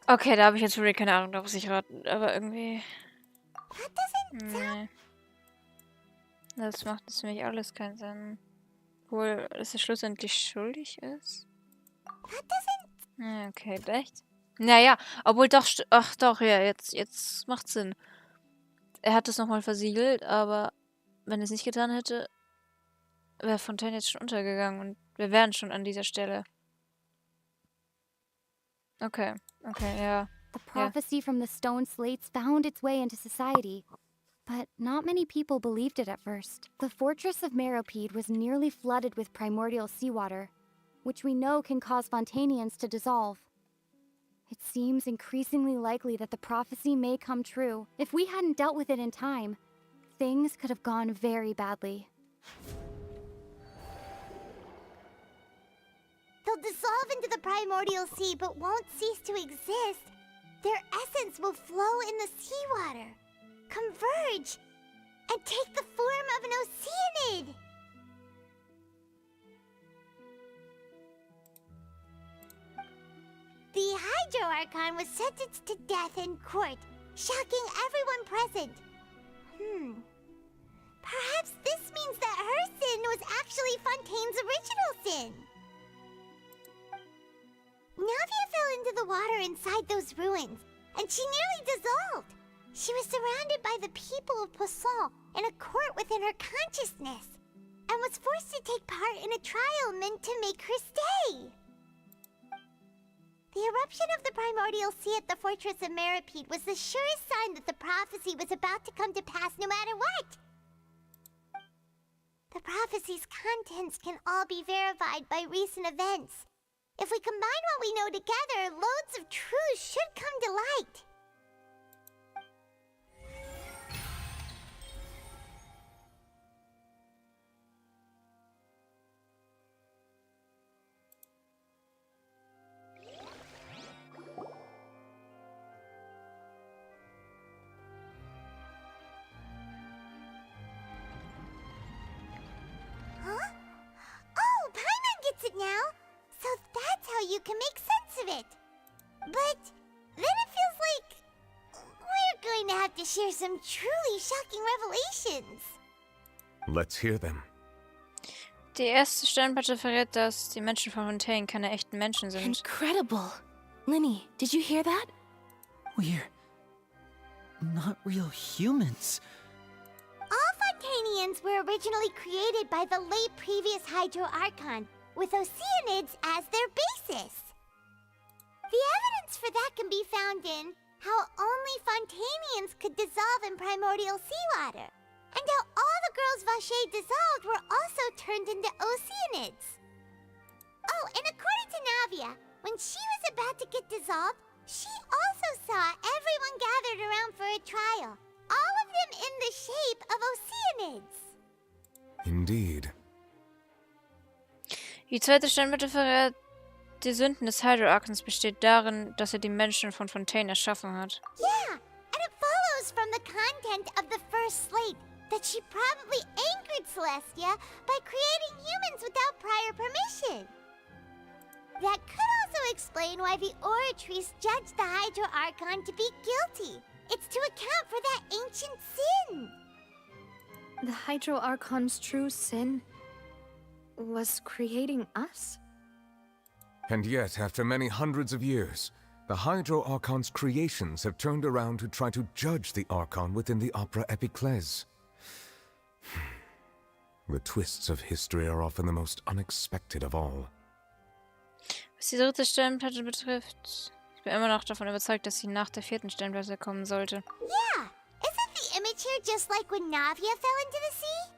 Okay, da habe ich jetzt wirklich keine Ahnung, da muss ich raten, aber irgendwie... Nee. Das macht jetzt für mich alles keinen Sinn. Obwohl es schlussendlich schuldig ist. Ja, okay, echt? Naja, obwohl doch... Ach doch, ja, jetzt macht Sinn. Er hat es nochmal versiegelt, aber wenn er es nicht getan hätte, wäre Fontaine jetzt schon untergegangen und wir wären schon an dieser Stelle. Okay, yeah. The prophecy from the stone slates found its way into society, but not many people believed it at first. The fortress of Meropide was nearly flooded with primordial seawater, which we know can cause Fontainians to dissolve. It seems increasingly likely that the prophecy may come true. If we hadn't dealt with it in time, things could have gone very badly. They'll dissolve into the primordial sea but won't cease to exist. Their essence will flow in the seawater, converge, and take the form of an oceanid. The Hydro Archon was sentenced to death in court, shocking everyone present. Perhaps this means that her sin was actually Fontaine's original sin. Navia fell into the water inside those ruins, and she nearly dissolved. She was surrounded by the people of Poisson in a court within her consciousness, and was forced to take part in a trial meant to make her stay. The eruption of the primordial sea at the fortress of Meropide was the surest sign that the prophecy was about to come to pass no matter what. The prophecy's contents can all be verified by recent events. If we combine what we know together, loads of truths should come to light. Huh? Oh, Paimon gets it now! So that's how you can make sense of it. But then it feels like we're going to have to share some truly shocking revelations. Let's hear them. Die erste Sternplatte verrät, dass die Menschen von Fontaine keine echten Menschen sind. Incredible. Linny, did you hear that? We're not real humans. All Fontainians were originally created by the late previous Hydro Archon, with oceanids as their basis. The evidence for that can be found in how only Fontainians could dissolve in primordial seawater, and how all the girls Vacher dissolved were also turned into oceanids. Oh, and according to Navia, when she was about to get dissolved, she also saw everyone gathered around for a trial, all of them in the shape of oceanids. Indeed. Die zweite Sternplatte verrät, die Sünden des Hydro Archons besteht darin, dass er die Menschen von Fontaine erschaffen hat. Yeah, and it follows from the content of the first slate that she probably angered Celestia by creating humans without prior permission. That could also explain why the Oratrice judged the Hydro Archon to be guilty. It's to account for that ancient sin. The Hydro Archon's true sin was creating us? And yet, after many hundreds of years, the Hydro Archon's creations have turned around to try to judge the Archon within the Opera Epiclese. The twists of history are often the most unexpected of all. Was die dritte Sternplatte betrifft, ich bin immer noch davon überzeugt, dass sie nach der vierten Sternplatte kommen sollte. Yeah, isn't the image here just like when Navia fell into the sea?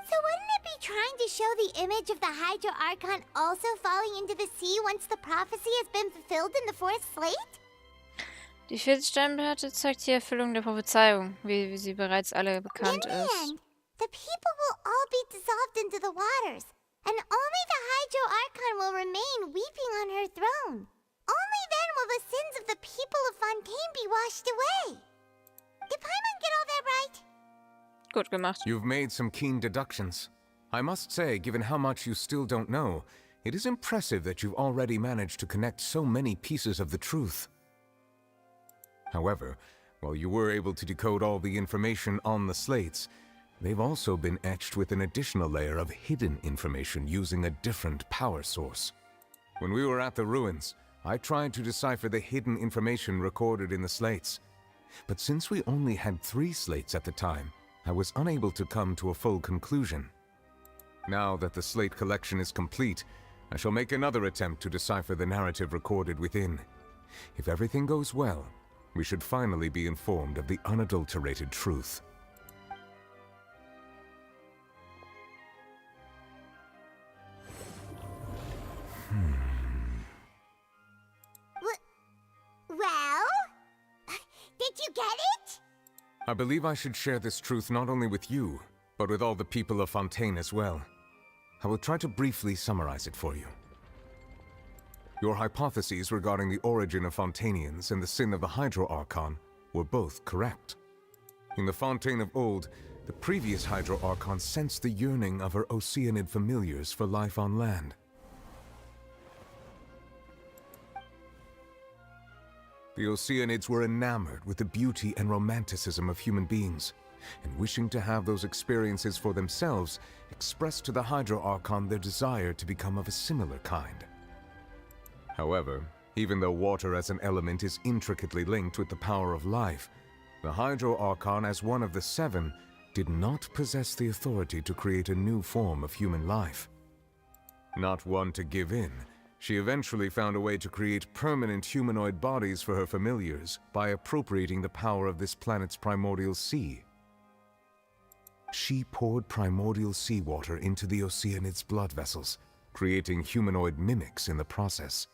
So wouldn't it be trying to show the image of the Hydro Archon also falling into the sea once the prophecy has been fulfilled in the fourth slate? Die vierte Sternplatte zeigt die Erfüllung der Prophezeiung, wie sie bereits alle bekannt In the ist. end, the people will all be dissolved into the waters, and only the Hydro Archon will remain weeping on her throne. Only then will the sins of the people of Fontaine be washed away. Did Paimon get all that right? Gut gemacht. You've made some keen deductions. I must say, given how much you still don't know, it is impressive that you've already managed to connect so many pieces of the truth. However, while you were able to decode all the information on the slates, they've also been etched with an additional layer of hidden information using a different power source. When we were at the ruins, I tried to decipher the hidden information recorded in the slates. But since we only had 3 slates at the time, I was unable to come to a full conclusion. Now that the slate collection is complete, I shall make another attempt to decipher the narrative recorded within. If everything goes well, we should finally be informed of the unadulterated truth. Well? Did you get it? I believe I should share this truth not only with you, but with all the people of Fontaine as well. I will try to briefly summarize it for you. Your hypotheses regarding the origin of Fontainians and the sin of the Hydro Archon were both correct. In the Fontaine of old, the previous Hydro Archon sensed the yearning of her Oceanid familiars for life on land. The Oceanids were enamored with the beauty and romanticism of human beings, and wishing to have those experiences for themselves, expressed to the Hydro Archon their desire to become of a similar kind. However, even though water as an element is intricately linked with the power of life, the Hydro Archon, as one of the 7, did not possess the authority to create a new form of human life. Not one to give in, she eventually found a way to create permanent humanoid bodies for her familiars by appropriating the power of this planet's primordial sea. She poured primordial seawater into the Oceanids' blood vessels, creating humanoid mimics in the process.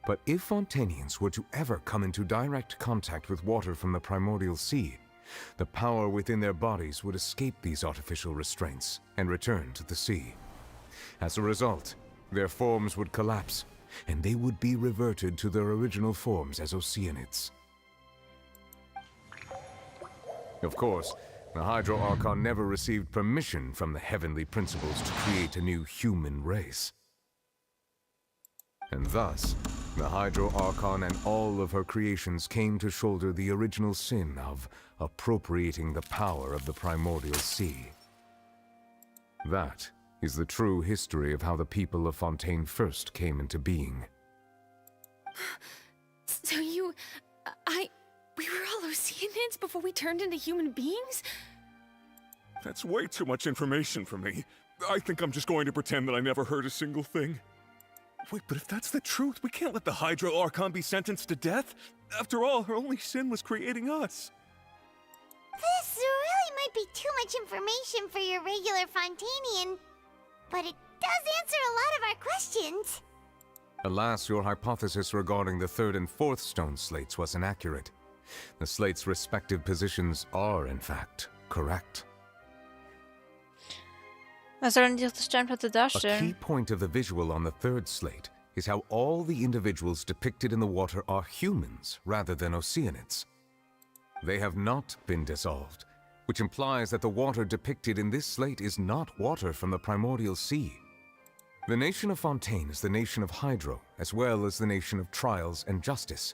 But if Fontainians were to ever come into direct contact with water from the primordial sea, the power within their bodies would escape these artificial restraints and return to the sea. As a result, their forms would collapse, and they would be reverted to their original forms as Oceanids. Of course, the Hydro Archon never received permission from the heavenly principles to create a new human race. And thus, the Hydro Archon and all of her creations came to shoulder the original sin of appropriating the power of the primordial sea. That is the true history of how the people of Fontaine first came into being. So we were all Oceanids before we turned into human beings? That's way too much information for me. I think I'm just going to pretend that I never heard a single thing. Wait, but if that's the truth, we can't let the Hydro Archon be sentenced to death. After all, her only sin was creating us. This really might be too much information for your regular Fontainian, but it does answer a lot of our questions. Alas, your hypothesis regarding the 3rd and 4th stone slates was inaccurate. The slates' respective positions are, in fact, correct. Was soll denn diese Sternplatte A darstellen? key point of the visual on the 3rd slate is how all the individuals depicted in the water are humans rather than Oceanids. They have not been dissolved, which implies that the water depicted in this slate is not water from the primordial sea. The nation of Fontaine is the nation of Hydro, as well as the nation of trials and justice.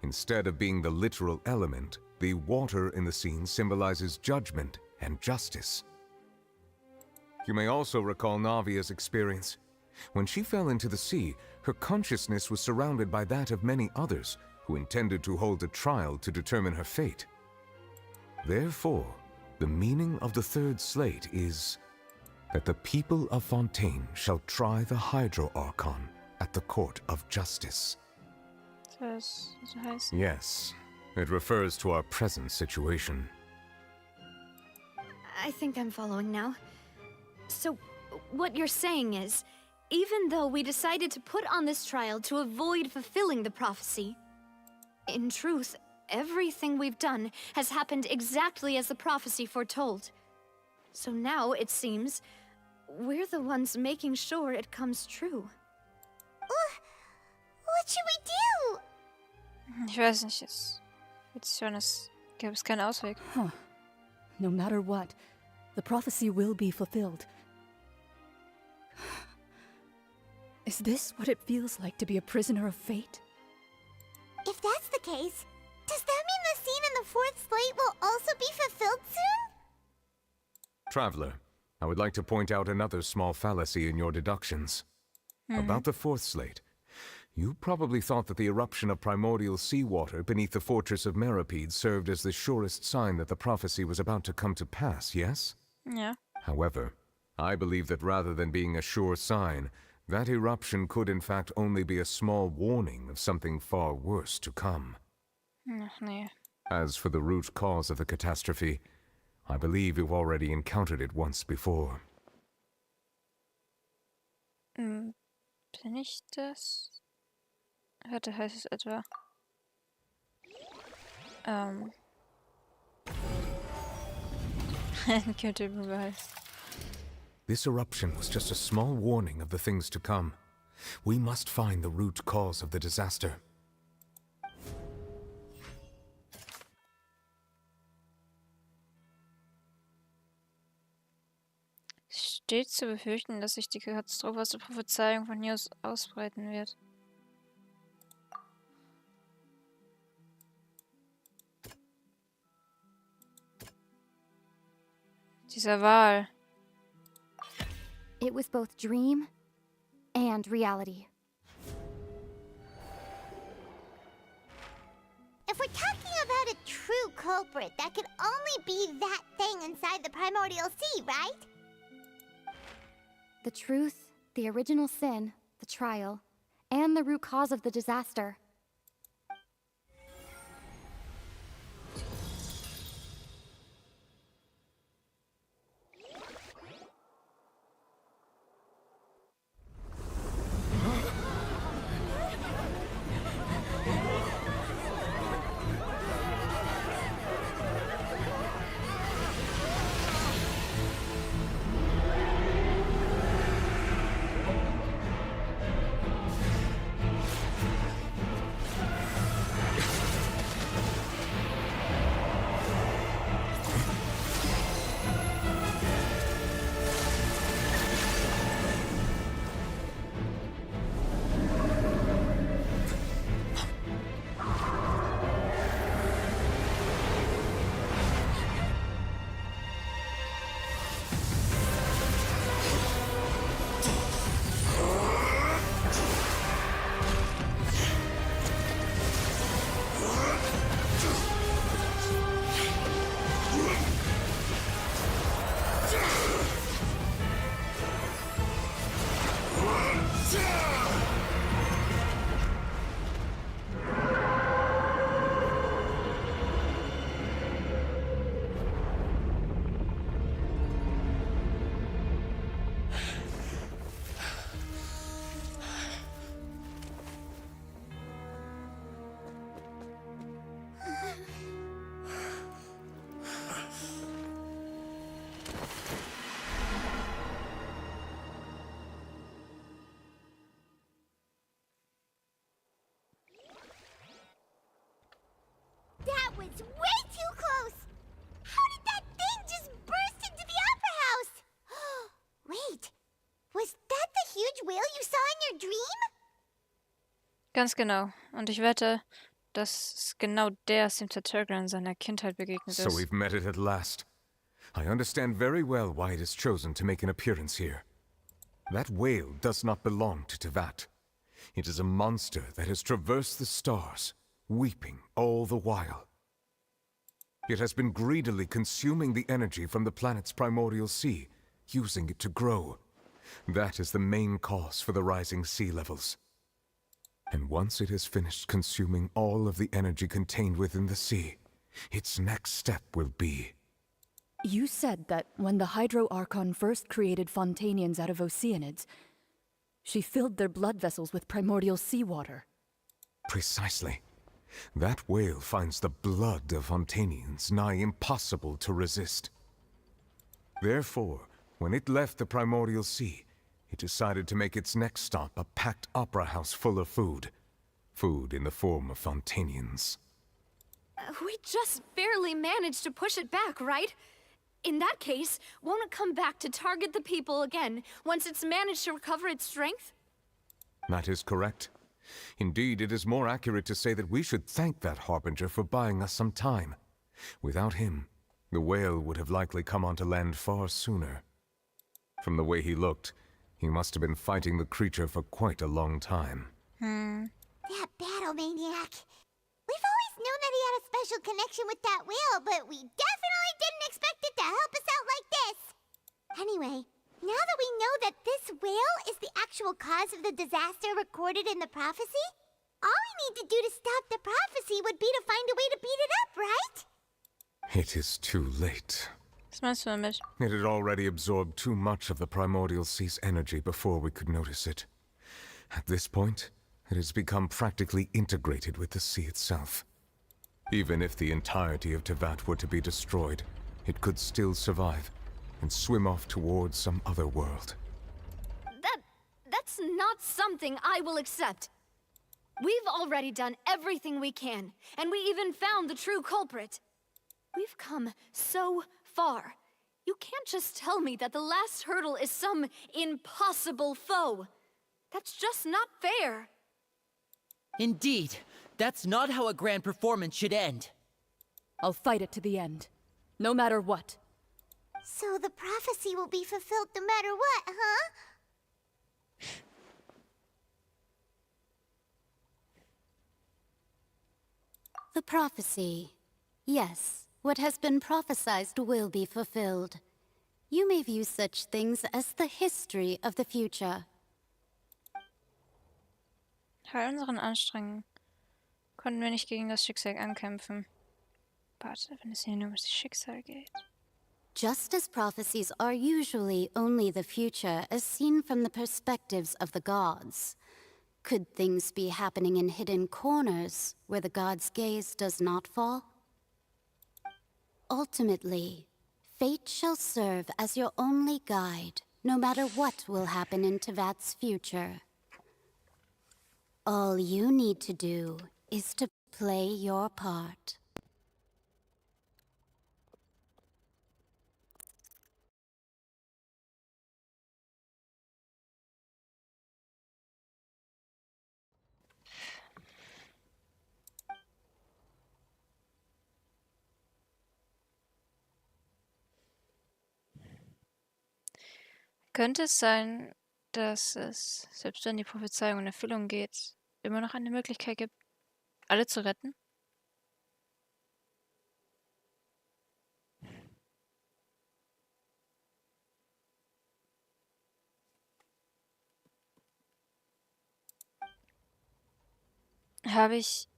Instead of being the literal element, the water in the scene symbolizes judgment and justice. You may also recall Navia's experience. When she fell into the sea, her consciousness was surrounded by that of many others who intended to hold a trial to determine her fate. Therefore, the meaning of the 3rd slate is that the people of Fontaine shall try the Hydro Archon at the Court of Justice. Das heißt... Yes, it refers to our present situation. I think I'm following now. So, what you're saying is, even though we decided to put on this trial to avoid fulfilling the prophecy, in truth, everything we've done has happened exactly as the prophecy foretold. So now, it seems, we're the ones making sure it comes true. What should we do? Ich weiß nicht, jetzt schon, es gäbe es keinen Ausweg. Huh. No matter what, the prophecy will be fulfilled. Is this what it feels like to be a prisoner of fate? If that's the case, does that mean the scene in the fourth slate will also be fulfilled soon? Traveler, I would like to point out another small fallacy in your deductions. About the fourth slate. You probably thought that the eruption of primordial seawater beneath the fortress of Meropide served as the surest sign that the prophecy was about to come to pass, yes? Yeah. However, I believe that rather than being a sure sign, that eruption could in fact only be a small warning of something far worse to come. Ach nee. As for the root cause of the catastrophe, I believe you've already encountered it once before. Bin ich das? Heute heißt es etwa. Könnte überall. This eruption was just a small warning of the things to come. We must find the root cause of the disaster. Es steht zu befürchten, dass sich die Katastrophe aus der Prophezeiung von hier aus ausbreiten wird. Dieser Wal. It was both dream and reality. If we're talking about a true culprit, that could only be that thing inside the primordial sea, right? The truth, the original sin, the trial, and the root cause of the disaster. That was way too close! How did that thing just burst into the Opera House? Wait, was that the huge whale you saw in your dream? Ganz genau. Und ich wette, dass es genau der ist, dem Taturga in seiner Kindheit begegnet So ist. we've met it at last. I understand very well why it has chosen to make an appearance here. That whale does not belong to Tevat. It is a monster that has traversed the stars, weeping all the while. It has been greedily consuming the energy from the planet's primordial sea, using it to grow. That is the main cause for the rising sea levels. And once it has finished consuming all of the energy contained within the sea, its next step will be... You said that when the Hydro Archon first created Fontanians out of Oceanids, she filled their blood vessels with primordial seawater. Precisely. That whale finds the blood of Fontanians nigh impossible to resist. Therefore, when it left the primordial sea, it decided to make its next stop a packed opera house full of food. Food in the form of Fontanians. We just barely managed to push it back, right? In that case, won't it come back to target the people again once it's managed to recover its strength? That is correct. Indeed, it is more accurate to say that we should thank that Harbinger for buying us some time. Without him, the whale would have likely come onto land far sooner. From the way he looked, he must have been fighting the creature for quite a long time. That battle maniac. We've always known that he had a special connection with that whale, but we definitely didn't expect it to help us out like this. Anyway, now that we know that this whale is the actual cause of the disaster recorded in the prophecy, all we need to do to stop the prophecy would be to find a way to beat it up, right? It is too late. Was meinst du damit? It had already absorbed too much of the primordial sea's energy before we could notice it. At this point, it has become practically integrated with the sea itself. Even if the entirety of Tevat were to be destroyed, it could still survive and swim off towards some other world. That's not something I will accept. We've already done everything we can, and we even found the true culprit. We've come so far. You can't just tell me that the last hurdle is some impossible foe. That's just not fair. Indeed, that's not how a grand performance should end. I'll fight it to the end, no matter what. So the prophecy will be fulfilled no matter what, huh? The prophecy. Yes, what has been prophesied will be fulfilled. You may view such things as the history of the future. Bei unseren Anstrengungen konnten wir nicht gegen das Schicksal ankämpfen. Warte, wenn es hier nur um das Schicksal geht. Just as prophecies are usually only the future as seen from the perspectives of the gods, could things be happening in hidden corners where the gods' gaze does not fall? Ultimately, fate shall serve as your only guide, no matter what will happen in Tevat's future. All you need to do is to play your part. Könnte es sein, dass es, selbst wenn die Prophezeiung in Erfüllung geht, immer noch eine Möglichkeit gibt, alle zu retten? Habe ich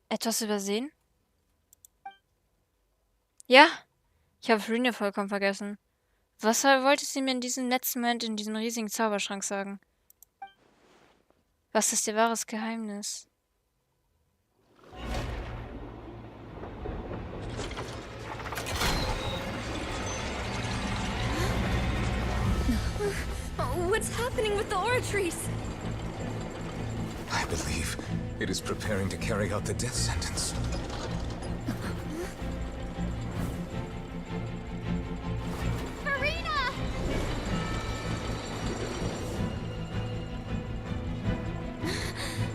etwas übersehen? Ja, ich habe Vroni vollkommen vergessen. Was wollte sie mir in diesem letzten Moment in diesem riesigen Zauberschrank sagen? Was ist ihr wahres Geheimnis? What's happening with the oratories? I believe it is preparing to carry out the death sentence.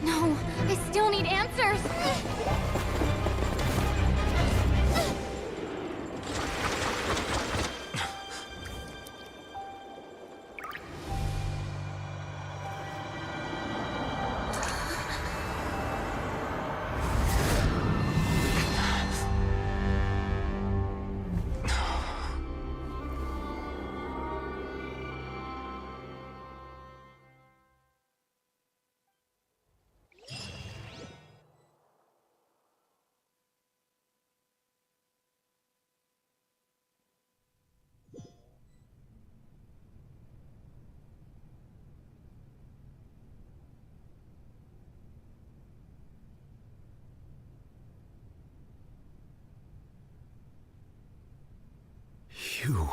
No, I still need answers. You...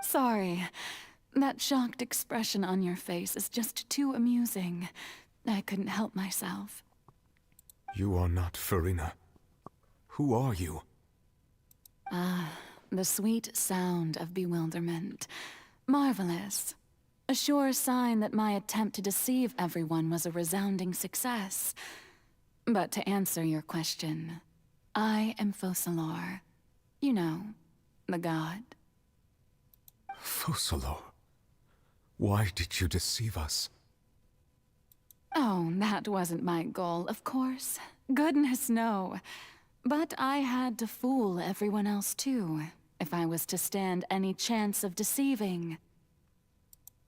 Sorry. That shocked expression on your face is just too amusing. I couldn't help myself. You are not Farina. Who are you? Ah, the sweet sound of bewilderment. Marvelous. A sure sign that my attempt to deceive everyone was a resounding success. But to answer your question, I am Fosalor. You know, the god. Fosalor. Why did you deceive us? Oh, that wasn't my goal, of course. Goodness, no. But I had to fool everyone else too, if I was to stand any chance of deceiving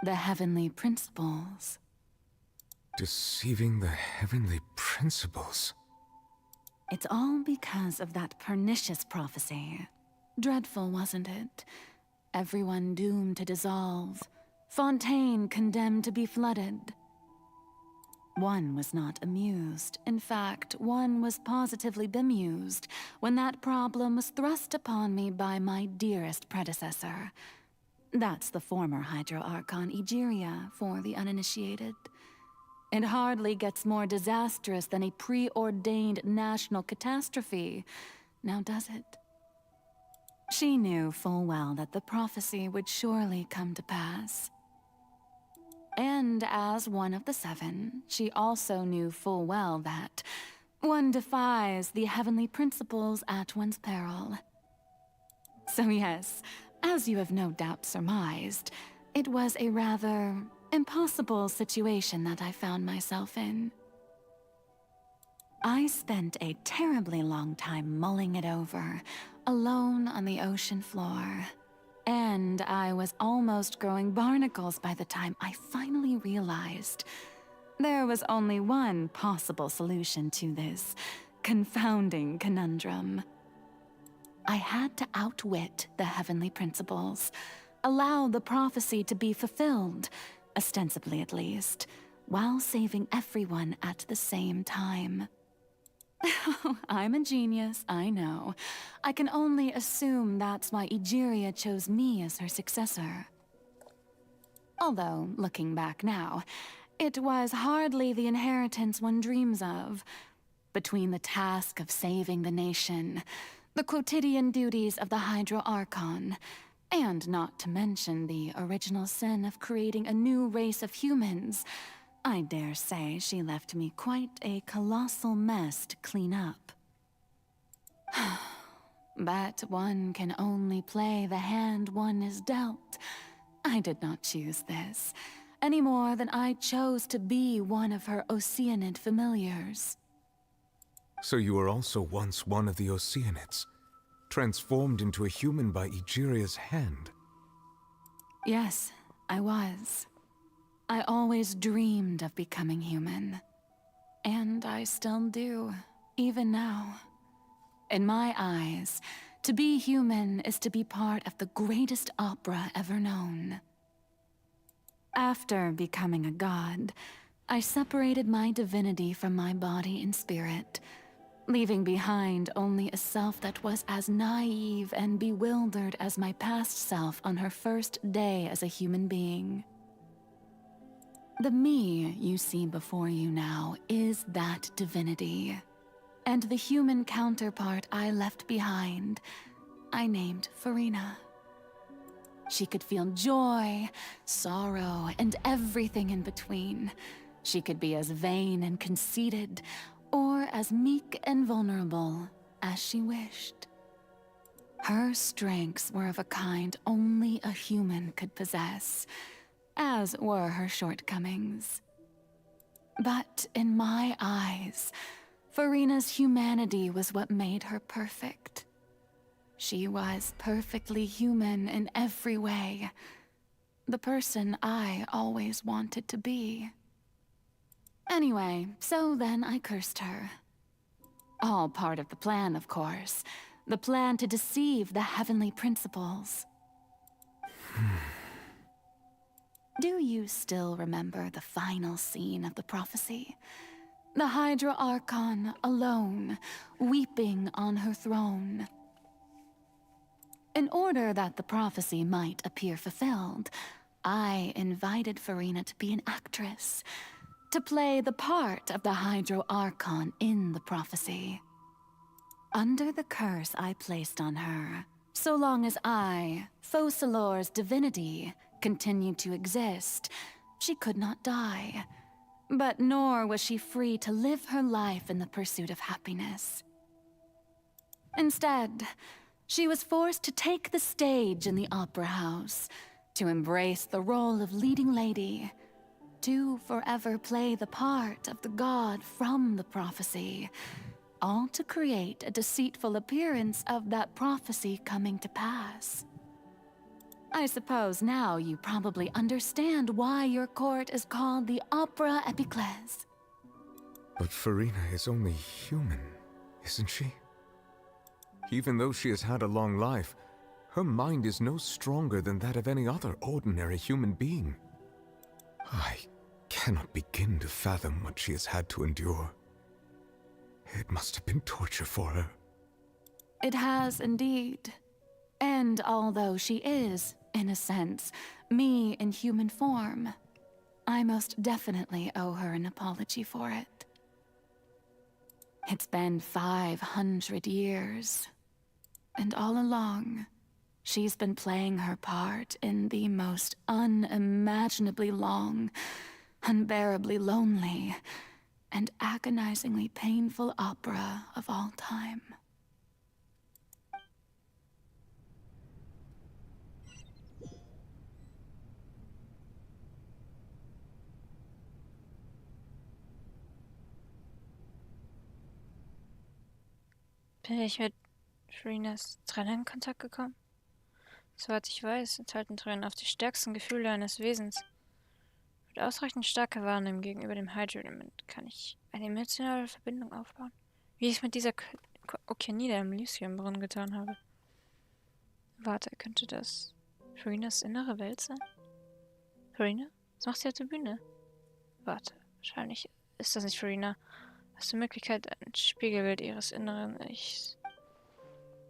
the heavenly principles. Deceiving the heavenly principles? It's all because of that pernicious prophecy. Dreadful, wasn't it? Everyone doomed to dissolve. Fontaine condemned to be flooded. One was not amused. In fact, one was positively bemused when that problem was thrust upon me by my dearest predecessor. That's the former Hydro Archon Egeria, for the uninitiated. It hardly gets more disastrous than a preordained national catastrophe, now does it? She knew full well that the prophecy would surely come to pass. And as one of the seven, she also knew full well that one defies the heavenly principles at one's peril. So yes, as you have no doubt surmised, it was a rather impossible situation that I found myself in. I spent a terribly long time mulling it over, alone on the ocean floor. And I was almost growing barnacles by the time I finally realized there was only one possible solution to this confounding conundrum. I had to outwit the heavenly principles, allow the prophecy to be fulfilled, ostensibly at least, while saving everyone at the same time. I'm a genius, I know. I can only assume that's why Egeria chose me as her successor. Although, looking back now, it was hardly the inheritance one dreams of. Between the task of saving the nation, the quotidian duties of the Hydro Archon, and not to mention the original sin of creating a new race of humans, I dare say she left me quite a colossal mess to clean up. But one can only play the hand one is dealt. I did not choose this, any more than I chose to be one of her Oceanid familiars. So you were also once one of the Oceanids, transformed into a human by Egeria's hand? Yes, I was. I always dreamed of becoming human. And I still do, even now. In my eyes, to be human is to be part of the greatest opera ever known. After becoming a god, I separated my divinity from my body and spirit, leaving behind only a self that was as naive and bewildered as my past self on her first day as a human being. The me you see before you now is that divinity, and the human counterpart I left behind, I named Farina. She could feel joy, sorrow, and everything in between. She could be as vain and conceited, or as meek and vulnerable as she wished. Her strengths were of a kind only a human could possess, as were her shortcomings. But in my eyes, Farina's humanity was what made her perfect. She was perfectly human in every way, the person I always wanted to be. Anyway, so then I cursed her. All part of the plan, of course. The plan to deceive the heavenly principles. Do you still remember the final scene of the prophecy? The Hydra Archon alone, weeping on her throne. In order that the prophecy might appear fulfilled, I invited Farina to be an actress, to play the part of the Hydro Archon in the prophecy. Under the curse I placed on her, so long as I, Fosalor's divinity, continued to exist, she could not die. But nor was she free to live her life in the pursuit of happiness. Instead, she was forced to take the stage in the opera house, to embrace the role of leading lady, to forever play the part of the god from the prophecy, all to create a deceitful appearance of that prophecy coming to pass. I suppose now you probably understand why your court is called the Opera Epiclese. But Farina is only human, isn't she? Even though she has had a long life, her mind is no stronger than that of any other ordinary human being. I cannot begin to fathom what she has had to endure. It must have been torture for her. It has indeed. And although she is, in a sense, me in human form, I most definitely owe her an apology for it. It's been 500 years, and all along, she's been playing her part in the most unimaginably long, unbearably lonely, and agonizingly painful opera of all time. Bin ich mit Farinas Tränen in Kontakt gekommen? Soweit ich weiß, enthalten Tränen oft die stärksten Gefühle eines Wesens. Mit ausreichend starker Wahrnehmung gegenüber dem Hydro-Element kann ich eine emotionale Verbindung aufbauen. Wie ich es mit dieser Okeanida im Lysiumbrunnen getan habe. Warte, könnte das Farinas innere Welt sein? Farina? Was macht sie auf der Bühne? Warte, wahrscheinlich ist das nicht Farina. Hast du Möglichkeit, ein Spiegelbild ihres inneren Ichs?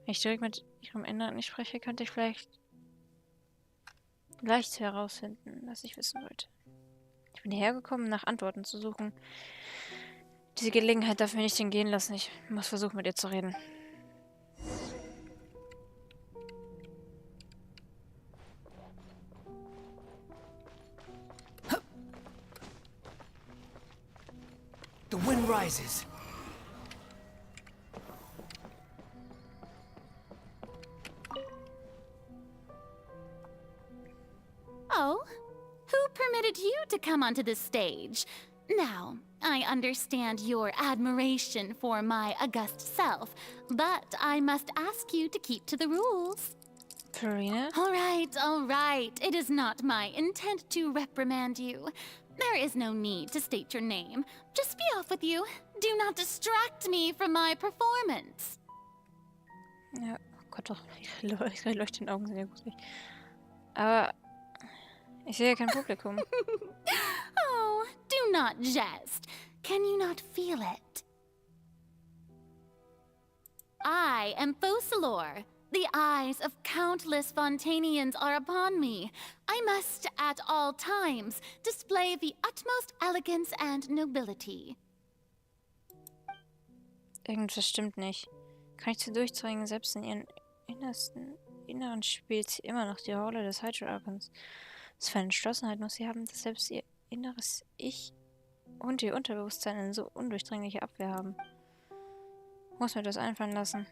Wenn ich direkt mit ihrem inneren Ich spreche, könnte ich vielleicht leicht herausfinden, was ich wissen wollte. Ich bin hierher gekommen, nach Antworten zu suchen. Diese Gelegenheit darf mir nicht entgehen lassen. Ich muss versuchen, mit ihr zu reden. The wind rises. Oh? Who permitted you to come onto the stage? Now, I understand your admiration for my august self, but I must ask you to keep to the rules. Farina? All right. It is not my intent to reprimand you. There is no need to state your name. Just be off with you. Do not distract me from my performance. Ja, oh Gott, doch. Ihre leuchtenden Augen sind ja gruselig. Aber ich sehe kein Publikum. Oh, do not jest. Can you not feel it? I am Fosalor. The eyes of countless Fontanians are upon me. I must, at all times, display the utmost elegance and nobility. Irgendwas stimmt nicht. Kann ich zu durchdringen, selbst in ihren Inneren spielt sie immer noch die Rolle des Hydro Archons. Was für eine Entschlossenheit muss sie haben, dass selbst ihr inneres Ich und ihr Unterbewusstsein eine so undurchdringliche Abwehr haben. Muss mir das einfallen lassen.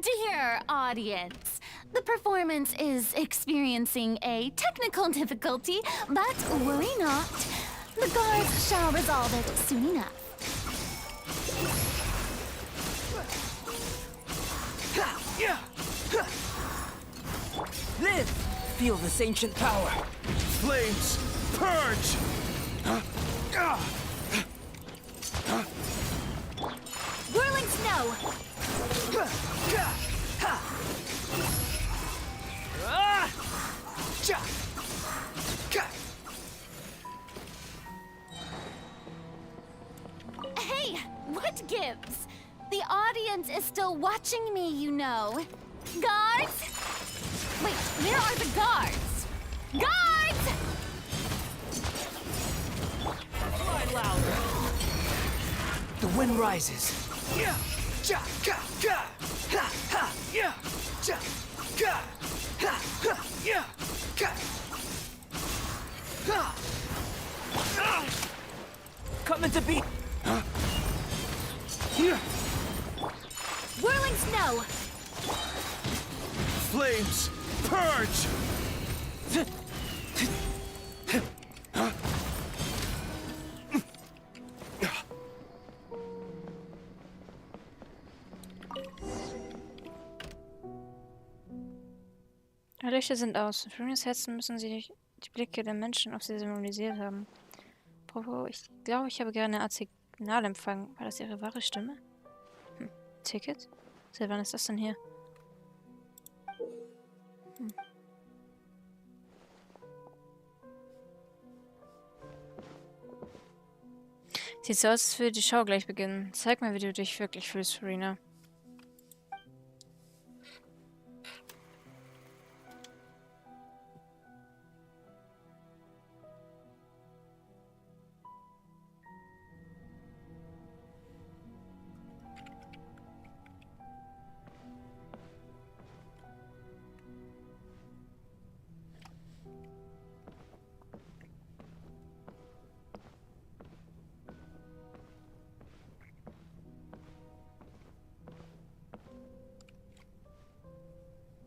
Dear audience, the performance is experiencing a technical difficulty, but worry not. The guards shall resolve it soon enough. Live! Feel this ancient power. Flames, purge! Whirling snow! What gives? The audience is still watching me, you know. Guards? Wait, where are the guards? Guards! Fly louder. The wind rises. Yeah. Ja, ka, ka. Ha, ha, yeah. Ja, ka. Ha, ha, yeah. Ka. Ha. Ah. Coming to beat. Huh? Here. Whirling snow! Flames, purge! Alle Lichter sind aus. In Vronis Herzen müssen sie die Blicke der Menschen auf sie symbolisiert haben. Bravo, ich glaube, ich habe gerne eine Art Signalempfang. War das ihre wahre Stimme? Ticket? Seit wann ist das denn hier? Sieht so aus, als würde die Show gleich beginnen. Zeig mir, wie du dich wirklich fühlst, Verena.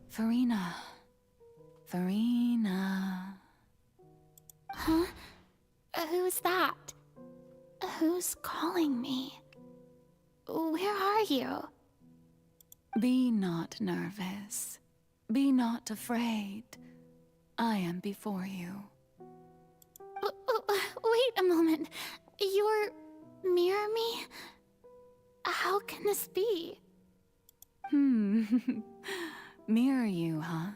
Verena. Verena. Huh? Who's that? Who's calling me? Where are you? Be not nervous. Be not afraid. I am before you. Wait a moment. You're near me? How can this be? Mirror you, huh?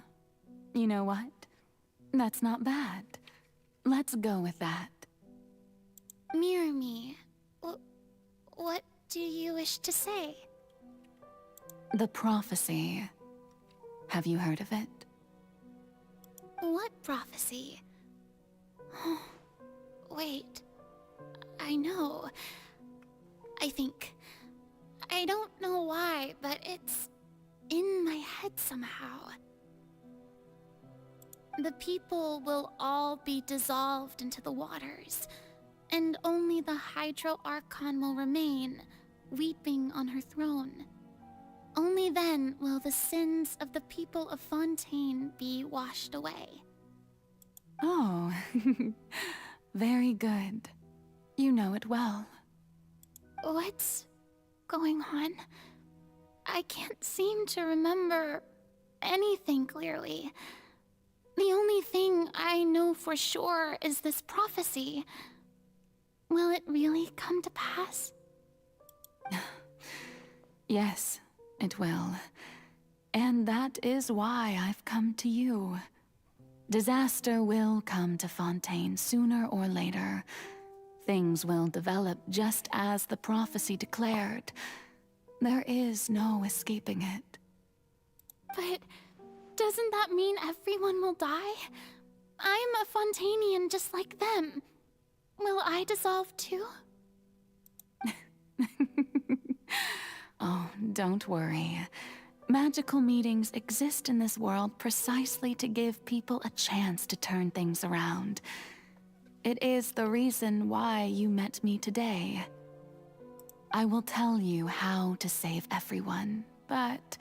You know what? That's not bad. Let's go with that. Mirror me. What do you wish to say? The prophecy. Have you heard of it? What prophecy? Wait. I know. I think. I don't know why, but it's in my head somehow. The people will all be dissolved into the waters, and only the Hydro Archon will remain, weeping on her throne. Only then will the sins of the people of Fontaine be washed away. Oh, very good. You know it well. What's going on? I can't seem to remember anything clearly. The only thing I know for sure is this prophecy. Will it really come to pass? Yes, it will. And that is why I've come to you. Disaster will come to Fontaine sooner or later. Things will develop just as the prophecy declared. There is no escaping it. But doesn't that mean everyone will die? I'm a Fontainian just like them. Will I dissolve too? Oh, don't worry. Magical meetings exist in this world precisely to give people a chance to turn things around. It is the reason why you met me today. I will tell you how to save everyone, but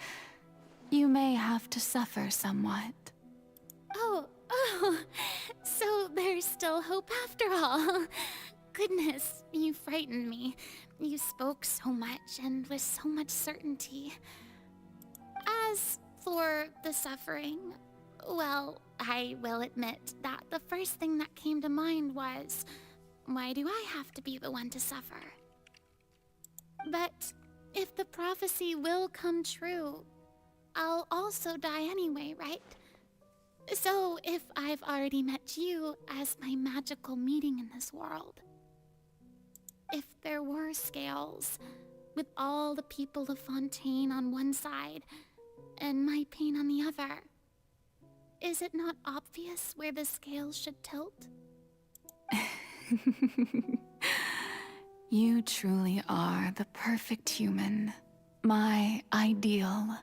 you may have to suffer somewhat. Oh, so there's still hope after all. Goodness, you frightened me. You spoke so much and with so much certainty. As for the suffering, well, I will admit that the first thing that came to mind was, why do I have to be the one to suffer? But if the prophecy will come true, I'll also die anyway, right? So if I've already met you as my magical meeting in this world, if there were scales, with all the people of Fontaine on one side and my pain on the other, is it not obvious where the scales should tilt? You truly are the perfect human, my ideal.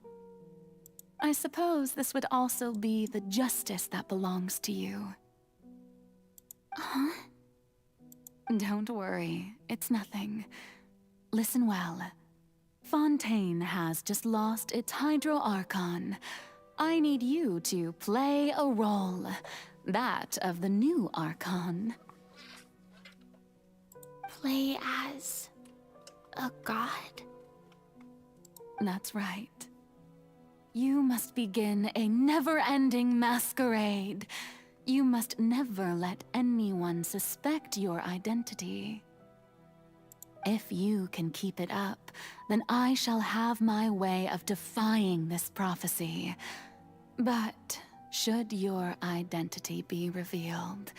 I suppose this would also be the justice that belongs to you. Huh? Don't worry, it's nothing. Listen well. Fontaine has just lost its Hydro Archon. I need you to play a role, that of the new Archon. Play as a god? That's right. You must begin a never-ending masquerade. You must never let anyone suspect your identity. If you can keep it up, then I shall have my way of defying this prophecy. But should your identity be revealed,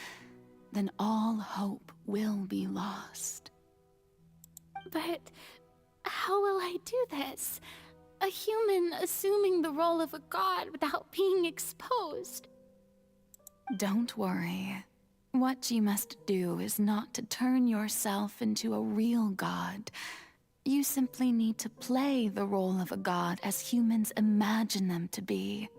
then all hope will be lost. But how will I do this? A human assuming the role of a god without being exposed. Don't worry. What you must do is not to turn yourself into a real god. You simply need to play the role of a god as humans imagine them to be.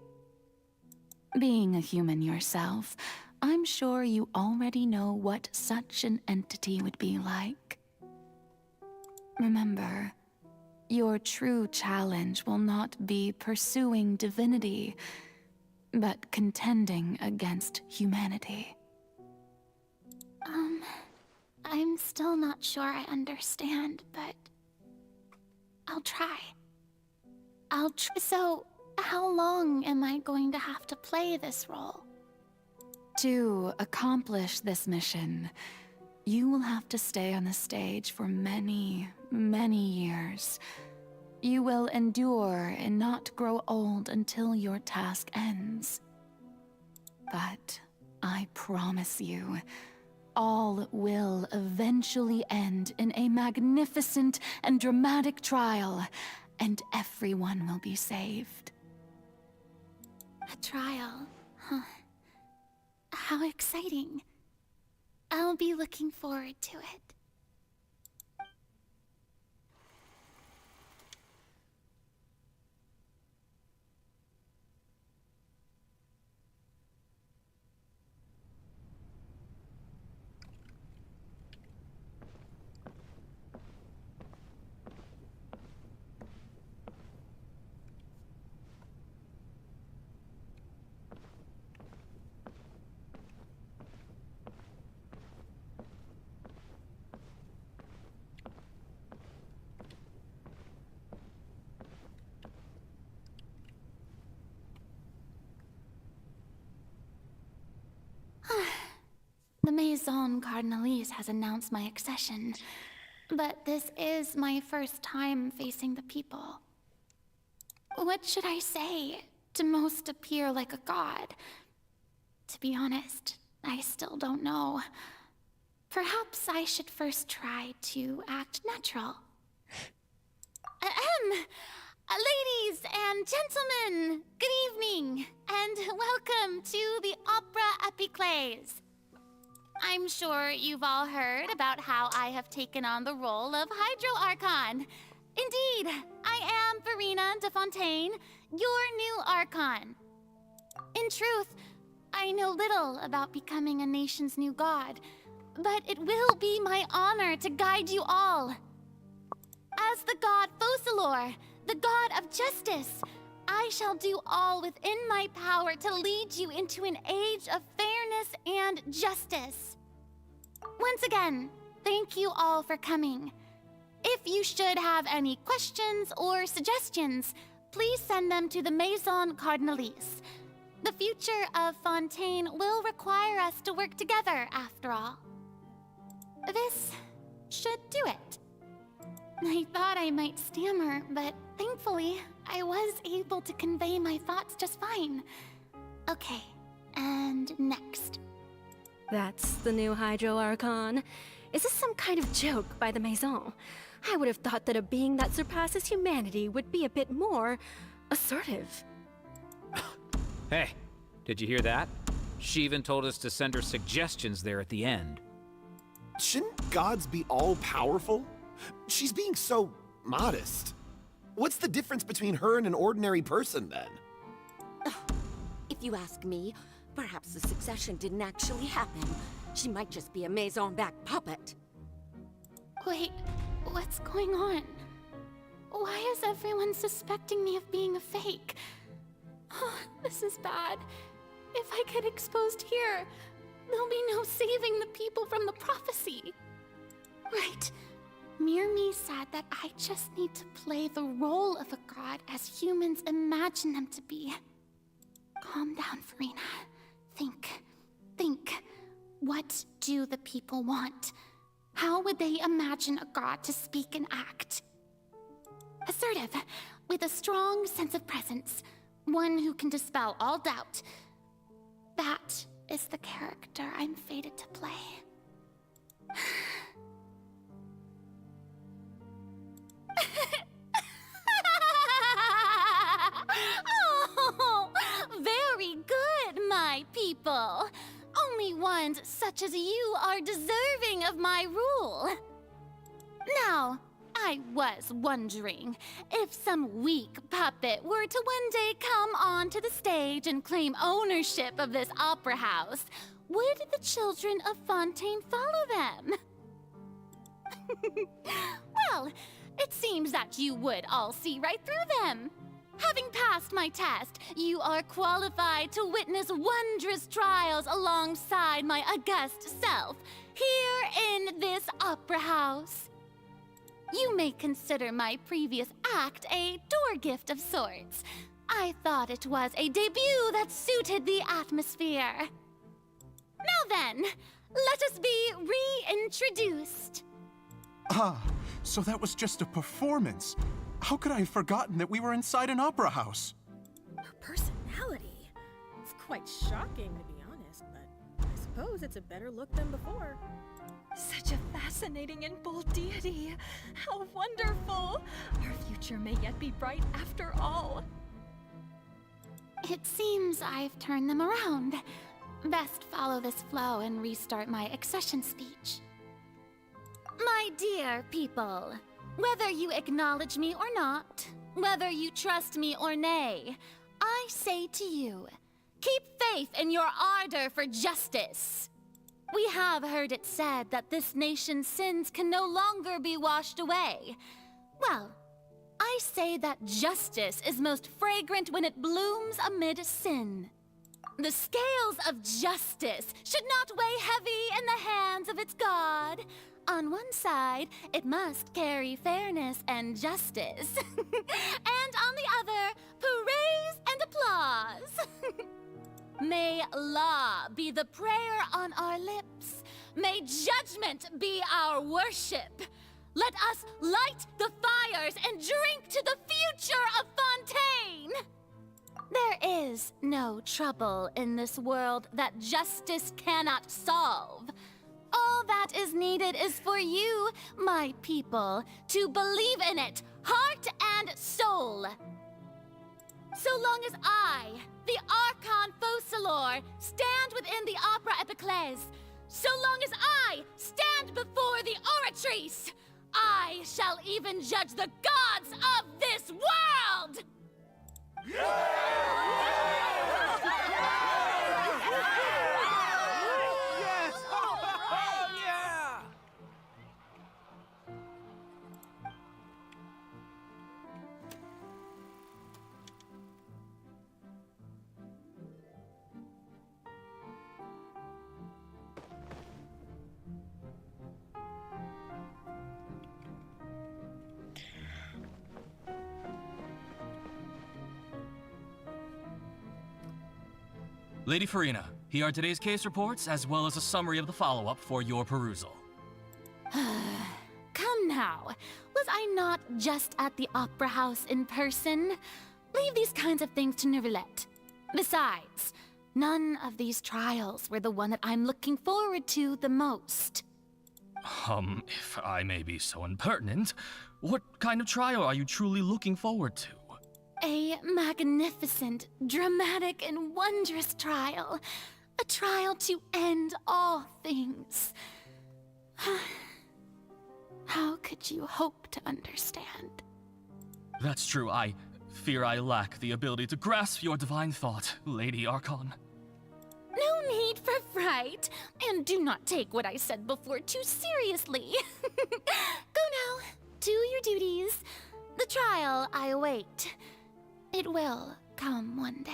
Being a human yourself, I'm sure you already know what such an entity would be like. Remember, your true challenge will not be pursuing divinity, but contending against humanity. I'm still not sure I understand, but I'll try. So, how long am I going to have to play this role? To accomplish this mission, you will have to stay on the stage for many, many years. You will endure and not grow old until your task ends. But I promise you, all will eventually end in a magnificent and dramatic trial, and everyone will be saved. A trial, huh? How exciting. I'll be looking forward to it. The Maison Cardinalise has announced my accession, but this is my first time facing the people. What should I say to most appear like a god? To be honest, I still don't know. Perhaps I should first try to act natural. Ladies and gentlemen, good evening, and welcome to the Opera Epiclese. I'm sure you've all heard about how I have taken on the role of Hydro Archon. Indeed, I am Verena de Fontaine, your new Archon. In truth, I know little about becoming a nation's new god, but it will be my honor to guide you all. As the god Focalor, the god of justice, I shall do all within my power to lead you into an age of fairness and justice. Once again, thank you all for coming. If you should have any questions or suggestions, please send them to the Maison Cardinalise. The future of Fontaine will require us to work together, after all. This should do it. I thought I might stammer, but thankfully, I was able to convey my thoughts just fine. Okay, and next. That's the new Hydro Archon. Is this some kind of joke by the Maison? I would have thought that a being that surpasses humanity would be a bit more assertive. Hey, did you hear that? She even told us to send her suggestions there at the end. Shouldn't gods be all-powerful? She's being so modest. What's the difference between her and an ordinary person, then? If you ask me, perhaps the succession didn't actually happen. She might just be a Maison-back puppet. Wait, what's going on? Why is everyone suspecting me of being a fake? Oh, this is bad. If I get exposed here, there'll be no saving the people from the prophecy. Right. Mirmi said that I just need to play the role of a god as humans imagine them to be. Calm down, Vroni. Think. What do the people want? How would they imagine a god to speak and act? Assertive, with a strong sense of presence. One who can dispel all doubt. That is the character I'm fated to play. Oh, very good, my people. Only ones such as you are deserving of my rule. Now, I was wondering if some weak puppet were to one day come onto the stage and claim ownership of this opera house, would the children of Fontaine follow them? Well, it seems that you would all see right through them. Having passed my test, you are qualified to witness wondrous trials alongside my august self, here in this opera house. You may consider my previous act a door gift of sorts. I thought it was a debut that suited the atmosphere. Now then, let us be reintroduced. Ah, so that was just a performance. How could I have forgotten that we were inside an opera house? Her personality. It's quite shocking, to be honest, but I suppose it's a better look than before. Such a fascinating and bold deity. How wonderful! Our future may yet be bright after all. It seems I've turned them around. Best follow this flow and restart my accession speech. My dear people, whether you acknowledge me or not, whether you trust me or nay, I say to you, keep faith in your ardor for justice. We have heard it said that this nation's sins can no longer be washed away. Well, I say that justice is most fragrant when it blooms amid sin. The scales of justice should not weigh heavy in the hands of its God. On one side, it must carry fairness and justice. And on the other, praise and applause. May law be the prayer on our lips. May judgment be our worship. Let us light the fires and drink to the future of Fontaine. There is no trouble in this world that justice cannot solve. All that is needed is for you, my people, to believe in it, heart and soul. So long as I, the Archon Auftrag, stand within the Opera Epiclese, so long as I stand before the Oratrice, I shall even judge the gods of this world! Lady Farina, here are today's case reports, as well as a summary of the follow-up for your perusal. Come now, was I not just at the Opera House in person? Leave these kinds of things to Neuvillette. Besides, none of these trials were the one that I'm looking forward to the most. If I may be so impertinent, what kind of trial are you truly looking forward to? A magnificent, dramatic, and wondrous trial. A trial to end all things. How could you hope to understand? That's true. I fear I lack the ability to grasp your divine thought, Lady Archon. No need for fright, and do not take what I said before too seriously. Go now, do your duties. The trial I await. It will come one day.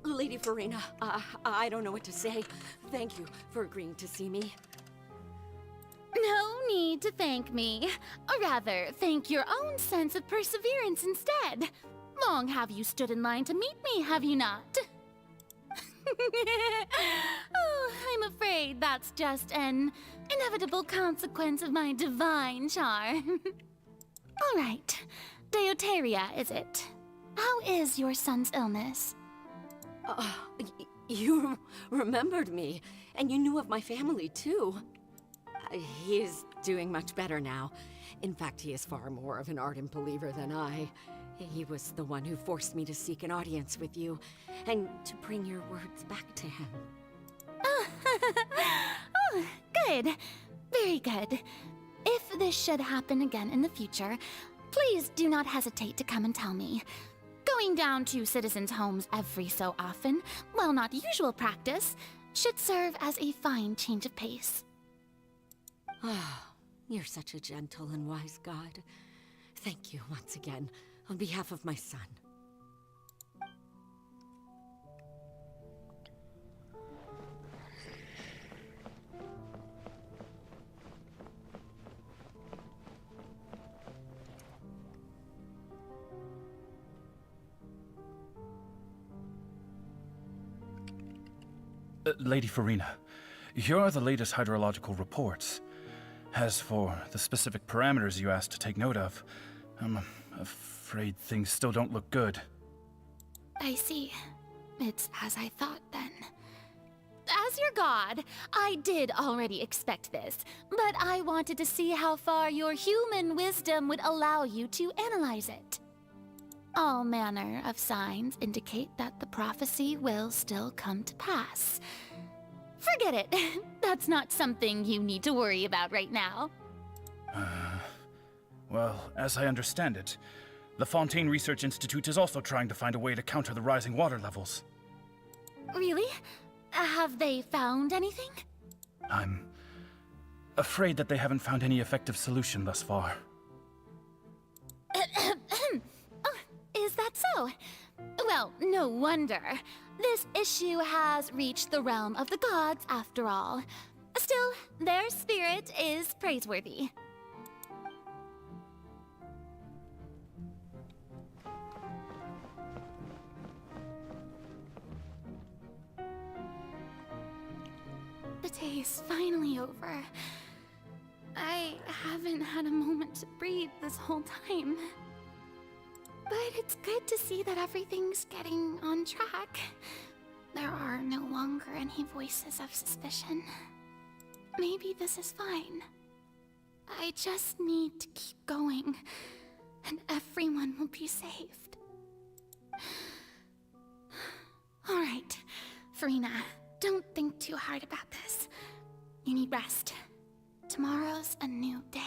Lady Vroni, I don't know what to say. Thank you for agreeing to see me. No need to thank me. Or rather, thank your own sense of perseverance instead. Long have you stood in line to meet me, have you not? Oh, I'm afraid that's just an inevitable consequence of my divine charm. All right, Deoteria, is it? How is your son's illness? You remembered me, and you knew of my family, too. He is doing much better now. In fact, he is far more of an ardent believer than I. He was the one who forced me to seek an audience with you, and to bring your words back to him. Oh, good. Very good. If this should happen again in the future, please do not hesitate to come and tell me. Going down to citizens' homes every so often, while not usual practice, should serve as a fine change of pace. Ah, you're such a gentle and wise god. Thank you once again, on behalf of my son. Lady Vroni, here are the latest hydrological reports. As for the specific parameters you asked to take note of, I'm afraid things still don't look good. I see. It's as I thought, then. As your god, I did already expect this, but I wanted to see how far your human wisdom would allow you to analyze it. All manner of signs indicate that the prophecy will still come to pass. Forget it. That's not something you need to worry about right now. Well, as I understand it, the Fontaine Research Institute is also trying to find a way to counter the rising water levels. Really? Have they found anything? I'm afraid that they haven't found any effective solution thus far. Is that so? Well, no wonder. This issue has reached the realm of the gods, after all. Still, their spirit is praiseworthy. The day is finally over. I haven't had a moment to breathe this whole time. But it's good to see that everything's getting on track. There are no longer any voices of suspicion. Maybe this is fine. I just need to keep going, and everyone will be saved. All right, Vroni, don't think too hard about this. You need rest. Tomorrow's a new day.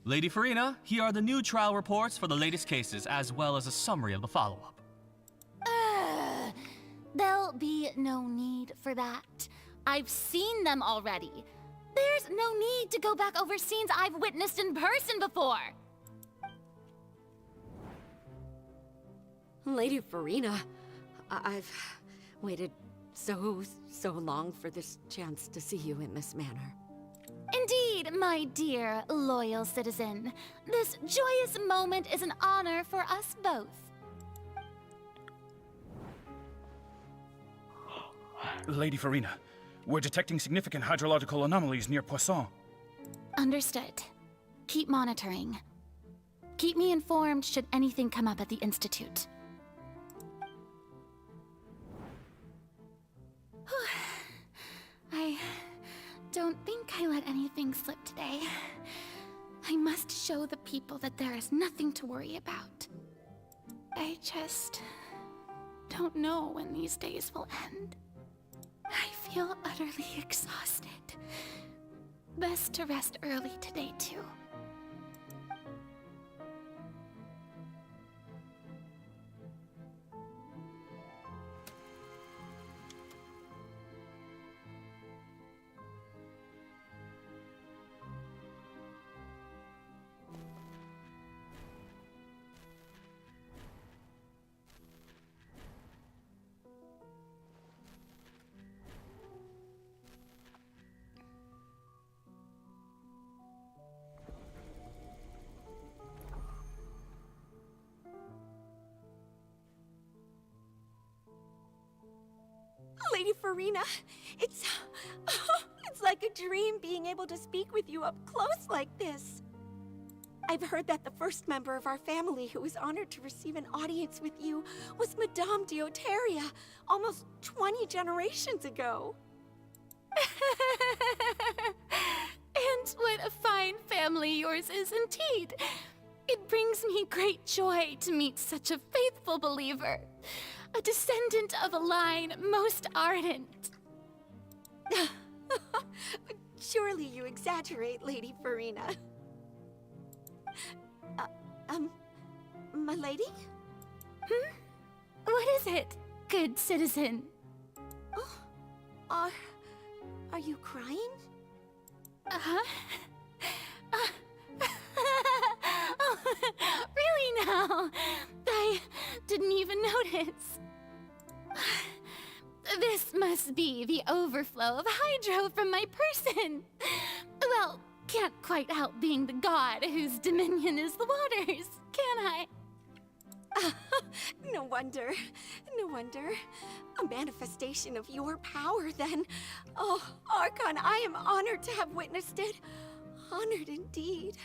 Lady Vroni, here are the new trial reports for the latest cases, as well as a summary of the follow-up. There'll be no need for that. I've seen them already. There's no need to go back over scenes I've witnessed in person before. Lady Vroni, I've waited so long for this chance to see you in this manner. Indeed, my dear, loyal citizen. This joyous moment is an honor for us both. Lady Farina, we're detecting significant hydrological anomalies near Poisson. Understood. Keep monitoring. Keep me informed should anything come up at the Institute. I don't think I let anything slip today. I must show the people that there is nothing to worry about. I just don't know when these days will end. I feel utterly exhausted. Best to rest early today, too. Lady Farina, it's like a dream being able to speak with you up close like this. I've heard that the first member of our family who was honored to receive an audience with you was Madame Deoteria, almost 20 generations ago. And what a fine family yours is indeed. It brings me great joy to meet such a faithful believer. A descendant of a line most ardent. Surely you exaggerate, Lady Farina. My lady? What is it, good citizen? Oh, are you crying? Uh-huh. Oh, really now? I didn't even notice. This must be the overflow of hydro from my person. Well, can't quite help being the god whose dominion is the waters, can I? No wonder. No wonder. A manifestation of your power, then. Oh, Archon, I am honored to have witnessed it. Honored indeed.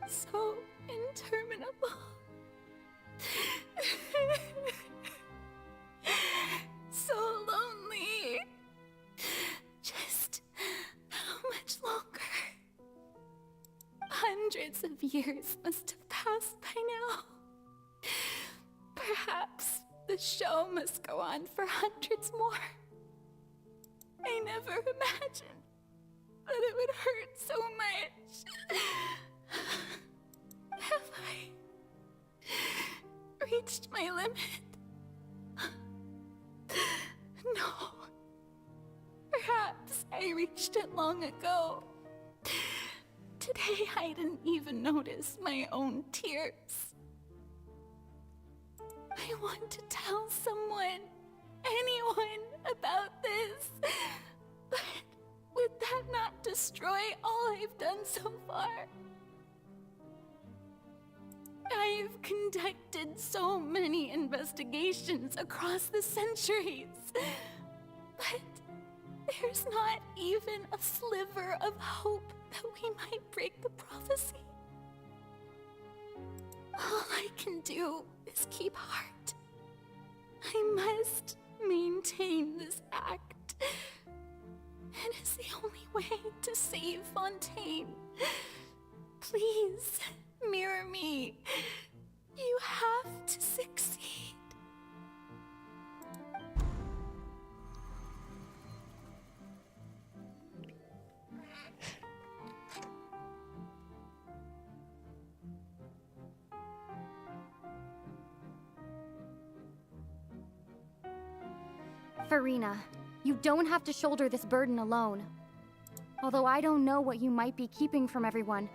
So interminable. So lonely. Just how much longer? Hundreds of years must have passed by now. Perhaps the show must go on for hundreds more. I never imagined that it would hurt so much. Have I reached my limit? No. Perhaps I reached it long ago. Today I didn't even notice my own tears. I want to tell someone, anyone, about this. But would that not destroy all I've done so far? I've conducted so many investigations across the centuries, but there's not even a sliver of hope that we might break the prophecy. All I can do is keep heart. I must maintain this act. It is the only way to save Fontaine. Please, mirror me. You have to succeed. Farina, you don't have to shoulder this burden alone. Although I don't know what you might be keeping from everyone,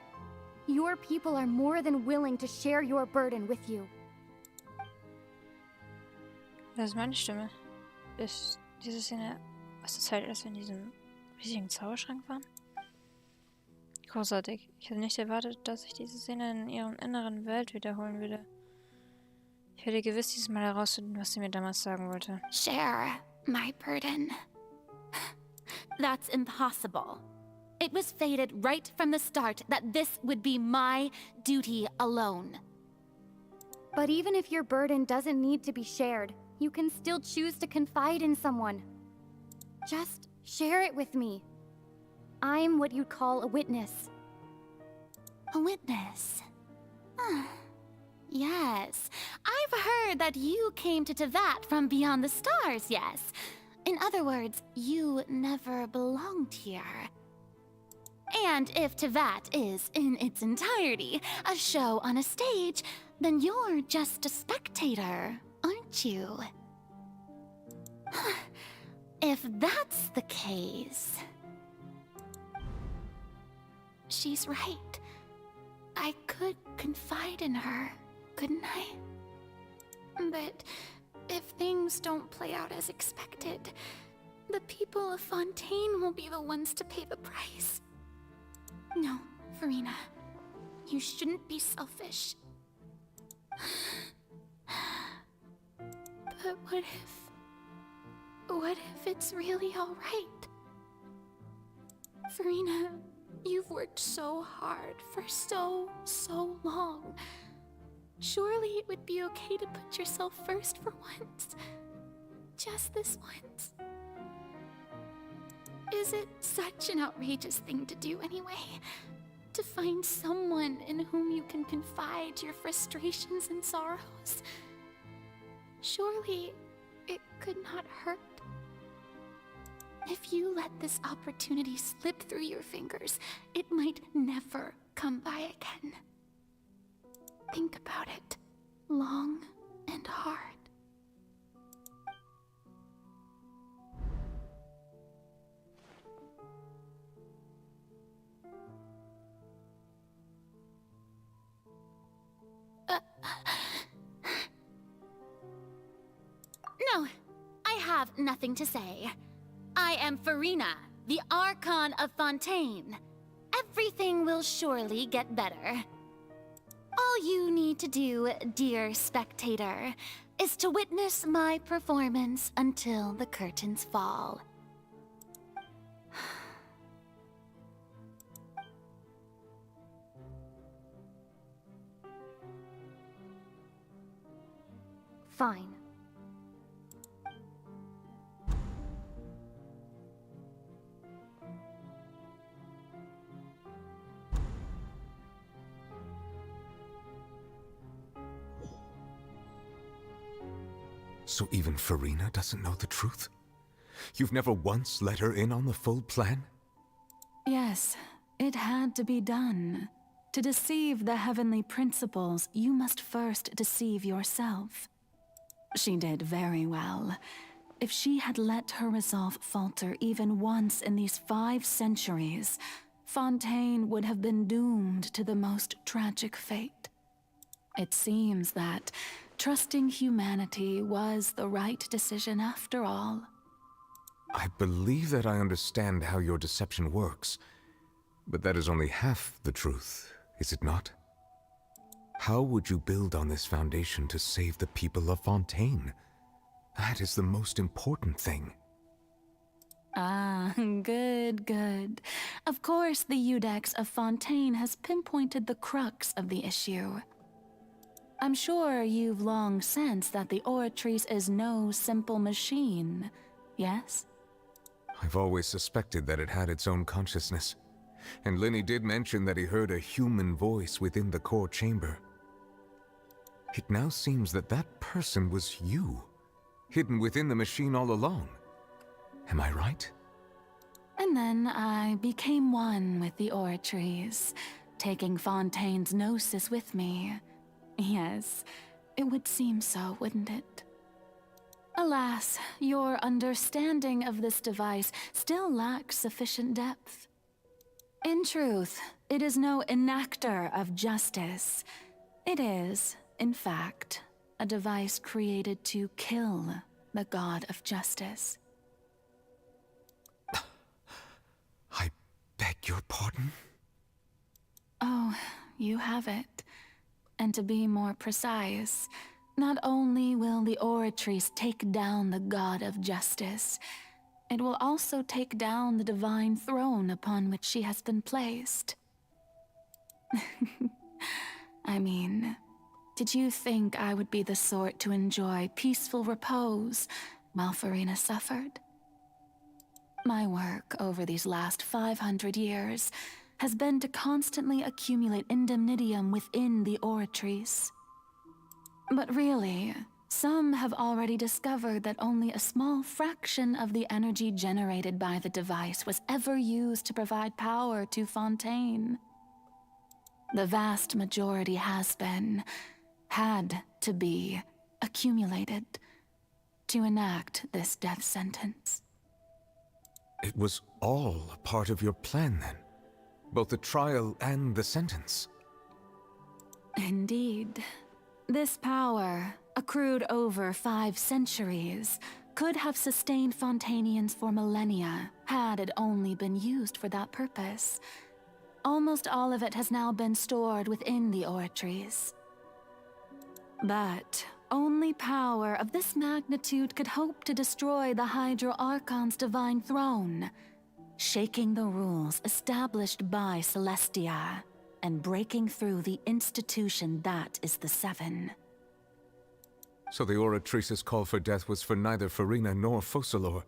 your people are more than willing to share your burden with you. Das ist meine Stimme. Ist diese Szene aus der Zeit, als wir in diesem riesigen Zauberschrank waren? großartig. Ich hätte nicht erwartet, dass sich diese Szene in ihrem inneren Welt wiederholen würde. Ich werde gewiss dieses Mal herausfinden, was sie mir damals sagen wollte. Share my burden. That's impossible. It was fated right from the start that this would be my duty alone. But even if your burden doesn't need to be shared, you can still choose to confide in someone. Just share it with me. I'm what you'd call a witness. A witness? Yes. I've heard that you came to Tevat from beyond the stars, yes. In other words, you never belonged here. And if Tevat is, in its entirety, a show on a stage, then you're just a spectator, aren't you? If that's the case... She's right. I could confide in her, couldn't I? But if things don't play out as expected, the people of Fontaine will be the ones to pay the price. No, Vrina. You shouldn't be selfish. But what if it's really all right? Vrina, you've worked so hard for so long. Surely it would be okay to put yourself first for once. Just this once. Is it such an outrageous thing to do anyway? To find someone in whom you can confide your frustrations and sorrows? Surely it could not hurt. If you let this opportunity slip through your fingers, it might never come by again. Think about it long and hard. No, I have nothing to say. I am Farina, the Archon of Fontaine. Everything will surely get better. All you need to do, dear spectator, is to witness my performance until the curtains fall. Fine. So even Farina doesn't know the truth? You've never once let her in on the full plan? Yes, it had to be done. To deceive the heavenly principles, you must first deceive yourself. She did very well. If she had let her resolve falter even once in these 5 centuries, Fontaine would have been doomed to the most tragic fate. It seems that trusting humanity was the right decision after all. I believe that I understand how your deception works, but that is only half the truth, is it not? How would you build on this foundation to save the people of Fontaine? That is the most important thing. Ah, good. Of course, the Iudex of Fontaine has pinpointed the crux of the issue. I'm sure you've long sensed that the Oratrice is no simple machine, yes? I've always suspected that it had its own consciousness, and Linny did mention that he heard a human voice within the core chamber. It now seems that that person was you, hidden within the machine all along. Am I right? And then I became one with the Oratrice, taking Fontaine's gnosis with me. Yes, it would seem so, wouldn't it? Alas, your understanding of this device still lacks sufficient depth. In truth, it is no enactor of justice. It is, in fact, a device created to kill the god of justice. I beg your pardon? you have it. And to be more precise, not only will the Oratrice take down the god of justice, it will also take down the divine throne upon which she has been placed. I mean, did you think I would be the sort to enjoy peaceful repose while Vroni suffered? My work over these last 500 years has been to constantly accumulate indemnitium within the Oratrice. But really, some have already discovered that only a small fraction of the energy generated by the device was ever used to provide power to Fontaine. The vast majority has been, had to be, accumulated to enact this death sentence. It was all a part of your plan, then? Both the trial and the sentence? Indeed. This power, accrued over 5 centuries, could have sustained Fontainians for millennia, had it only been used for that purpose. Almost all of it has now been stored within the Oratrice. But only power of this magnitude could hope to destroy the Hydro Archon's divine throne, shaking the rules established by Celestia, and breaking through the institution that is the Seven. So the Oratrice's call for death was for neither Vroni nor Focalor,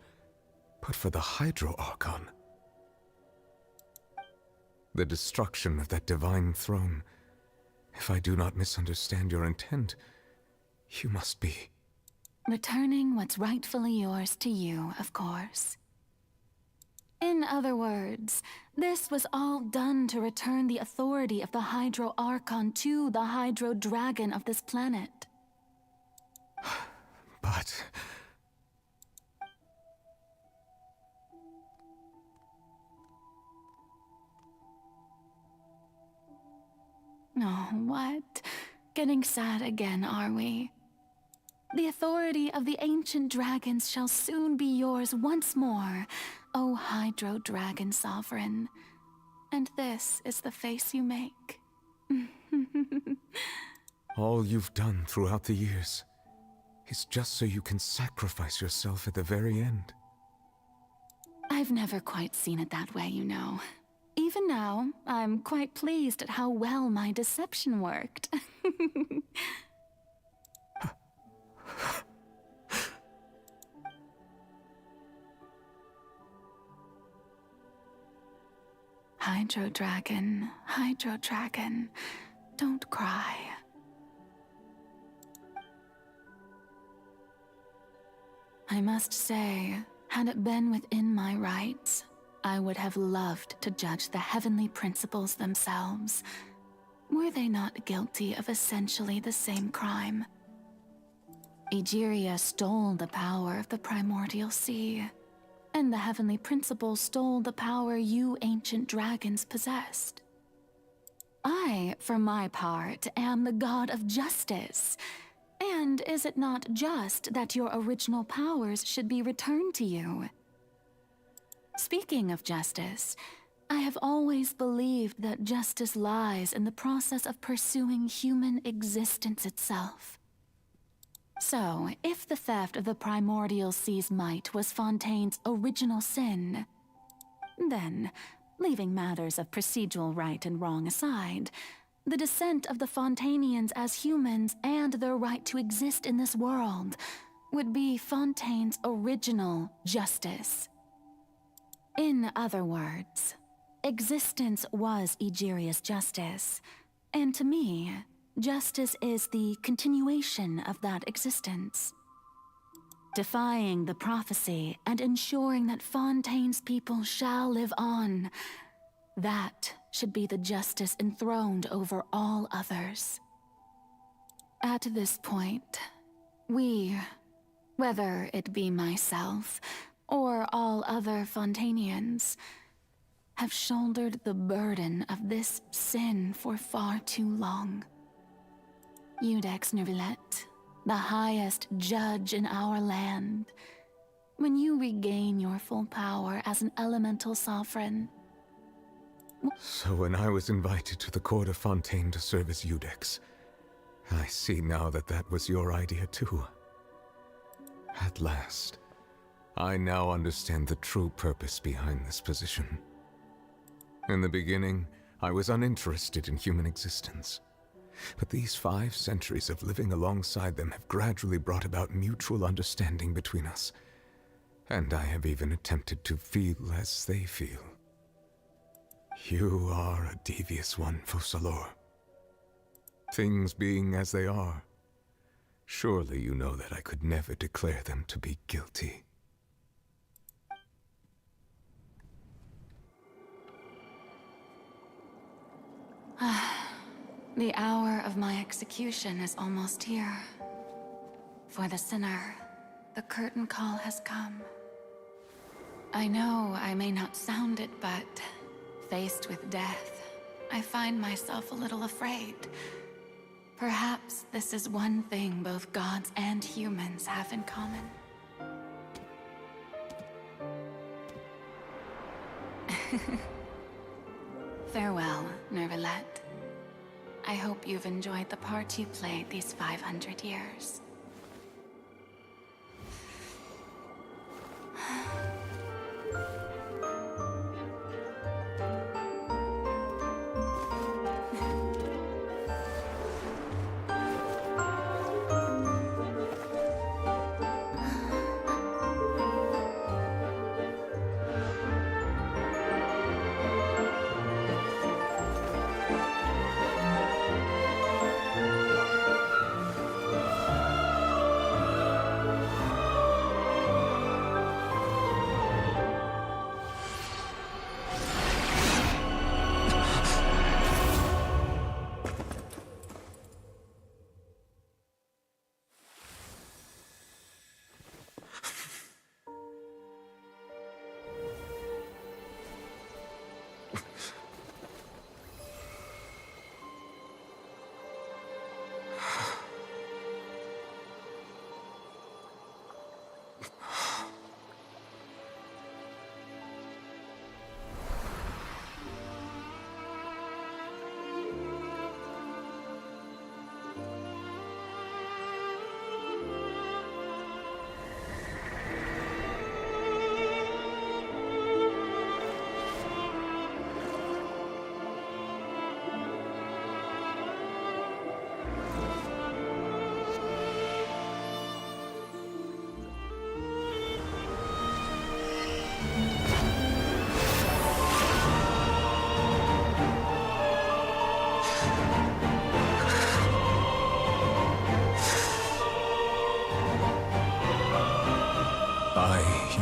but for the Hydro Archon. The destruction of that divine throne. If I do not misunderstand your intent, you must be... Returning what's rightfully yours to you, of course. In other words, this was all done to return the authority of the Hydro Archon to the Hydro Dragon of this planet. But... Oh, what? Getting sad again, are we? The authority of the ancient dragons shall soon be yours once more, O Hydro Dragon Sovereign. And this is the face you make. all you've done throughout the years is just so you can sacrifice yourself at the very end. I've never quite seen it that way, you know. Even now, I'm quite pleased at how well my deception worked. Hydro Dragon, don't cry. I must say, had it been within my rights, I would have loved to judge the heavenly principles themselves. Were they not guilty of essentially the same crime? Egeria stole the power of the primordial sea, and the heavenly principles stole the power you ancient dragons possessed. I, for my part, am the god of justice. And is it not just that your original powers should be returned to you? Speaking of justice, I have always believed that justice lies in the process of pursuing human existence itself. So, if the theft of the primordial sea's might was Fontaine's original sin, then, leaving matters of procedural right and wrong aside, the descent of the Fontainians as humans and their right to exist in this world would be Fontaine's original justice. In other words, existence was Egeria's justice, and to me, justice is the continuation of that existence. Defying the prophecy and ensuring that Fontaine's people shall live on, that should be the justice enthroned over all others. At this point, we, whether it be myself or all other Fontainians, have shouldered the burden of this sin for far too long. Iudex Nervillet, the highest judge in our land, when you regain your full power as an elemental sovereign, So when I was invited to the court of Fontaine to serve as Eudex, I see now that that was your idea too. At last, I now understand the true purpose behind this position. In the beginning, I was uninterested in human existence. But these 5 centuries of living alongside them have gradually brought about mutual understanding between us. And I have even attempted to feel as they feel. You are a devious one, Focalor. Things being as they are, surely you know that I could never declare them to be guilty. The hour of my execution is almost here. For the sinner, the curtain call has come. I know I may not sound it, but faced with death, I find myself a little afraid. Perhaps this is one thing both gods and humans have in common. Farewell, Nervalette. I hope you've enjoyed the part you played these 500 years.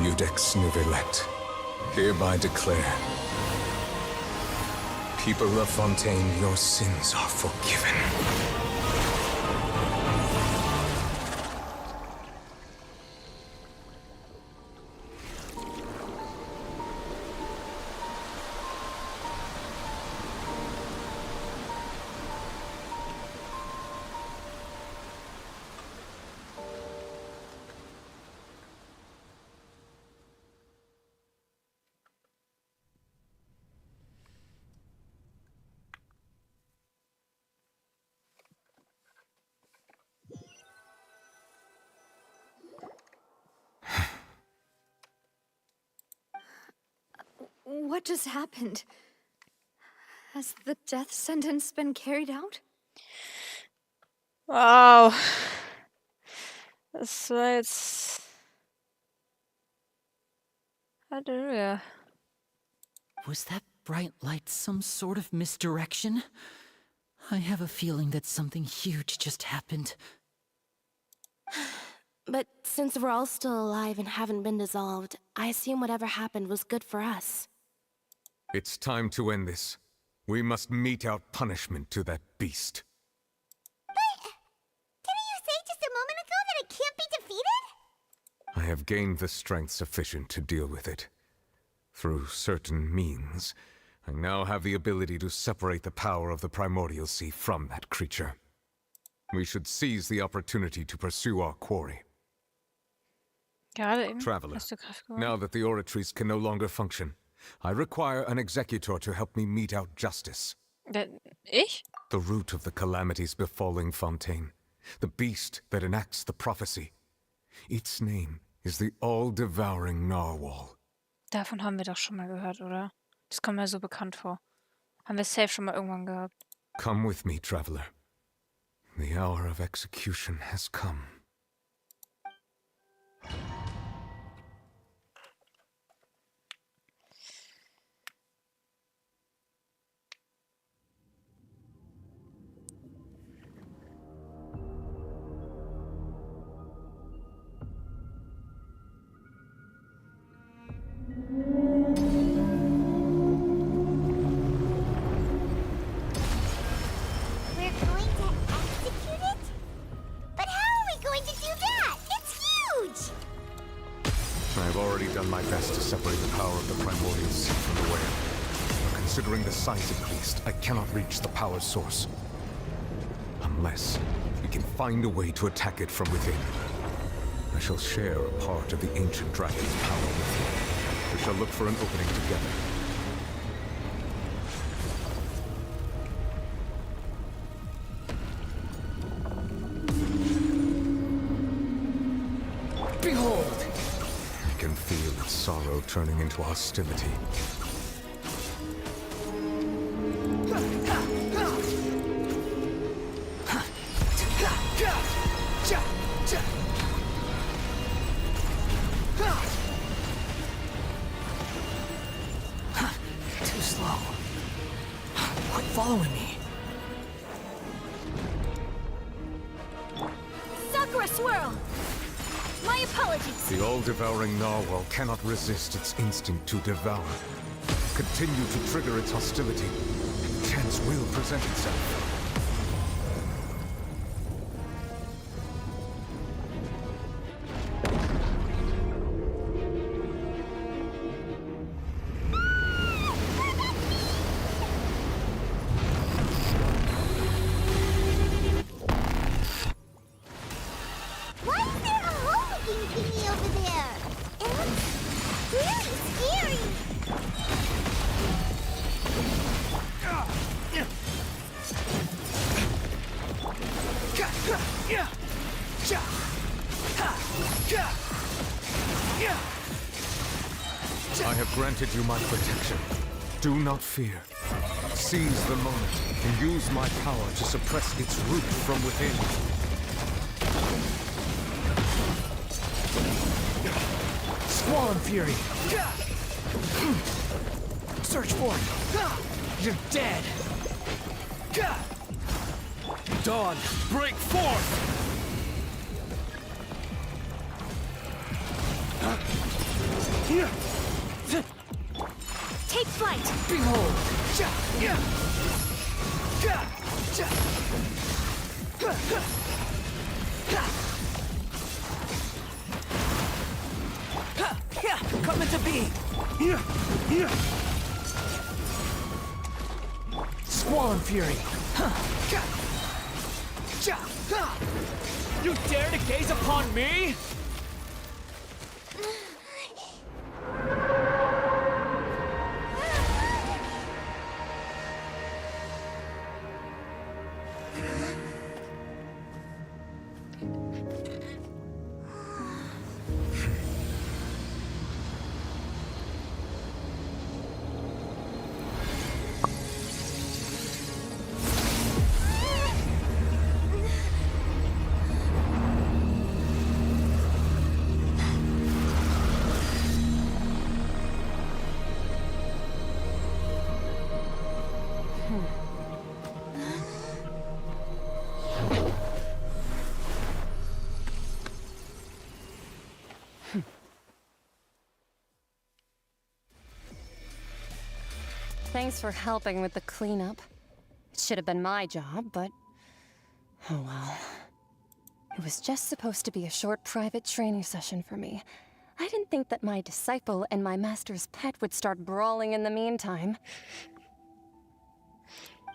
Eudex Nervalette, hereby declare, people of Fontaine, your sins are forgiven. What just happened? Has the death sentence been carried out? Wow. Das war jetzt... Halleluja. Was that bright light some sort of misdirection? I have a feeling that something huge just happened. But since we're all still alive and haven't been dissolved, I assume whatever happened was good for us. It's time to end this. We must mete out punishment to that beast. Didn't you say just a moment ago that it can't be defeated? I have gained the strength sufficient to deal with it. Through certain means, I now have the ability to separate the power of the Primordial Sea from that creature. We should seize the opportunity to pursue our quarry. Gerade eben Traveler, hast du Kraft gewonnen. now that the oratories can no longer function, I require an executor to help me mete out justice. Ich? The root of the calamities befalling Fontaine. The beast that enacts the prophecy. Its name is the all-devouring Narwhal. Davon haben wir doch schon mal gehört, oder? Das kommt mir so bekannt vor. Haben wir safe schon mal irgendwann gehabt. Come with me, traveler. The hour of execution has come. My best to separate the power of the primordial sea from the whale. But considering the size at least, I cannot reach the power source. Unless we can find a way to attack it from within. I shall share a part of the ancient dragon's power with you. We shall look for an opening together. Behold! I can feel its sorrow turning into hostility. Too slow. Quit following me. Sakura swirl! My apologies. The all-devouring narwhal cannot resist its instinct to devour. Continue to trigger its hostility. Chance will present itself. I have granted you my protection. Do not fear. Seize the moment and use my power to suppress its root from within. Squall and Fury! Search for it! You're dead! Dawn, break forth! Take flight! Behold! Come into being! Squall and Fury! You dare to gaze upon me? Thanks for helping with the cleanup. It should have been my job, but... oh well. It was just supposed to be a short private training session for me. I didn't think that my disciple and my master's pet would start brawling in the meantime.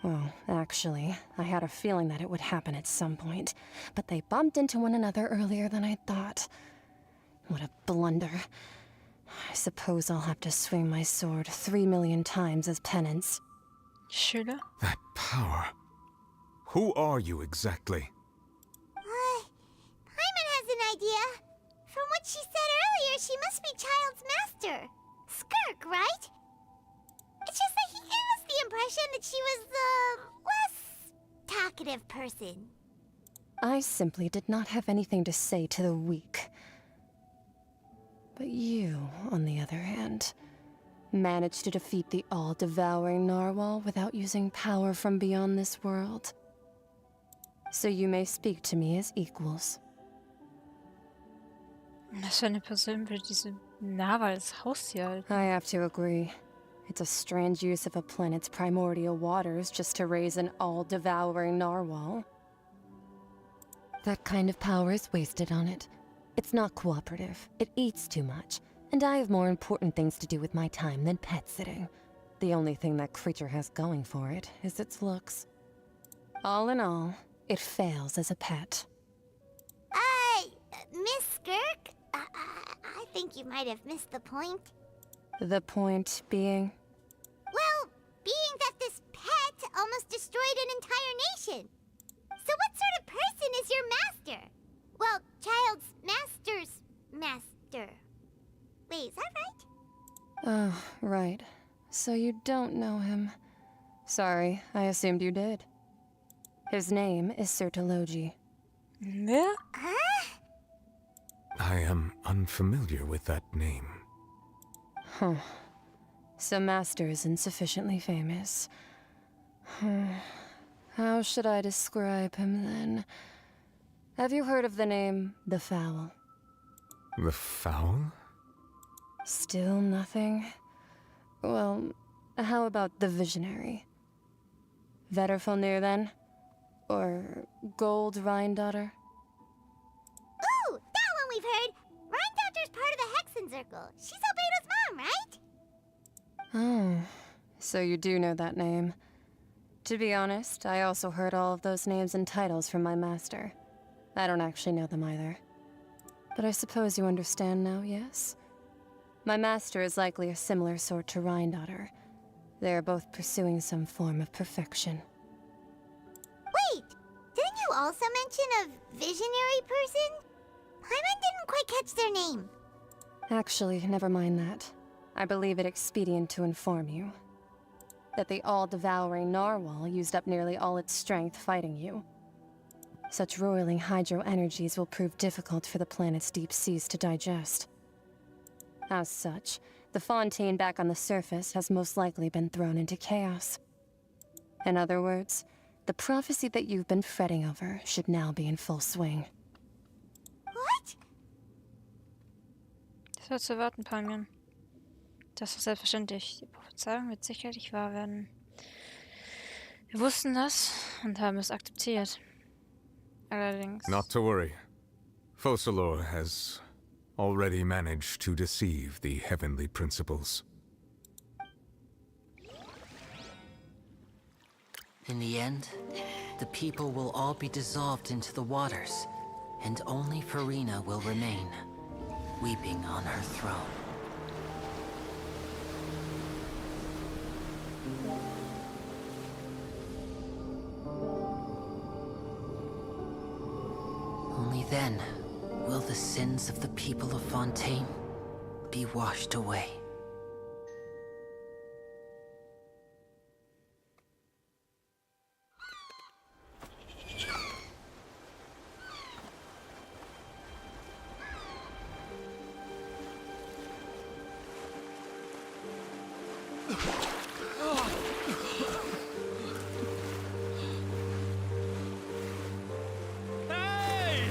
Well, actually, I had a feeling that it would happen at some point, but they bumped into one another earlier than I thought. What a blunder. I suppose I'll have to swing my sword 3 million times as penance. Schüler? That power. Who are you exactly? Paimon has an idea. From what she said earlier, she must be Child's master. Skirk, right? It's just that he gave us the impression that she was the less talkative person. I simply did not have anything to say to the weak. But you, on the other hand, managed to defeat the all-devouring narwhal without using power from beyond this world. So you may speak to me as equals. Was für eine Person würde diese Narwal als Haustier halten? I have to agree. It's a strange use of a planet's primordial waters just to raise an all-devouring narwhal. That kind of power is wasted on it. It's not cooperative. It eats too much. And I have more important things to do with my time than pet sitting. The only thing that creature has going for it is its looks. All in all, it fails as a pet. Miss Skirk? I think you might have missed the point. The point being? Well, being that this pet almost destroyed an entire nation. So what sort of person is your master? Well, Child's master's master. Wait, is that right? Oh, right. So you don't know him. Sorry, I assumed you did. His name is Sertologi. Yeah? I am unfamiliar with that name. Huh. So Master isn't sufficiently famous. How should I describe him then? Have you heard of the name The Fowl? The Fowl? Still nothing? Well, how about the Visionary? Vetterfulnir then? Or Gold Rhindaughter? Ooh, that one we've heard. Rhindaughter's part of the Hexen Circle. She's Albedo's mom, right? Oh, so you do know that name. To be honest, I also heard all of those names and titles from my master. I don't actually know them either. But I suppose you understand now, yes? My master is likely a similar sort to Rhindaughter. They are both pursuing some form of perfection. Wait, didn't you also mention a visionary person? Paimon didn't quite catch their name. Actually, never mind that. I believe it expedient to inform you that the all-devouring narwhal used up nearly all its strength fighting you. Such roiling hydro energies will prove difficult for the planet's deep seas to digest. As such, the fontaine back on the surface has most likely been thrown into chaos. In other words, the prophecy that you've been fretting over should now be in full swing. What? Das war zu erwarten, Paimon. Das ist selbstverständlich. Die Prophezeiung wird sicherlich wahr werden. Wir wussten das und haben es akzeptiert. Allerdings... Not to worry. Focalor has already managed to deceive the heavenly principles. In the end, the people will all be dissolved into the waters, and only Freveler will remain, weeping on her throne. Only then will the sins of the people of Fontaine be washed away. Hey!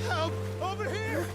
Help! Over here!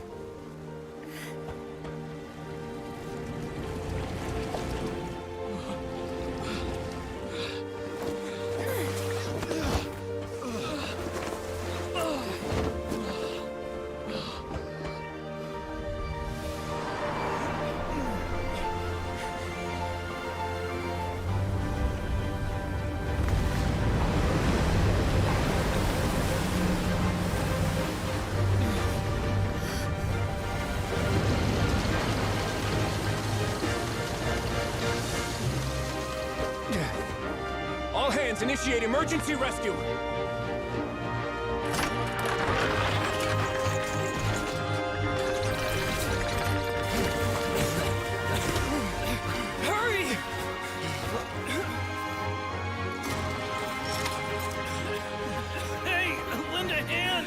hands, initiate emergency rescue! Hurry! Hey, lend a hand!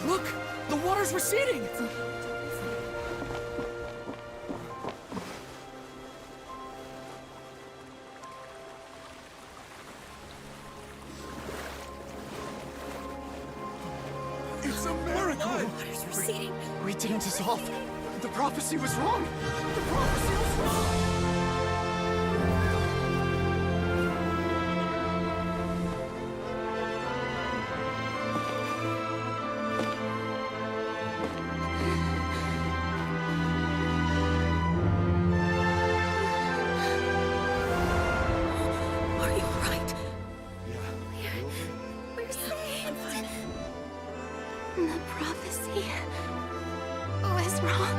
Look! The water's receding! It's a miracle! Water's receding. We didn't dissolve. The prophecy was wrong. The prophecy was wrong. Are you alright? We're safe. The prophecy was wrong.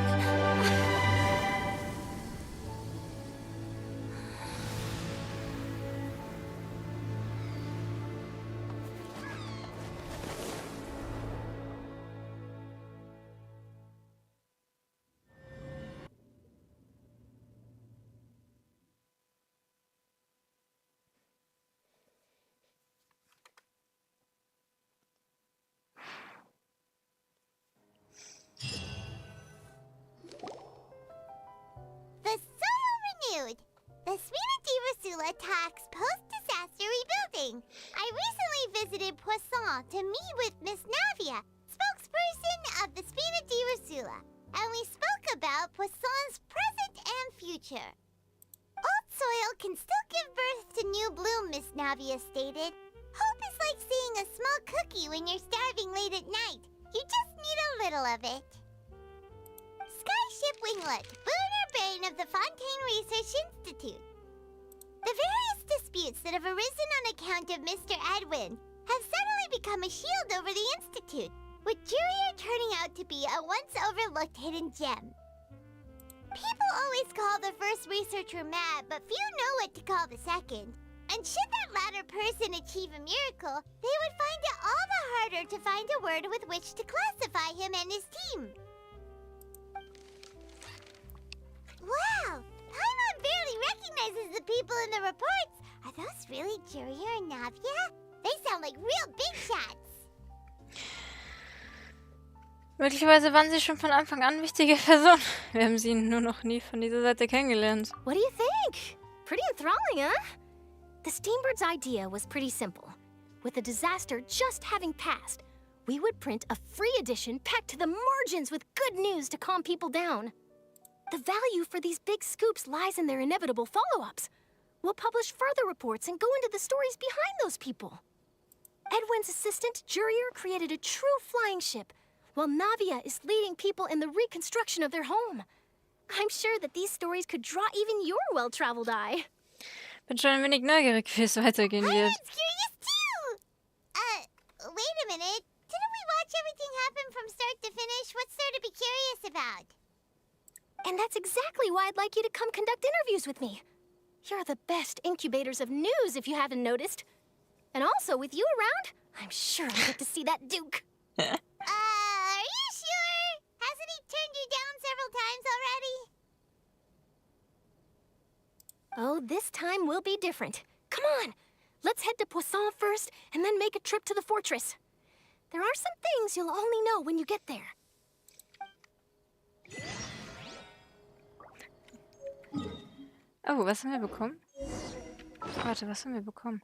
The soil renewed. The Spina di Rosula talks post-disaster rebuilding. I recently visited Poisson to meet with Miss Navia, spokesperson of the Spina di Rosula, and we spoke about Poisson's present and future. Old soil can still give birth to new bloom, Miss Navia stated. Hope is like seeing a small cookie when you're starving late at night. You just need a little of it. Skyship Winglet, Booner Brain of the Fontaine Research Institute. The various disputes that have arisen on account of Mr. Edwin have suddenly become a shield over the Institute, with Jurier turning out to be a once overlooked hidden gem. People always call the first researcher mad, but few know what to call the second. And should that latter person achieve a miracle, they would find it all the harder to find a word with which to classify him and his team. Wow! Paimon barely recognizes the people in the reports. Are those really Jurier and Navia? They sound like real big shots. Möglicherweise waren sie schon von Anfang an wichtige Personen. Wir haben sie nur noch nie von dieser Seite kennengelernt. What do you think? Pretty enthralling, huh? The Steambird's idea was pretty simple. With the disaster just having passed, we would print a free edition packed to the margins with good news to calm people down. The value for these big scoops lies in their inevitable follow-ups. We'll publish further reports and go into the stories behind those people. Edwin's assistant, Jurier, created a true flying ship, while Navia is leading people in the reconstruction of their home. I'm sure that these stories could draw even your well-traveled eye. Bin schon ein wenig neugierig, wie es weitergehen wird. I'm curious too! Wait a minute. Didn't we watch everything happen from start to finish? What's there to be curious about? And that's exactly why I'd like you to come conduct interviews with me. You're the best incubators of news, if you haven't noticed. And also, with you around, I'm sure I'll get to see that Duke. Are you sure? Hasn't he turned you down several times already? Oh, this time will be different. Come on, let's head to Poisson first, and then make a trip to the fortress. There are some things you'll only know when you get there. Oh, was haben wir bekommen? Warte, was haben wir bekommen?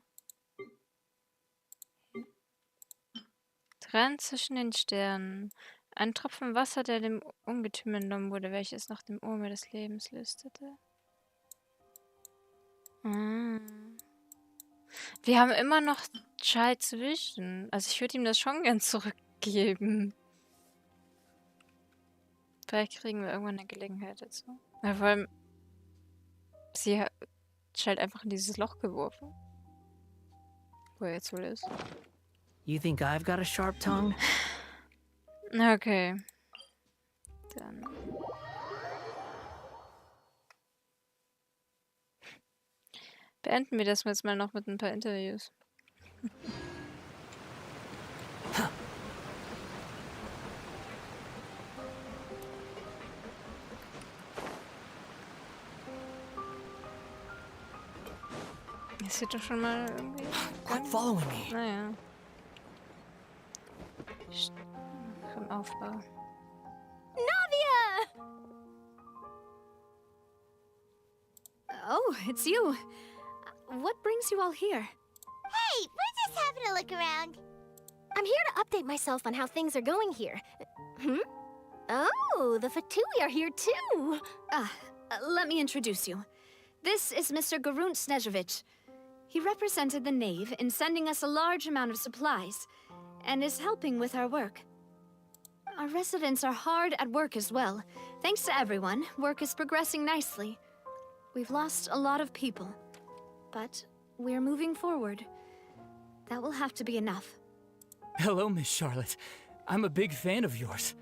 Trenn zwischen den Sternen. Ein Tropfen Wasser, der dem Ungetüm entnommen wurde, welches nach dem Urme des Lebens lüstete. Ah. Wir haben immer noch Child zwischen. Also ich würde ihm das schon gern zurückgeben. Vielleicht kriegen wir irgendwann eine Gelegenheit dazu. Ja, vor allem, sie hat Child einfach in dieses Loch geworfen. Wo er jetzt wohl ist. You think I've got a sharp tongue? Okay. Dann. Beenden wir das jetzt mal noch mit ein paar Interviews. Das sieht doch schon mal irgendwie... Quit following me. Naja. Vom Aufbau. Navia! Oh, it's you. What brings you all here? Hey, we're just having a look around. I'm here to update myself on how things are going here. Oh, the Fatui are here too. Let me introduce you. This is Mr. Garunt Snežević. He represented the Knave in sending us a large amount of supplies, and is helping with our work. Our residents are hard at work as well. Thanks to everyone, work is progressing nicely. We've lost a lot of people, but we're moving forward. That will have to be enough. Hello, Miss Charlotte. I'm a big fan of yours.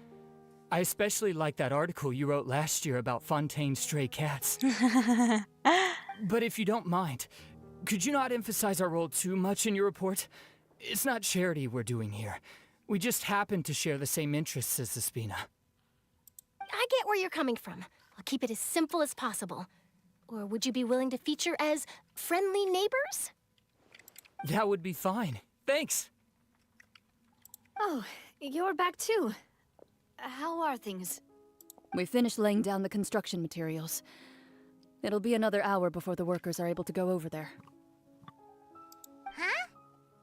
I especially like that article you wrote last year about Fontaine's stray cats. But if you don't mind, could you not emphasize our role too much in your report? It's not charity we're doing here. We just happen to share the same interests as the Spina. I get where you're coming from. I'll keep it as simple as possible. Or would you be willing to feature as friendly neighbors? That would be fine. Thanks. Oh, you're back too. How are things? We finished laying down the construction materials. It'll be another hour before the workers are able to go over there. Huh?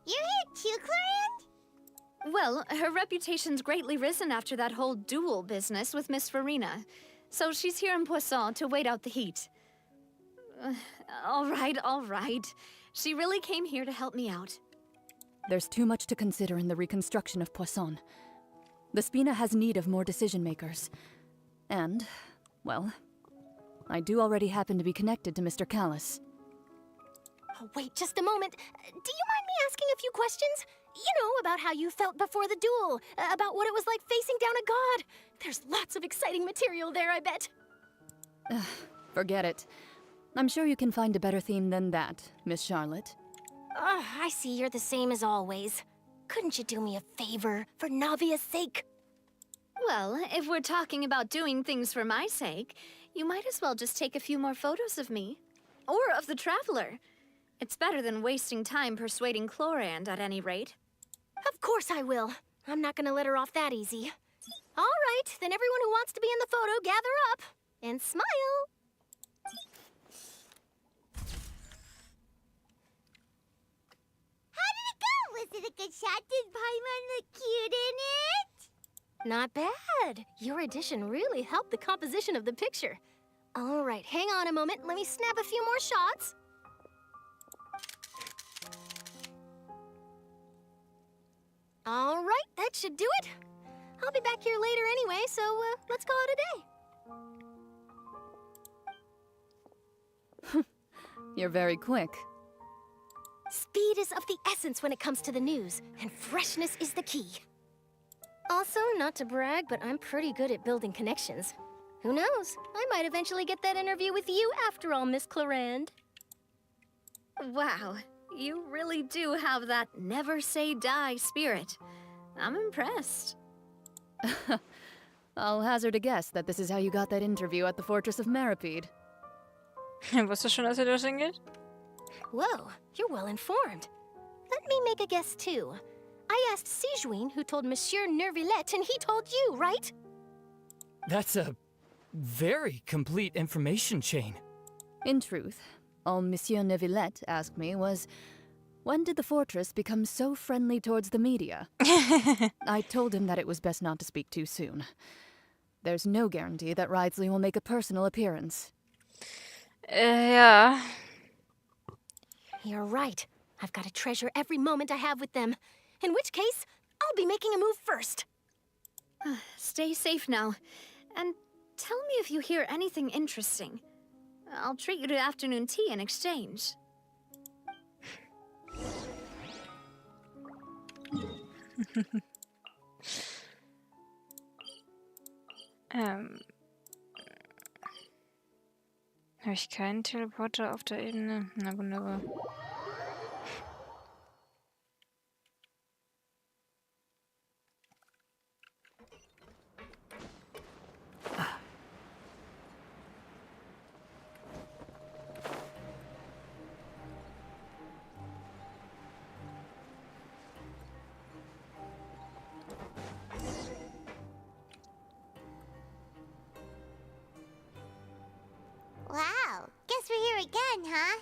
You're here too, Clorand? Well, her reputation's greatly risen after that whole duel business with Miss Farina. So she's here in Poisson to wait out the heat. All right. She really came here to help me out. There's too much to consider in the reconstruction of Poisson. The Spina has need of more decision-makers. And, well, I do already happen to be connected to Mr. Callis. Oh, wait just a moment. Do you mind me asking a few questions? You know, about how you felt before the duel, about what it was like facing down a god. There's lots of exciting material there, I bet. Forget it. I'm sure you can find a better theme than that, Miss Charlotte. I see you're the same as always. Couldn't you do me a favor, for Navia's sake? Well, if we're talking about doing things for my sake, you might as well just take a few more photos of me. Or of the Traveler. It's better than wasting time persuading Clorand, at any rate. Of course I will. I'm not gonna let her off that easy. All right, then everyone who wants to be in the photo, gather up. And smile. How did it go? Was it a good shot? Did Paimon look cute in it? Not bad. Your addition really helped the composition of the picture. All right, hang on a moment. Let me snap a few more shots. All right, that should do it. I'll be back here later anyway, so let's call it a day. You're very quick. Speed is of the essence when it comes to the news, and freshness is the key. Also, not to brag, but I'm pretty good at building connections. Who knows? I might eventually get that interview with you after all, Miss Clorand. Wow, you really do have that never say die spirit. I'm impressed. I'll hazard a guess that this is how you got that interview at the Fortress of Maripede. Wusstest du schon, dass das hingeht? Whoa, you're well informed. Let me make a guess too. I asked Sijuin, who told Monsieur Neuvillette, and he told you, right? That's a very complete information chain. In truth, all Monsieur Neuvillette asked me was, when did the fortress become so friendly towards the media? I told him that it was best not to speak too soon. There's no guarantee that Ridsley will make a personal appearance. Ja. You're right. I've got to treasure every moment I have with them. In which case, I'll be making a move first. Stay safe now. And tell me if you hear anything interesting. I'll treat you to afternoon tea in exchange. Habe ich keinen Teleporter auf der Ebene? Na wunderbar. Wow, guess we're here again, huh?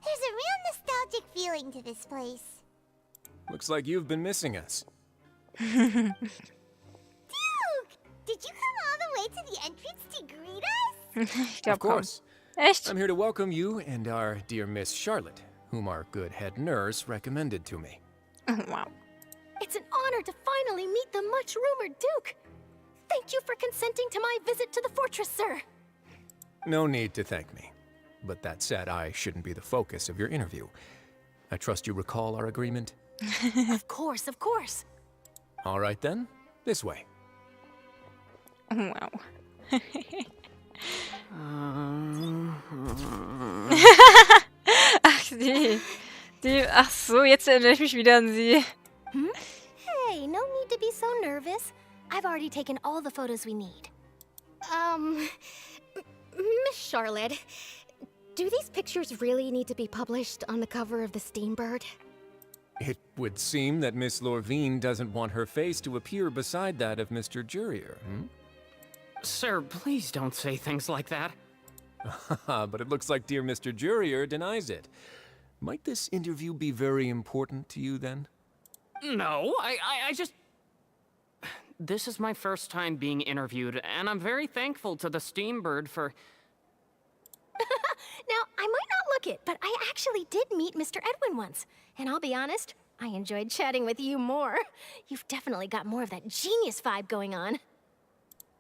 There's a real nostalgic feeling to this place. Looks like you've been missing us. Duke! Did you come all the way to the entrance to greet us? Of course. Echt? I'm here to welcome you and our dear Miss Charlotte, whom our good head nurse recommended to me. Wow. It's an honor to finally meet the much-rumored Duke. Thank you for consenting to my visit to the fortress, sir. No need to thank me. But that said, I shouldn't be the focus of your interview. I trust you recall our agreement? Of course, of course. All right then, this way. Wow. Ach so, jetzt erinnere ich mich wieder an sie. Hey, no need to be so nervous. I've already taken all the photos we need. Miss Charlotte, do these pictures really need to be published on the cover of the Steambird? It would seem that Miss Lorvine doesn't want her face to appear beside that of Mr. Jurier, Sir, please don't say things like that. But it looks like dear Mr. Jurier denies it. Might this interview be very important to you then? No, I just... This is my first time being interviewed, and I'm very thankful to the Steambird for... Now, I might not look it, but I actually did meet Mr. Edwin once. And I'll be honest, I enjoyed chatting with you more. You've definitely got more of that genius vibe going on.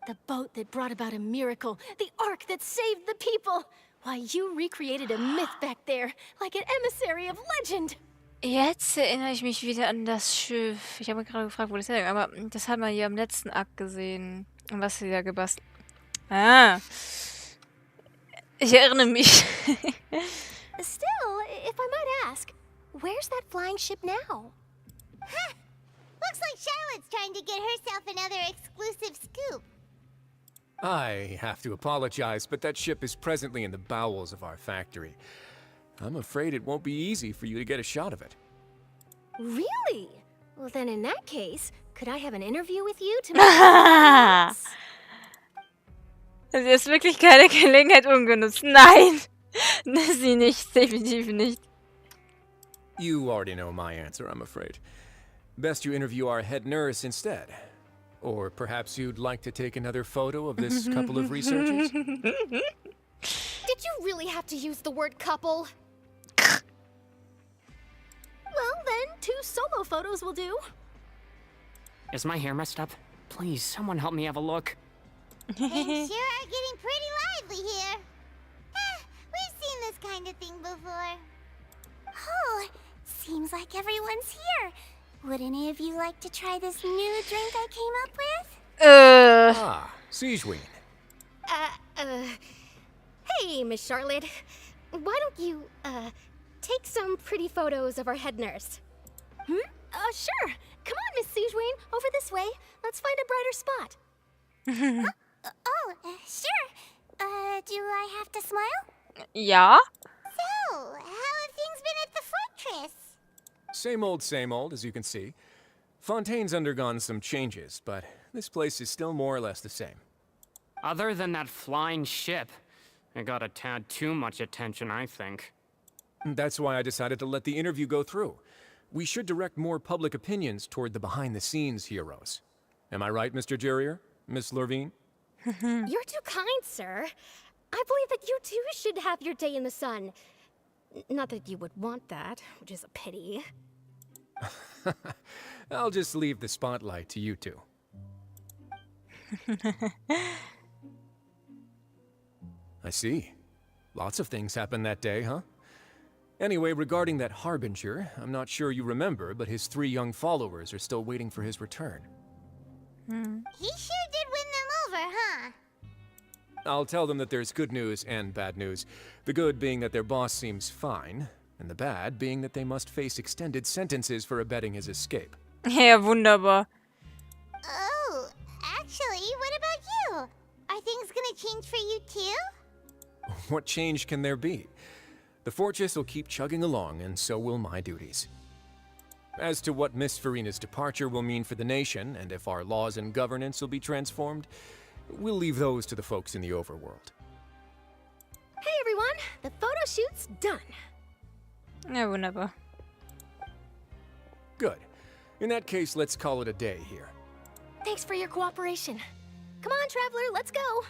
The boat that brought about a miracle, the ark that saved the people. Why, you recreated a myth back there, like an emissary of legend. Jetzt erinnere ich mich wieder an das Schiff. Ich habe mich gerade gefragt, wo das herkommt, aber das haben wir hier im letzten Akt gesehen. Und was sie da gebastelt. Ah. Ich erinnere mich. Still, if I might ask, where's that flying ship now? Huh. Looks like Charlotte's trying to get herself another exclusive scoop. I have to apologize, but that ship is presently in the bowels of our factory. I'm afraid it won't be easy for you to get a shot of it. Really? Well, then in that case, could I have an interview with you to make Es ist wirklich keine Gelegenheit ungenutzt. Nein! Sie nicht, definitiv nicht. You already know my answer, I'm afraid. Best you interview our head nurse instead. Or perhaps you'd like to take another photo of this couple of researchers? Did you really have to use the word couple? Well, then, 2 solo photos will do. Is my hair messed up? Please, someone help me have a look. Things sure are getting pretty lively here. We've seen this kind of thing before. Oh, seems like everyone's here. Would any of you like to try this new drink I came up with? Ah, Siegeween. Hey, Miss Charlotte. Why don't you, take some pretty photos of our head nurse? Sure. Come on, Miss Siegeween. Over this way. Let's find a brighter spot. Sure. Do I have to smile? Ja? So, how have things been at the fortress? Same old, as you can see. Fontaine's undergone some changes, but this place is still more or less the same. Other than that flying ship, it got a tad too much attention, I think. That's why I decided to let the interview go through. We should direct more public opinions toward the behind-the-scenes heroes. Am I right, Mr. Jurier? Miss Lorvine? You're too kind, sir. I believe that you too should have your day in the sun. Not that you would want that, which is a pity. I'll just leave the spotlight to you two. I see. Lots of things happened that day, huh? Anyway, regarding that Harbinger, I'm not sure you remember, but his 3 young followers are still waiting for his return. He sure did win them over, huh? I'll tell them that there's good news and bad news. The good being that their boss seems fine, and the bad being that they must face extended sentences for abetting his escape. Ja, wunderbar. Oh, actually, what about you? Are things gonna change for you too? What change can there be? The fortress will keep chugging along, and so will my duties. As to what Miss Farina's departure will mean for the nation, and if our laws and governance will be transformed, we'll leave those to the folks in the overworld. Hey everyone, the photo shoot's done. Ja, wunderbar. Good. In that case, let's call it a day here. Thanks for your cooperation. Come on, Traveler, let's go.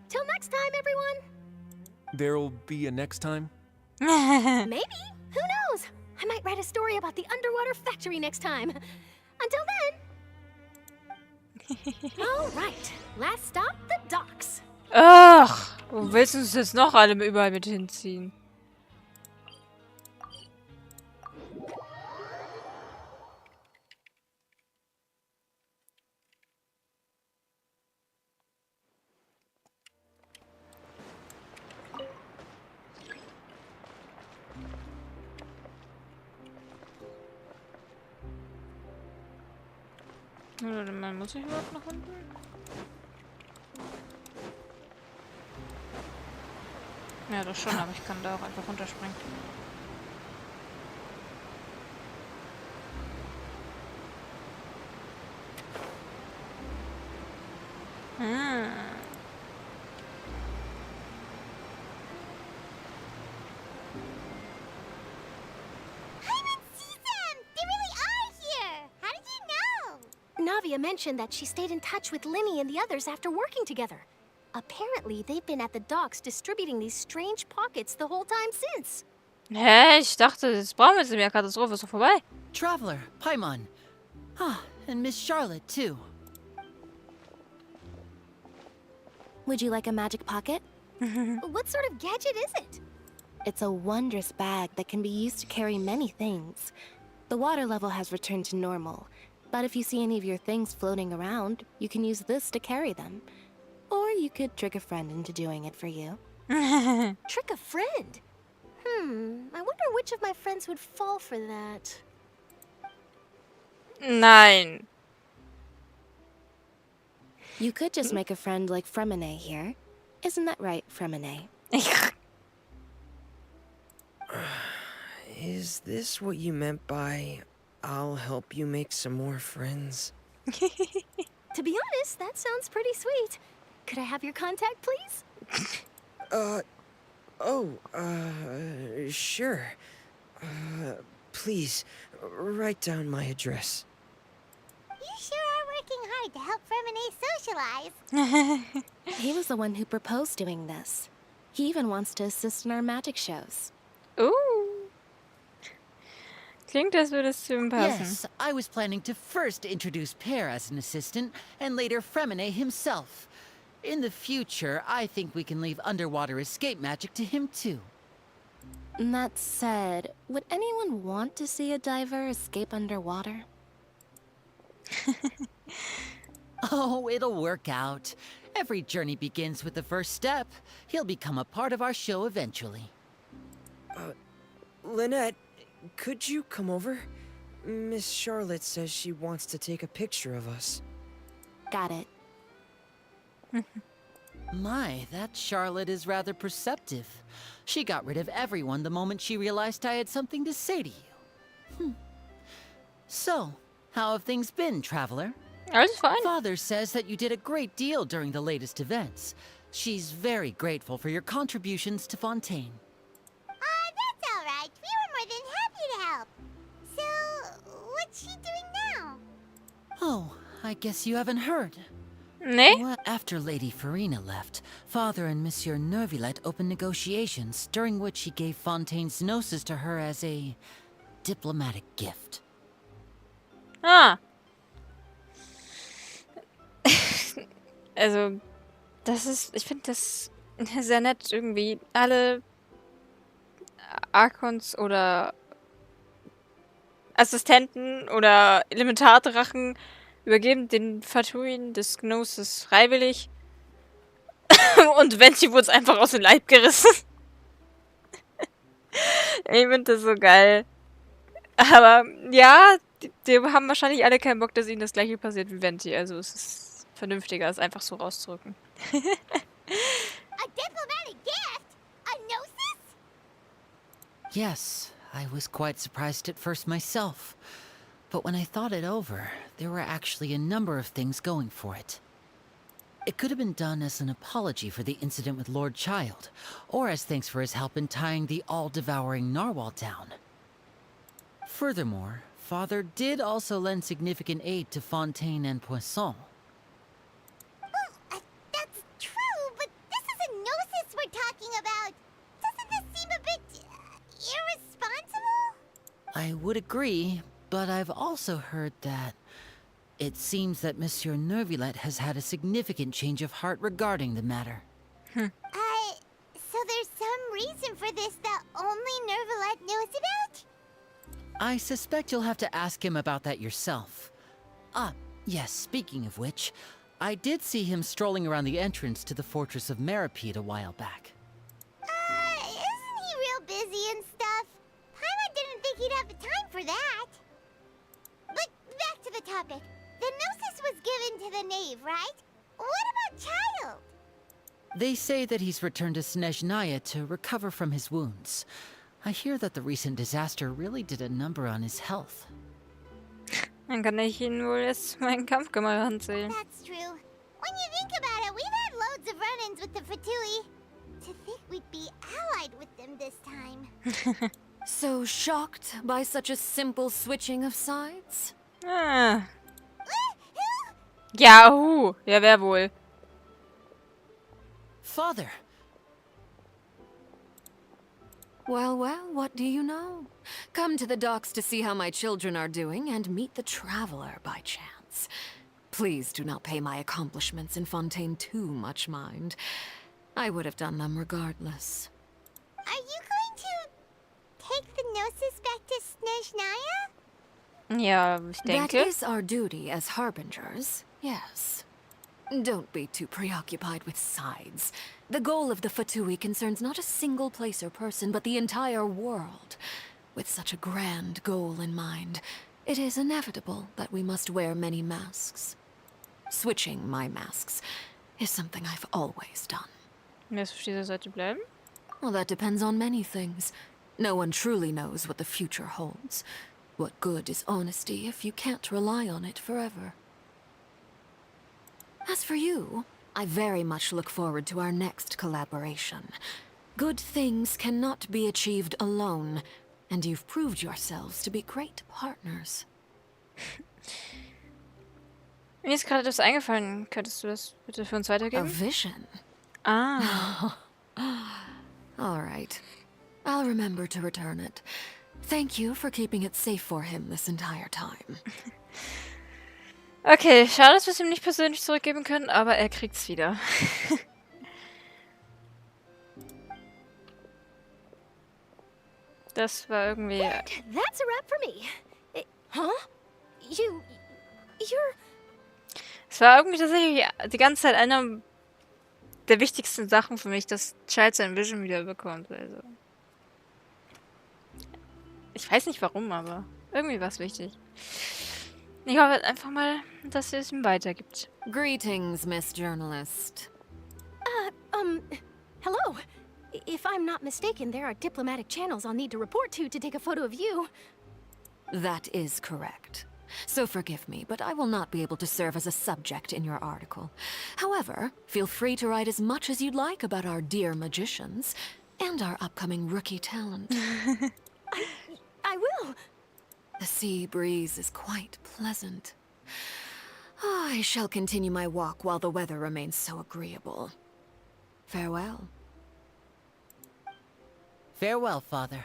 Till next time, everyone. There'll be a next time? Maybe. Who knows? I might write a story about the underwater factory next time. Until then. All right. Last stop, the docks. Ach, wo willst du uns jetzt noch alle überall mit hinziehen? Warte mal, muss ich überhaupt nach unten? Ja, das schon, aber ich kann da auch einfach runterspringen. Navia mentioned that she stayed in touch with Linny and the others after working together. Apparently, they've been at the docks distributing these strange pockets the whole time since. Hä? Ich dachte, das brauchen wir jetzt nicht mehr. Katastrophe ist doch vorbei. Traveler, Paimon. Ah, and Miss Charlotte, too. Would you like a magic pocket? What sort of gadget is it? It's a wondrous bag that can be used to carry many things. The water level has returned to normal, but if you see any of your things floating around, you can use this to carry them. Or you could trick a friend into doing it for you. Trick a friend? I wonder which of my friends would fall for that. Nein. You could just make a friend like Vroni here. Isn't that right, Vroni? Is this what you meant by, I'll help you make some more friends? To be honest, that sounds pretty sweet. Could I have your contact, please? Sure. Please, write down my address. You sure are working hard to help Vroni socialize. He was the one who proposed doing this. He even wants to assist in our magic shows. Klingt, als würde es zu ihm passen. Yes, I was planning to first introduce Per as an assistant, and later Vroni himself. In the future, I think we can leave underwater escape magic to him too. That said, would anyone want to see a diver escape underwater? Oh, it'll work out. Every journey begins with the first step. He'll become a part of our show eventually. Lynette, could you come over? Miss Charlotte says she wants to take a picture of us. Got it. My, that Charlotte is rather perceptive. She got rid of everyone the moment she realized I had something to say to you. So, how have things been, Traveler? I was fine. Father says that you did a great deal during the latest events. She's very grateful for your contributions to Fontaine. That's all right. We were more than happy to help. So, what's she doing now? Oh, I guess you haven't heard. Nee? Well, after Lady Vroni left, Father and Monsieur Neuvillette opened negotiations, during which he gave Fontaine's gnosis to her as a diplomatic gift. Ah. Also, das ist, ich finde das sehr nett irgendwie. Alle Archons oder Assistenten oder Elementardrachen übergeben den Fatuin des Gnosis freiwillig. Und Venti wurde es einfach aus dem Leib gerissen. Ich finde das so geil. Aber ja, die haben wahrscheinlich alle keinen Bock, dass ihnen das gleiche passiert wie Venti. Also es ist vernünftiger, es einfach so rauszudrücken. A diplomatic gift? A gnosis? Yes, I was quite surprised at first myself. But when I thought it over, there were actually a number of things going for it. It could have been done as an apology for the incident with Lord Child, or as thanks for his help in tying the all-devouring narwhal down. Furthermore, Father did also lend significant aid to Fontaine and Poisson. Well, that's true, but this is a gnosis we're talking about. Doesn't this seem a bit irresponsible? I would agree, but I've also heard that it seems that Monsieur Neuvillette has had a significant change of heart regarding the matter. So there's some reason for this that only Neuvillette knows about? I suspect you'll have to ask him about that yourself. Ah, yes, speaking of which, I did see him strolling around the entrance to the Fortress of Meripede a while back. Isn't he real busy and stuff? Paimon didn't think he'd have the time for that. But back to the topic. The gnosis was given to the knave, right? What about Child? They say that he's returned to Snezhnaya to recover from his wounds. I hear that the recent disaster really did a number on his health. Dann kann ich ihn wohl jetzt zu meinen Kampfkameraden zählen. That's true. When you think about it, we've had loads of run-ins with the Fatui. To think we'd be allied with them this time. So shocked by such a simple switching of sides? Ah. Ja, ja, wer wohl? Father! Well, what do you know? Come to the docks to see how my children are doing and meet the traveler by chance. Please do not pay my accomplishments in Fontaine too much mind. I would have done them regardless. Are you going to take the gnosis back to Snezhnaya? Ja, ich denke. That is our duty as harbingers, yes. Don't be too preoccupied with sides. The goal of the Fatui concerns not a single place or person, but the entire world. With such a grand goal in mind, it is inevitable that we must wear many masks. Switching my masks is something I've always done. Wirst du auf dieser Seite bleiben? Well, that depends on many things. No one truly knows what the future holds. What good is honesty if you can't rely on it forever? As for you, I very much look forward to our next collaboration. Good things cannot be achieved alone, and you've proved yourselves to be great partners. Mir ist gerade etwas eingefallen. Könntest du das bitte für uns weitergeben? A vision? Ah. All right. I'll remember to return it. Thank you for keeping it safe for him this entire time. Okay, schade, dass wir es ihm nicht persönlich zurückgeben können, aber er kriegt's wieder. Das war irgendwie... That's a wrap for me. Huh? You're... Es war irgendwie tatsächlich die ganze Zeit einer der wichtigsten Sachen für mich, dass Child sein Vision wieder bekommt. Also. Ich weiß nicht warum, aber irgendwie war es wichtig. Ich hoffe einfach mal, dass ihr es ihm weitergibt. Greetings, Miss Journalist. Hello. If I'm not mistaken, there are diplomatic channels I'll need to report to take a photo of you. That is correct. So forgive me, but I will not be able to serve as a subject in your article. However, feel free to write as much as you'd like about our dear magicians and our upcoming rookie talent. I will. The sea breeze is quite pleasant. I shall continue my walk while the weather remains so agreeable. Farewell. Farewell, Father.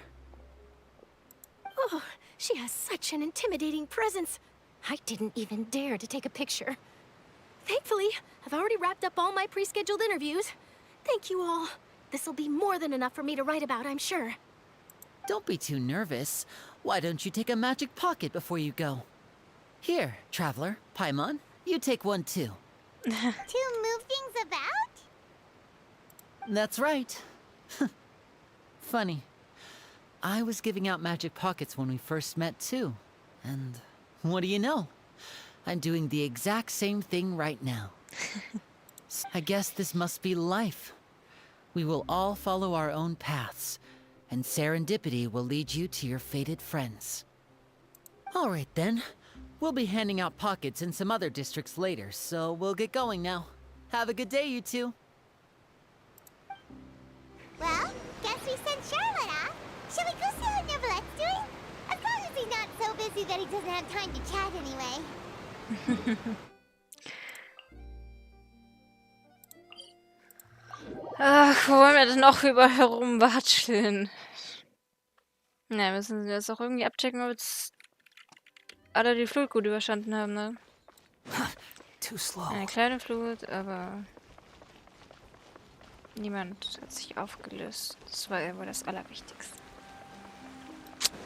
Oh, she has such an intimidating presence. I didn't even dare to take a picture. Thankfully, I've already wrapped up all my pre-scheduled interviews. Thank you all. This'll be more than enough for me to write about, I'm sure. Don't be too nervous. Why don't you take a magic pocket before you go? Here, Traveler, Paimon, you take one too. To move things about? That's right. Funny. I was giving out magic pockets when we first met too. And what do you know? I'm doing the exact same thing right now. I guess this must be life. We will all follow our own paths, and serendipity will lead you to your fated friends. All right then. We'll be handing out pockets in some other districts later, so we'll get going now. Have a good day, you two. Well, guess we sent Charlotte off. Shall we go see how Neverlette's doing? As long as he's not so busy that he doesn't have time to chat anyway. Ach, wo wollen wir denn noch überall herumwatscheln? Na, müssen wir jetzt auch irgendwie abchecken, ob jetzt alle die Flut gut überstanden haben, ne? Too slow. Eine kleine Flut, aber niemand hat sich aufgelöst. Das war ja wohl das Allerwichtigste.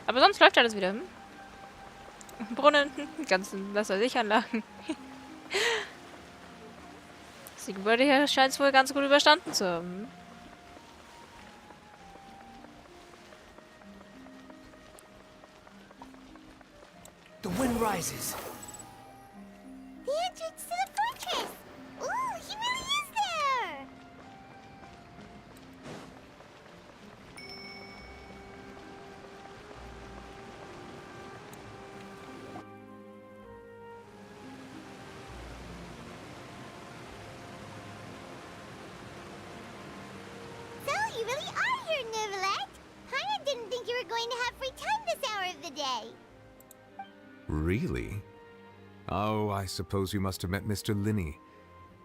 Aber sonst läuft alles wieder. Brunnen, die ganzen Wasser-Sich-Anlagen. Die Gebäude hier scheint es wohl ganz gut überstanden zu haben. The wind rises. The entrance to the fortress! Ooh, he really is there! So, you really are here, Neverlette! Paimon didn't think you were going to have free time this hour of the day. Really? Oh, I suppose you must have met Mr. Linney.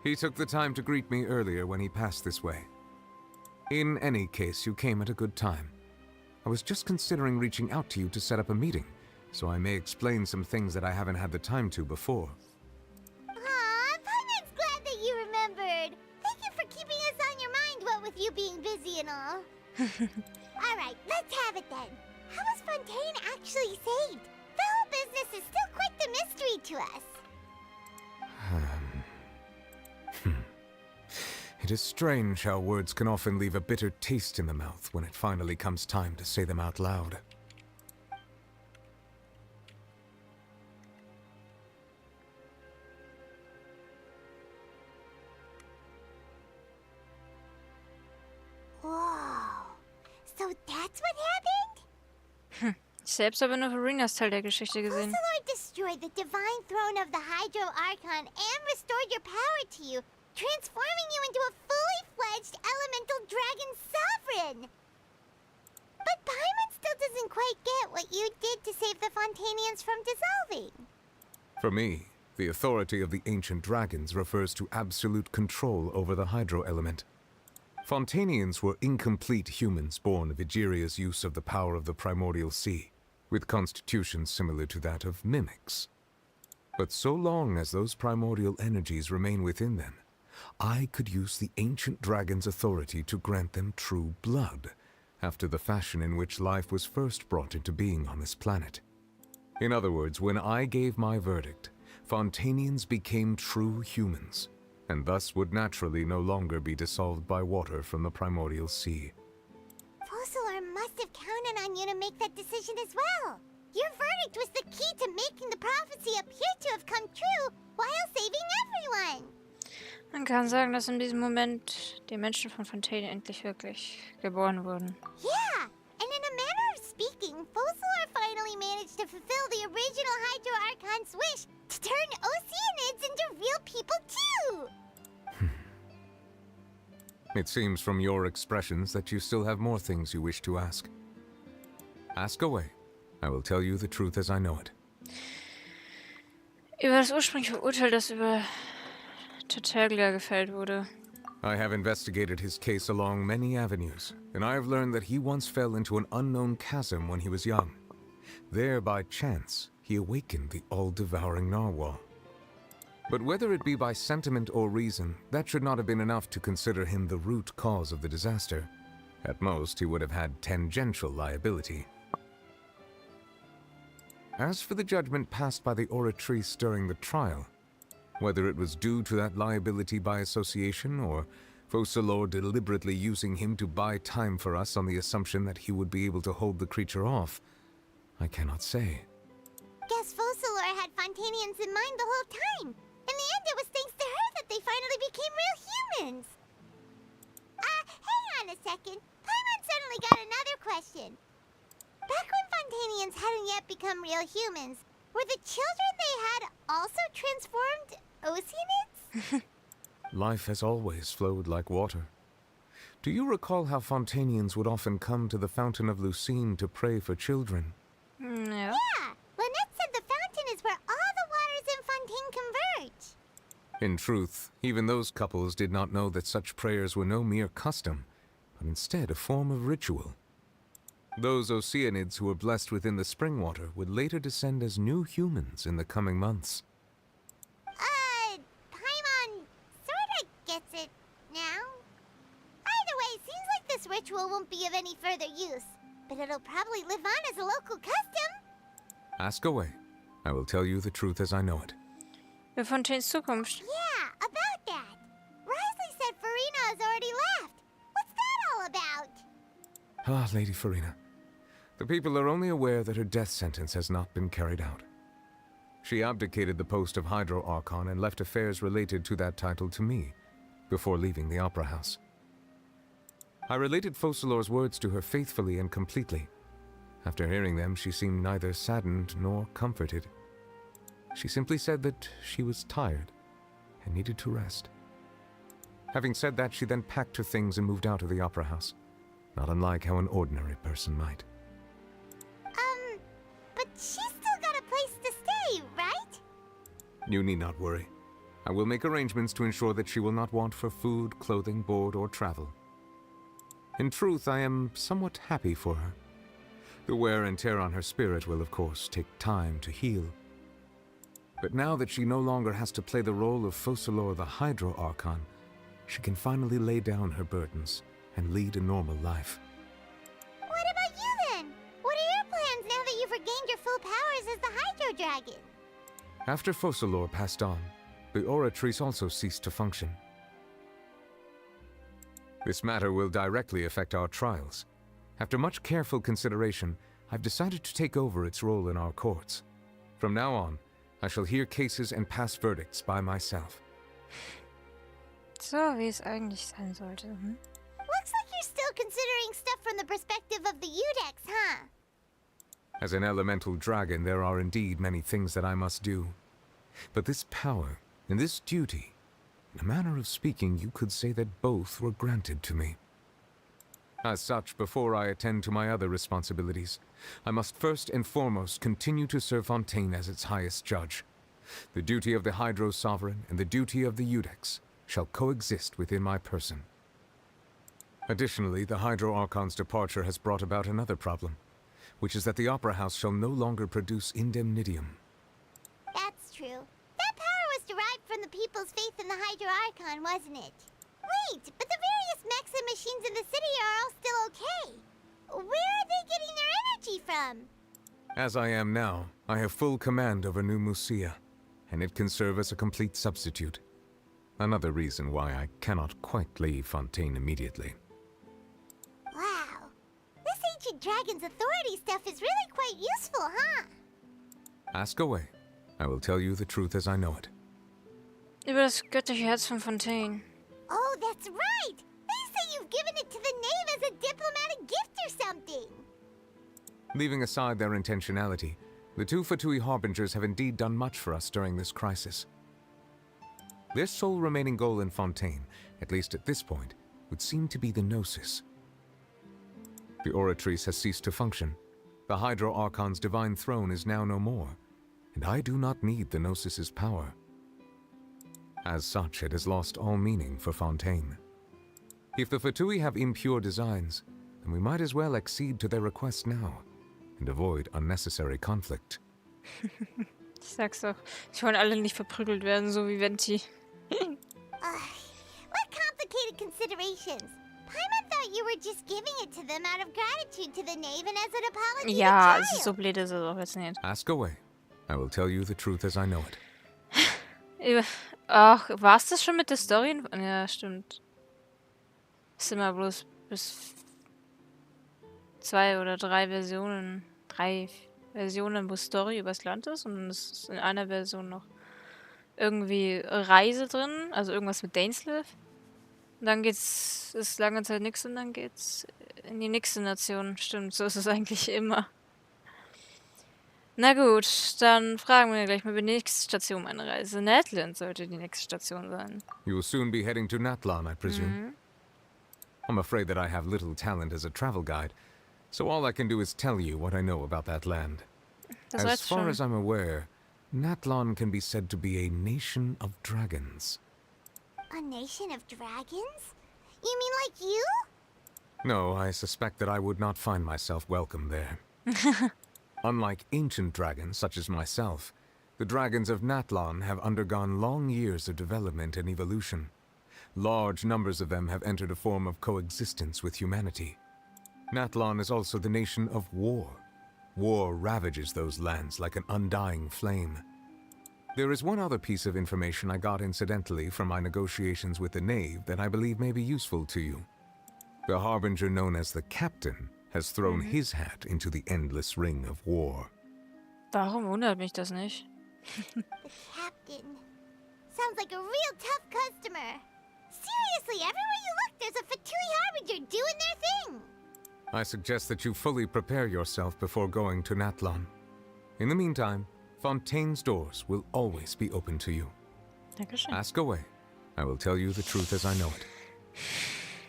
He took the time to greet me earlier when he passed this way. In any case, you came at a good time. I was just considering reaching out to you to set up a meeting, so I may explain some things that I haven't had the time to before. Aw, Paimon's glad that you remembered. Thank you for keeping us on your mind, what with you being busy and all. Alright, let's have it then. How was Fontaine actually saved? The whole business is still quite the mystery to us. It is strange how words can often leave a bitter taste in the mouth when it finally comes time to say them out loud. Whoa. So that's what happened? Ich selbst habe nur Verenas Teil der Geschichte gesehen. Fossilor destroyed the divine throne of the Hydro Archon and restored your power to you, transforming you into a fully fledged elemental dragon sovereign. But Paimon still doesn't quite get what you did to save the Fontanians from dissolving. For me, the authority of the ancient dragons refers to absolute control over the hydro element. Fontanians were incomplete humans born of Egeria's use of the power of the primordial sea, with constitutions similar to that of mimics. But so long as those primordial energies remain within them, I could use the ancient dragon's authority to grant them true blood, after the fashion in which life was first brought into being on this planet. In other words, when I gave my verdict, Fontanians became true humans, and thus would naturally no longer be dissolved by water from the primordial sea. Fossilor must have counted on you to make that decision as well. Your verdict was the key to making the prophecy appear to have come true while saving everyone. Man kann sagen, dass in diesem Moment die Menschen von Fontaine endlich wirklich geboren wurden. Yeah, and in a manner of speaking, Fossilor finally managed to fulfill the original Hydro Archon's wish to turn Oceanids into real people too! It seems from your expressions that you still have more things you wish to ask. Ask away. I will tell you the truth as I know it. Über das ursprüngliche Urteil, das über Tartaglia gefällt wurde. I have investigated his case along many avenues, and I have learned that he once fell into an unknown chasm when he was young. There, by chance, he awakened the all-devouring narwhal. But whether it be by sentiment or reason, that should not have been enough to consider him the root cause of the disaster. At most, he would have had tangential liability. As for the judgment passed by the oratrice during the trial, whether it was due to that liability by association or Fosalor deliberately using him to buy time for us on the assumption that he would be able to hold the creature off, I cannot say. Guess Fosalor had Fontanians in mind the whole time. In the end, it was thanks to her that they finally became real humans. Hang on a second. Paimon suddenly got another question. Back when Fontanians hadn't yet become real humans, were the children they had also transformed Oceanids? Life has always flowed like water. Do you recall how Fontanians would often come to the Fountain of Lucine to pray for children? No. Yeah, Lynette said the fountain is where all the waters in Fontaine converge. In truth, even those couples did not know that such prayers were no mere custom, but instead a form of ritual. Those Oceanids who were blessed within the spring water would later descend as new humans in the coming months. Paimon sorta gets it now. Either way, seems like this ritual won't be of any further use, but it'll probably live on as a local custom. Ask away. I will tell you the truth as I know it. Über Fontaines Zukunft. Yeah, about that. Risley said Farina has already left. What's that all about? Ah, Lady Farina. The people are only aware that her death sentence has not been carried out. She abdicated the post of Hydro Archon and left affairs related to that title to me, before leaving the Opera House. I related Fosalor's words to her faithfully and completely. After hearing them, she seemed neither saddened nor comforted. She simply said that she was tired and needed to rest. Having said that, she then packed her things and moved out of the Opera House, not unlike how an ordinary person might. But she's still got a place to stay, right? You need not worry. I will make arrangements to ensure that she will not want for food, clothing, board, or travel. In truth, I am somewhat happy for her. The wear and tear on her spirit will, of course, take time to heal. But now that she no longer has to play the role of Fosalor the Hydro Archon, she can finally lay down her burdens and lead a normal life. What about you then? What are your plans now that you've regained your full powers as the Hydro Dragon? After Fosalor passed on, the Oratrice also ceased to function. This matter will directly affect our trials. After much careful consideration, I've decided to take over its role in our courts. From now on, I shall hear cases and pass verdicts by myself. So, wie es eigentlich sein sollte. Hm? Looks like you're still considering stuff from the perspective of the Udex, huh? As an elemental dragon, there are indeed many things that I must do. But this power and this duty, in a manner of speaking, you could say that both were granted to me. As such, before I attend to my other responsibilities, I must first and foremost continue to serve Fontaine as its highest judge. The duty of the Hydro Sovereign and the duty of the Udex shall coexist within my person. Additionally, the Hydro Archon's departure has brought about another problem, which is that the Opera House shall no longer produce indemnitium. That's true. That power was derived from the people's faith in the Hydro Archon, wasn't it? Wait, but the various mechs and machines in the city are all still okay. Where are they getting their energy from? As I am now, I have full command over New Musia, and it can serve as a complete substitute. Another reason why I cannot quite leave Fontaine immediately. Wow. This ancient dragon's authority stuff is really quite useful, huh? Ask away. I will tell you the truth as I know it. Über das göttliche Herz von Fontaine. Oh, that's right! They say you've given it to the knave as a diplomatic gift or something! Leaving aside their intentionality, the two Fatui Harbingers have indeed done much for us during this crisis. Their sole remaining goal in Fontaine, at least at this point, would seem to be the Gnosis. The Oratrice has ceased to function. The Hydro Archon's divine throne is now no more. and I do not need the Gnosis's power. As such, it has lost all meaning for Fontaine. If the Fatui have impure designs, then we might as well accede to their request now and avoid unnecessary conflict. Ich sag's doch. Sie wollen alle nicht verprügelt werden, so wie Venti. What complicated considerations? Paimon thought you were just giving it to them out of gratitude to the knave and as an apology Ja, to es ist Giles. so blöd, ist es auch jetzt nicht. Ask away. I will tell you the truth as I know it. Ach, war's das schon mit der Story? Ja, stimmt. Es sind immer bloß bis 2 oder 3 Versionen. 3 Versionen, wo Story übers Land ist. Und es ist in einer Version noch irgendwie Reise drin. Also irgendwas mit Dainsleif. Und dann ist lange Zeit nichts und dann geht's in die nächste Nation. Stimmt, so ist es eigentlich immer. Na gut, dann fragen wir gleich mal über die nächste Station meiner Reise. Natlan sollte die nächste Station sein. You will soon be heading to Natlan, I presume. I'm afraid that I have little talent as a travel guide, so all I can do is tell you what I know about that land. As far as I'm aware, Natlan can be said to be a nation of dragons. A nation of dragons? You mean like you? No, I suspect that I would not find myself welcome there. Unlike ancient dragons such as myself, the dragons of Natlan have undergone long years of development and evolution. Large numbers of them have entered a form of coexistence with humanity. Natlan is also the nation of war. War ravages those lands like an undying flame. There is one other piece of information I got incidentally from my negotiations with the knave that I believe may be useful to you. The harbinger known as the Captain has thrown his hat into the endless ring of war. Warum wundert mich das nicht? The captain. Sounds like a real tough customer. Seriously, everywhere you look, there's a Fatui harbinger doing their thing. I suggest that you fully prepare yourself before going to Natlan. In the meantime, Fontaine's doors will always be open to you. Dankeschön. Ask away. I will tell you the truth as I know it.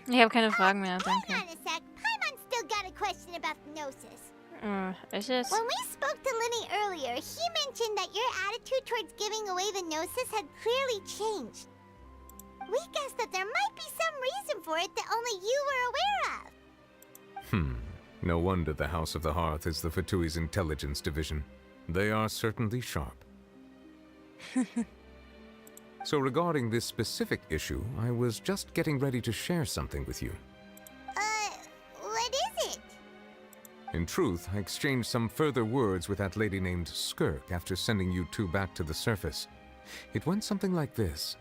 Ich habe keine Fragen mehr, danke. Hang on a sec. Paimon still got a question about the Gnosis. Echt jetzt? When we spoke to Linny earlier, he mentioned that your attitude towards giving away the Gnosis had clearly changed. We guessed that there might be some reason for it that only you were aware of. No wonder the House of the Hearth is the Fatui's intelligence division. They are certainly sharp. So regarding this specific issue, I was just getting ready to share something with you. What is it? In truth, I exchanged some further words with that lady named Skirk after sending you two back to the surface. It went something like this.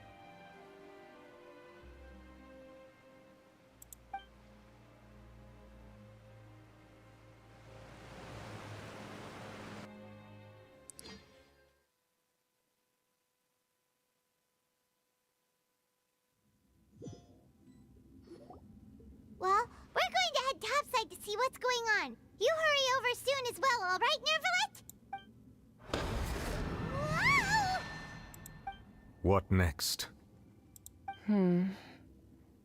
Well, we're going to head topside to see what's going on. You hurry over soon as well, all right, Nervalet? What next?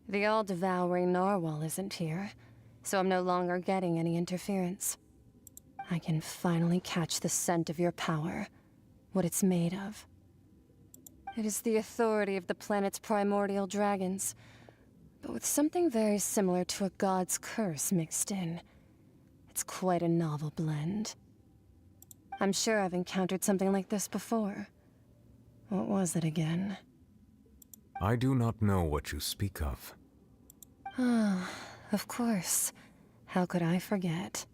The all-devouring narwhal isn't here, so I'm no longer getting any interference. I can finally catch the scent of your power, what it's made of. It is the authority of the planet's primordial dragons, but with something very similar to a god's curse mixed in. It's quite a novel blend. I'm sure I've encountered something like this before. What was it again? I do not know what you speak of. Ah, of course. How could I forget?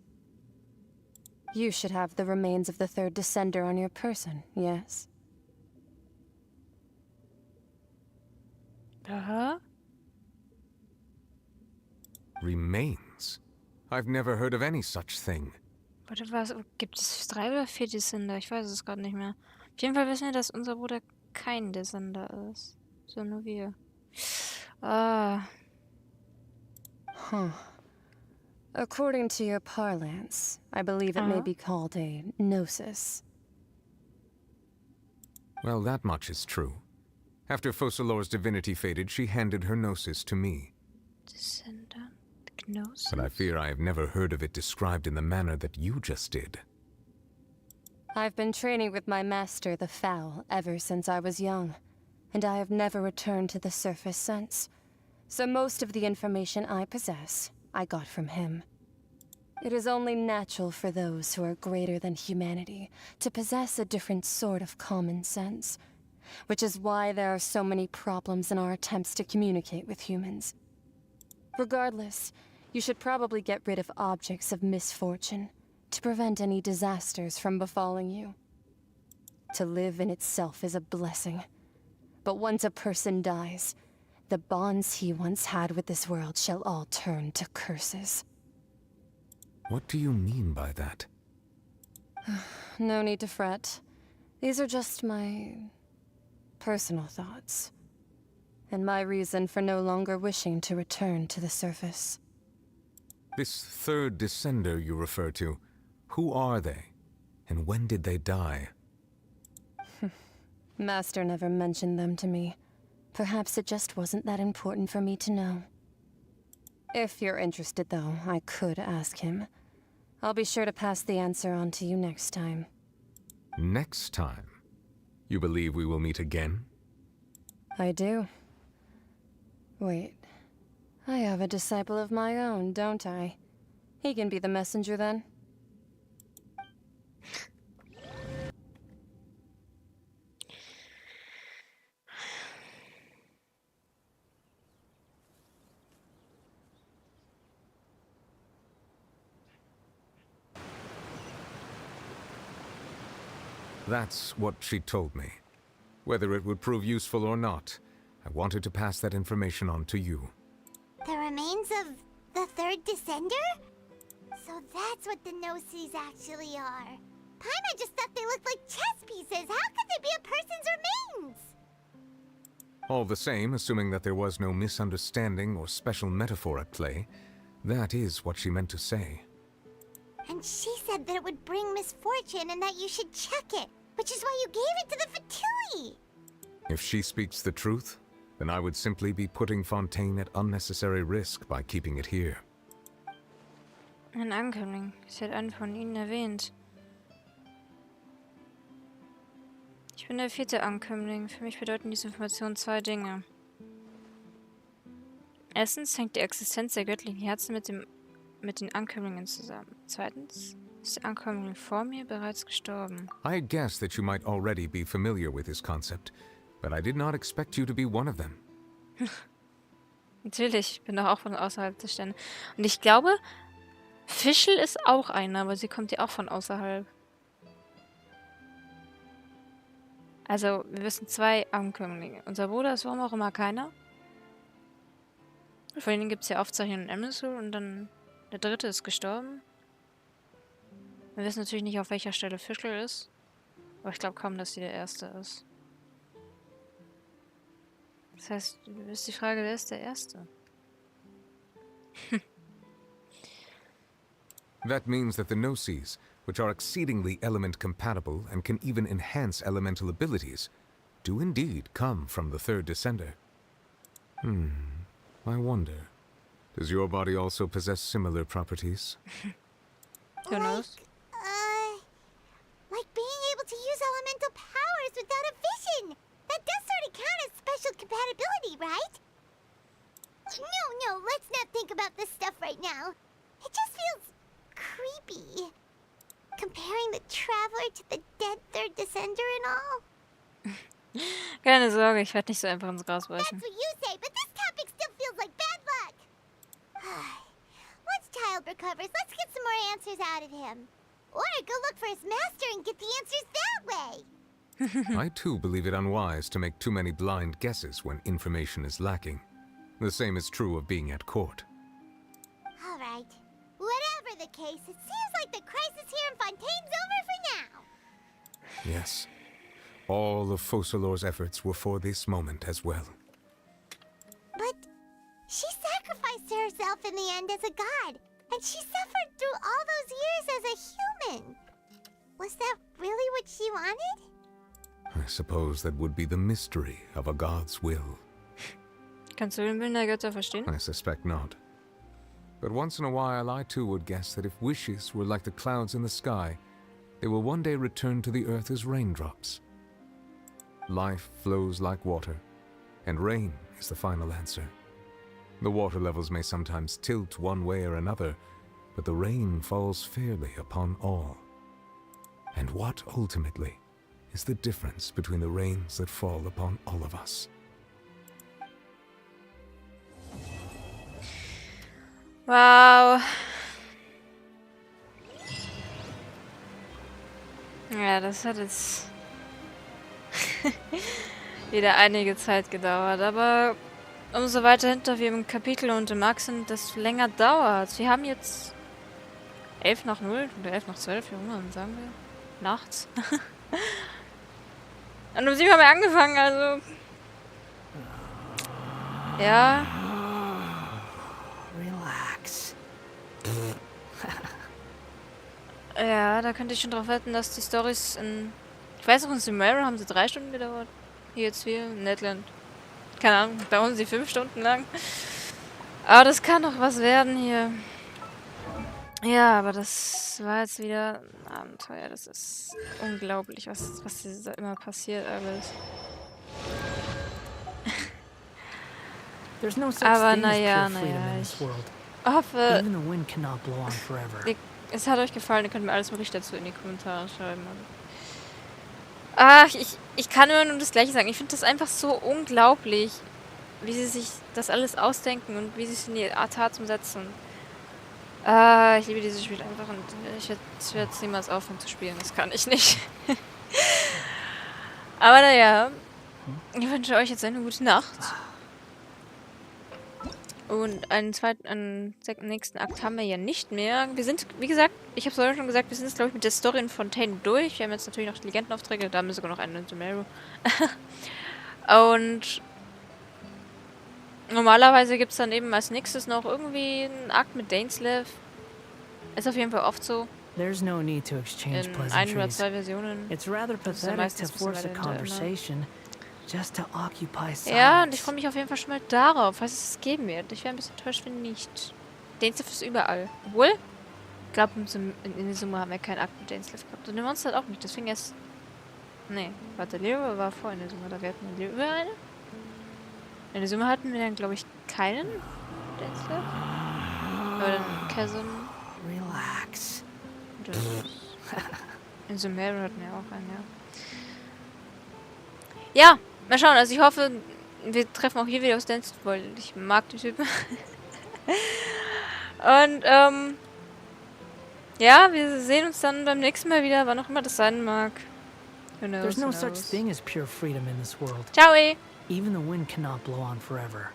You should have the remains of the third descender on your person, yes? Remains? I've never heard of any such thing. Warte, was? Gibt es 3 oder 4 Descender? Ich weiß es gerade nicht mehr. Auf jeden Fall wissen wir, dass unser Bruder kein Descender ist. Sondern nur wir. Huh. According to your parlance, I believe it may be called a gnosis. Well, that much is true. After Focalor's divinity faded, she handed her gnosis to me. Descender? Gnosis? But I fear I have never heard of it described in the manner that you just did. I've been training with my master, the Foul, ever since I was young, and I have never returned to the surface since. So most of the information I possess, I got from him. It is only natural for those who are greater than humanity to possess a different sort of common sense, which is why there are so many problems in our attempts to communicate with humans. Regardless, you should probably get rid of objects of misfortune to prevent any disasters from befalling you. To live in itself is a blessing, but once a person dies, the bonds he once had with this world shall all turn to curses. What do you mean by that? No need to fret. These are just my personal thoughts, and my reason for no longer wishing to return to the surface. This third descender you refer to, who are they? And when did they die? Master never mentioned them to me. Perhaps it just wasn't that important for me to know. If you're interested, though, I could ask him. I'll be sure to pass the answer on to you next time. Next time? You believe we will meet again? I do. Wait. I have a disciple of my own, don't I? He can be the messenger then. That's what she told me. Whether it would prove useful or not, I wanted to pass that information on to you. The remains of the third descender? So that's what the Gnosis actually are. Paimon just thought they looked like chess pieces. How could they be a person's remains? All the same, assuming that there was no misunderstanding or special metaphor at play, that is what she meant to say. And she said that it would bring misfortune and that you should check it, which is why you gave it to the Fatui. If she speaks the truth, then I would simply be putting Fontaine at unnecessary risk by keeping it here. Ein Ankömmling. Sie hat einen von Ihnen erwähnt. Ich bin der 4. Ankömmling. Für mich bedeuten diese Informationen 2 Dinge. Erstens hängt die Existenz der göttlichen Herzen mit den Ankömmlingen zusammen. Zweitens ist der Ankömmling vor mir bereits gestorben. I guess that you might already be familiar with this concept, but I did not expect you to be one of them. Natürlich, ich bin doch auch von außerhalb der Sterne. Und ich glaube, Fischl ist auch eine, aber sie kommt ja auch von außerhalb. Also, wir wissen 2 Ankömmlinge. Unser Bruder ist warum auch immer keiner. Von denen gibt es ja Aufzeichnungen in Emerald und dann der 3. ist gestorben. Wir wissen natürlich nicht, auf welcher Stelle Fischl ist. Aber ich glaube kaum, dass sie der Erste ist. Das heißt, ist die Frage, wer ist der Erste? That means that the Gnosis, which are exceedingly element-compatible and can even enhance elemental abilities, do indeed come from the third descender. I wonder, does your body also possess similar properties? Who knows? Like being able to use elemental powers without a vision. That does sort of count as special compatibility, right? No, let's not think about this stuff right now. It just feels creepy. Comparing the Traveler to the dead third descender and all. Keine Sorge, ich werde nicht so einfach ins Gras weichen. That's what you say, but this topic still feels like bad luck. Once Child recovers, let's get some more answers out of him. Or go look for his master and get the answers that way. I too believe it unwise to make too many blind guesses when information is lacking. The same is true of being at court. All right. Whatever the case, it seems like the crisis here in Fontaine's over for now. Yes. All of Focalor's efforts were for this moment as well. But she sacrificed herself in the end as a god, and she suffered through all those years as a human. Was that really what she wanted? I suppose that would be the mystery of a god's will. Kannst du den Willen der Götter verstehen? I suspect not. But once in a while I too would guess that if wishes were like the clouds in the sky, they will one day return to the earth as raindrops. Life flows like water, and rain is the final answer. The water levels may sometimes tilt one way or another, but the rain falls fairly upon all. And what, ultimately, is the difference between the rains that fall upon all of us? Wow. Ja, das hat jetzt wieder einige Zeit gedauert, aber umso weiter hinter wir im Kapitel und im Arc sind, desto länger dauert. Wir haben jetzt 11 nach 0 oder 11 nach 12, wie immer sagen wir. Nachts. Und um 7 haben wir angefangen, also. Ja. Relax. Ja, da könnte ich schon drauf wetten, dass die Storys in... Ich weiß auch, in Sumeru haben sie 3 Stunden gedauert. Hier jetzt 4, in Netland. Keine Ahnung, bei uns die 5 Stunden lang. Aber das kann doch was werden hier. Ja, aber das war jetzt wieder ein Abenteuer. Das ist unglaublich, was hier immer passiert alles. Aber naja, ich hoffe, es hat euch gefallen. Ihr könnt mir alles mögliche dazu in die Kommentare schreiben. Ach, ich kann immer nur das Gleiche sagen. Ich finde das einfach so unglaublich, wie sie sich das alles ausdenken und wie sie es in die Tat umsetzen. Ich liebe dieses Spiel einfach und ich werde es niemals aufhören zu spielen. Das kann ich nicht. Aber naja, ich wünsche euch jetzt eine gute Nacht. Und einen nächsten Akt haben wir ja nicht mehr. Wir sind, wie gesagt, ich habe es vorhin schon gesagt, wir sind jetzt, glaube ich, mit der Story in Fontaine durch. Wir haben jetzt natürlich noch die Legendenaufträge, da haben wir sogar noch einen in Sumeru. Und normalerweise gibt es dann eben als nächstes noch irgendwie einen Akt mit Dainslev. Ist auf jeden Fall oft so. There's no need to exchange in 1 oder 2 Versionen. It's rather pathetic to force a conversation just to occupy silence. Ja, und ich freue mich auf jeden Fall schon mal darauf, falls es es geben wird. Ich wäre ein bisschen enttäuscht, wenn nicht. Dainslev ist überall. Obwohl, ich glaube, in der Summe haben wir keinen Akt mit Dainslev gehabt. Und in Monster halt auch nicht. Deswegen erst... Nee, warte, Leo war vor in der Summe. Da wir hatten Leo über eine. In der Summe hatten wir dann, glaube ich, keinen Dainslev. Aber dann Chasm. Relax. In Sumeru hatten wir auch einen, ja. Ja, mal schauen. Also ich hoffe, wir treffen auch hier wieder aus Dance, weil ich mag die Typen. Und, ja, wir sehen uns dann beim nächsten Mal wieder, wann auch immer das sein mag. Who knows, There's no such thing as pure freedom in this world. Ciao! Even the wind cannot blow on forever.